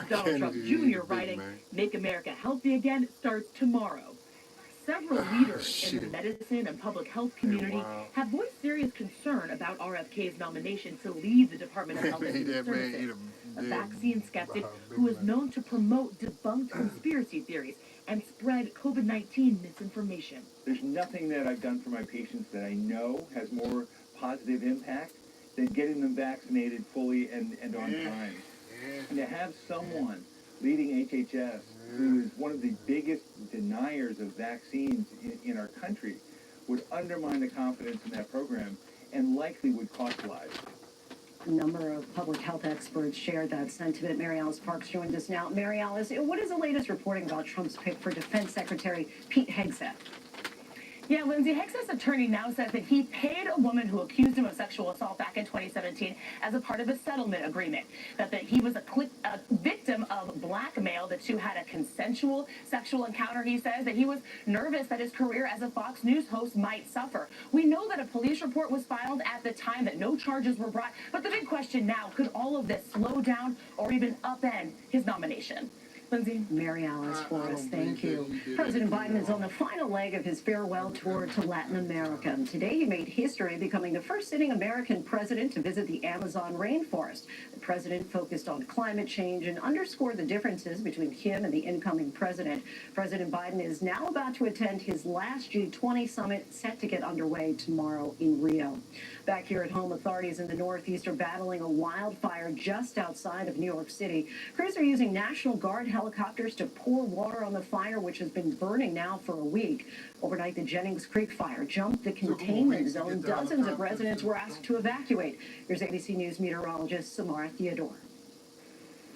Donald Trump Jr. writing, "Make America Healthy Again starts tomorrow." Several leaders in the medicine and public health community have voiced serious concern about RFK's nomination to lead the Department of Health and Human Services, a vaccine skeptic who is known to promote debunked conspiracy theories and spread COVID-19 misinformation. There's nothing that I've done for my patients that I know has more positive impact than getting them vaccinated fully and on time. And to have someone leading HHS who is one of the biggest deniers of vaccines in our country would undermine the confidence in that program and likely would cost lives. A number of public health experts shared that sentiment. Mary Alice Parks joins us now. Mary Alice, what is the latest reporting about Trump's pick for Defense Secretary Pete Hegseth? Yeah, Lindsay, Hegseth's attorney now says that he paid a woman who accused him of sexual assault back in 2017 as a part of a settlement agreement. That he was a victim of blackmail. The two had a consensual sexual encounter. He says that he was nervous that his career as a Fox News host might suffer. We know that a police report was filed at the time, that no charges were brought. But the big question now, could all of this slow down or even upend his nomination? Lindsay. Mary Alice for us, thank you. President Biden is on the final leg of his farewell tour to Latin America. Today he made history, becoming the first sitting American president to visit the Amazon rainforest. The president focused on climate change and underscored the differences between him and the incoming president. President Biden is now about to attend his last G20 summit, set to get underway tomorrow in Rio. Back here at home, authorities in the Northeast are battling a wildfire just outside of New York City. Crews are using National Guard helicopters to pour water on the fire, which has been burning now for a week. Overnight, the Jennings Creek fire jumped the containment zone. Dozens of residents were asked to evacuate. Here's ABC News meteorologist Samara Theodore.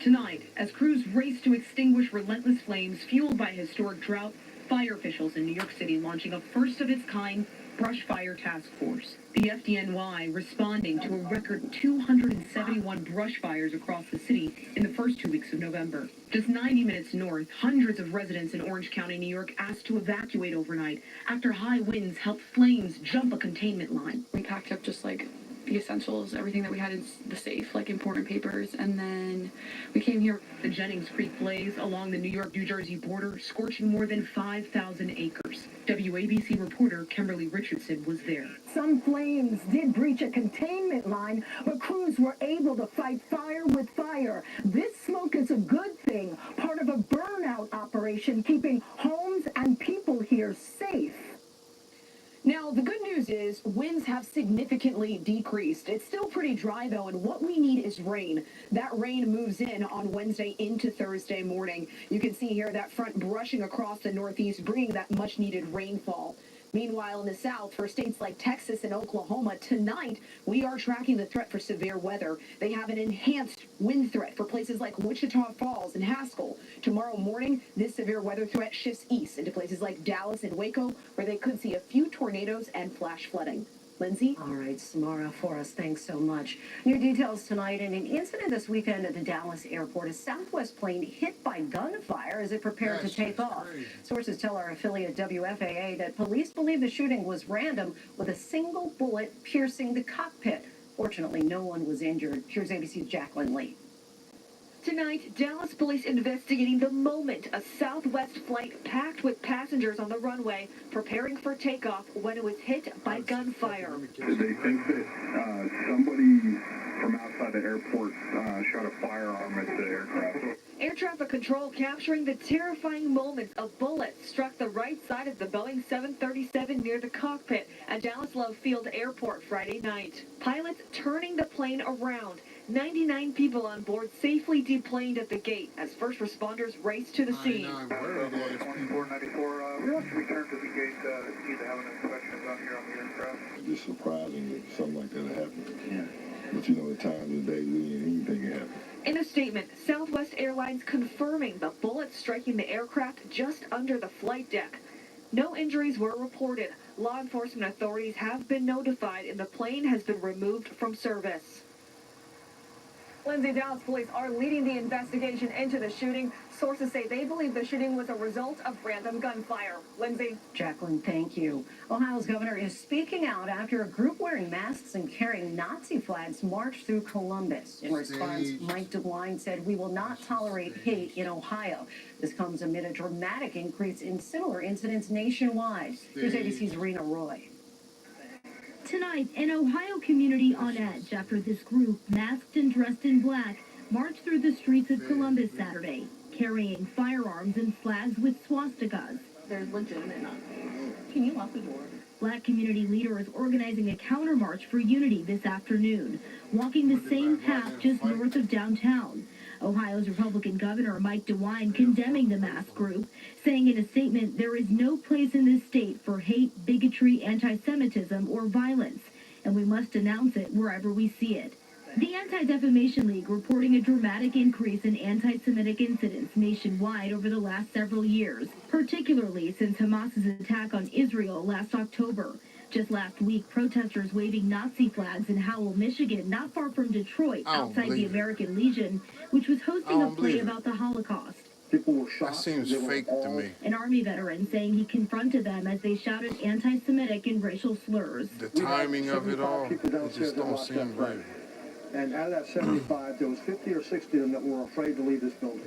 Tonight, as crews race to extinguish relentless flames fueled by historic drought, fire officials in New York City launching a first-of-its-kind brush fire task force. The FDNY responding to a record 271 brush fires across the city in the first 2 weeks of November. Just 90 minutes north, hundreds of residents in Orange County, New York, asked to evacuate overnight after high winds helped flames jump a containment line. We packed up just like the essentials, everything that we had in the safe, like important papers, and then we came here. The Jennings Creek blaze along the New York-New Jersey border, scorching more than 5,000 acres. WABC reporter Kimberly Richardson was there. Some flames did breach a containment line, but crews were able to fight fire with fire. This smoke is a good thing, part of a burnout operation keeping homes and people here safe. Now, the good news is winds have significantly decreased. It's still pretty dry, though, and what we need is rain. That rain moves in on Wednesday into Thursday morning. You can see here that front brushing across the Northeast, bringing that much-needed rainfall. Meanwhile, in the south, for states like Texas and Oklahoma, tonight, we are tracking the threat for severe weather. They have an enhanced wind threat for places like Wichita Falls and Haskell. Tomorrow morning, this severe weather threat shifts east into places like Dallas and Waco, where they could see a few tornadoes and flash flooding. Lindsay? All right, Samara for us, thanks so much. New details tonight in an incident this weekend at the Dallas airport. A Southwest plane hit by gunfire as it prepared to take off. Sources tell our affiliate WFAA that police believe the shooting was random, with a single bullet piercing the cockpit. Fortunately, no one was injured. Here's ABC's Jacqueline Lee. Tonight, Dallas police investigating the moment a Southwest flight packed with passengers on the runway preparing for takeoff when it was hit by gunfire. They think that somebody from outside the airport shot a firearm at the aircraft. Air traffic control capturing the terrifying moments a bullet struck the right side of the Boeing 737 near the cockpit at Dallas Love Field Airport Friday night. Pilots turning the plane around. 99 people on board safely deplaned at the gate as first responders raced to the scene. 2494, return to the gate, need to have an inspection done here on the aircraft. It's just surprising that something like that happened. Yeah. But you know, at times of the day, anything can happen. In a statement, Southwest Airlines confirming the bullet striking the aircraft just under the flight deck. No injuries were reported. Law enforcement authorities have been notified and the plane has been removed from service. Lindsay, Dallas police are leading the investigation into the shooting. Sources say they believe the shooting was a result of random gunfire. Lindsay. Jacqueline, thank you. Ohio's governor is speaking out after a group wearing masks and carrying Nazi flags marched through Columbus. In response, Mike DeWine said, "We will not tolerate hate in Ohio." This comes amid a dramatic increase in similar incidents nationwide. Here's ABC's Rena Roy. Tonight, an Ohio community on edge after this group, masked and dressed in black, marched through the streets of Columbus Saturday, carrying firearms and flags with swastikas. There's legitimate Nazis. Can you lock the door? Black community leaders organizing a countermarch for unity this afternoon, walking the same path just north of downtown. Ohio's Republican Governor Mike DeWine condemning the masked group, saying in a statement there is no place in this state for hate, bigotry, anti-Semitism, or violence, and we must denounce it wherever we see it. The Anti-Defamation League reporting a dramatic increase in anti-Semitic incidents nationwide over the last several years, particularly since Hamas's attack on Israel last October. Just last week, protesters waving Nazi flags in Howell, Michigan, not far from Detroit, outside the American Legion, which was hosting a play about the Holocaust. People were shocked. That seems fake to me. An Army veteran saying he confronted them as they shouted anti-Semitic and racial slurs. The timing of it all, it just don't seem right. And out of that 75, there was 50 or 60 of them that were afraid to leave this building.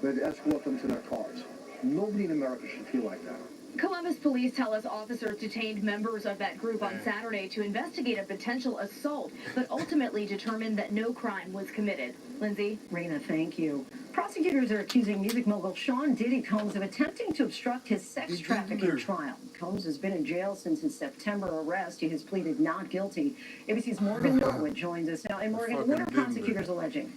They had to escort them to their cars. Nobody in America should feel like that. Columbus police tell us officers detained members of that group on Saturday to investigate a potential assault, but ultimately determined that no crime was committed. Lindsay? Rena, thank you. Prosecutors are accusing music mogul Sean Diddy Combs of attempting to obstruct his sex trafficking trial. Combs has been in jail since his September arrest. He has pleaded not guilty. ABC's Morgan Norwood joins us now. And Morgan, what are prosecutors alleging?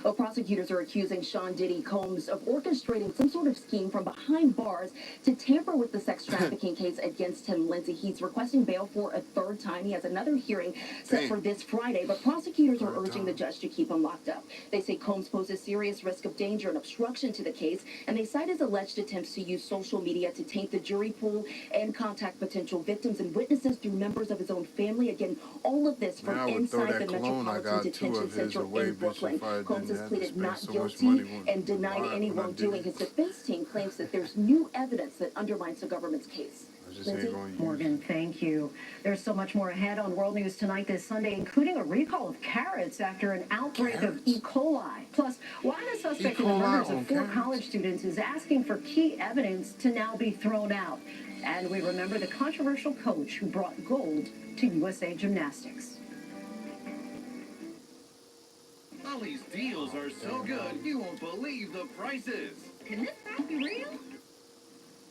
Well, prosecutors are accusing Sean Diddy Combs of orchestrating some sort of scheme from behind bars to tamper with the sex trafficking case against him. Lindsay, he's requesting bail for a third time. He has another hearing set for this Friday, but prosecutors are urging the judge to keep him locked up. They say Combs poses serious risk of danger and obstruction to the case, and they cite his alleged attempts to use social media to taint the jury pool and contact potential victims and witnesses through members of his own family. Again, all of this from inside the Metropolitan Detention Center in Brooklyn. Combs has pleaded not guilty and denied any wrongdoing. His defense team claims that there's new evidence that undermines the government's case. Morgan, thank you. There's so much more ahead on World News Tonight this Sunday, including a recall of carrots after an outbreak of E. coli. Plus, why the suspect in the murders of 4 college students is asking for key evidence to now be thrown out. And we remember the controversial coach who brought gold to USA Gymnastics. Ollie's deals are so good, you won't believe the prices. Can this be real?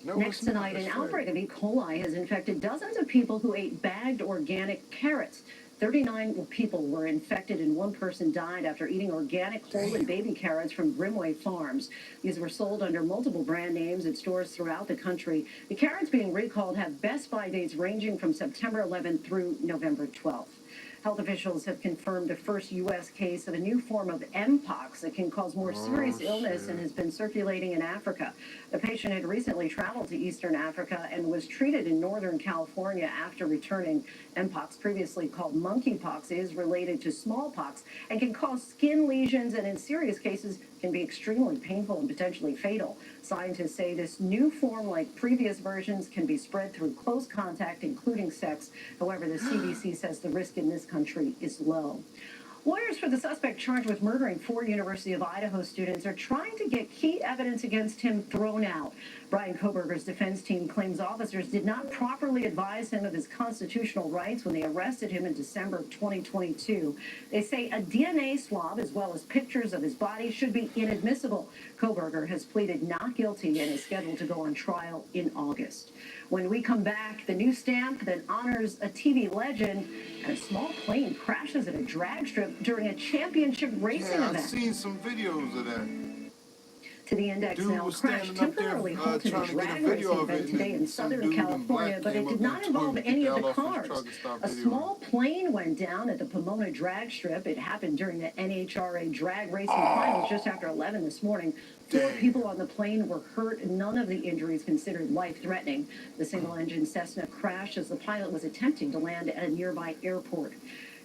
No, Next tonight, an outbreak of E. coli has infected dozens of people who ate bagged organic carrots. 39 people were infected and 1 person died after eating organic whole and baby carrots from Grimway Farms. These were sold under multiple brand names at stores throughout the country. The carrots being recalled have Best By dates ranging from September 11th through November 12th. Health officials have confirmed the first U.S. case of a new form of Mpox that can cause more serious illness and has been circulating in Africa. The patient had recently traveled to Eastern Africa and was treated in Northern California after returning. Mpox, previously called monkeypox, is related to smallpox and can cause skin lesions and in serious cases can be extremely painful and potentially fatal. Scientists say this new form, like previous versions, can be spread through close contact, including sex. However, the CDC says the risk in this country is low. Lawyers for the suspect charged with murdering 4 University of Idaho students are trying to get key evidence against him thrown out. Brian Koberger's defense team claims officers did not properly advise him of his constitutional rights when they arrested him in December of 2022. They say a DNA swab as well as pictures of his body should be inadmissible. Koberger has pleaded not guilty and is scheduled to go on trial in August. When we come back, the new stamp that honors a TV legend, and a small plane crashes at a drag strip during a championship racing event. I've seen some videos of that. To the index now, crash temporarily halted a drag racing event today in Southern California, but it did not involve any of the cars. A small plane went down at the Pomona drag strip. It happened during the NHRA drag racing finals just after 11 this morning. 4 people on the plane were hurt, and none of the injuries considered life-threatening. The single-engine Cessna crashed as the pilot was attempting to land at a nearby airport.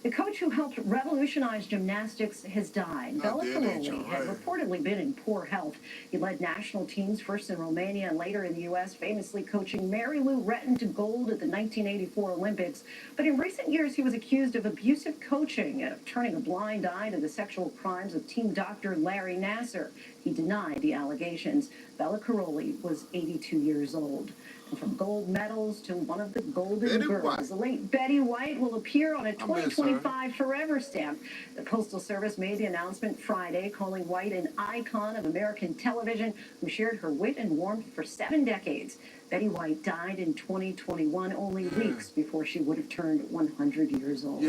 The coach who helped revolutionize gymnastics has died. Bela Karolyi had reportedly been in poor health. He led national teams first in Romania and later in the U.S., famously coaching Mary Lou Retton to gold at the 1984 Olympics. But in recent years, he was accused of abusive coaching and of turning a blind eye to the sexual crimes of team doctor Larry Nassar. He denied the allegations. Bela Karolyi was 82 years old. And from gold medals to one of the golden girls, the late Betty White will appear on a 2025 Forever stamp. The Postal Service made the announcement Friday, calling White an icon of American television who shared her wit and warmth for 7 decades. Betty White died in 2021, only weeks before she would have turned 100 years old.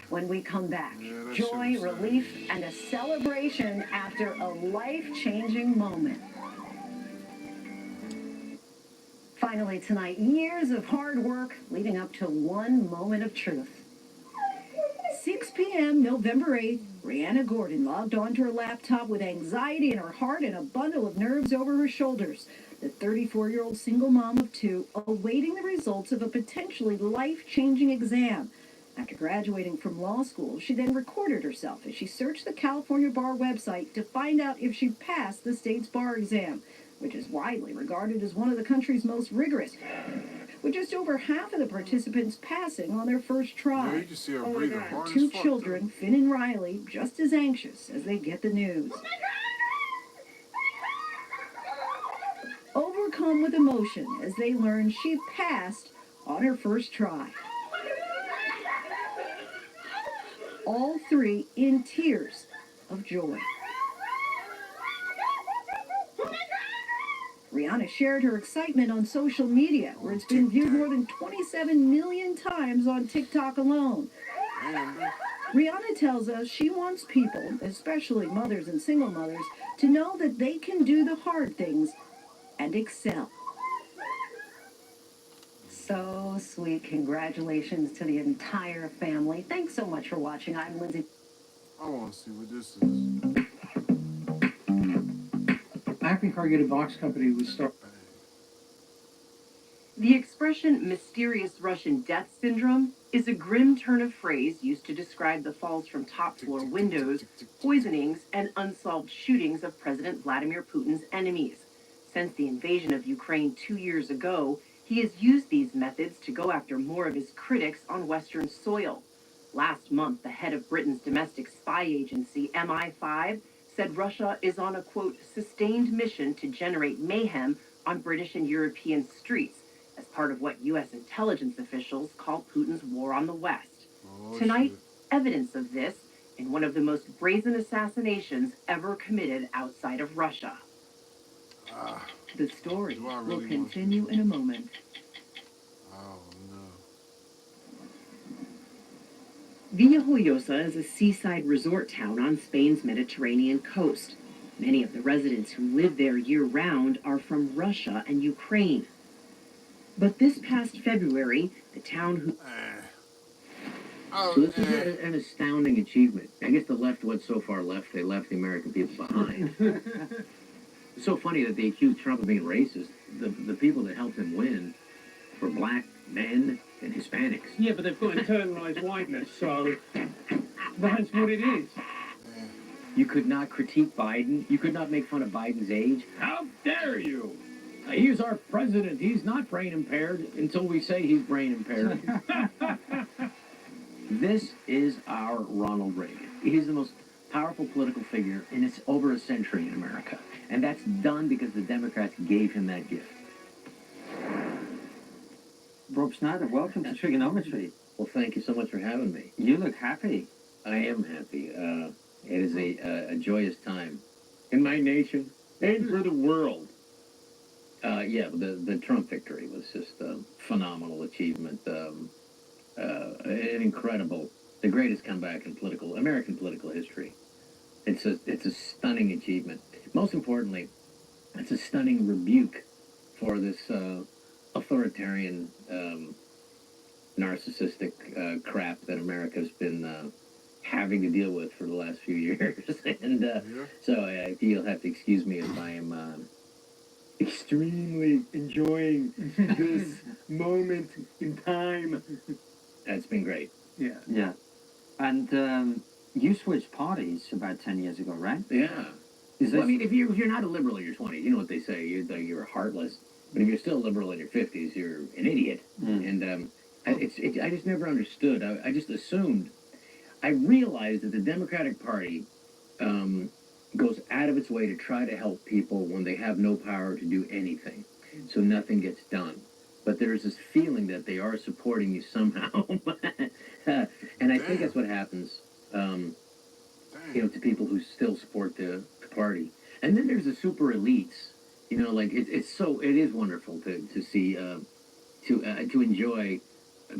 When we come back, joy, relief, and a celebration after a life-changing moment. Finally tonight, years of hard work leading up to one moment of truth. 6 p.m. November 8th, Rihanna Gordon logged onto her laptop with anxiety in her heart and a bundle of nerves over her shoulders. The 34-year-old single mom of 2 awaiting the results of a potentially life-changing exam. After graduating from law school, she then recorded herself as she searched the California Bar website to find out if she passed the state's bar exam, which is widely regarded as one of the country's most rigorous, with just over half of the participants passing on their first try. Her 2 children, Finn and Riley, just as anxious as they get the news. Overcome with emotion as they learn she passed on her first try. All 3 in tears of joy. Rihanna shared her excitement on social media, where it's been viewed more than 27 million times on TikTok alone. Rihanna tells us she wants people, especially mothers and single mothers, to know that they can do the hard things and excel. So sweet. Congratulations to the entire family. Thanks so much for watching. I'm Lindsay. I want to see what this is. Acme Corrugated Box Company was started. The expression mysterious Russian death syndrome is a grim turn of phrase used to describe the falls from top-floor windows, poisonings, and unsolved shootings of President Vladimir Putin's enemies. Since the invasion of Ukraine 2 years ago, he has used these methods to go after more of his critics on Western soil. Last month, the head of Britain's domestic spy agency, MI5, said Russia is on a, quote, sustained mission to generate mayhem on British and European streets as part of what U.S. intelligence officials call Putin's war on the West. Tonight, evidence of this in one of the most brazen assassinations ever committed outside of Russia. The story will continue in a moment. Villajoyosa is a seaside resort town on Spain's Mediterranean coast. Many of the residents who live there year-round are from Russia and Ukraine. But this past February, the town who... So this is an astounding achievement. I guess the left went so far left, they left the American people behind. It's so funny that they accuse Trump of being racist. The people that helped him win were black men and Hispanics. Yeah, but they've got internalized whiteness, so that's what it is. You could not critique Biden. You could not make fun of Biden's age. How dare you? He's our president. He's not brain impaired until we say he's brain impaired. This is our Ronald Reagan. He's the most powerful political figure in over a century in America. And that's done because the Democrats gave him that gift. Rob Schneider, welcome to Trigonometry. Well, thank you so much for having me. You look happy. I am happy. It is a joyous time in my nation and for the world. Yeah, the Trump victory was just a phenomenal achievement. An incredible, the greatest comeback in American political history. It's a stunning achievement. Most importantly, it's a stunning rebuke for this authoritarian, narcissistic crap that America's been having to deal with for the last few years. And so you'll have to excuse me if I am extremely enjoying this moment in time. It's been great. Yeah. Yeah. And you switched parties about 10 years ago, right? Yeah. Well, I mean, if you're not a liberal in your 20s, you know what they say, you're heartless. But if you're still a liberal in your 50s, you're an idiot. And I just never understood. I just assumed. I realized that the Democratic Party goes out of its way to try to help people when they have no power to do anything. So nothing gets done. But there's this feeling that they are supporting you somehow. And I think that's what happens, to people who still support the party. And then there's the super elites. Like it is wonderful to see, to enjoy,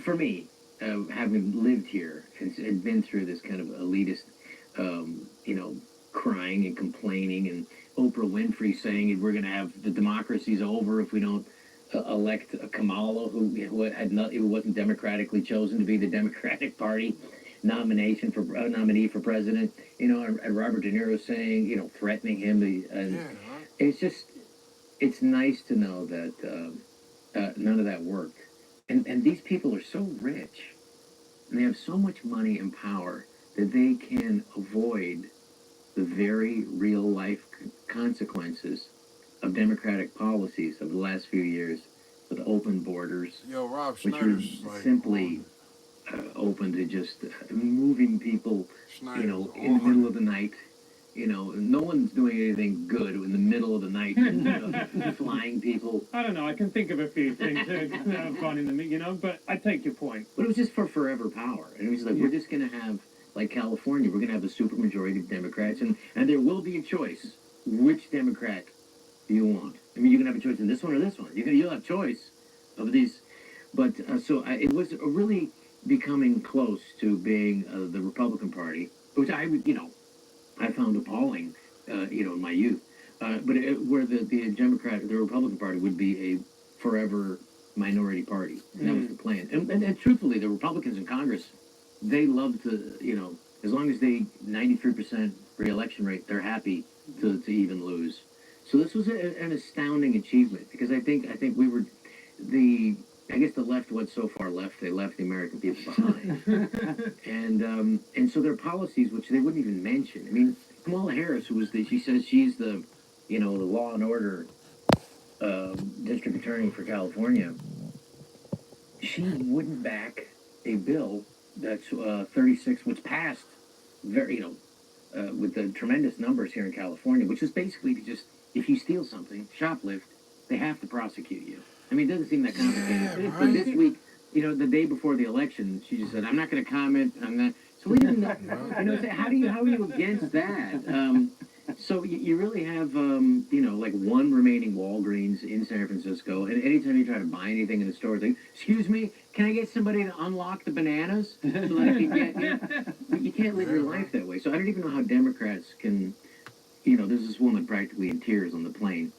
for me, having lived here and been through this kind of elitist, crying and complaining, and Oprah Winfrey saying we're going to have the democracy's over if we don't elect Kamala, who wasn't democratically chosen to be the Democratic Party nominee for president. And Robert De Niro saying, threatening him. It's nice to know that none of that worked. And these people are so rich, and they have so much money and power that they can avoid the very real life consequences of democratic policies of the last few years, with open borders, which are simply open to just moving people, in the middle of the night. No one's doing anything good in the middle of the night, flying people. I don't know. I can think of a few things that have gone in the, but I take your point. But it was just for forever power. And it was like, we're just going to have, like California, we're going to have a supermajority of Democrats, and there will be a choice. Which Democrat do you want? I mean, you can have a choice in this one or this one. You'll have choice of these. But it was really becoming close to being the Republican Party, which I found appalling, in my youth. Where the Republican Party would be a forever minority party. And that was the plan. And truthfully, the Republicans in Congress, they love to, as long as they 93% re-election rate, they're happy to even lose. So this was an astounding achievement, because I think we were I guess the left went so far left, they left the American people behind. And so their policies, which they wouldn't even mention. I mean, Kamala Harris, she says she's the law and order district attorney for California. She wouldn't back a bill that's 36, which passed with the tremendous numbers here in California, which is basically to just, if you steal something, shoplift, they have to prosecute you. I mean, it doesn't seem that complicated. Yeah, but this week, the day before the election, she just said, "I'm not going to comment on that." So we didn't know. How are you against that? So you really have, like one remaining Walgreens in San Francisco, and anytime you try to buy anything in the store, think, "Excuse me, can I get somebody to unlock the bananas so that I can get?" You can't live your life that way. So I don't even know how Democrats can. There's this woman practically in tears on the plane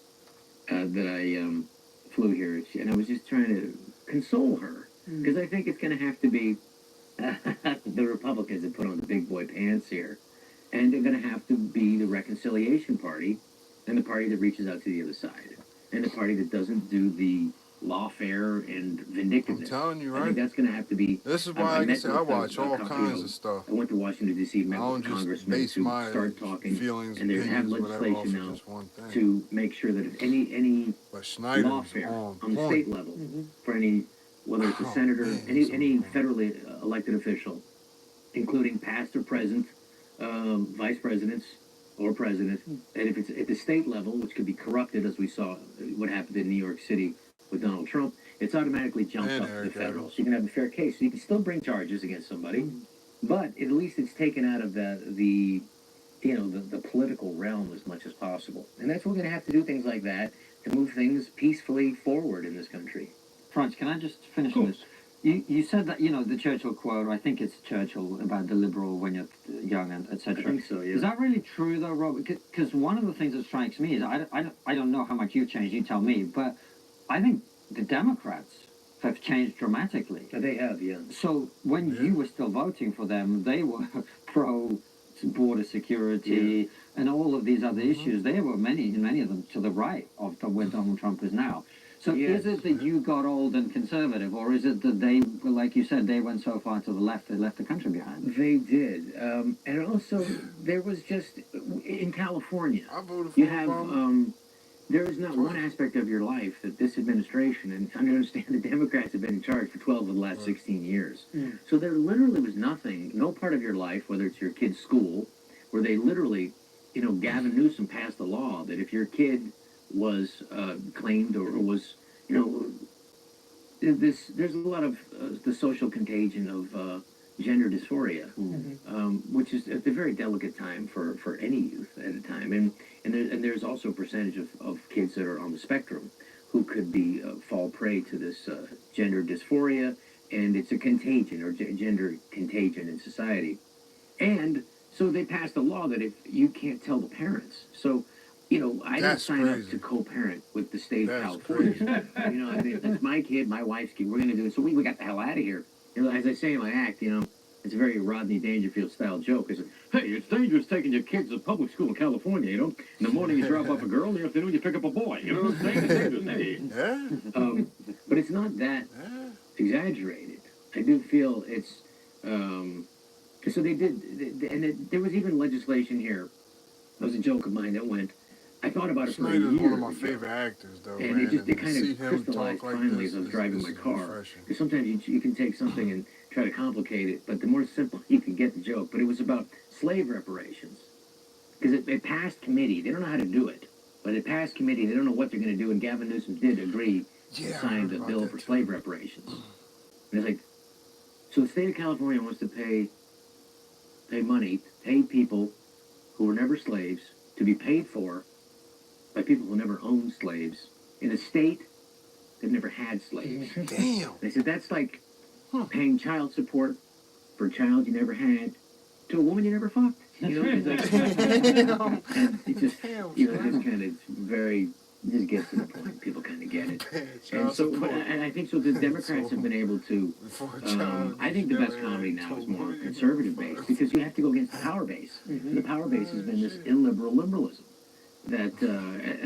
that I flew here, and I was just trying to console her, because I think it's going to have to be the Republicans that put on the big boy pants here. And they're going to have to be the reconciliation party, and the party that reaches out to the other side, and the party that doesn't do the lawfare and vindictiveness. I'm telling you, right? I think that's going to have to be. This is why I watch all kinds of stuff. I went to Washington, D.C., met with congressmen to start talking, and they have legislation now to make sure that if any lawfare on the state level for any, whether it's a senator, any federally elected official, including past or present, vice presidents or president, and if it's at the state level, which could be corrupted, as we saw what happened in New York City with Donald Trump, it's automatically jumped up to the federal. So you can have a fair case. So you can still bring charges against somebody, but at least it's taken out of the political realm as much as possible. And that's what we're going to have to do, things like that, to move things peacefully forward in this country. Franz, can I just finish on this? You said that, the Churchill quote, I think it's Churchill, about the liberal when you're young, and etc. I think so, yeah. Is that really true, though, Robert? Because one of the things that strikes me is, I don't know how much you've changed, you tell me, but I think the Democrats have changed dramatically. They have, yeah. So when you were still voting for them, they were pro-border security and all of these other issues. They were, many of them, to the right of where Donald Trump is now. So Yes. is it that you got old and conservative, or is it that they, like you said, they went so far to the left, they left the country behind? They did, and also there was just in California. I voted for You have Obama. there is not one aspect of your life that this administration, and I understand the Democrats have been in charge for 12 of the last 16 years. So there literally was nothing, no part of your life, whether it's your kid's school, where they literally, Gavin Newsom passed a law that if your kid was claimed or was, there's a lot of the social contagion of gender dysphoria, which is at a very delicate time for any youth at a time, and there's also a percentage of kids that are on the spectrum who could be fall prey to this gender dysphoria, and it's a contagion or gender contagion in society, and so they passed a law that if you can't tell the parents, so. I didn't That's sign crazy. up to co-parent with the state That's of California. crazy. That's my kid, my wife's kid. We're going to do it. So we got the hell out of here. As I say in my act, it's a very Rodney Dangerfield style joke. It's, hey, it's dangerous taking your kids to public school in California, In the morning you drop off a girl, in the afternoon you pick up a boy. You know what I'm saying? It's dangerous. Yeah. But it's not that exaggerated. I do feel it's... so they did... there was even legislation here. That was a joke of mine that went... I thought about it for a year. Snyder's one of my favorite actors, though, and man. it kind see of him crystallized talk like finally this as I was is- driving this my is car. refreshing. Because sometimes you can take something and try to complicate it, but the more simple you can get the joke. But it was about slave reparations. Because it passed committee. They don't know how to do it. But it passed committee. They don't know what they're going to do. And Gavin Newsom did agree to sign the bill for slave reparations. And it's like, so the state of California wants to pay money, pay people who were never slaves to be paid for by people who never owned slaves in a state that never had slaves. Damn. They said that's like paying child support for a child you never had to a woman you never fucked. It's like, and it just, just kind of very, it just gets to the point. People kind of get it. And so, and I think so. The Democrats have been able to. I think the best comedy now is more conservative based because you have to go against the power base. And the power base has been this illiberal liberalism that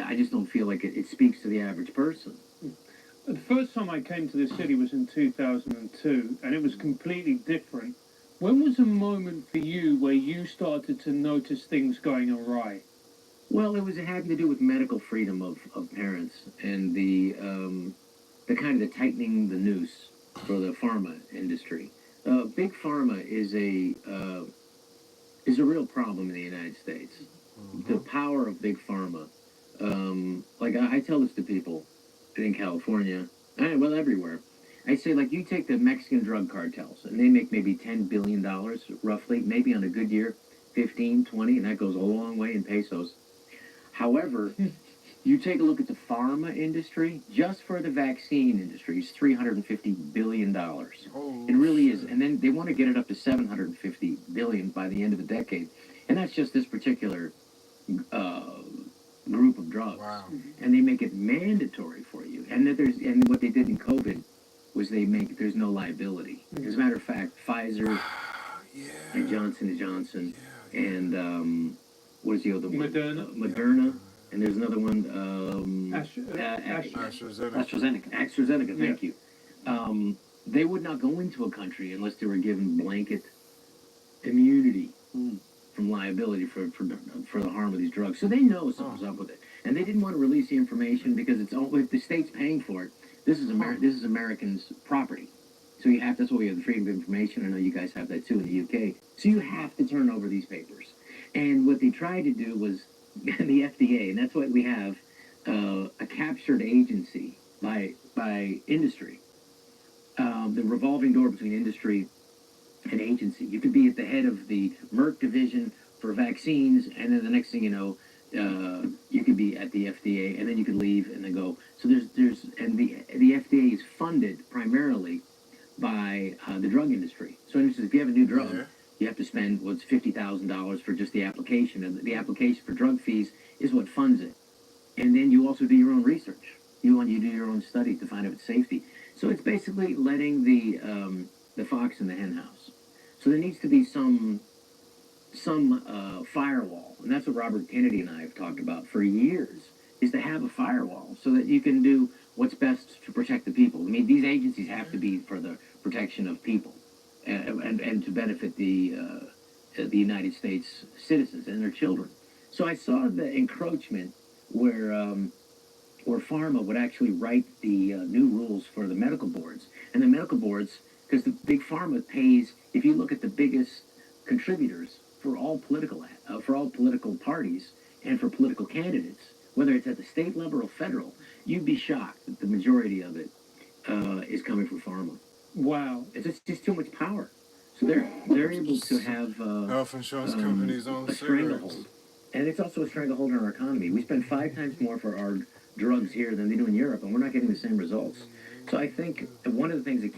I just don't feel like it speaks to the average person. The first time I came to this city was in 2002, and it was completely different. When was a moment for you where you started to notice things going awry? Well, it had to do with medical freedom of parents and the kind of the tightening the noose for the pharma industry. Big pharma is a real problem in the United States. The power of big pharma. Like I tell this to people in California, well, everywhere. I say, like, you take the Mexican drug cartels, and they make maybe $10 billion, roughly, maybe on a good year, 15, 20, and that goes a long way in pesos. However, you take a look at the pharma industry, just for the vaccine industry, it's $350 billion. It really is. And then they want to get it up to $750 billion by the end of the decade. And that's just this particular group of drugs. Wow. And they make it mandatory for you. And what they did in COVID was there's no liability. As a matter of fact, Pfizer and Johnson & Johnson and what is the other one? Moderna. And there's another one, AstraZeneca, thank you. They would not go into a country unless they were given blanket immunity from liability for the harm of these drugs. So they know something's up with it. And they didn't want to release the information because if the state's paying for it, this is Americans' property. So that's why we have the freedom of information. I know you guys have that too in the UK. So you have to turn over these papers. And what they tried to do was the FDA, and that's why we have a captured agency by industry. The revolving door between industry and agency. You could be at the head of the Merck division for vaccines, and then the next thing you know, you could be at the FDA, and then you could leave and then go. So the FDA is funded primarily by the drug industry. So if you have a new drug, you have to spend $50,000 for just the application, and the application for drug fees is what funds it. And then you also do your own research. You do your own study to find out its safety. So it's basically letting the fox in the hen house. So there needs to be some firewall, and that's what Robert Kennedy and I have talked about for years, is to have a firewall so that you can do what's best to protect the people. I mean, these agencies have to be for the protection of people and to benefit the United States citizens and their children. So I saw the encroachment where pharma would actually write the new rules for the medical boards. And the medical boards, because the big pharma pays, if you look at the biggest contributors for all political parties and for political candidates, whether it's at the state level or federal, you'd be shocked that the majority of it is coming from pharma. Wow. It's just too much power. So they're able to have health insurance companies on a stranglehold. And it's also a stranglehold on our economy. We spend 5 times more for our drugs here than they do in Europe, and we're not getting the same results. So I think one of the things that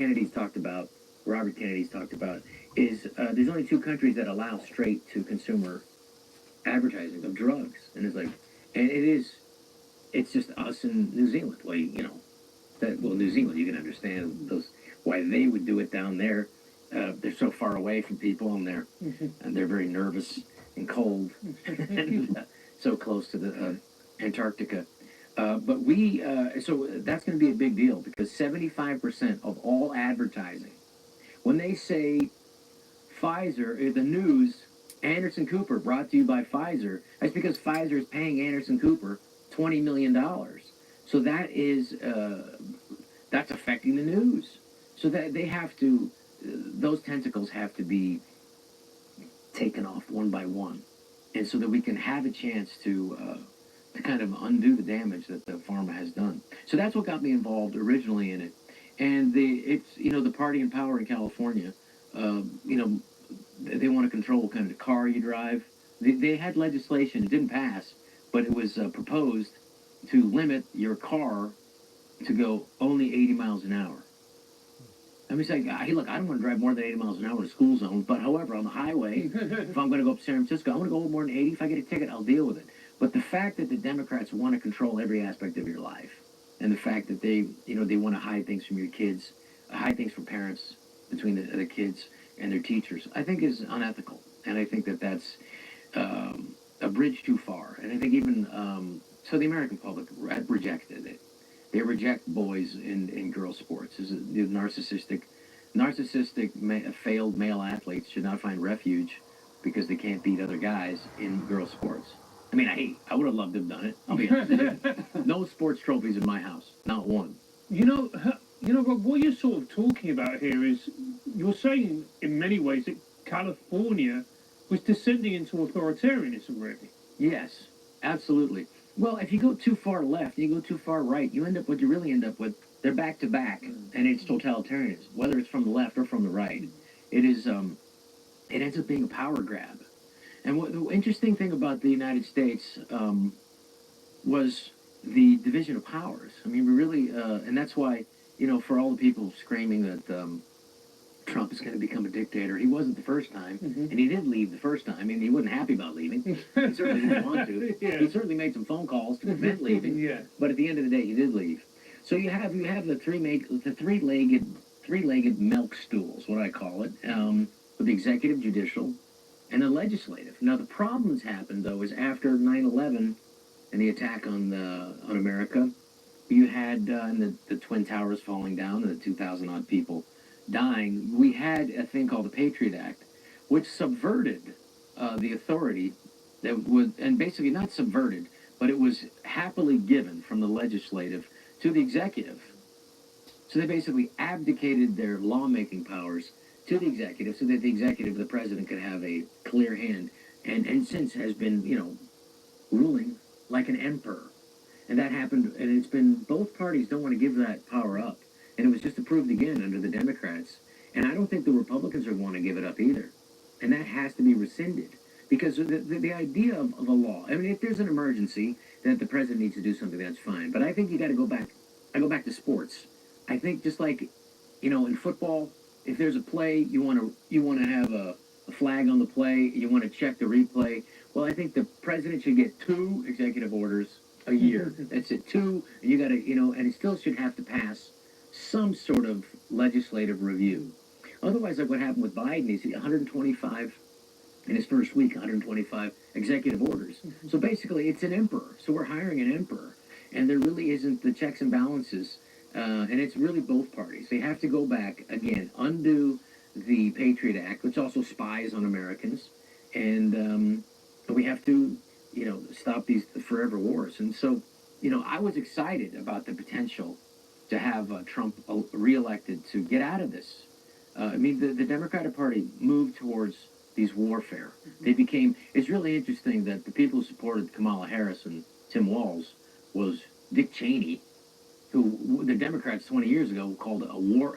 Robert Kennedy's talked about, is there's only 2 countries that allow straight to consumer advertising of drugs. And it's just us and New Zealand. Well, New Zealand, you can understand why they would do it down there. They're so far away from people, and they're very nervous and cold, and so close to the Antarctica. But so that's going to be a big deal, because 75% of all advertising, when they say Pfizer, the news, Anderson Cooper brought to you by Pfizer, that's because Pfizer is paying Anderson Cooper $20 million. So that's affecting the news. So that they have to, those tentacles have to be taken off one by one, and so that we can have a chance to kind of undo the damage that the pharma has done. So that's what got me involved originally in it. And the party in power in California, they want to control what kind of car you drive. They had legislation, it didn't pass, but it was proposed to limit your car to go only 80 miles an hour. I mean, it's like, hey, look, I don't want to drive more than 80 miles an hour in a school zone, but however, on the highway, if I'm going to go up to San Francisco, I want to go more than 80. If I get a ticket, I'll deal with it. But the fact that the Democrats want to control every aspect of your life, and the fact that they want to hide things from your kids, hide things from parents between the kids and their teachers, I think is unethical. And I think that that's a bridge too far. And I think even, so the American public rejected it. They reject boys in girls' sports. The narcissistic, failed male athletes should not find refuge because they can't beat other guys in girls' sports. I mean, I would have loved to have done it. I'll be honest with you. No sports trophies in my house, not one. Rob, what you're sort of talking about here is, you're saying in many ways that California was descending into authoritarianism, really. Yes, absolutely. Well, if you go too far left, you go too far right, you really end up with, they're back to back, and it's totalitarianism, whether it's from the left or from the right. It is, it ends up being a power grab. And the interesting thing about the United States was the division of powers. I mean, we really, and that's why, for all the people screaming that Trump is going to become a dictator, he wasn't the first time, and he did leave the first time. I mean, he wasn't happy about leaving. He certainly didn't want to. Yeah. He certainly made some phone calls to prevent leaving. Yeah. But at the end of the day, he did leave. So you have the three-legged milk stools, what I call it, with the executive, judicial, and the legislative. Now, the problem that's happened, though, is after 9/11 and the attack on America, you had the Twin Towers falling down and the 2,000-odd people dying. We had a thing called the Patriot Act, which subverted the authority that would, and basically not subverted, but it was happily given from the legislative to the executive. So they basically abdicated their lawmaking powers to the executive, so that the executive, the president, could have a clear hand, and since has been, ruling like an emperor. And that happened, and it's been, both parties don't want to give that power up. And it was just approved again under the Democrats. And I don't think the Republicans are want to give it up either. And that has to be rescinded. Because the idea of a law, I mean, if there's an emergency that the president needs to do something, that's fine. But I think you got to go back, I go back to sports. I think just like, in football, if there's a play, you want to have a flag on the play, you want to check the replay. Well, I think the president should get 2 executive orders a year. That's it, 2, and you got to, and it still should have to pass some sort of legislative review. Otherwise, like what happened with Biden, he's 125 in his first week, 125 executive orders. So basically, it's an emperor. So we're hiring an emperor. and there really isn't the checks and balances, and it's really both parties. They have to go back again, undo the Patriot Act, which also spies on Americans, and we have to, stop these forever wars. And so, I was excited about the potential to have Trump reelected to get out of this. The Democratic Party moved towards these warfare. They became, it's really interesting that the people who supported Kamala Harris and Tim Walz was Dick Cheney, who the Democrats 20 years ago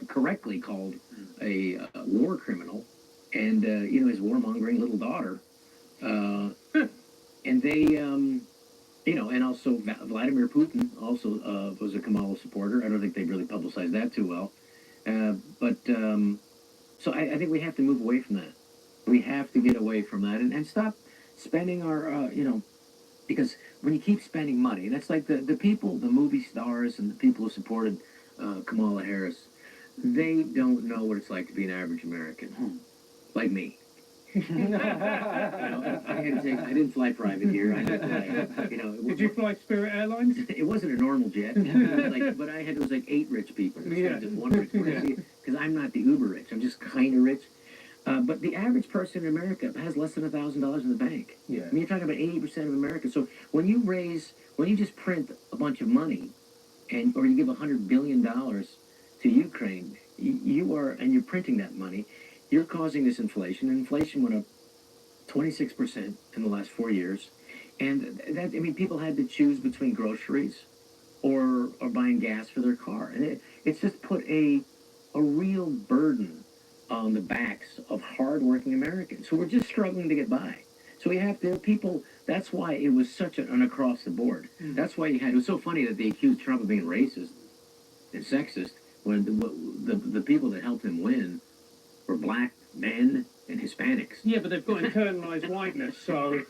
correctly called a war criminal, and, his warmongering little daughter. And they, and also Vladimir Putin also was a Kamala supporter. I don't think they really publicized that too well. So I think we have to move away from that. We have to get away from that and stop spending our, because when you keep spending money, that's like the people, the movie stars and the people who supported Kamala Harris, they don't know what it's like to be an average American, like me. I didn't fly private here. I didn't fly, Did you fly Spirit Airlines? It wasn't a normal jet, but it was like 8 rich people instead of just 1 rich person. Because I'm not the uber rich. I'm just kind of rich. But the average person in America has less than $1,000 in the bank. Yeah. You're talking about 80% of America. So when you just print a bunch of money, or you give $100 billion to Ukraine, and you're printing that money, you're causing this inflation. And inflation went up 26% in the last 4 years. And people had to choose between groceries or buying gas for their car. And it's just put a real burden on the backs of hardworking Americans who were just struggling to get by. So we have to, that's why it was such an across the board. That's why it was so funny that they accused Trump of being racist and sexist when the people that helped him win were black men and Hispanics. Yeah, but they've got internalized whiteness, so...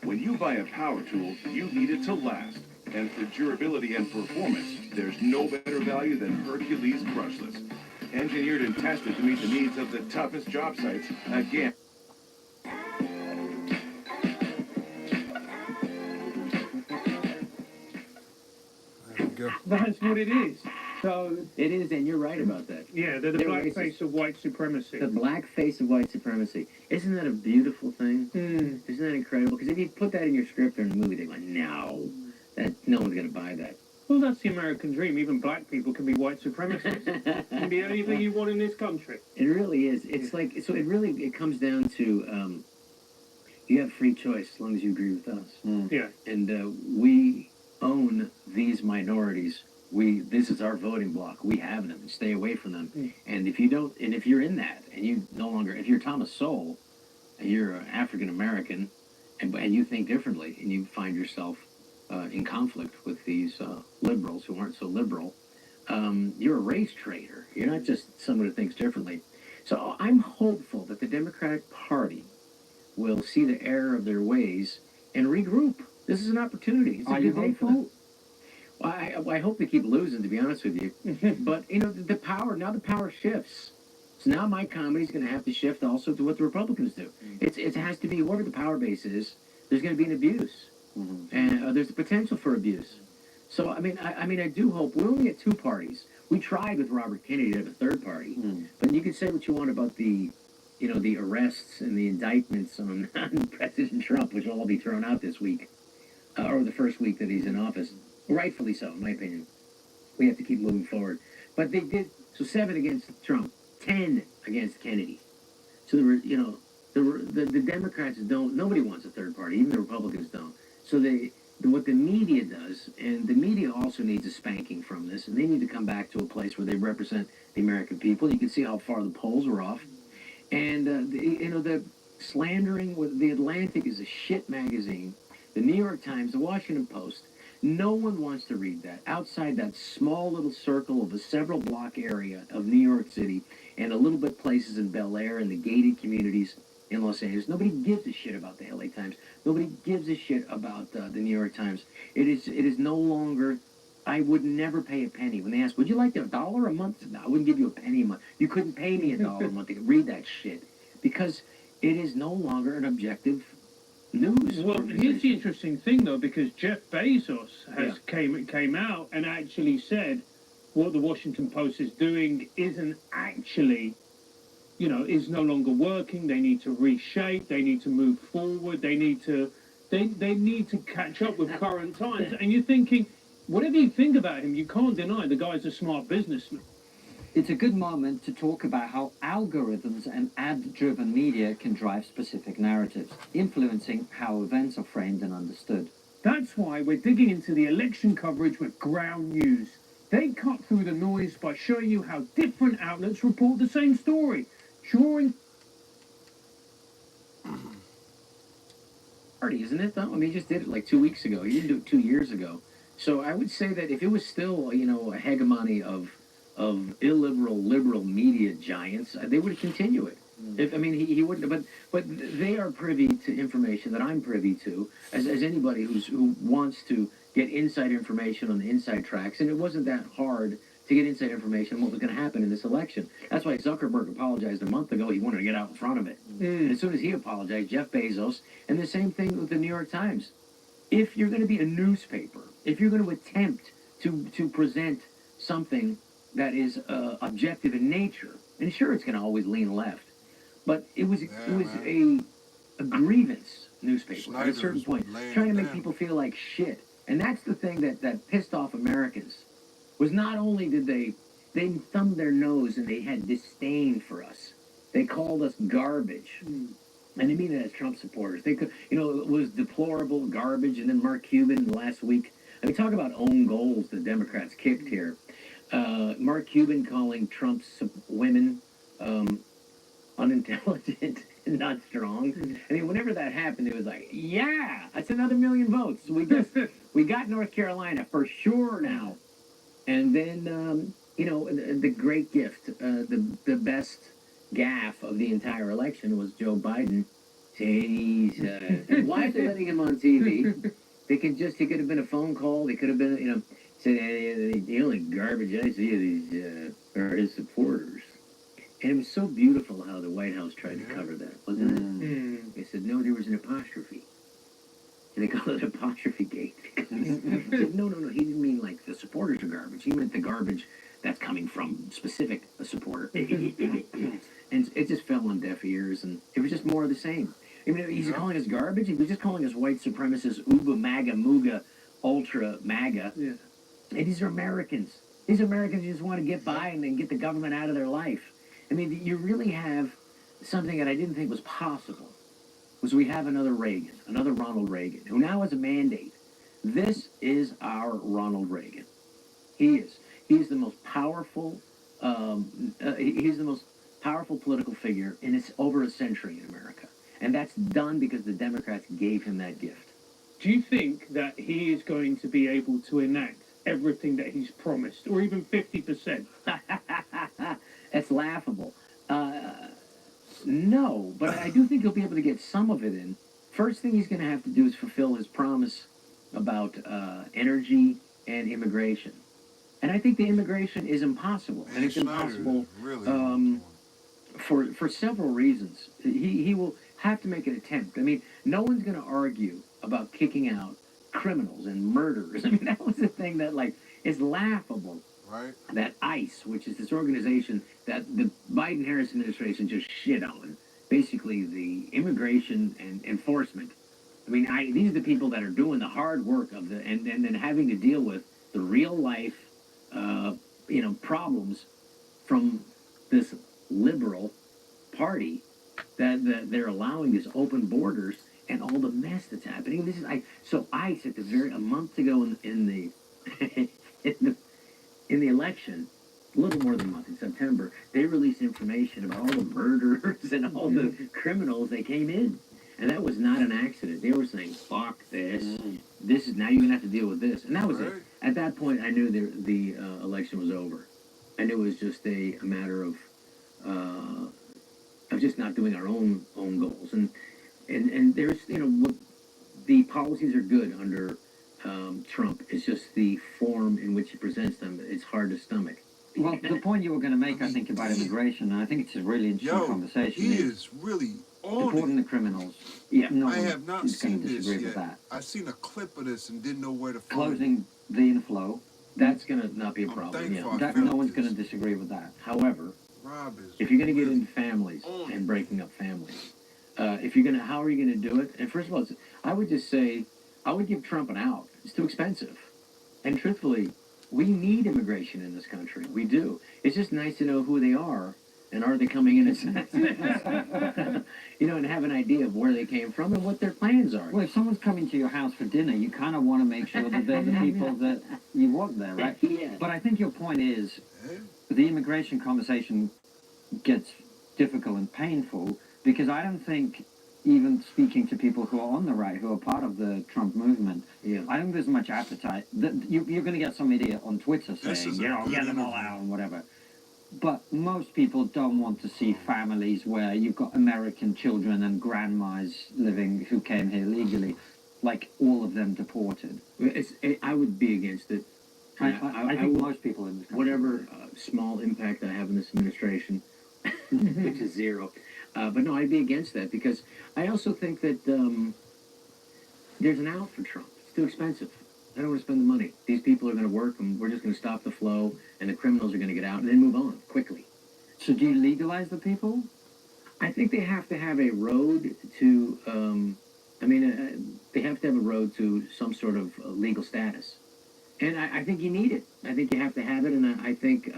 When you buy a power tool, you need it to last. And for durability and performance, there's no better value than Hercules brushless. Engineered and tested to meet the needs of the toughest job sites, again. That's what it is. So it is, and you're right about that. Yeah, they're the black face of white supremacy. The black face of white supremacy. Isn't that a beautiful thing? Isn't that incredible? Because if you put that in your script or in a movie, they're like, no, no one's going to buy that. Well, that's the American dream. Even black people can be white supremacists. You can be anything you want in this country. It really is. It's like, so it comes down to, you have free choice as long as you agree with us. Yeah. And we own these minorities. This is our voting bloc. We have them. Stay away from them. And if you don't, and if you're in that, and you no longer, if you're Thomas Sowell, and you're African American, and you think differently, and you find yourself in conflict with these liberals who aren't so liberal, you're a race traitor. You're not just someone who thinks differently. So I'm hopeful that the Democratic Party will see the error of their ways and regroup. This is an opportunity. It's a good day for them. Well, I hope they keep losing, to be honest with you. But, the power shifts. So now my comedy's going to have to shift also to what the Republicans do. It has to be, wherever the power base is, there's going to be an abuse. And there's a potential for abuse. So, I do hope, we only get 2 parties. We tried with Robert Kennedy to have a 3rd party. But you can say what you want about the arrests and the indictments on President Trump, which will all be thrown out this week, or the first week that he's in office. Rightfully so, in my opinion. We have to keep moving forward. But they did, so 7 against Trump, 10 against Kennedy. So there were, the Democrats don't, nobody wants a 3rd party, even the Republicans don't. So what the media does, and the media also needs a spanking from this, and they need to come back to a place where they represent the American people. You can see how far the polls are off. And, the slandering, the Atlantic is a shit magazine. The New York Times, the Washington Post, no one wants to read that. Outside that small little circle of a several block area of New York City and a little bit places in Bel Air and the gated communities in Los Angeles, nobody gives a shit about the LA Times. Nobody gives a shit about the New York Times. It is no longer, I would never pay a penny. When they ask, would you like $1 a month? No, I wouldn't give you a penny a month. You couldn't pay me $1 a month to read that shit. Because it is no longer an objective news. Well, here's the interesting thing, though, because Jeff Bezos has Yeah. came out and actually said what the Washington Post is doing isn't actually, is no longer working. They need to reshape. They need to move forward. They need to catch up with current times. And you're thinking, whatever you think about him, you can't deny the guy's a smart businessman. It's a good moment to talk about how algorithms and ad-driven media can drive specific narratives, influencing how events are framed and understood. That's why we're digging into the election coverage with Ground News. They cut through the noise by showing you how different outlets report the same story, drawing... Party, isn't it, though? I mean, he just did it like 2 weeks ago. He didn't do it 2 years ago. So I would say that if it was still, a hegemony of illiberal, liberal media giants, they would continue it. He wouldn't. But they are privy to information that I'm privy to, as anybody who wants to get inside information on the inside tracks. And it wasn't that hard to get inside information on what was going to happen in this election. That's why Zuckerberg apologized a month ago. He wanted to get out in front of it. And as soon as he apologized, Jeff Bezos, and the same thing with the New York Times. If you're going to be a newspaper, if you're going to attempt to present something that is objective in nature, and sure, it's going to always lean left, but it was a grievance newspaper at a certain point, trying to make people feel like shit. And that's the thing that pissed off Americans, was not only did they thumbed their nose and they had disdain for us. They called us garbage. And I mean it as Trump supporters. They could, it was deplorable garbage. And then Mark Cuban last week. I mean, talk about own goals the Democrats kicked here. Mark Cuban calling Trump's women unintelligent and not strong. I mean, whenever that happened, it was like, yeah, that's another million votes. We got North Carolina for sure now. And then, the great gift, the best gaffe of the entire election was Joe Biden saying why are they letting him on TV? He could have been a phone call. They could have been, said, the only garbage I see of these are his supporters. And it was so beautiful how the White House tried to cover that, wasn't it? They said, no, there was an apostrophe. And they called it apostrophe gate. Said, no, he didn't mean like the supporters are garbage. He meant the garbage that's coming from specific supporter. And it just fell on deaf ears, and it was just more of the same. I mean, he's calling us garbage. He was just calling us white supremacists, uba, maga, muga, ultra, maga. Yeah. And these are Americans. These Americans just want to get by and then get the government out of their life. I mean, you really have something that I didn't think was possible. Was we have another Reagan, another Ronald Reagan, who now has a mandate. This is our Ronald Reagan. He is. He's the most powerful. He's the most powerful political figure in over a century in America, and that's done because the Democrats gave him that gift. Do you think that he is going to be able to enact everything that he's promised, or even 50%? That's laughable. No, but I do think he'll be able to get some of it in. First thing he's going to have to do is fulfill his promise about energy and immigration. And I think the immigration is impossible. And it's impossible for several reasons. He will have to make an attempt. I mean, no one's going to argue about kicking out criminals and murderers. I mean, that was the thing that, is laughable. Right. That ICE, which is this organization that the Biden-Harris administration just shit on, basically the immigration and enforcement. I mean, these are the people that are doing the hard work of and then having to deal with the real life, problems from this liberal party that they're allowing these open borders and all the mess that's happening. This is ICE at a month ago in the election, a little more than a month, in September, they released information about all the murderers and all the criminals that came in. And that was not an accident. They were saying, fuck this. This is, now you're going to have to deal with this. And that was it. At that point, I knew the election was over. And it was just a matter of just not doing our own goals. And there's, the policies are good under Trump. It's just the form in which he presents them. It's hard to stomach. Well, the point you were going to make, I think, about immigration, and I think it's a really interesting conversation. He is really on deporting it. the criminals. Yeah. No I one have not is going seen to this disagree yet. with that. I seen a clip of this and didn't know where to find Closing the inflow. That's going to not be a I'm problem. thankful Yeah. I That, felt no one's this. going to disagree with that. However, Rob is if you're going to get really into families on and it. breaking up families, if you're going to, how are you going to do it? And first of all, I would just say, I would give Trump an out. It's too expensive. And truthfully, we need immigration in this country. We do. It's just nice to know who they are and are they coming in as you know, and have an idea of where they came from and what their plans are. Well, if someone's coming to your house for dinner, you kind of want to make sure that they're the people that you want there, right? Yeah. But I think your point is the immigration conversation gets difficult and painful because I don't think, even speaking to people who are on the right, who are part of the Trump movement, Yeah. I don't think there's much appetite. You're going to get some idiot on Twitter This saying, is a you know, good get them all interview. out and whatever. But most people don't want to see families where you've got American children and grandmas living who came here legally, like all of them deported. I would be against it. I think would- most people in this country. whatever small impact I have in this administration, which is zero. But no, I'd be against that because I also think that there's an out for Trump. It's too expensive. I don't want to spend the money. These people are going to work, and we're just going to stop the flow, and the criminals are going to get out and then move on quickly. So do you legalize the people? I think they have to have a road to, they have to have a road to some sort of legal status. And I think you need it. I think you have to have it, and I think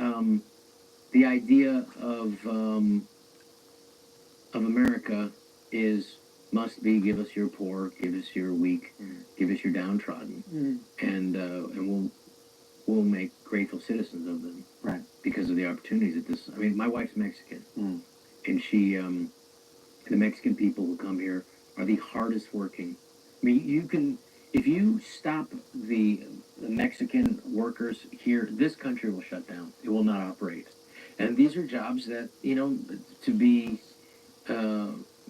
the idea of America must be give us your poor, give us your weak, give us your downtrodden, and we'll make grateful citizens of them. Right. Because of the opportunities that this. I mean, my wife's Mexican, and she, the Mexican people who come here are the hardest working. I mean, you can, if you stop the Mexican workers here, this country will shut down. It will not operate. And these are jobs that, you know, to be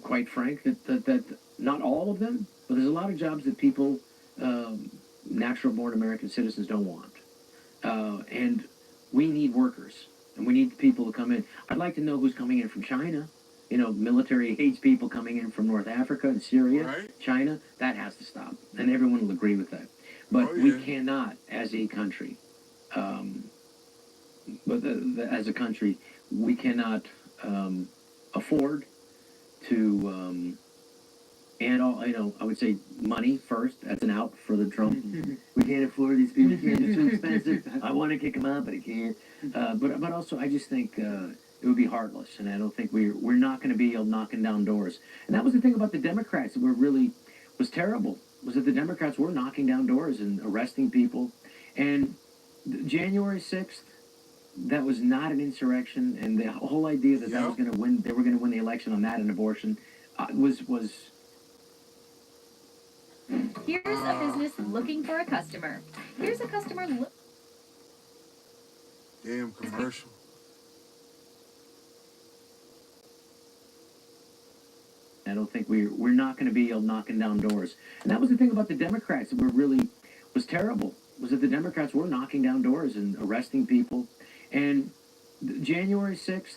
quite frank, that not all of them, but there's a lot of jobs that people, natural-born American citizens don't want. And we need workers, and we need people to come in. I'd like to know who's coming in from China. You know, military-age people coming in from North Africa and Syria, Right. China. That has to stop, and everyone will agree with that. But we cannot, as a country, as a country, we cannot afford to, and all, you know, I would say money first. That's an out for the Trump. We can't afford these people. It's too expensive. I want to kick them out, but I can't. But also, I just think it would be heartless, and I don't think we're not going to be knocking down doors. And that was the thing about the Democrats that was terrible. Was that the Democrats were knocking down doors and arresting people, and January 6th. That was not an insurrection, and the whole idea that that was going to win, they were going to win the election on that and abortion, was. Here's a business looking for a customer. Here's a customer Damn commercial. I don't think we're not going to be knocking down doors, and that was the thing about the Democrats that was terrible. Was that the Democrats were knocking down doors and arresting people, and January 6th.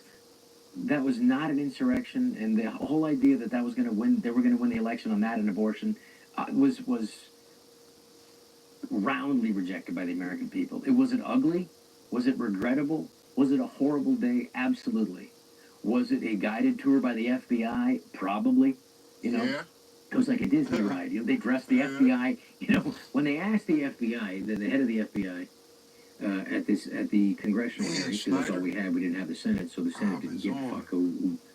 That was not an insurrection, and the whole idea that that was going to win, they were going to win the election on that and abortion, was roundly rejected by the American people. Was it ugly? Was it regrettable? Was it a horrible day? Absolutely. Was it a guided tour by the FBI? Probably. You know, it was like a Disney ride. You know, they dressed the FBI. You know, when they asked the FBI, the head of the FBI. At the congressional hearing, because that's all we had. We didn't have the Senate, so the Senate didn't give a fuck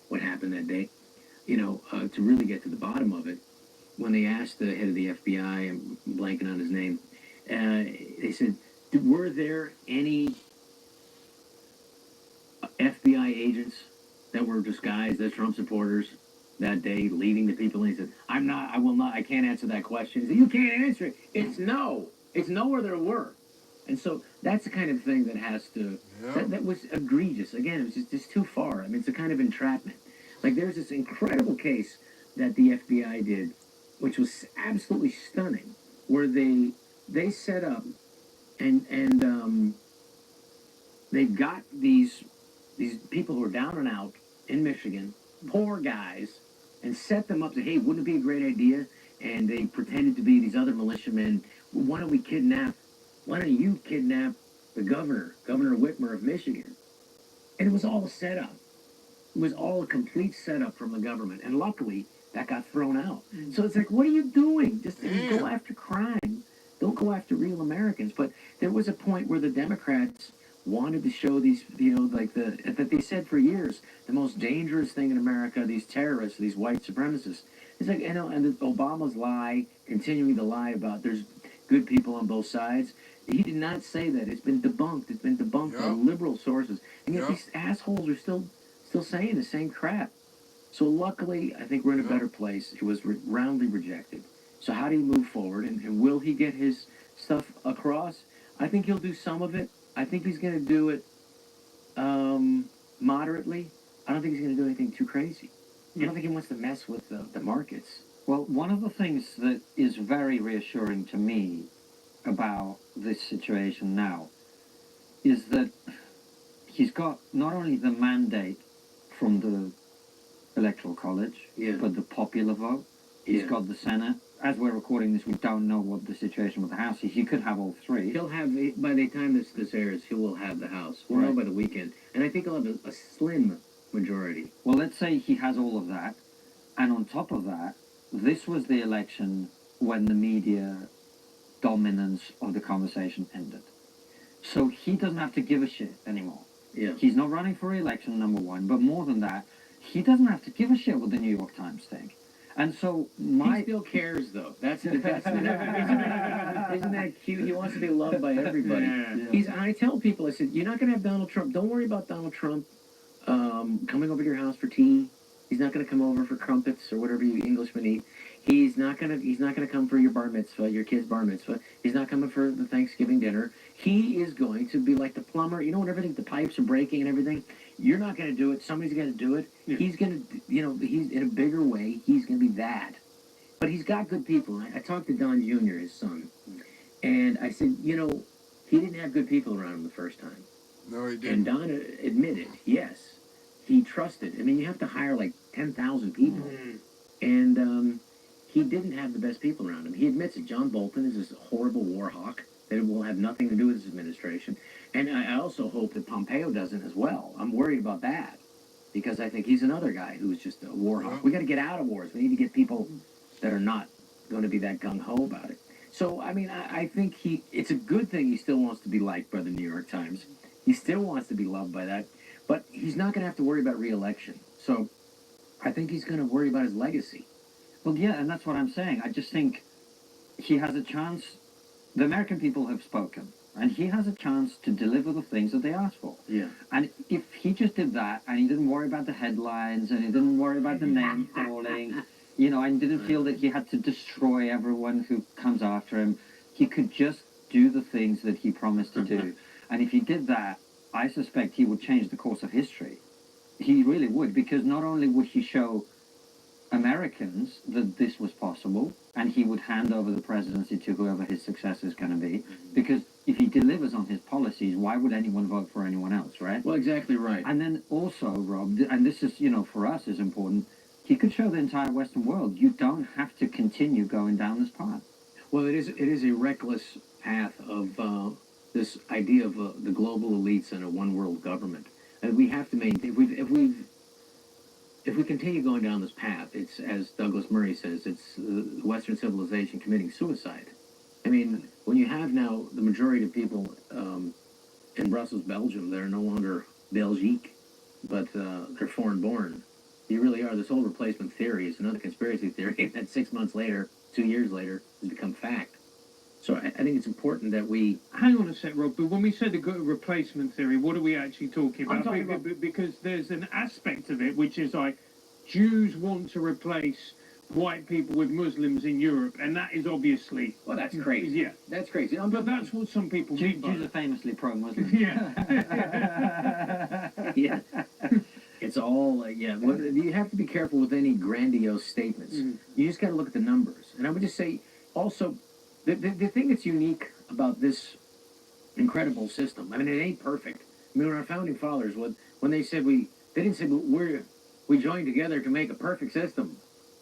what happened that day. You know, to really get to the bottom of it, when they asked the head of the FBI, I'm blanking on his name, they said, were there any FBI agents that were disguised as Trump supporters that day, leading the people? And he said, I can't answer that question. He said, you can't answer it. It's no, or there were. And so that's the kind of thing that has to, that was egregious. Again, it was just too far. I mean, it's a kind of entrapment. Like, there's this incredible case that the FBI did, which was absolutely stunning, where they set up and they got these people who were down and out in Michigan, poor guys, and set them up to, hey, wouldn't it be a great idea? And they pretended to be these other militiamen. Why don't you kidnap the governor, Governor Whitmer of Michigan? And it was all a setup. It was all a complete setup from the government. And luckily, that got thrown out. So it's like, what are you doing? Just go after crime. Don't go after real Americans. But there was a point where the Democrats wanted to show these, that they said for years, the most dangerous thing in America, these terrorists, these white supremacists. It's like, and Obama's lie, continuing to lie about there's good people on both sides. He did not say that. It's been debunked. It's been debunked by liberal sources. And yet these assholes are still saying the same crap. So luckily, I think we're in a better place. It was roundly rejected. So how do you move forward? And will he get his stuff across? I think he'll do some of it. I think he's going to do it moderately. I don't think he's going to do anything too crazy. I don't think he wants to mess with the markets. Well, one of the things that is very reassuring to me about this situation now is that he's got not only the mandate from the Electoral College, but the popular vote. He's got the Senate. As we're recording this, we don't know what the situation with the House is. He could have all three. He'll have, by the time this airs, he will have the House. We'll know by the weekend. And I think he'll have a slim majority. Well, let's say he has all of that. And on top of that, this was the election when the media dominance of the conversation ended. So he doesn't have to give a shit anymore. Yeah. He's not running for re-election, number one. But more than that, he doesn't have to give a shit what the New York Times think. And so he still cares, though. Isn't that cute? He wants to be loved by everybody. I tell people, I said, you're not going to have Donald Trump. Don't worry about Donald Trump coming over to your house for tea. He's not going to come over for crumpets or whatever you Englishmen eat. He's not gonna come for your bar mitzvah, your kid's bar mitzvah. He's not coming for the Thanksgiving dinner. He is going to be like the plumber. You know when everything, the pipes are breaking and everything. You're not going to do it. Somebody's going to do it. Yeah. He's going to, he's in a bigger way. He's going to be that. But he's got good people. I talked to Don Jr., his son, and I said, he didn't have good people around him the first time. No, he didn't. And Don admitted, yes, he trusted. I mean, you have to hire like 10,000 people. Mm-hmm. And he didn't have the best people around him. He admits it. John Bolton is this horrible war hawk that will have nothing to do with his administration. And I also hope that Pompeo doesn't as well. I'm worried about that because I think he's another guy who's just a war hawk. We got to get out of wars. We need to get people that are not going to be that gung-ho about it. So, I mean, I think it's a good thing he still wants to be liked by the New York Times. He still wants to be loved by that. But he's not going to have to worry about re-election. So I think he's going to worry about his legacy. Well, yeah, and that's what I'm saying. I just think he has a chance. The American people have spoken, and he has a chance to deliver the things that they asked for. Yeah. And if he just did that, and he didn't worry about the headlines, and he didn't worry about the name calling, and didn't feel that he had to destroy everyone who comes after him, he could just do the things that he promised to do. And if he did that, I suspect he would change the course of history. He really would, because not only would he show Americans that this was possible, and he would hand over the presidency to whoever his successor is going to be, because if he delivers on his policies, why would anyone vote for anyone else, right? Well, exactly right. And then also, Rob, and this is, for us is important, he could show the entire Western world, you don't have to continue going down this path. Well, it is a reckless path of this idea of the global elites and a one-world government. And we have to maintain, if we continue going down this path, it's, as Douglas Murray says, it's Western civilization committing suicide. I mean, when you have now the majority of people in Brussels, Belgium, that are no longer Belgique, but they're foreign-born, you really are. This whole replacement theory is another conspiracy theory that 6 months later, 2 years later, has become fact. So I think it's important that we... Hang on a sec, Rob, but when we say the replacement theory, what are we actually talking about? Because there's an aspect of it which is like Jews want to replace white people with Muslims in Europe, and that is obviously... Well, that's crazy. Yeah. That's crazy. But that's what some people mean by Jews are famously pro-Muslim. Yeah. Yeah. It's all, you have to be careful with any grandiose statements. You just got to look at the numbers. And I would just say, also... The thing that's unique about this incredible system, I mean, it ain't perfect. I mean, when our founding fathers, when they said they didn't say we joined together to make a perfect system.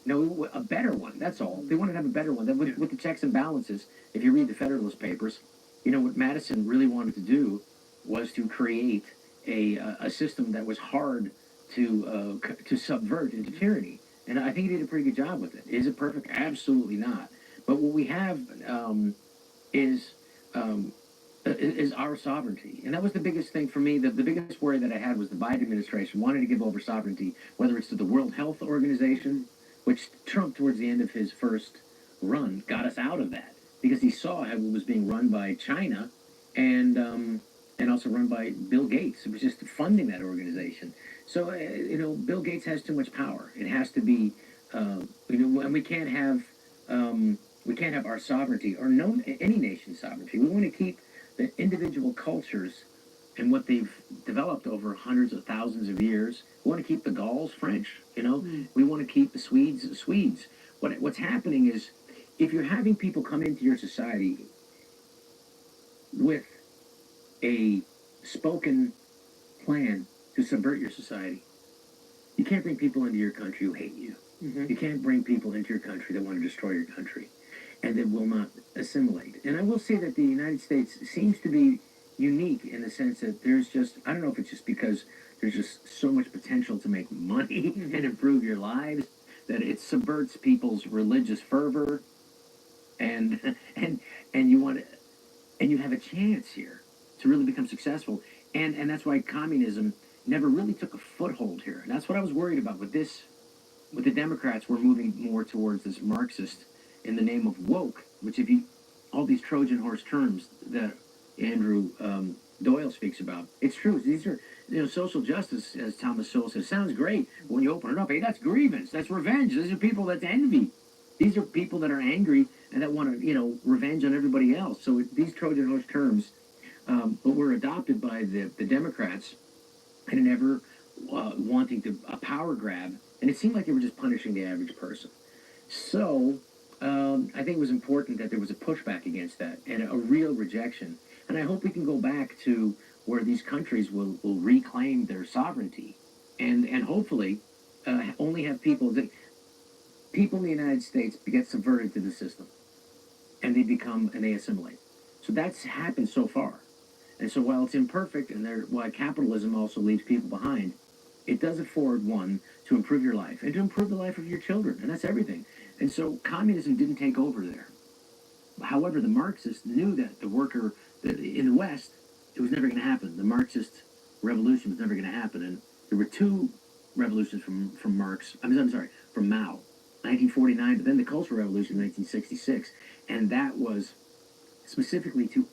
No, a better one. That's all. They wanted to have a better one. With the checks and balances, if you read the Federalist Papers, you know what Madison really wanted to do was to create a system that was hard to subvert into tyranny. And I think he did a pretty good job with it. Is it perfect? Absolutely not. But what we have is is our sovereignty. And that was the biggest thing for me. The biggest worry that I had was the Biden administration wanted to give over sovereignty, whether it's to the World Health Organization, which Trump, towards the end of his first run, got us out of that because he saw how it was being run by China and also run by Bill Gates. It was just funding that organization. So, you know, Bill Gates has too much power. It has to be, you know, and we can't have our sovereignty or any nation's sovereignty. We want to keep the individual cultures and what they've developed over hundreds of thousands of years. We want to keep the Gauls French, you know. We want to keep the Swedes. What's happening is, if you're having people come into your society with a spoken plan to subvert your society, you can't bring people into your country who hate you. You can't bring people into your country that want to destroy your country and that will not assimilate. And I will say that the United States seems to be unique in the sense that there's just, I don't know if it's just because there's just so much potential to make money and improve your lives, that it subverts people's religious fervor, and you want to, and you have a chance here to really become successful. And that's why communism never really took a foothold here. And that's what I was worried about with this. With the Democrats, we're moving more towards this Marxist in the name of woke, which all these Trojan horse terms that Andrew Doyle speaks about, it's true. These are, you know, social justice, as Thomas Sowell says, sounds great. When you open it up, hey, that's grievance, that's revenge. These are people that envy. These are people that are angry and that want to, you know, revenge on everybody else. So these Trojan horse terms, but were adopted by the Democrats and never wanting a power grab. And it seemed like they were just punishing the average person. So I think it was important that there was a pushback against that and a real rejection. And I hope we can go back to where these countries will reclaim their sovereignty and hopefully only have people in the United States get subverted to the system and they assimilate. So that's happened so far. And so while it's imperfect and while capitalism also leaves people behind, it does afford one to improve your life and to improve the life of your children. And that's everything. And so communism didn't take over there. However, the Marxists knew that in the West, it was never going to happen. The Marxist revolution was never going to happen. And there were two revolutions from Mao, 1949, but then the Cultural Revolution, 1966. And that was specifically to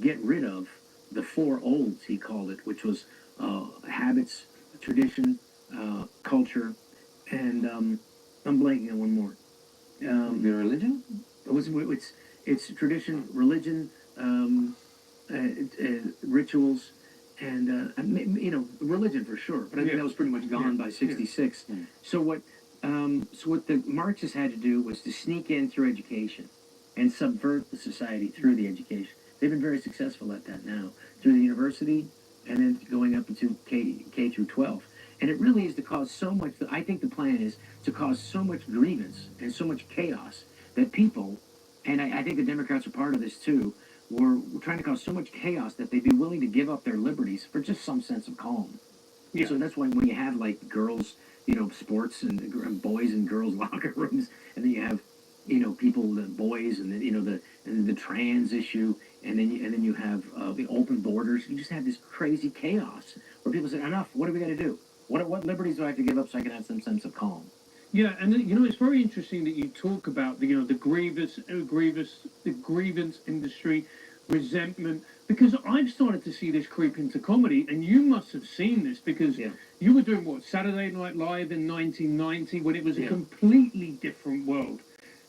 get rid of the four olds, he called it, which was habits, tradition, culture, and I'm blanking on one more. Your religion? It's tradition, religion, rituals, and you know, religion for sure. But I think that was pretty much gone by '66. So what the Marxists had to do was to sneak in through education and subvert the society through the education. They've been very successful at that now, through the university and then going up into K through 12. And it really is to cause so much, I think the plan is to cause so much grievance and so much chaos that people, and I think the Democrats are part of this too, were trying to cause so much chaos that they'd be willing to give up their liberties for just some sense of calm. Yeah. So that's why when you have like girls, you know, sports and boys and girls locker rooms, and then you have, you know, people, the boys, and then, you know, the trans issue, and then you have the open borders. You just have this crazy chaos where people say, enough. What do we got to do? What liberties do I have to give up so I can have some sense of calm? Yeah, and you know, it's very interesting that you talk about the grievance industry, resentment, because I've started to see this creep into comedy, and you must have seen this because you were doing what, Saturday Night Live in 1990 when it was a completely different world.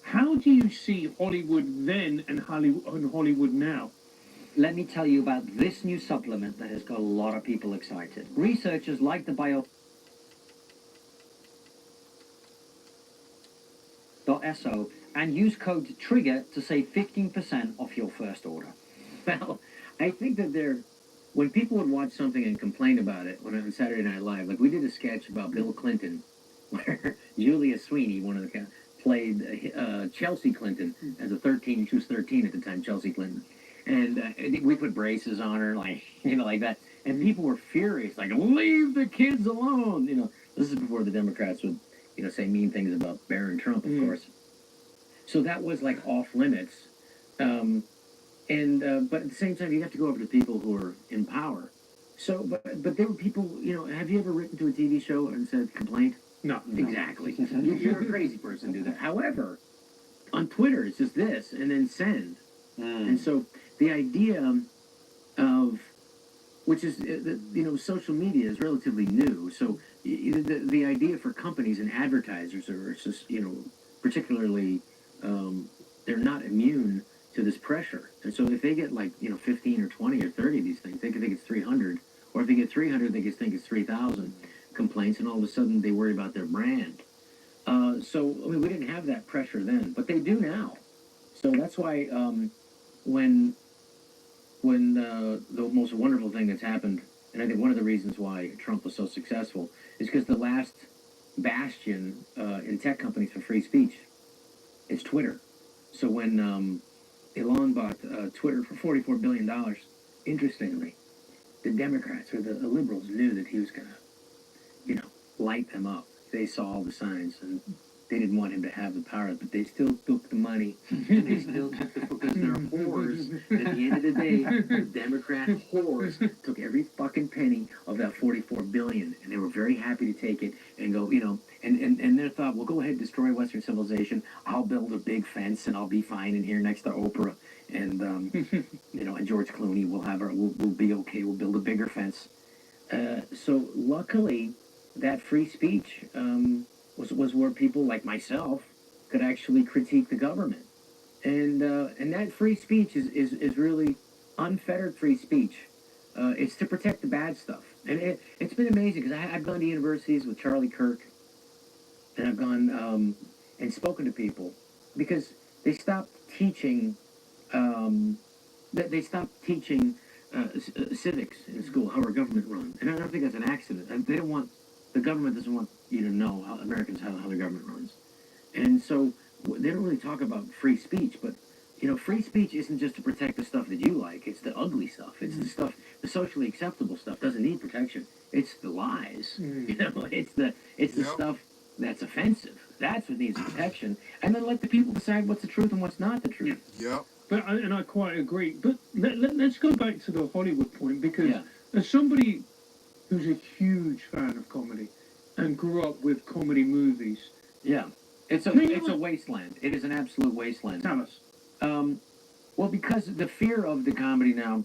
How do you see Hollywood then and Hollywood now? Let me tell you about this new supplement that has got a lot of people excited. Researchers like the bio.so and use code TRIGGER to save 15% off your first order. Well, I think that when people would watch something and complain about it, when on Saturday Night Live, like we did a sketch about Bill Clinton where Julia Sweeney, one of the played Chelsea Clinton as a 13. She was 13 at the time, Chelsea Clinton, and we put braces on her, like like that, and people were furious, like leave the kids alone. This is before the Democrats would say mean things about Barron Trump, of course. So that was like off limits. But at the same time, you have to go over to people who are in power. So, but there were people, have you ever written to a TV show and said complaint? No. Exactly. You're a crazy person to do that. However, on Twitter, it's just this, and then send. And so the idea of, which is, social media is relatively new. So the idea for companies and advertisers are just, particularly, they're not immune to this pressure. And so if they get 15 or 20 or 30 of these things, they could think it's 300. Or if they get 300, they just think it's 3,000 complaints, and all of a sudden they worry about their brand. We didn't have that pressure then, but they do now. So that's why when the most wonderful thing that's happened, and I think one of the reasons why Trump was so successful, is because the last bastion in tech companies for free speech is Twitter. So when Elon bought Twitter for $44 billion, interestingly, the Democrats or the liberals knew that he was going to, light them up. They saw all the signs, and they didn't want him to have the power, but they still took the money, and they still took the, because they're whores. At the end of the day, the Democrat whores took every fucking penny of that $44 billion, and they were very happy to take it and go, and their thought, well, go ahead, destroy Western civilization. I'll build a big fence, and I'll be fine in here next to Oprah, and and George Clooney. We'll be okay. We'll build a bigger fence. So luckily, that free speech was where people like myself could actually critique the government, and that free speech is really unfettered free speech. It's to protect the bad stuff, and it's been amazing because I've gone to universities with Charlie Kirk, and I've gone and spoken to people because they stopped teaching. They stopped teaching civics in school, how our government runs, and I don't think that's an accident. They don't want. The government doesn't want you to know how Americans how the government runs. And so they don't really talk about free speech, but free speech isn't just to protect the stuff that you like, it's the ugly stuff. It's the stuff, the socially acceptable stuff doesn't need protection. It's the lies. It's the stuff that's offensive. That's what needs protection. And then let the people decide what's the truth and what's not the truth. Yep. But I quite agree. But let's go back to the Hollywood point, because as somebody who's a huge fan of comedy and grew up with comedy movies. Yeah, it's a wasteland. It is an absolute wasteland. Tell us. Well, because the fear of the comedy now,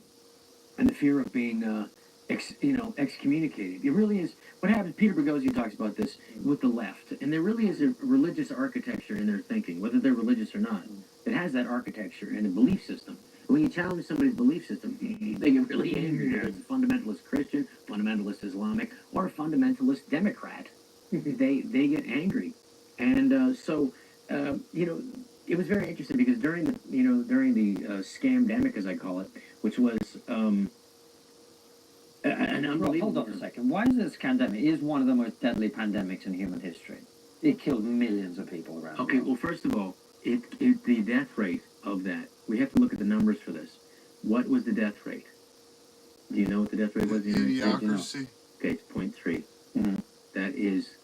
and the fear of being, excommunicated. It really is. What happens? Peter Boghossian talks about this with the left, and there really is a religious architecture in their thinking, whether they're religious or not. It has that architecture and a belief system. When you challenge somebody's belief system, they get really angry. Whether it's a fundamentalist Christian, fundamentalist Islamic, or a fundamentalist Democrat, they get angry, and it was very interesting because during the scamdemic, as I call it, which was an unbelievable. Hold on a second. Why is this scamdemic? It is one of the most deadly pandemics in human history. It killed millions of people around. Okay, well, first of all, the death rate of that. We have to look at the numbers for this. What was the death rate? Do you know what the death rate was in the United States? Okay, it's 0.3. Mm-hmm. That is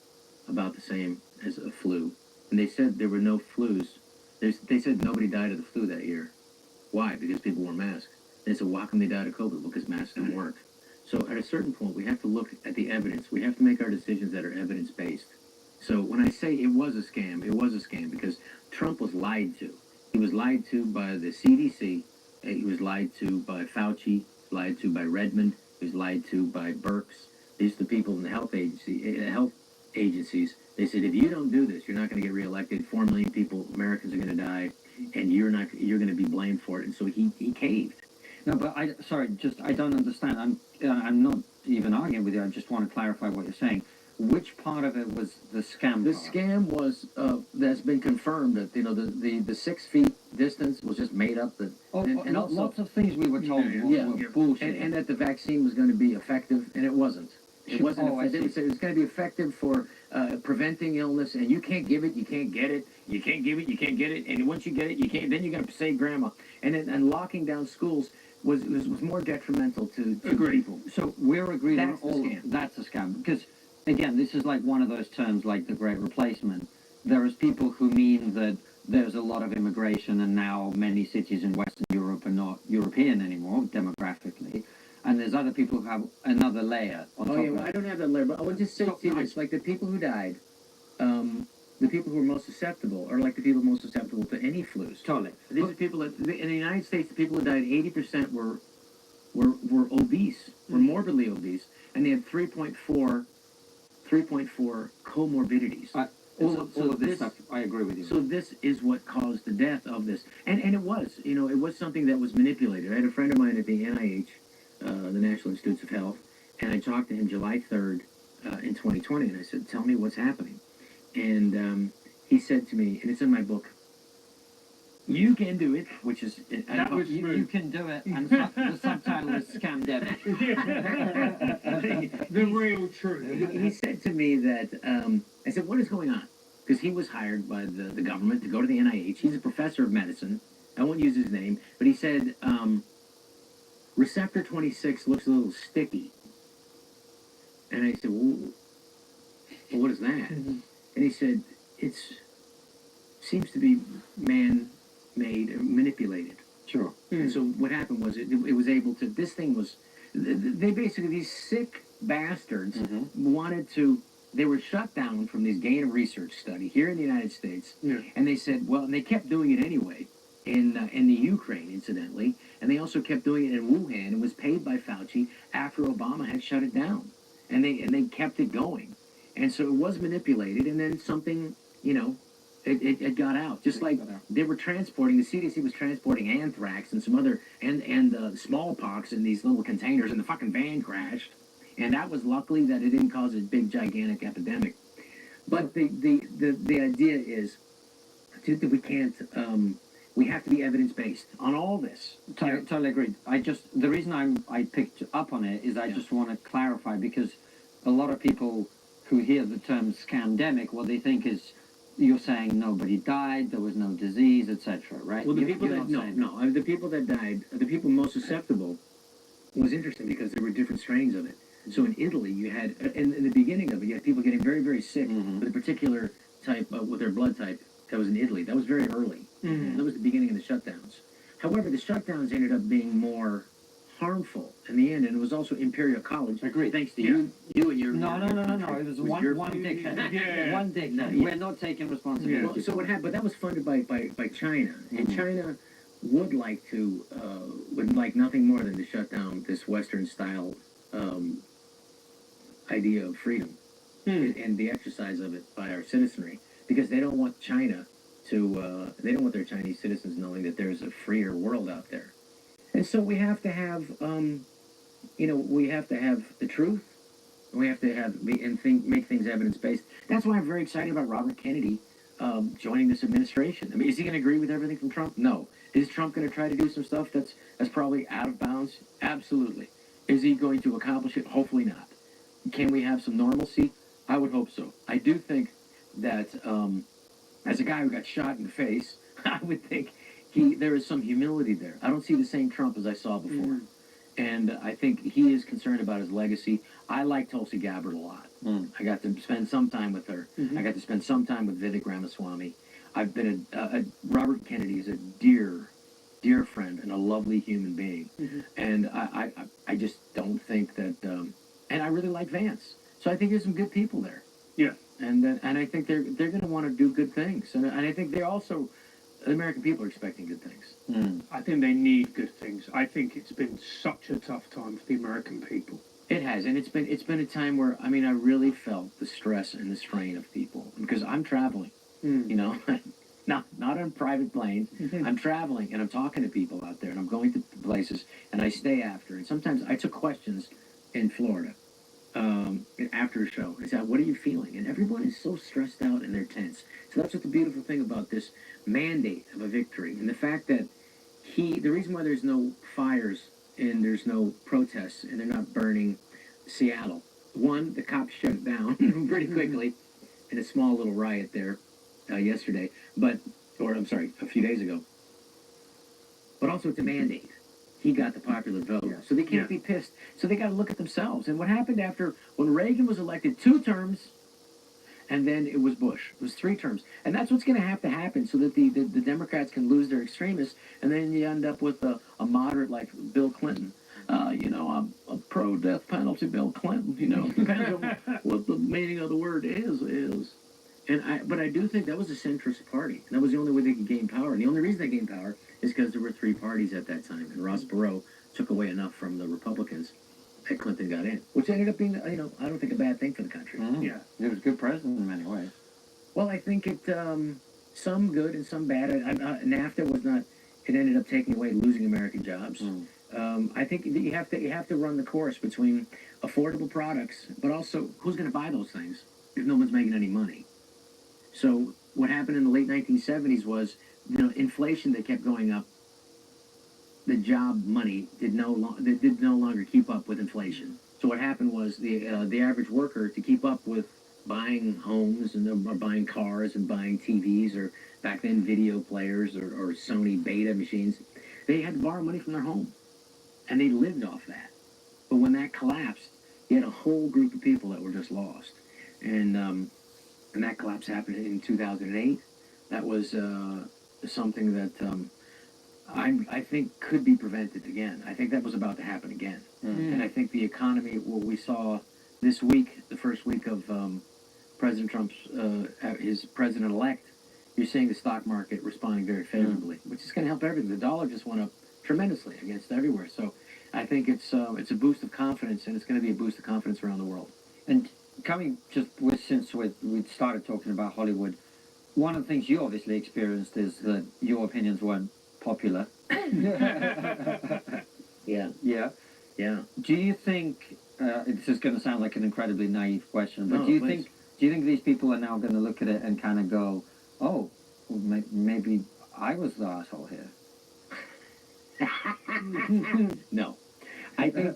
about the same as a flu. And they said there were no flus. They said nobody died of the flu that year. Why? Because people wore masks. They said, why come they died of COVID? Because masks didn't work. So at a certain point, we have to look at the evidence. We have to make our decisions that are evidence-based. So when I say it was a scam because Trump was lied to. He was lied to by the CDC. He was lied to by Fauci. Lied to by Redmond. He was lied to by Birx. These are the people in the health agencies. They said, if you don't do this, you're not going to get reelected. 4 million people, Americans, are going to die, and you're going to be blamed for it. And so he caved. No, but I don't understand. I'm not even arguing with you. I just want to clarify what you're saying. Which part of it was the scam? The scam was that's been confirmed that the 6 feet distance was just made up. And lots of things we were told were bullshit. And that the vaccine was going to be effective, and it wasn't. It wasn't. Oh, I They would say it was going to be effective for preventing illness, and you can't give it, you can't get it, you can't give it, you can't get it, and once you get it, you can't. Then you're going to save grandma, and locking down schools was more detrimental to people. So we're agreed on That's the all. scam. That's a scam because, again, this is like one of those terms like the Great Replacement. There is people who mean that there's a lot of immigration, and now many cities in Western Europe are not European anymore demographically. And there's other people who have another layer on top Oh yeah, of well, that. I don't have that layer, but I would just say to you this: like the people who died, the people who are most susceptible are like the people most susceptible to any flus. Totally. These are people that in the United States, the people who died, 80% were obese, were morbidly obese, and they had 3.4 comorbidities. All of this stuff, I agree with you. So this is what caused the death of this, and it was, it was something that was manipulated. I had a friend of mine at the NIH, the National Institutes of Health, and I talked to him July 3rd in 2020, and I said, "Tell me what's happening." And he said to me, and it's in my book, "You can do it," which is you can do it, and the subtitle is Scamdemic. The real truth. He said to me that, I said, "What is going on?" Because he was hired by the government to go to the NIH. He's a professor of medicine. I won't use his name, but he said, receptor 26 looks a little sticky. And I said, well, what is that? And he said, seems to be man-made, manipulated. Sure. And so what happened was it was able to, this thing was, they basically, these sick bastards wanted to, they were shut down from this gain of research study here in the United States. Yeah. And they said, well, and they kept doing it anyway in the Ukraine, incidentally. And they also kept doing it in Wuhan and was paid by Fauci after Obama had shut it down. And they kept it going. And so it was manipulated, and then something, it got out. Just like they were transporting, the CDC was transporting anthrax and some other, and smallpox in these little containers, and the fucking van crashed. And that was luckily that it didn't cause a big, gigantic epidemic. But the idea is that we can't, we have to be evidence-based on all this. Totally agreed. The reason I picked up on it is I just want to clarify, because a lot of people who hear the term scamdemic, what they think is you're saying nobody died, there was no disease, etc., right? Well, the people that, the people that died, the people most susceptible, was interesting because there were different strains of it. So in Italy, you had, in the beginning of it, you had people getting very, very sick with a particular type, with their blood type. That was in Italy. That was very early. That was the beginning of the shutdowns. However, the shutdowns ended up being more harmful in the end, and it was also Imperial College. Agreed. Thanks to you and your... No. It was one dickhead. One dickhead. We're not taking responsibility. Well, so what happened? But that was funded by China, and China would like nothing more than to shut down this Western-style idea of freedom and the exercise of it by our citizenry, because they don't want China to, they don't want their Chinese citizens knowing that there's a freer world out there. And so we have to have, we have to have the truth. We have to have, make things evidence-based. That's why I'm very excited about Robert Kennedy joining this administration. I mean, is he going to agree with everything from Trump? No. Is Trump going to try to do some stuff that's probably out of bounds? Absolutely. Is he going to accomplish it? Hopefully not. Can we have some normalcy? I would hope so. I do think that as a guy who got shot in the face, I would think there is some humility there. I don't see the same Trump as I saw before. And I think he is concerned about his legacy. I like Tulsi Gabbard a lot. I got to spend some time with her. I got to spend some time with Vivek Ramaswamy. I've been Robert Kennedy is a dear friend and a lovely human being. And I just don't think that, and I really like Vance. So I think there's some good people there. Yeah. And I think they're going to want to do good things. And I think they're also, the American people are expecting good things. I think they need good things. I think it's been such a tough time for the American people. It has, and it's been a time where, I mean, I really felt the stress and the strain of people, because I'm traveling, not on private planes. I'm traveling, and I'm talking to people out there, and I'm going to places, and I stay after. And sometimes I took questions in Florida after a show. I said, "What are you feeling?" And everyone is so stressed out and they're tense. So that's what the beautiful thing about this mandate of a victory, and the fact that the reason why there's no fires and there's no protests and they're not burning Seattle one, the cops shut it down pretty quickly in a small little riot there yesterday, or I'm sorry, a few days ago. But also it's a mandate. He got the popular vote. So they can't be pissed. So they got to look at themselves. And what happened when Reagan was elected 2 terms, and then it was Bush. It was 3 terms. And that's what's going to happen so that the Democrats can lose their extremists, and then you end up with a moderate like Bill Clinton. I'm a pro-death penalty Bill Clinton. Depends on what the meaning of the word is. But I do think that was a centrist party. That was the only way they could gain power. And the only reason they gained power is because there were 3 parties at that time. And Ross Perot took away enough from the Republicans that Clinton got in. Which ended up being, I don't think a bad thing for the country. Yeah. He was a good president in many ways. Well, I think it, some good and some bad. NAFTA was not, it ended up taking away, losing American jobs. I think that you have to run the course between affordable products, but also who's going to buy those things if no one's making any money. So what happened in the late 1970s was, inflation that kept going up. The job money did no longer keep up with inflation. So what happened was the average worker, to keep up with buying homes and buying cars and buying TVs, or back then video players or Sony Beta machines, they had to borrow money from their home, and they lived off that. But when that collapsed, you had a whole group of people that were just lost, and that collapse happened in 2008. That was something that I think could be prevented again. I think that was about to happen again. And I think the economy, what we saw this week, the first week of President Trump's, his president-elect, you're seeing the stock market responding very favorably, which is going to help everything. The dollar just went up tremendously against everywhere. So I think it's a boost of confidence, and it's going to be a boost of confidence around the world. And coming since we started talking about Hollywood, one of the things you obviously experienced is that your opinions weren't popular. Yeah. Do you think this is going to sound like an incredibly naive question, but No, do you please. think these people are now going to look at it and kind of go, oh, well, maybe I was the asshole here? No. I think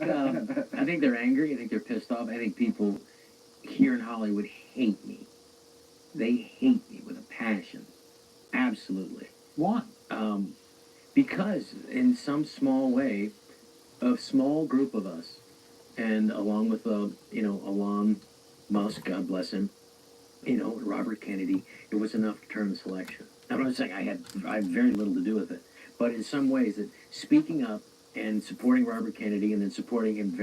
they're angry. I think they're pissed off. I think people here in Hollywood hate me. They hate me with a passion. Absolutely. Why? Because in some small way, a small group of us, and along with Elon Musk, God bless him, Robert Kennedy, it was enough to turn the selection. I'm not saying I had very little to do with it, but in some ways, that speaking up and supporting Robert Kennedy, and then supporting him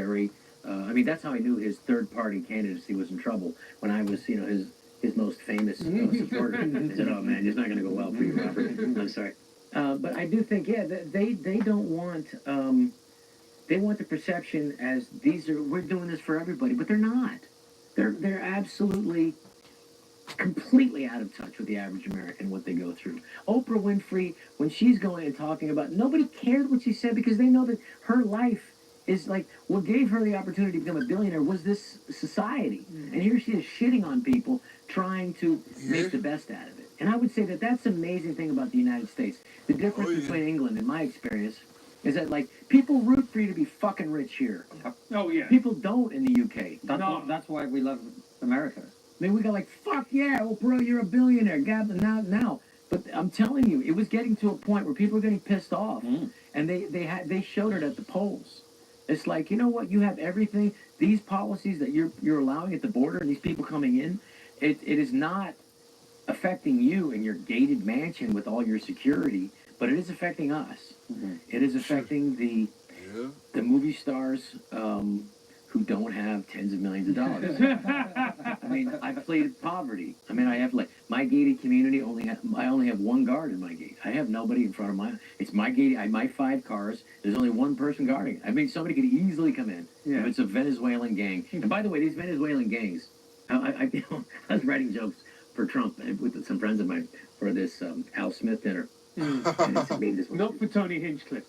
that's how I knew his third-party candidacy was in trouble, when I was, his most famous supporter. I said, oh man, it's not going to go well for you, Robert. I'm sorry. But I do think, they don't want, they want the perception as we're doing this for everybody, but they're not. They're absolutely, completely out of touch with the average American, what they go through. Oprah Winfrey, when she's going and talking about, nobody cared what she said, because they know that her life is like, what gave her the opportunity to become a billionaire was this society. And here she is shitting on people, trying to make the best out of it. And I would say that that's the amazing thing about the United States. The difference between England, in my experience, is that, like, people root for you to be fucking rich here. Oh, yeah. People don't in the UK. That's why we love America. I mean, we go like, fuck yeah, oh, bro, you're a billionaire. God, now. But I'm telling you, it was getting to a point where people were getting pissed off. And they showed it at the polls. It's like, you know what, you have everything. These policies that you're allowing at the border, and these people coming in, it is not affecting you in your gated mansion with all your security, but it is affecting us. It is affecting the movie stars who don't have tens of millions of dollars. I mean, I've pleaded poverty. I mean, I have, like, my gated community I only have one guard in my gate. I have nobody in front of it's my gate. I have my 5 cars. There's only one person guarding it. I mean, somebody could easily come in if it's a Venezuelan gang. And by the way, these Venezuelan gangs, I was writing jokes for Trump with some friends of mine for this Al Smith dinner. Not for Tony Hinchcliffe.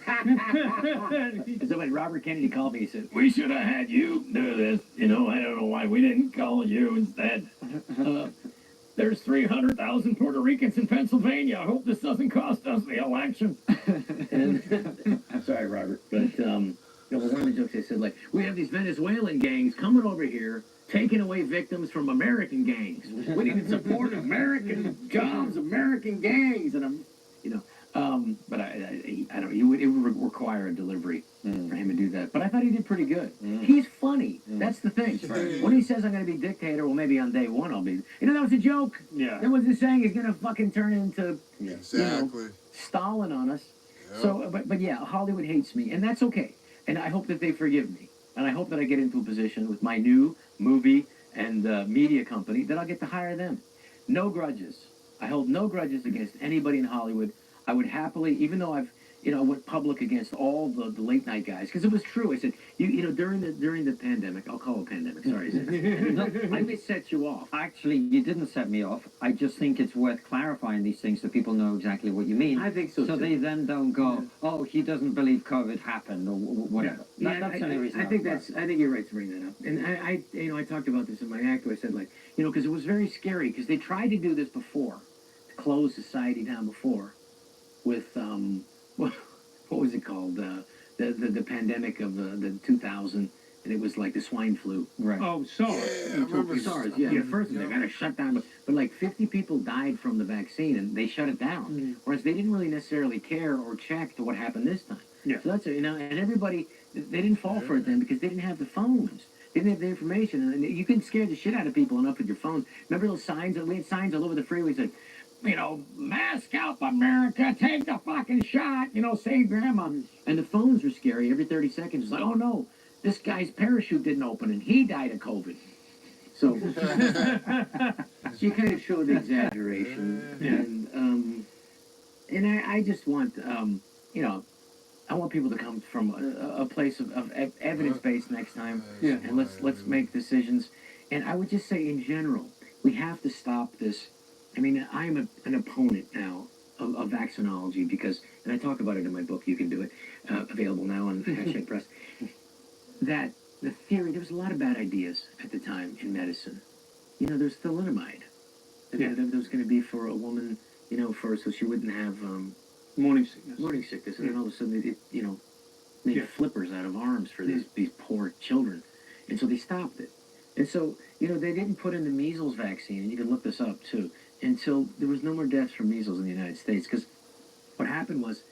And so when Robert Kennedy called me, he said, we should have had you do this. I don't know why we didn't call you instead. There's 300,000 Puerto Ricans in Pennsylvania. I hope this doesn't cost us the election. Sorry, Robert. But one of the jokes they said, like, we have these Venezuelan gangs coming over here, taking away victims from American gangs. We need to support American jobs, American gangs, and but I don't. It would require a delivery for him to do that. But I thought he did pretty good. He's funny. That's the thing. When he says I'm going to be dictator, well, maybe on day one I'll be. That was a joke. Yeah. There was this saying he's going to fucking turn into Exactly. Stalin on us. Yep. So, but yeah, Hollywood hates me, and that's okay. And I hope that they forgive me. And I hope that I get into a position with my new movie and media company that I'll get to hire them. No grudges. I hold no grudges against anybody in Hollywood. I would happily, even though I went public against all the late night guys, because it was true. I said, during the pandemic, I'll call it pandemic. Sorry, I may set you off. Actually, you didn't set me off. I just think it's worth clarifying these things so people know exactly what you mean. I think so. So too. they then don't go, oh, he doesn't believe COVID happened or whatever. Yeah, That's the only reason. I think you're right to bring that up. And I talked about this in my act where I said, like, because it was very scary because they tried to do this before, to close society down before, with what was it called? The pandemic of the 2000, and it was like the swine flu. Right. Oh, SARS. Yeah, I remember SARS. Yeah. First they got to shut down, but like 50 people died from the vaccine, and they shut it down. Whereas they didn't really necessarily care or check to what happened this time. Yeah. So that's and everybody they didn't fall for it then because they didn't have the phones. They didn't have the information, and you can scare the shit out of people enough with your phones. Remember those signs? We had signs all over the freeway that said, mask up, America, take the fucking shot, save grandma. And the phones were scary every 30 seconds. It's like, oh no, this guy's parachute didn't open and he died of COVID. So, so you kind of show the exaggeration. And I just want, I want people to come from a place of evidence-based next time. Yeah. And let's make decisions. And I would just say in general, we have to stop this. I mean, I'm an opponent now of vaccinology because, and I talk about it in my book, you can do it, available now on #Press, that the theory, there was a lot of bad ideas at the time in medicine. There's thalidomide. That was going to be for a woman, so she wouldn't have morning sickness. Morning sickness, and then all of a sudden they, made flippers out of arms for these poor children. And so they stopped it. And so, they didn't put in the measles vaccine, and you can look this up too, until there was no more deaths from measles in the United States. Because what happened was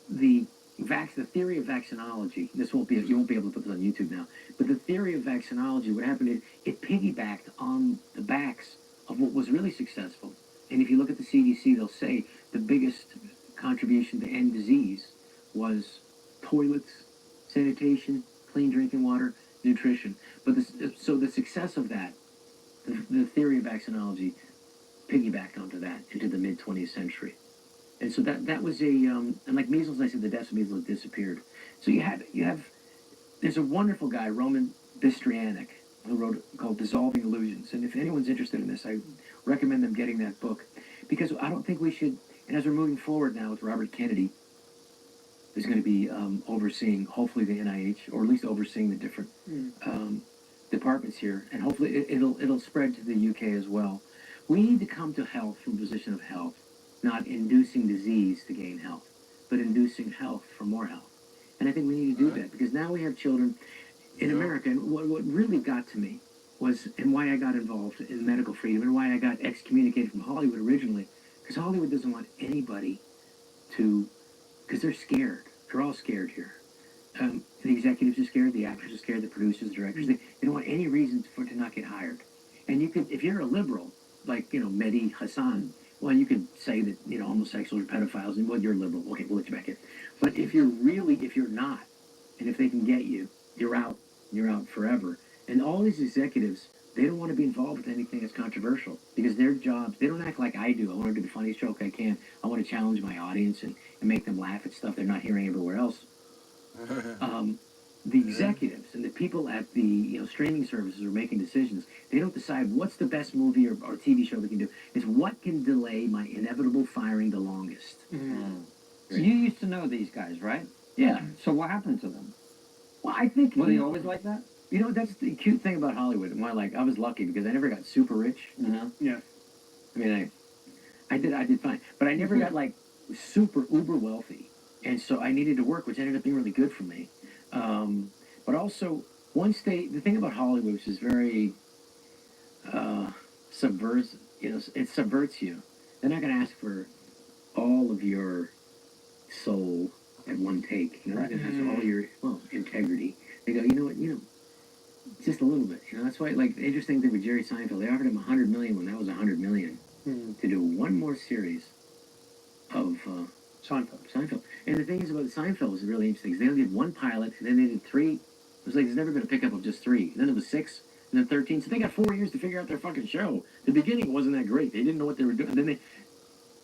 the theory of vaccinology, you won't be able to put this on YouTube now, but the theory of vaccinology, what happened is it piggybacked on the backs of what was really successful. And if you look at the CDC, they'll say the biggest contribution to end disease was toilets, sanitation, clean drinking water, nutrition. But so the success of that, the theory of vaccinology, piggybacked onto that into the mid-20th century. And so that was and like measles, I said the deaths of measles disappeared. So there's a wonderful guy, Roman Bystrianic, who wrote called Dissolving Illusions. And if anyone's interested in this, I recommend them getting that book. Because I don't think we should, and as we're moving forward now with Robert Kennedy, who's going to be overseeing, hopefully, the NIH, or at least overseeing the different departments here, and hopefully it'll spread to the UK as well. We need to come to health from a position of health, not inducing disease to gain health, but inducing health for more health. And I think we need to do that, because now we have children in America, and what really got to me was, and why I got involved in medical freedom, and why I got excommunicated from Hollywood originally, because Hollywood doesn't want anybody to, because they're scared. They're all scared here. The executives are scared, the actors are scared, the producers, the directors. They don't want any reason to not get hired. And you could, if you're a liberal, like, Mehdi Hassan, well, you could say that, homosexuals are pedophiles, and, well, you're liberal. Okay, we'll let you back in. But if you're not, and if they can get you, you're out forever. And all these executives, they don't want to be involved with anything that's controversial, because their jobs, they don't act like I do. I want to do the funniest joke I can. I want to challenge my audience and make them laugh at stuff they're not hearing everywhere else. The executives and the people at the streaming services are making decisions. They don't decide what's the best movie or TV show we can do. It's what can delay my inevitable firing the longest. So you used to know these guys, right? Yeah. So what happened to them? Well, I think... Were they always like that? That's the cute thing about Hollywood, and why, I was lucky because I never got super rich. Yeah. I mean, I did fine, but I never got super uber wealthy, and so I needed to work, which ended up being really good for me. But also, once the thing about Hollywood, which is very subverts, it subverts you. They're not going to ask for all of your soul at one take. They're going to ask for all your integrity. They go, just a little bit. That's why, like, the interesting thing with Jerry Seinfeld, they offered him $100 million when that was $100 million to do one more series of Seinfeld. And the thing is about Seinfeld was really interesting. They only did one pilot, and then they did 3. It was like there's never been a pickup of just 3. And then it was 6, and then 13. So they got 4 years to figure out their fucking show. The beginning wasn't that great. They didn't know what they were doing. And then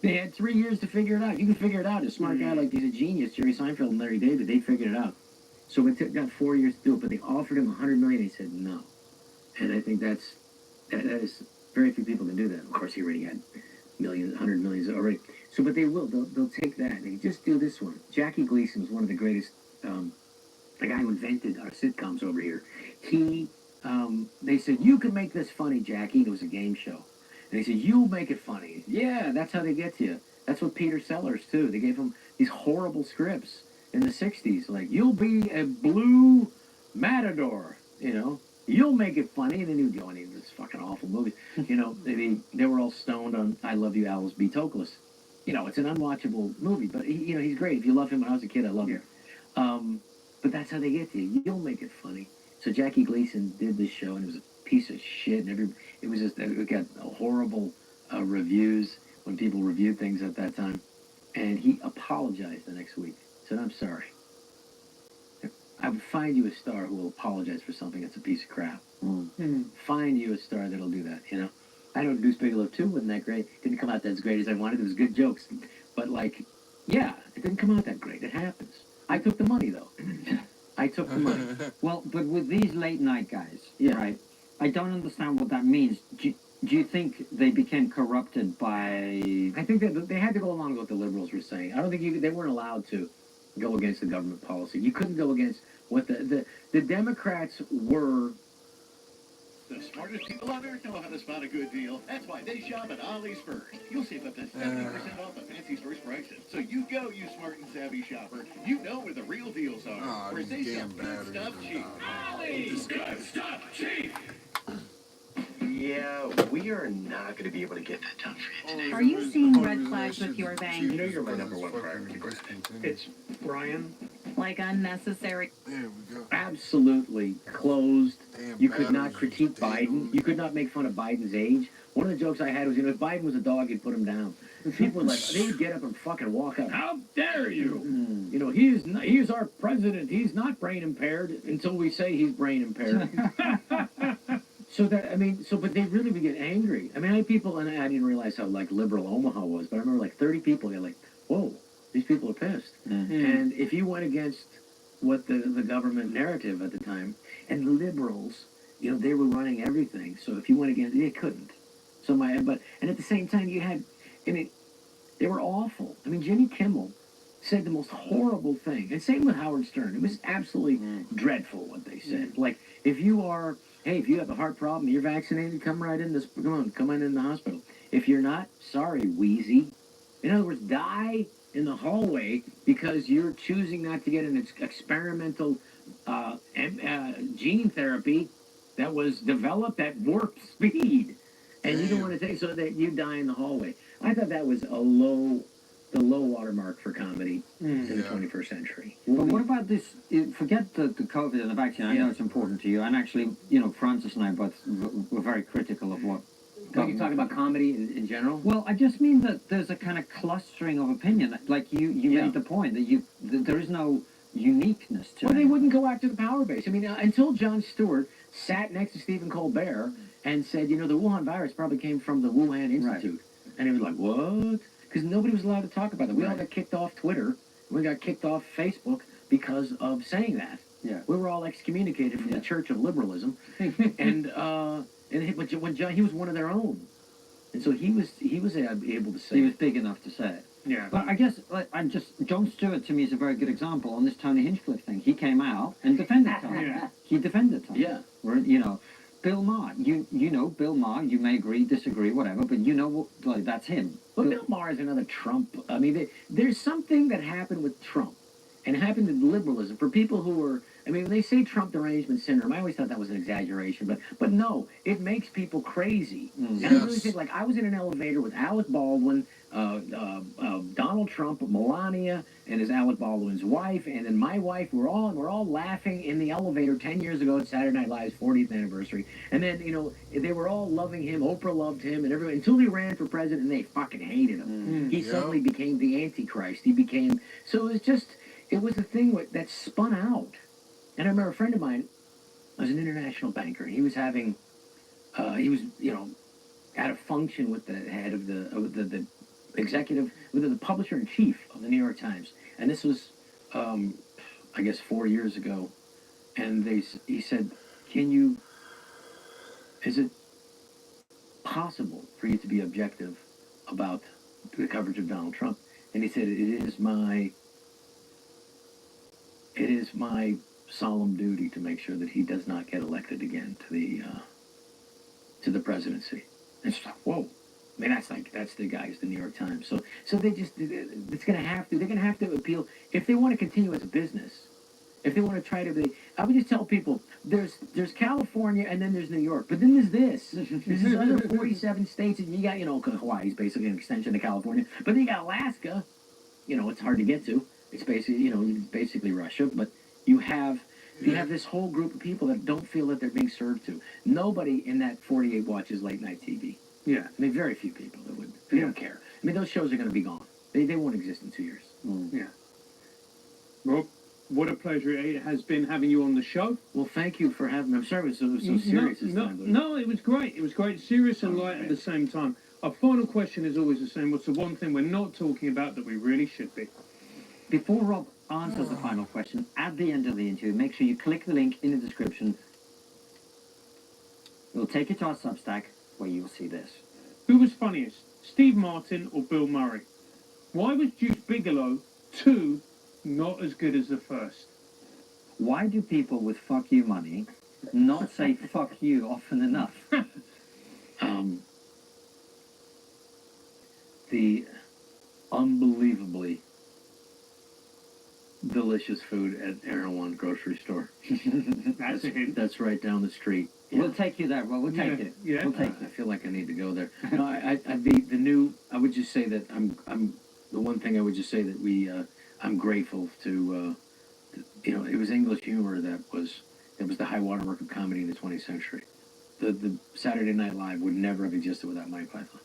they had 3 years to figure it out. You can figure it out. A smart guy like he's a genius, Jerry Seinfeld and Larry David, they figured it out. So it got 4 years to do it, but they offered him $100 million. He said no. And I think that is very few people can do that. Of course, he already had millions, 100 millions already. So, but they will. They'll take that and they just do this one. Jackie Gleason was one of the greatest. The guy who invented our sitcoms over here. They said, you can make this funny, Jackie. It was a game show. And they said, you'll make it funny. Yeah, that's how they get to you. That's what Peter Sellers, too. They gave him these horrible scripts in the 60s. Like, you'll be a blue matador, You'll make it funny. And then he would go into this fucking awful movie. They were all stoned on I Love You, Alice B. Toklas. It's an unwatchable movie. But, he's great. If you love him when I was a kid, I love him. But that's how they get to you. You'll make it funny. So Jackie Gleason did this show, and it was a piece of shit. And it got horrible reviews when people reviewed things at that time. And he apologized the next week. Said, I'm sorry. I would find you a star who will apologize for something that's a piece of crap. Find you a star that'll do that, I know Deuce Bigelow, too, wasn't that great. Didn't come out as great as I wanted. It was good jokes. But, it didn't come out that great. It happens. I took the money, though. I took the money. Well, but with these late night guys, right, I don't understand what that means. Do you think they became corrupted by... I think that they had to go along with what the liberals were saying. I don't think they weren't allowed to go against the government policy. You couldn't go against what the Democrats were... The smartest people on earth know how to spot a good deal. That's why they shop at Ollie's first. You'll save up to 70% off the fancy store's prices. So you go, you smart and savvy shopper. You know where the real deals are. Where they sell good stuff cheap. Ollie's good stuff cheap. Yeah, we are not going to be able to get that done for you today. Are you seeing red flags with your bank? You know you're my number one priority, Brad. It's Brian. Like unnecessary. There we go. Absolutely closed. You could not critique Biden. You could not make fun of Biden's age. One of the jokes I had was, if Biden was a dog, you'd put him down. People were they would get up and fucking walk out. How dare you? He is our president. He's not brain impaired until we say he's brain impaired. But they really would get angry. I had people, and I didn't realize how, liberal Omaha was, but I remember, 30 people, they're like, whoa, these people are pissed. And if you went against what the government narrative at the time, and the liberals, they were running everything, so if you went against it, they couldn't. And at the same time, you had, they were awful. Jimmy Kimmel said the most horrible thing, and same with Howard Stern. It was absolutely dreadful what they said. If you have a heart problem, you're vaccinated, come on in the hospital. If you're not, sorry, wheezy. In other words, die in the hallway because you're choosing not to get an experimental gene therapy that was developed at warp speed. And you don't want to take, so that you die in the hallway. I thought that was the low watermark for comedy in the 21st century. But what about this? Forget the COVID and the vaccine. I know it's important to you. And actually, Francis and I both were very critical of what... Are you talking about comedy in general? Well, I just mean that there's a kind of clustering of opinion. Like you made the point that there is no uniqueness to it. Well, they wouldn't go after the power base. Until Jon Stewart sat next to Stephen Colbert and said, the Wuhan virus probably came from the Wuhan Institute. Right. And he was like, what? Because nobody was allowed to talk about it. We all got kicked off Twitter. We got kicked off Facebook because of saying that. Yeah. We were all excommunicated from the Church of Liberalism. But when he was one of their own. And so he was able to say He was big enough to say it. Yeah. But I guess, Jon Stewart to me is a very good example on this Tony Hinchcliffe thing. He came out and defended Tony. He defended Tony. Yeah. Bill Maher, you know Bill Maher, you may agree, disagree, whatever, but that's him. But Bill Maher is another Trump. There's something that happened with Trump, and it happened with liberalism. For people who were, I mean, when they say Trump derangement syndrome, I always thought that was an exaggeration, but no, it makes people crazy. And I really think, like, I was in an elevator with Alec Baldwin, Donald Trump, Melania, and his Alec Baldwin's wife, and then my wife. We're all laughing in the elevator 10 years ago at Saturday Night Live's 40th anniversary. And then, you know, they were all loving him. Oprah loved him, and everyone, until he ran for president, and they fucking hated him. He suddenly became the Antichrist. He became, so it was a thing that spun out. And I remember a friend of mine was an international banker. He was having, you know, at a function with the head of the executive, with the publisher in chief of the New York Times. And this was, I guess, 4 years ago. And he said, is it possible for you to be objective about the coverage of Donald Trump? And he said, it is my solemn duty to make sure that he does not get elected again to the presidency. And it's like, whoa. I mean, that's the guys, the New York Times. So they're gonna have to appeal if they want to continue as a business. If they want to try to, I would just tell people there's California and then there's New York, but then there's this other 47 states, and you got, you know, Hawaii's basically an extension of California, but then you got Alaska. You know, it's hard to get to. It's basically, you know, basically Russia, but you have this whole group of people that don't feel that they're being served to. Nobody in that 48 watches late night TV. Yeah. I mean, very few people that would. They don't care. I mean, those shows are going to be gone. They won't exist in 2 years. Yeah. Rob, what a pleasure it has been having you on the show. Well, thank you for having me. I'm sorry it was so serious this time. But... No, it was great. It was great, serious and light at the same time. Our final question is always the same. What's the one thing we're not talking about that we really should be? Before Rob answers the final question, at the end of the interview, make sure you click the link in the description. It'll take you to our Substack, where you will see this. Who was funniest, Steve Martin or Bill Murray? Why was Juice Bigelow 2 not as good as the first? Why do people with fuck you money not say fuck you often enough? The unbelievably delicious food at Erewhon grocery store. That's a hint. That's right down the street. Yeah. We'll take you there. Well, we'll take it. Yeah. We'll take it. I feel like I need to go there. No, I would just say that I'm the one thing I would just say that I'm grateful to, you know, it was English humor that was the high watermark of comedy in the 20th century. The Saturday Night Live would never have existed without Mike Python.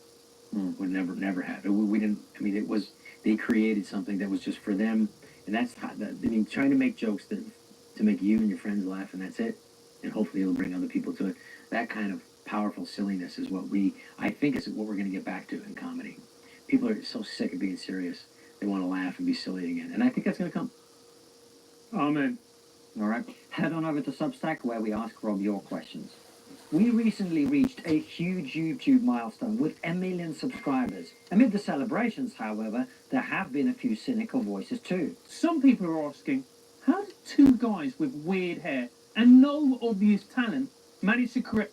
Would never have. We didn't. I mean, it was, they created something that was just for them, and that's how. I mean, trying to make jokes to make you and your friends laugh, and that's it. And hopefully it'll bring other people to it. That kind of powerful silliness is what I think is what we're going to get back to in comedy. People are so sick of being serious. They want to laugh and be silly again. And I think that's going to come. Amen. All right. Head on over to Substack, where we ask Rob your questions. We recently reached a huge YouTube milestone with 1 million subscribers. Amid the celebrations, however, there have been a few cynical voices too. Some people are asking, how did 2 guys with weird hair and no obvious talent manage to create...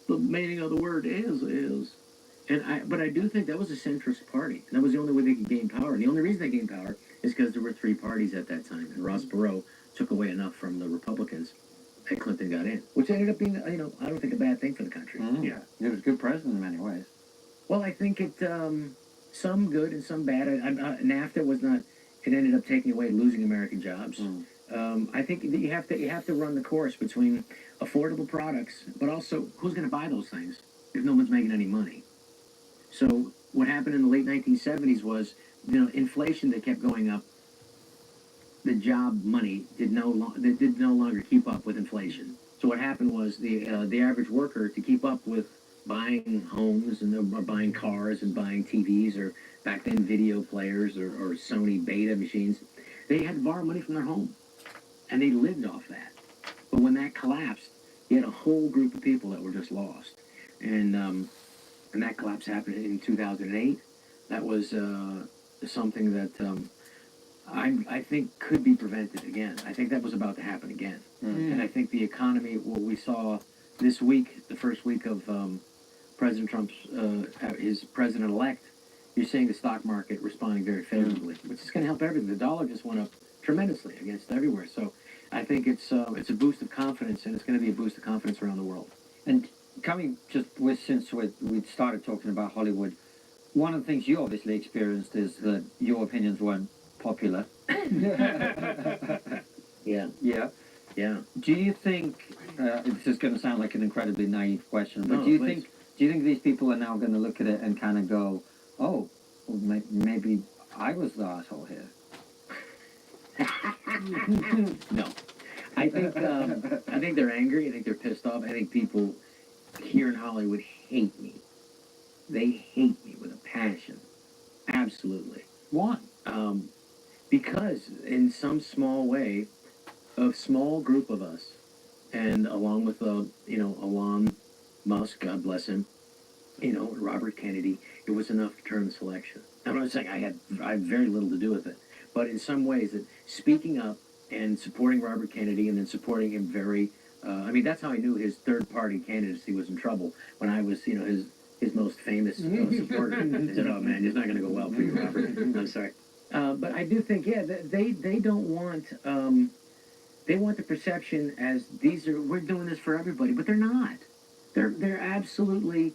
The meaning of the word is. But I do think that was a centrist party. And that was the only way they could gain power. And the only reason they gained power is because there were 3 parties at that time. And Ross Perot took away enough from the Republicans that Clinton got in. Which ended up being, you know, I don't think a bad thing for the country. Yeah. He was a good president in many ways. Well, I think it, some good and some bad. NAFTA was not, it ended up taking away, losing American jobs. I think that you have to run the course between affordable products, but also who's going to buy those things if no one's making any money? So what happened in the late 1970s was, you know, inflation that kept going up. The job money did no longer keep up with inflation. So what happened was the average worker, to keep up with buying homes and buying cars and buying TVs, or back then video players or Sony Beta machines, they had to borrow money from their home, and they lived off that. But when that collapsed, you had a whole group of people that were just lost, and that collapse happened in 2008. That was something that I think could be prevented again. I think that was about to happen again, and I think the economy, what we saw this week, the first week of President Trump's his president-elect, you're seeing the stock market responding very favorably, which is going to help everything. The dollar just went up tremendously against everywhere. So I think it's a boost of confidence, and it's going to be a boost of confidence around the world. And coming since we started talking about Hollywood, one of the things you obviously experienced is that your opinions weren't popular. Yeah. Yeah. Yeah. Do you think this is going to sound like an incredibly naive question, but No, do you please. think these people are now going to look at it and kind of go, oh, well, maybe I was the asshole here? No. I think they're angry. I think they're pissed off. I think people here in Hollywood hate me. They hate me with a passion. Absolutely. Why? Because in some small way, a small group of us, and along with Elon Musk, God bless him, Robert Kennedy, it was enough to turn this election. I'm not saying I had very little to do with it, but in some ways, that speaking up and supporting Robert Kennedy and then supporting him very, that's how I knew his third-party candidacy was in trouble when I was, his most famous supporter. I said, "Oh man, it's not going to go well for you, Robert." I'm sorry, but I do think, yeah, they don't want. They want the perception as we're doing this for everybody, but they're not. They're absolutely,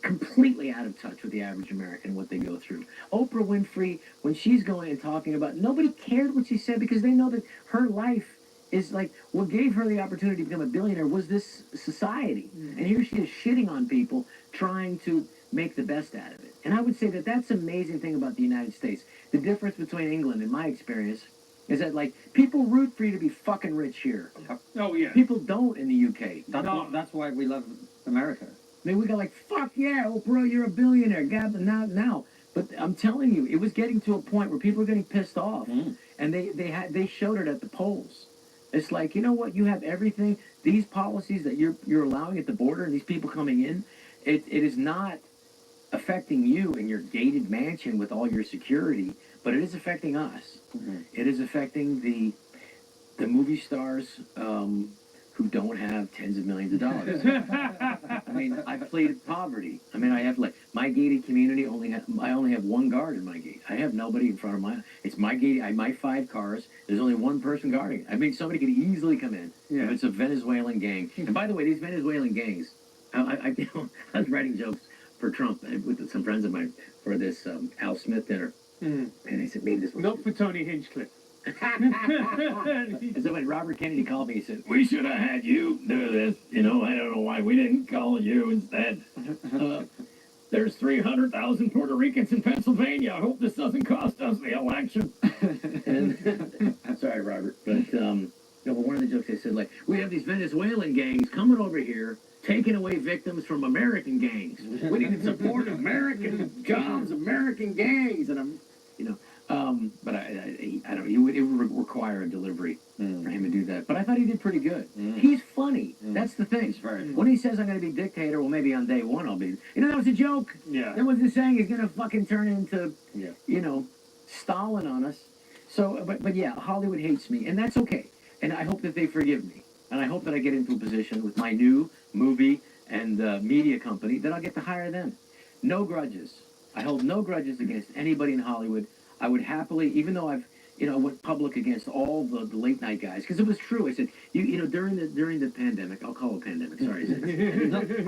completely out of touch with the average American and what they go through. Oprah Winfrey, when she's going and talking about, nobody cared what she said because they know that her life is like, what gave her the opportunity to become a billionaire was this society. And here she is shitting on people, trying to make the best out of it. And I would say that that's the amazing thing about the United States. The difference between England, in my experience, is that, like, people root for you to be fucking rich here. Oh, yeah. People don't in the UK. That's why we love America. I mean, we go like, fuck yeah, Oprah, you're a billionaire. God, now. But I'm telling you, it was getting to a point where people were getting pissed off. And they showed it at the polls. It's like, you know what, you have everything. These policies that you're allowing at the border and these people coming in, it is not affecting you in your gated mansion with all your security, but it is affecting us. It is affecting the movie stars who don't have tens of millions of dollars. I mean, I've pleaded poverty. I mean, I have, like, my gated community I only have one guard in my gate. I have nobody in front of it's my gate. My 5 cars. There's only one person guarding it. I mean, somebody could easily come in if it's a Venezuelan gang. And by the way, these Venezuelan gangs, I was writing jokes for Trump with some friends of mine for this Al Smith dinner. And I said, maybe this one. Not for Tony Hinchcliffe. And so when Robert Kennedy called me, he said, "We should have had you do this. I don't know why we didn't call you instead. There's 300,000 Puerto Ricans in Pennsylvania. I hope this doesn't cost us the election." And, sorry, Robert, but but one of the jokes they said, like, we have these Venezuelan gangs coming over here, taking away victims from American gangs. We need to support American jobs, American gangs, and but I don't. It would require a delivery for him to do that. But I thought he did pretty good. He's funny. That's the thing. When he says I'm going to be dictator, well, maybe on day one I'll be. That was a joke. Yeah. That wasn't saying he's going to fucking turn into, Stalin on us. So, but yeah, Hollywood hates me, and that's okay. And I hope that they forgive me. And I hope that I get into a position with my new movie and media company that I'll get to hire them. No grudges. I hold no grudges against anybody in Hollywood. I would happily, even though I went public against all the late night guys, because it was true. I said, during the pandemic, I'll call it pandemic, sorry.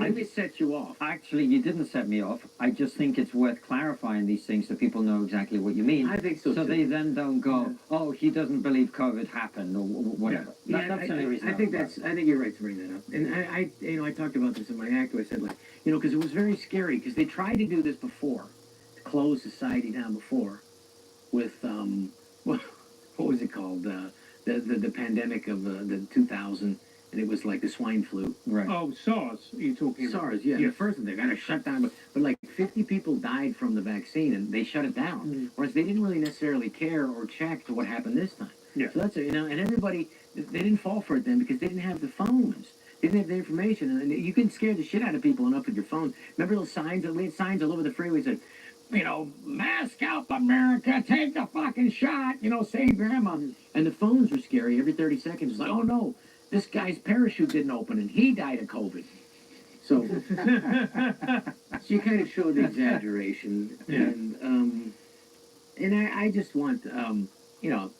I just set you off. Actually, you didn't set me off. I just think it's worth clarifying these things so people know exactly what you mean. I think so, so too. they then don't go, oh, he doesn't believe COVID happened, or whatever. Yeah, That's the only reason. I think you're right to bring that up. And I talked about this in my act. I said, like, because it was very scary, because they tried to do this before, to close society down before, with what was it called? The pandemic of the 2000, and it was like the swine flu. Right. Oh, SARS. You're talking about SARS, yeah. The first one, they got to shut down, but like 50 people died from the vaccine, and they shut it down. Whereas they didn't really necessarily care or check to what happened this time. Yeah. So that's and everybody, they didn't fall for it then because they didn't have the phones. They didn't have the information, and you can scare the shit out of people enough with your phone. Remember those signs? We had signs all over the freeway that said, mask up, America, take the fucking shot, save grandma. And the phones were scary every 30 seconds. It's like, oh no, this guy's parachute didn't open and he died of COVID. So she kind of showed the exaggeration, Yeah. and I just want, you know,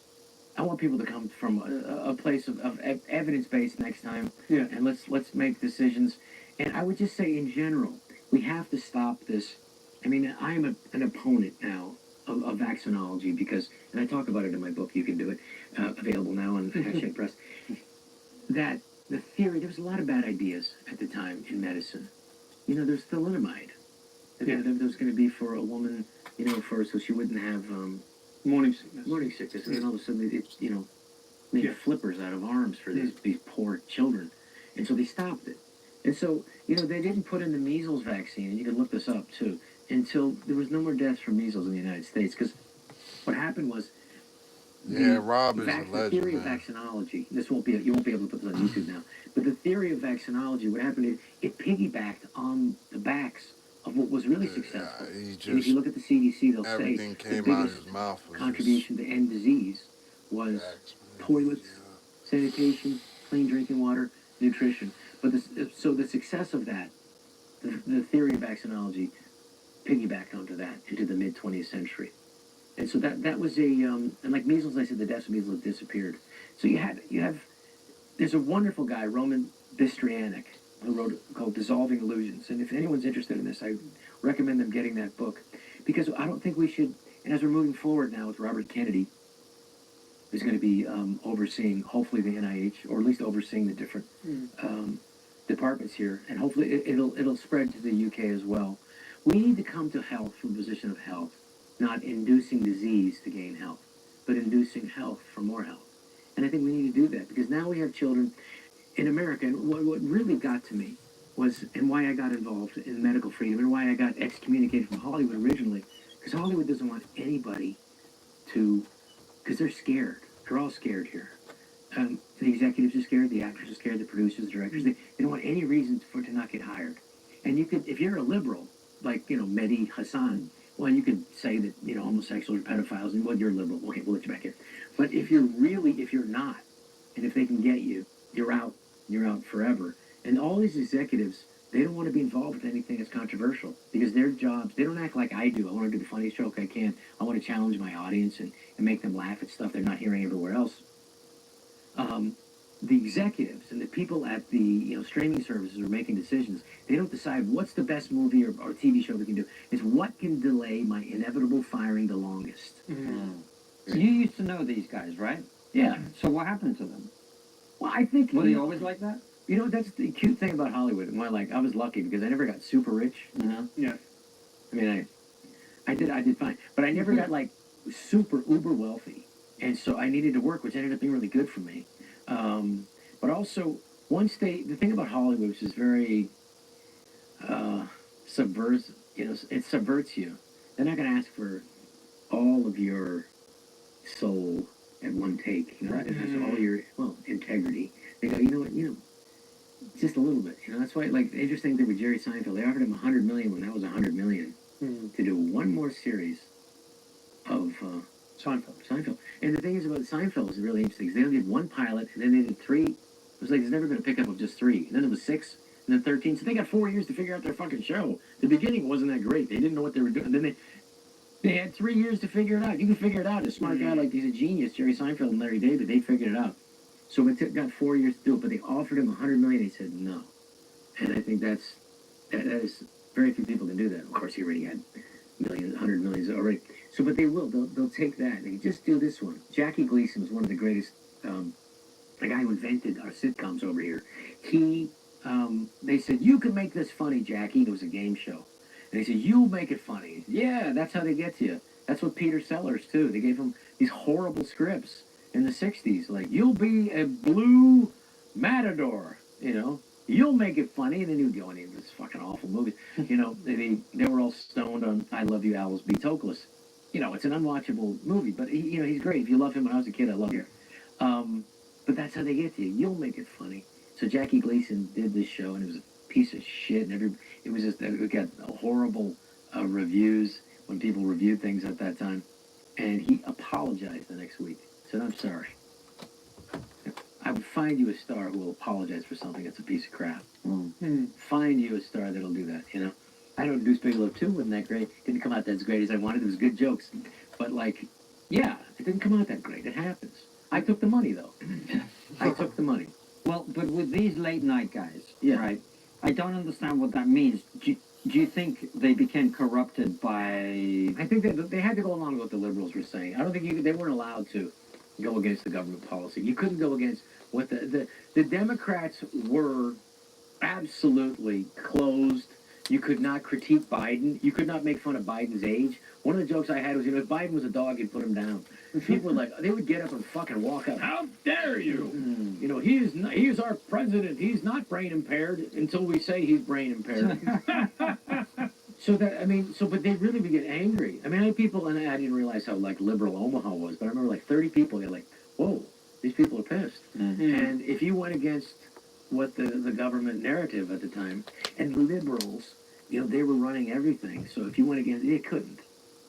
I want people to come from a place of evidence based next time, Yeah. and let's make decisions. And I would just say, in general, we have to stop this. I mean, I'm an opponent now of vaccinology because, and I talk about it in my book. You can do it, available now on Hashtag Press. That the theory, there was a lot of bad ideas at the time in medicine. You know, there's thalidomide. Yeah. There was going to be for a woman, you know, so she wouldn't have morning sickness. morning sickness, and then all of a sudden it, you know, made Yeah. flippers out of arms for these poor children, and so they stopped it. And so, you know, they didn't put in the measles vaccine, and you can look this up too, until there was no more deaths from measles in the United States. Because what happened was, Yeah, Rob is a the legend, theory of man. vaccinology. This won't be you won't be able to put this on YouTube now. But the theory of vaccinology, what happened is it piggybacked on the backs of what was really successful. He And if just, you look at the CDC, they'll say everything the came out of biggest his mouth was contribution to end disease was toilets, sanitation, clean drinking water, nutrition. But so the success of that, the theory of vaccinology, piggybacked onto that into the mid 20th century. And so that was and like measles, I said the deaths of measles have disappeared. So you have, there's a wonderful guy, Roman Bystrianic, who wrote called Dissolving Illusions. And if anyone's interested in this, I recommend them getting that book. Because I don't think we should, and as we're moving forward now with Robert Kennedy, who's going to be overseeing, hopefully, the NIH, or at least overseeing the different departments here, and hopefully it'll spread to the UK as well. We need to come to health from a position of health, not inducing disease to gain health, but inducing health for more health. And I think we need to do that because now we have children in America. And what really got to me was, and why I got involved in medical freedom, and why I got excommunicated from Hollywood originally, because Hollywood doesn't want anybody to, because they're scared. They're all scared here. The executives are scared, the actors are scared, the producers, the directors. They don't want any reason to not get hired. And you could, if you're a liberal, like, you know, Mehdi Hassan, well, you could say that, you know, homosexuals are pedophiles, and, well, you're liberal. Okay, we'll let you back in. But if you're not, and if they can get you, you're out forever. And all these executives, they don't want to be involved with anything that's controversial because their jobs, they don't act like I do. I want to do the funniest joke I can. I want to challenge my audience and make them laugh at stuff they're not hearing everywhere else. The executives and the people at the, you know, streaming services are making decisions. They don't decide what's the best movie or TV show we can do. It's what can delay my inevitable firing the longest. You used to know these guys, right? Yeah. So what happened to them? Well, I think... Were they always like that? You know, that's the cute thing about Hollywood. And I was lucky because I never got super rich. Yeah. I mean, I did fine. But I never got, like, super uber wealthy. And so I needed to work, which ended up being really good for me. But also, the thing about Hollywood, which is very subversive, you know, it subverts you. They're not going to ask for all of your soul at one take, you know, Right. it has all your, integrity. They go, you know what, just a little bit, you know, that's why, like, the interesting thing with Jerry Seinfeld, they offered him $100 million when that was $100 million to do one more series of Seinfeld. And the thing is about Seinfeld is really interesting. They only did one pilot, and then they did 3. It was like, there's never been a pickup of just 3. And then it was 6, and then 13. So they got 4 years to figure out their fucking show. The beginning wasn't that great. They didn't know what they were doing. And then they had 3 years to figure it out. You can figure it out. A smart guy like, he's a genius, Jerry Seinfeld and Larry David, they figured it out. So it got 4 years to do it, but they offered him $100 million. He said no. And I think that is, very few people can do that. Of course, he already had $100 million already. So, but they will. They'll take that. They just do this one. Jackie Gleason was one of the greatest. The guy who invented our sitcoms over here. They said, you can make this funny, Jackie. It was a game show. And they said, you'll make it funny. Yeah, that's how they get to you. That's what Peter Sellers, too. They gave him these horrible scripts in the 60s. Like, you'll be a blue matador, you know. You'll make it funny. And then he would go into this fucking awful movie. You know, they were all stoned on I Love You, Alice B. Toklas. You know, it's an unwatchable movie, but he's great. If you love him when I was a kid, I love him. But that's how they get to you. You'll make it funny. So Jackie Gleason did this show, and it was a piece of shit. And it got horrible reviews when people reviewed things at that time. And he apologized the next week. Said, I'm sorry. I would find you a star who will apologize for something that's a piece of crap. Find you a star that'll do that, you know? I know Deuce Bigelow too wasn't that great. Didn't come out as great as I wanted. It was good jokes, but like, yeah, it didn't come out that great. It happens. I took the money though. I took the money. Well, but with these late night guys, Yeah. right? I don't understand what that means. Do you think they became corrupted by? I think that they had to go along with what the liberals were saying. I don't think they weren't allowed to go against the government policy. You couldn't go against what the Democrats were absolutely closed. You could not critique Biden. You could not make fun of Biden's age. One of the jokes I had was, you know, if Biden was a dog, you'd put him down. People were like, they would get up and fucking walk out. How dare you? You know, he is our president. He's not brain impaired until we say he's brain impaired. So that, I mean, but they really would get angry. I mean, I had people, and I didn't realize how, like, liberal Omaha was, but I remember, like, 30 people, they're like, whoa, these people are pissed. And if you went against what the government narrative at the time, and the liberals, you know, they were running everything, so if you went against it, they couldn't.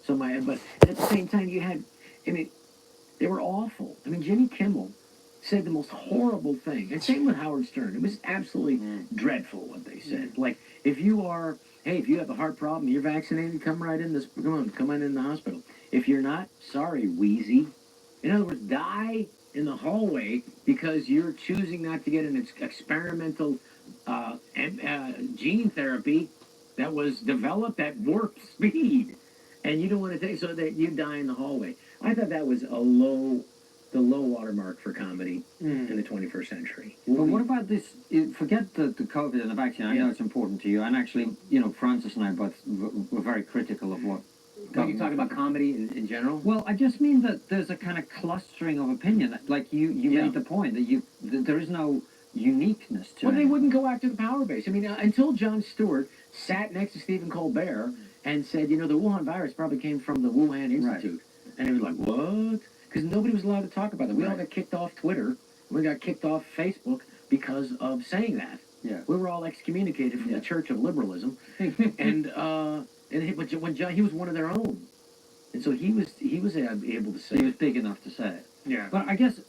But at the same time, you had, I mean, they were awful. I mean, Jimmy Kimmel said the most horrible thing, and same with Howard Stern. It was absolutely dreadful what they said. Like, if you have a heart problem, you're vaccinated, come on in the hospital. If you're not, sorry, wheezy. In other words, die in the hallway because you're choosing not to get an experimental gene therapy that was developed at warp speed, and you don't want to take, so that you die in the hallway. I thought that was the low watermark for comedy in the 21st century. But what about this? Forget the COVID and the vaccine. I know it's important to you, and actually, you know, Francis and I both were very critical of what. Are you talking about comedy in general? Well, I just mean that there's a kind of clustering of opinion. Like you made the point that there is no uniqueness to it. Well, they wouldn't go after the power base. I mean, until Jon Stewart sat next to Stephen Colbert and said, you know, the Wuhan virus probably came from the Wuhan Institute. Right. And he was like, what? Because nobody was allowed to talk about it. We all got kicked off Twitter. We got kicked off Facebook because of saying that. Yeah. We were all excommunicated from the Church of Liberalism. But when John, he was one of their own. And so he was able to say he was big enough to say it. Yeah. But I guess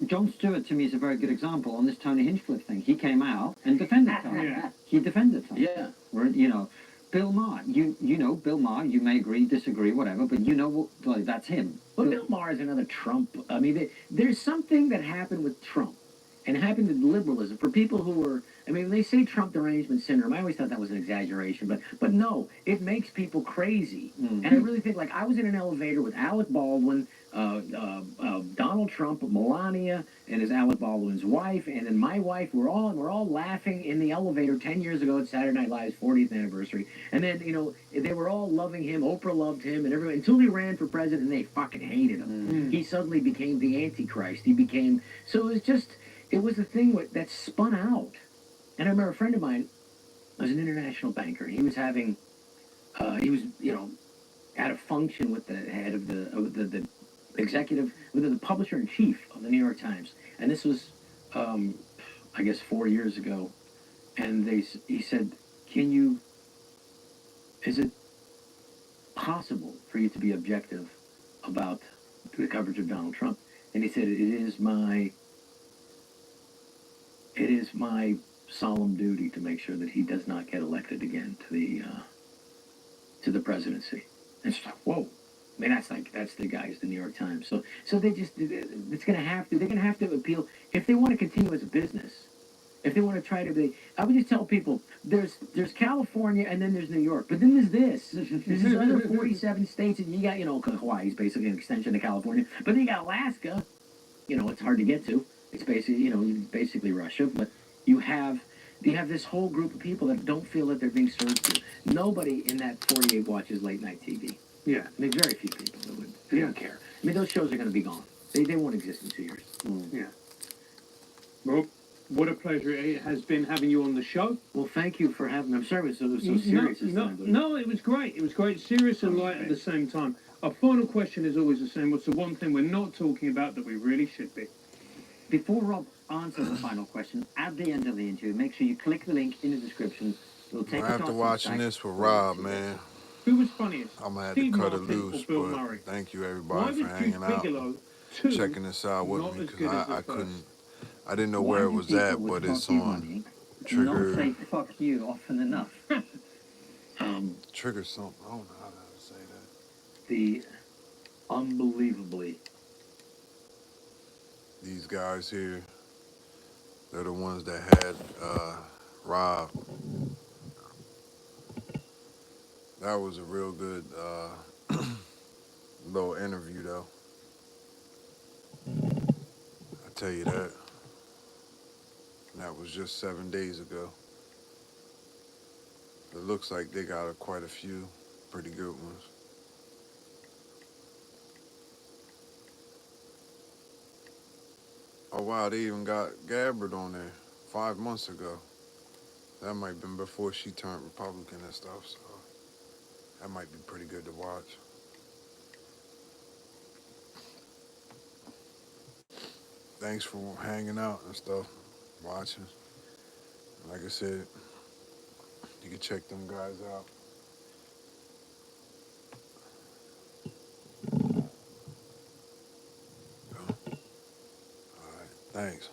Jon Stewart to me is a very good example on this Tony Hinchcliffe thing. He came out and defended Tony. Yeah. He defended Tony. Yeah. You know, Bill Maher. You know Bill Maher. You may agree, disagree, whatever, but you know, like, that's him. Well, Bill Maher is another Trump. I mean, there's something that happened with Trump and happened with liberalism for people who were. I mean, when they say Trump derangement syndrome, I always thought that was an exaggeration, but no, it makes people crazy. And I really think, like, I was in an elevator with Alec Baldwin, Donald Trump, Melania, and his Alec Baldwin's wife, and then my wife. We're all laughing in the elevator 10 years ago at Saturday Night Live's 40th anniversary. And then, you know, they were all loving him. Oprah loved him, and everyone, until he ran for president, and they fucking hated him. He suddenly became the Antichrist. So it was a thing that spun out. And I remember a friend of mine was an international banker. He was having, you know, at a function with the head of the executive, with the publisher-in-chief of the New York Times. And this was, I guess, 4 years ago. And he said, is it possible for you to be objective about the coverage of Donald Trump? And he said, it is my solemn duty to make sure that he does not get elected again to the presidency. And it's like, whoa. I mean, that's the guys, the New York Times. So they're gonna have to appeal if they want to continue as a business. If they want to try to be, I would just tell people there's California and then there's New York, but then there's this. There's these other 47 states, and you got, you know, Hawaii is basically an extension of California, but then you got Alaska. You know, it's hard to get to. It's basically Russia, but you have this whole group of people that don't feel that they're being served to. Nobody in that 48 watches late night TV. Yeah. I mean, very few people that would. They don't care. I mean, those shows are going to be gone. They won't exist in 2 years. Yeah. Well, what a pleasure it has been having you on the show. Well, thank you for having me. I'm sorry it was so serious this time. No, it was great. It was great, serious and light at the same time. Our final question is always the same. What's the one thing we're not talking about that we really should be? Before Rob answers the final question, at the end of the interview, make sure you click the link in the description. We'll take after watching this with Rob, man, who was funniest? I'm gonna have Steve to cut it Martin loose. or Bill But Murray? thank you everybody for hanging out, checking this out with me, because I I didn't know Why where it do was people at, with but it's fuck you on money Trigger. not say fuck you often enough? Trigger something. I don't know how to say that. The unbelievably. These guys here, they're the ones that had Rob. That was a real good little interview, though. I tell you that. And that was just 7 days ago. It looks like they got quite a few pretty good ones. Oh wow, they even got Gabbard on there 5 months ago. That might have been before she turned Republican and stuff, so that might be pretty good to watch. Thanks for hanging out and stuff, watching. Like I said, you can check them guys out. All right, thanks.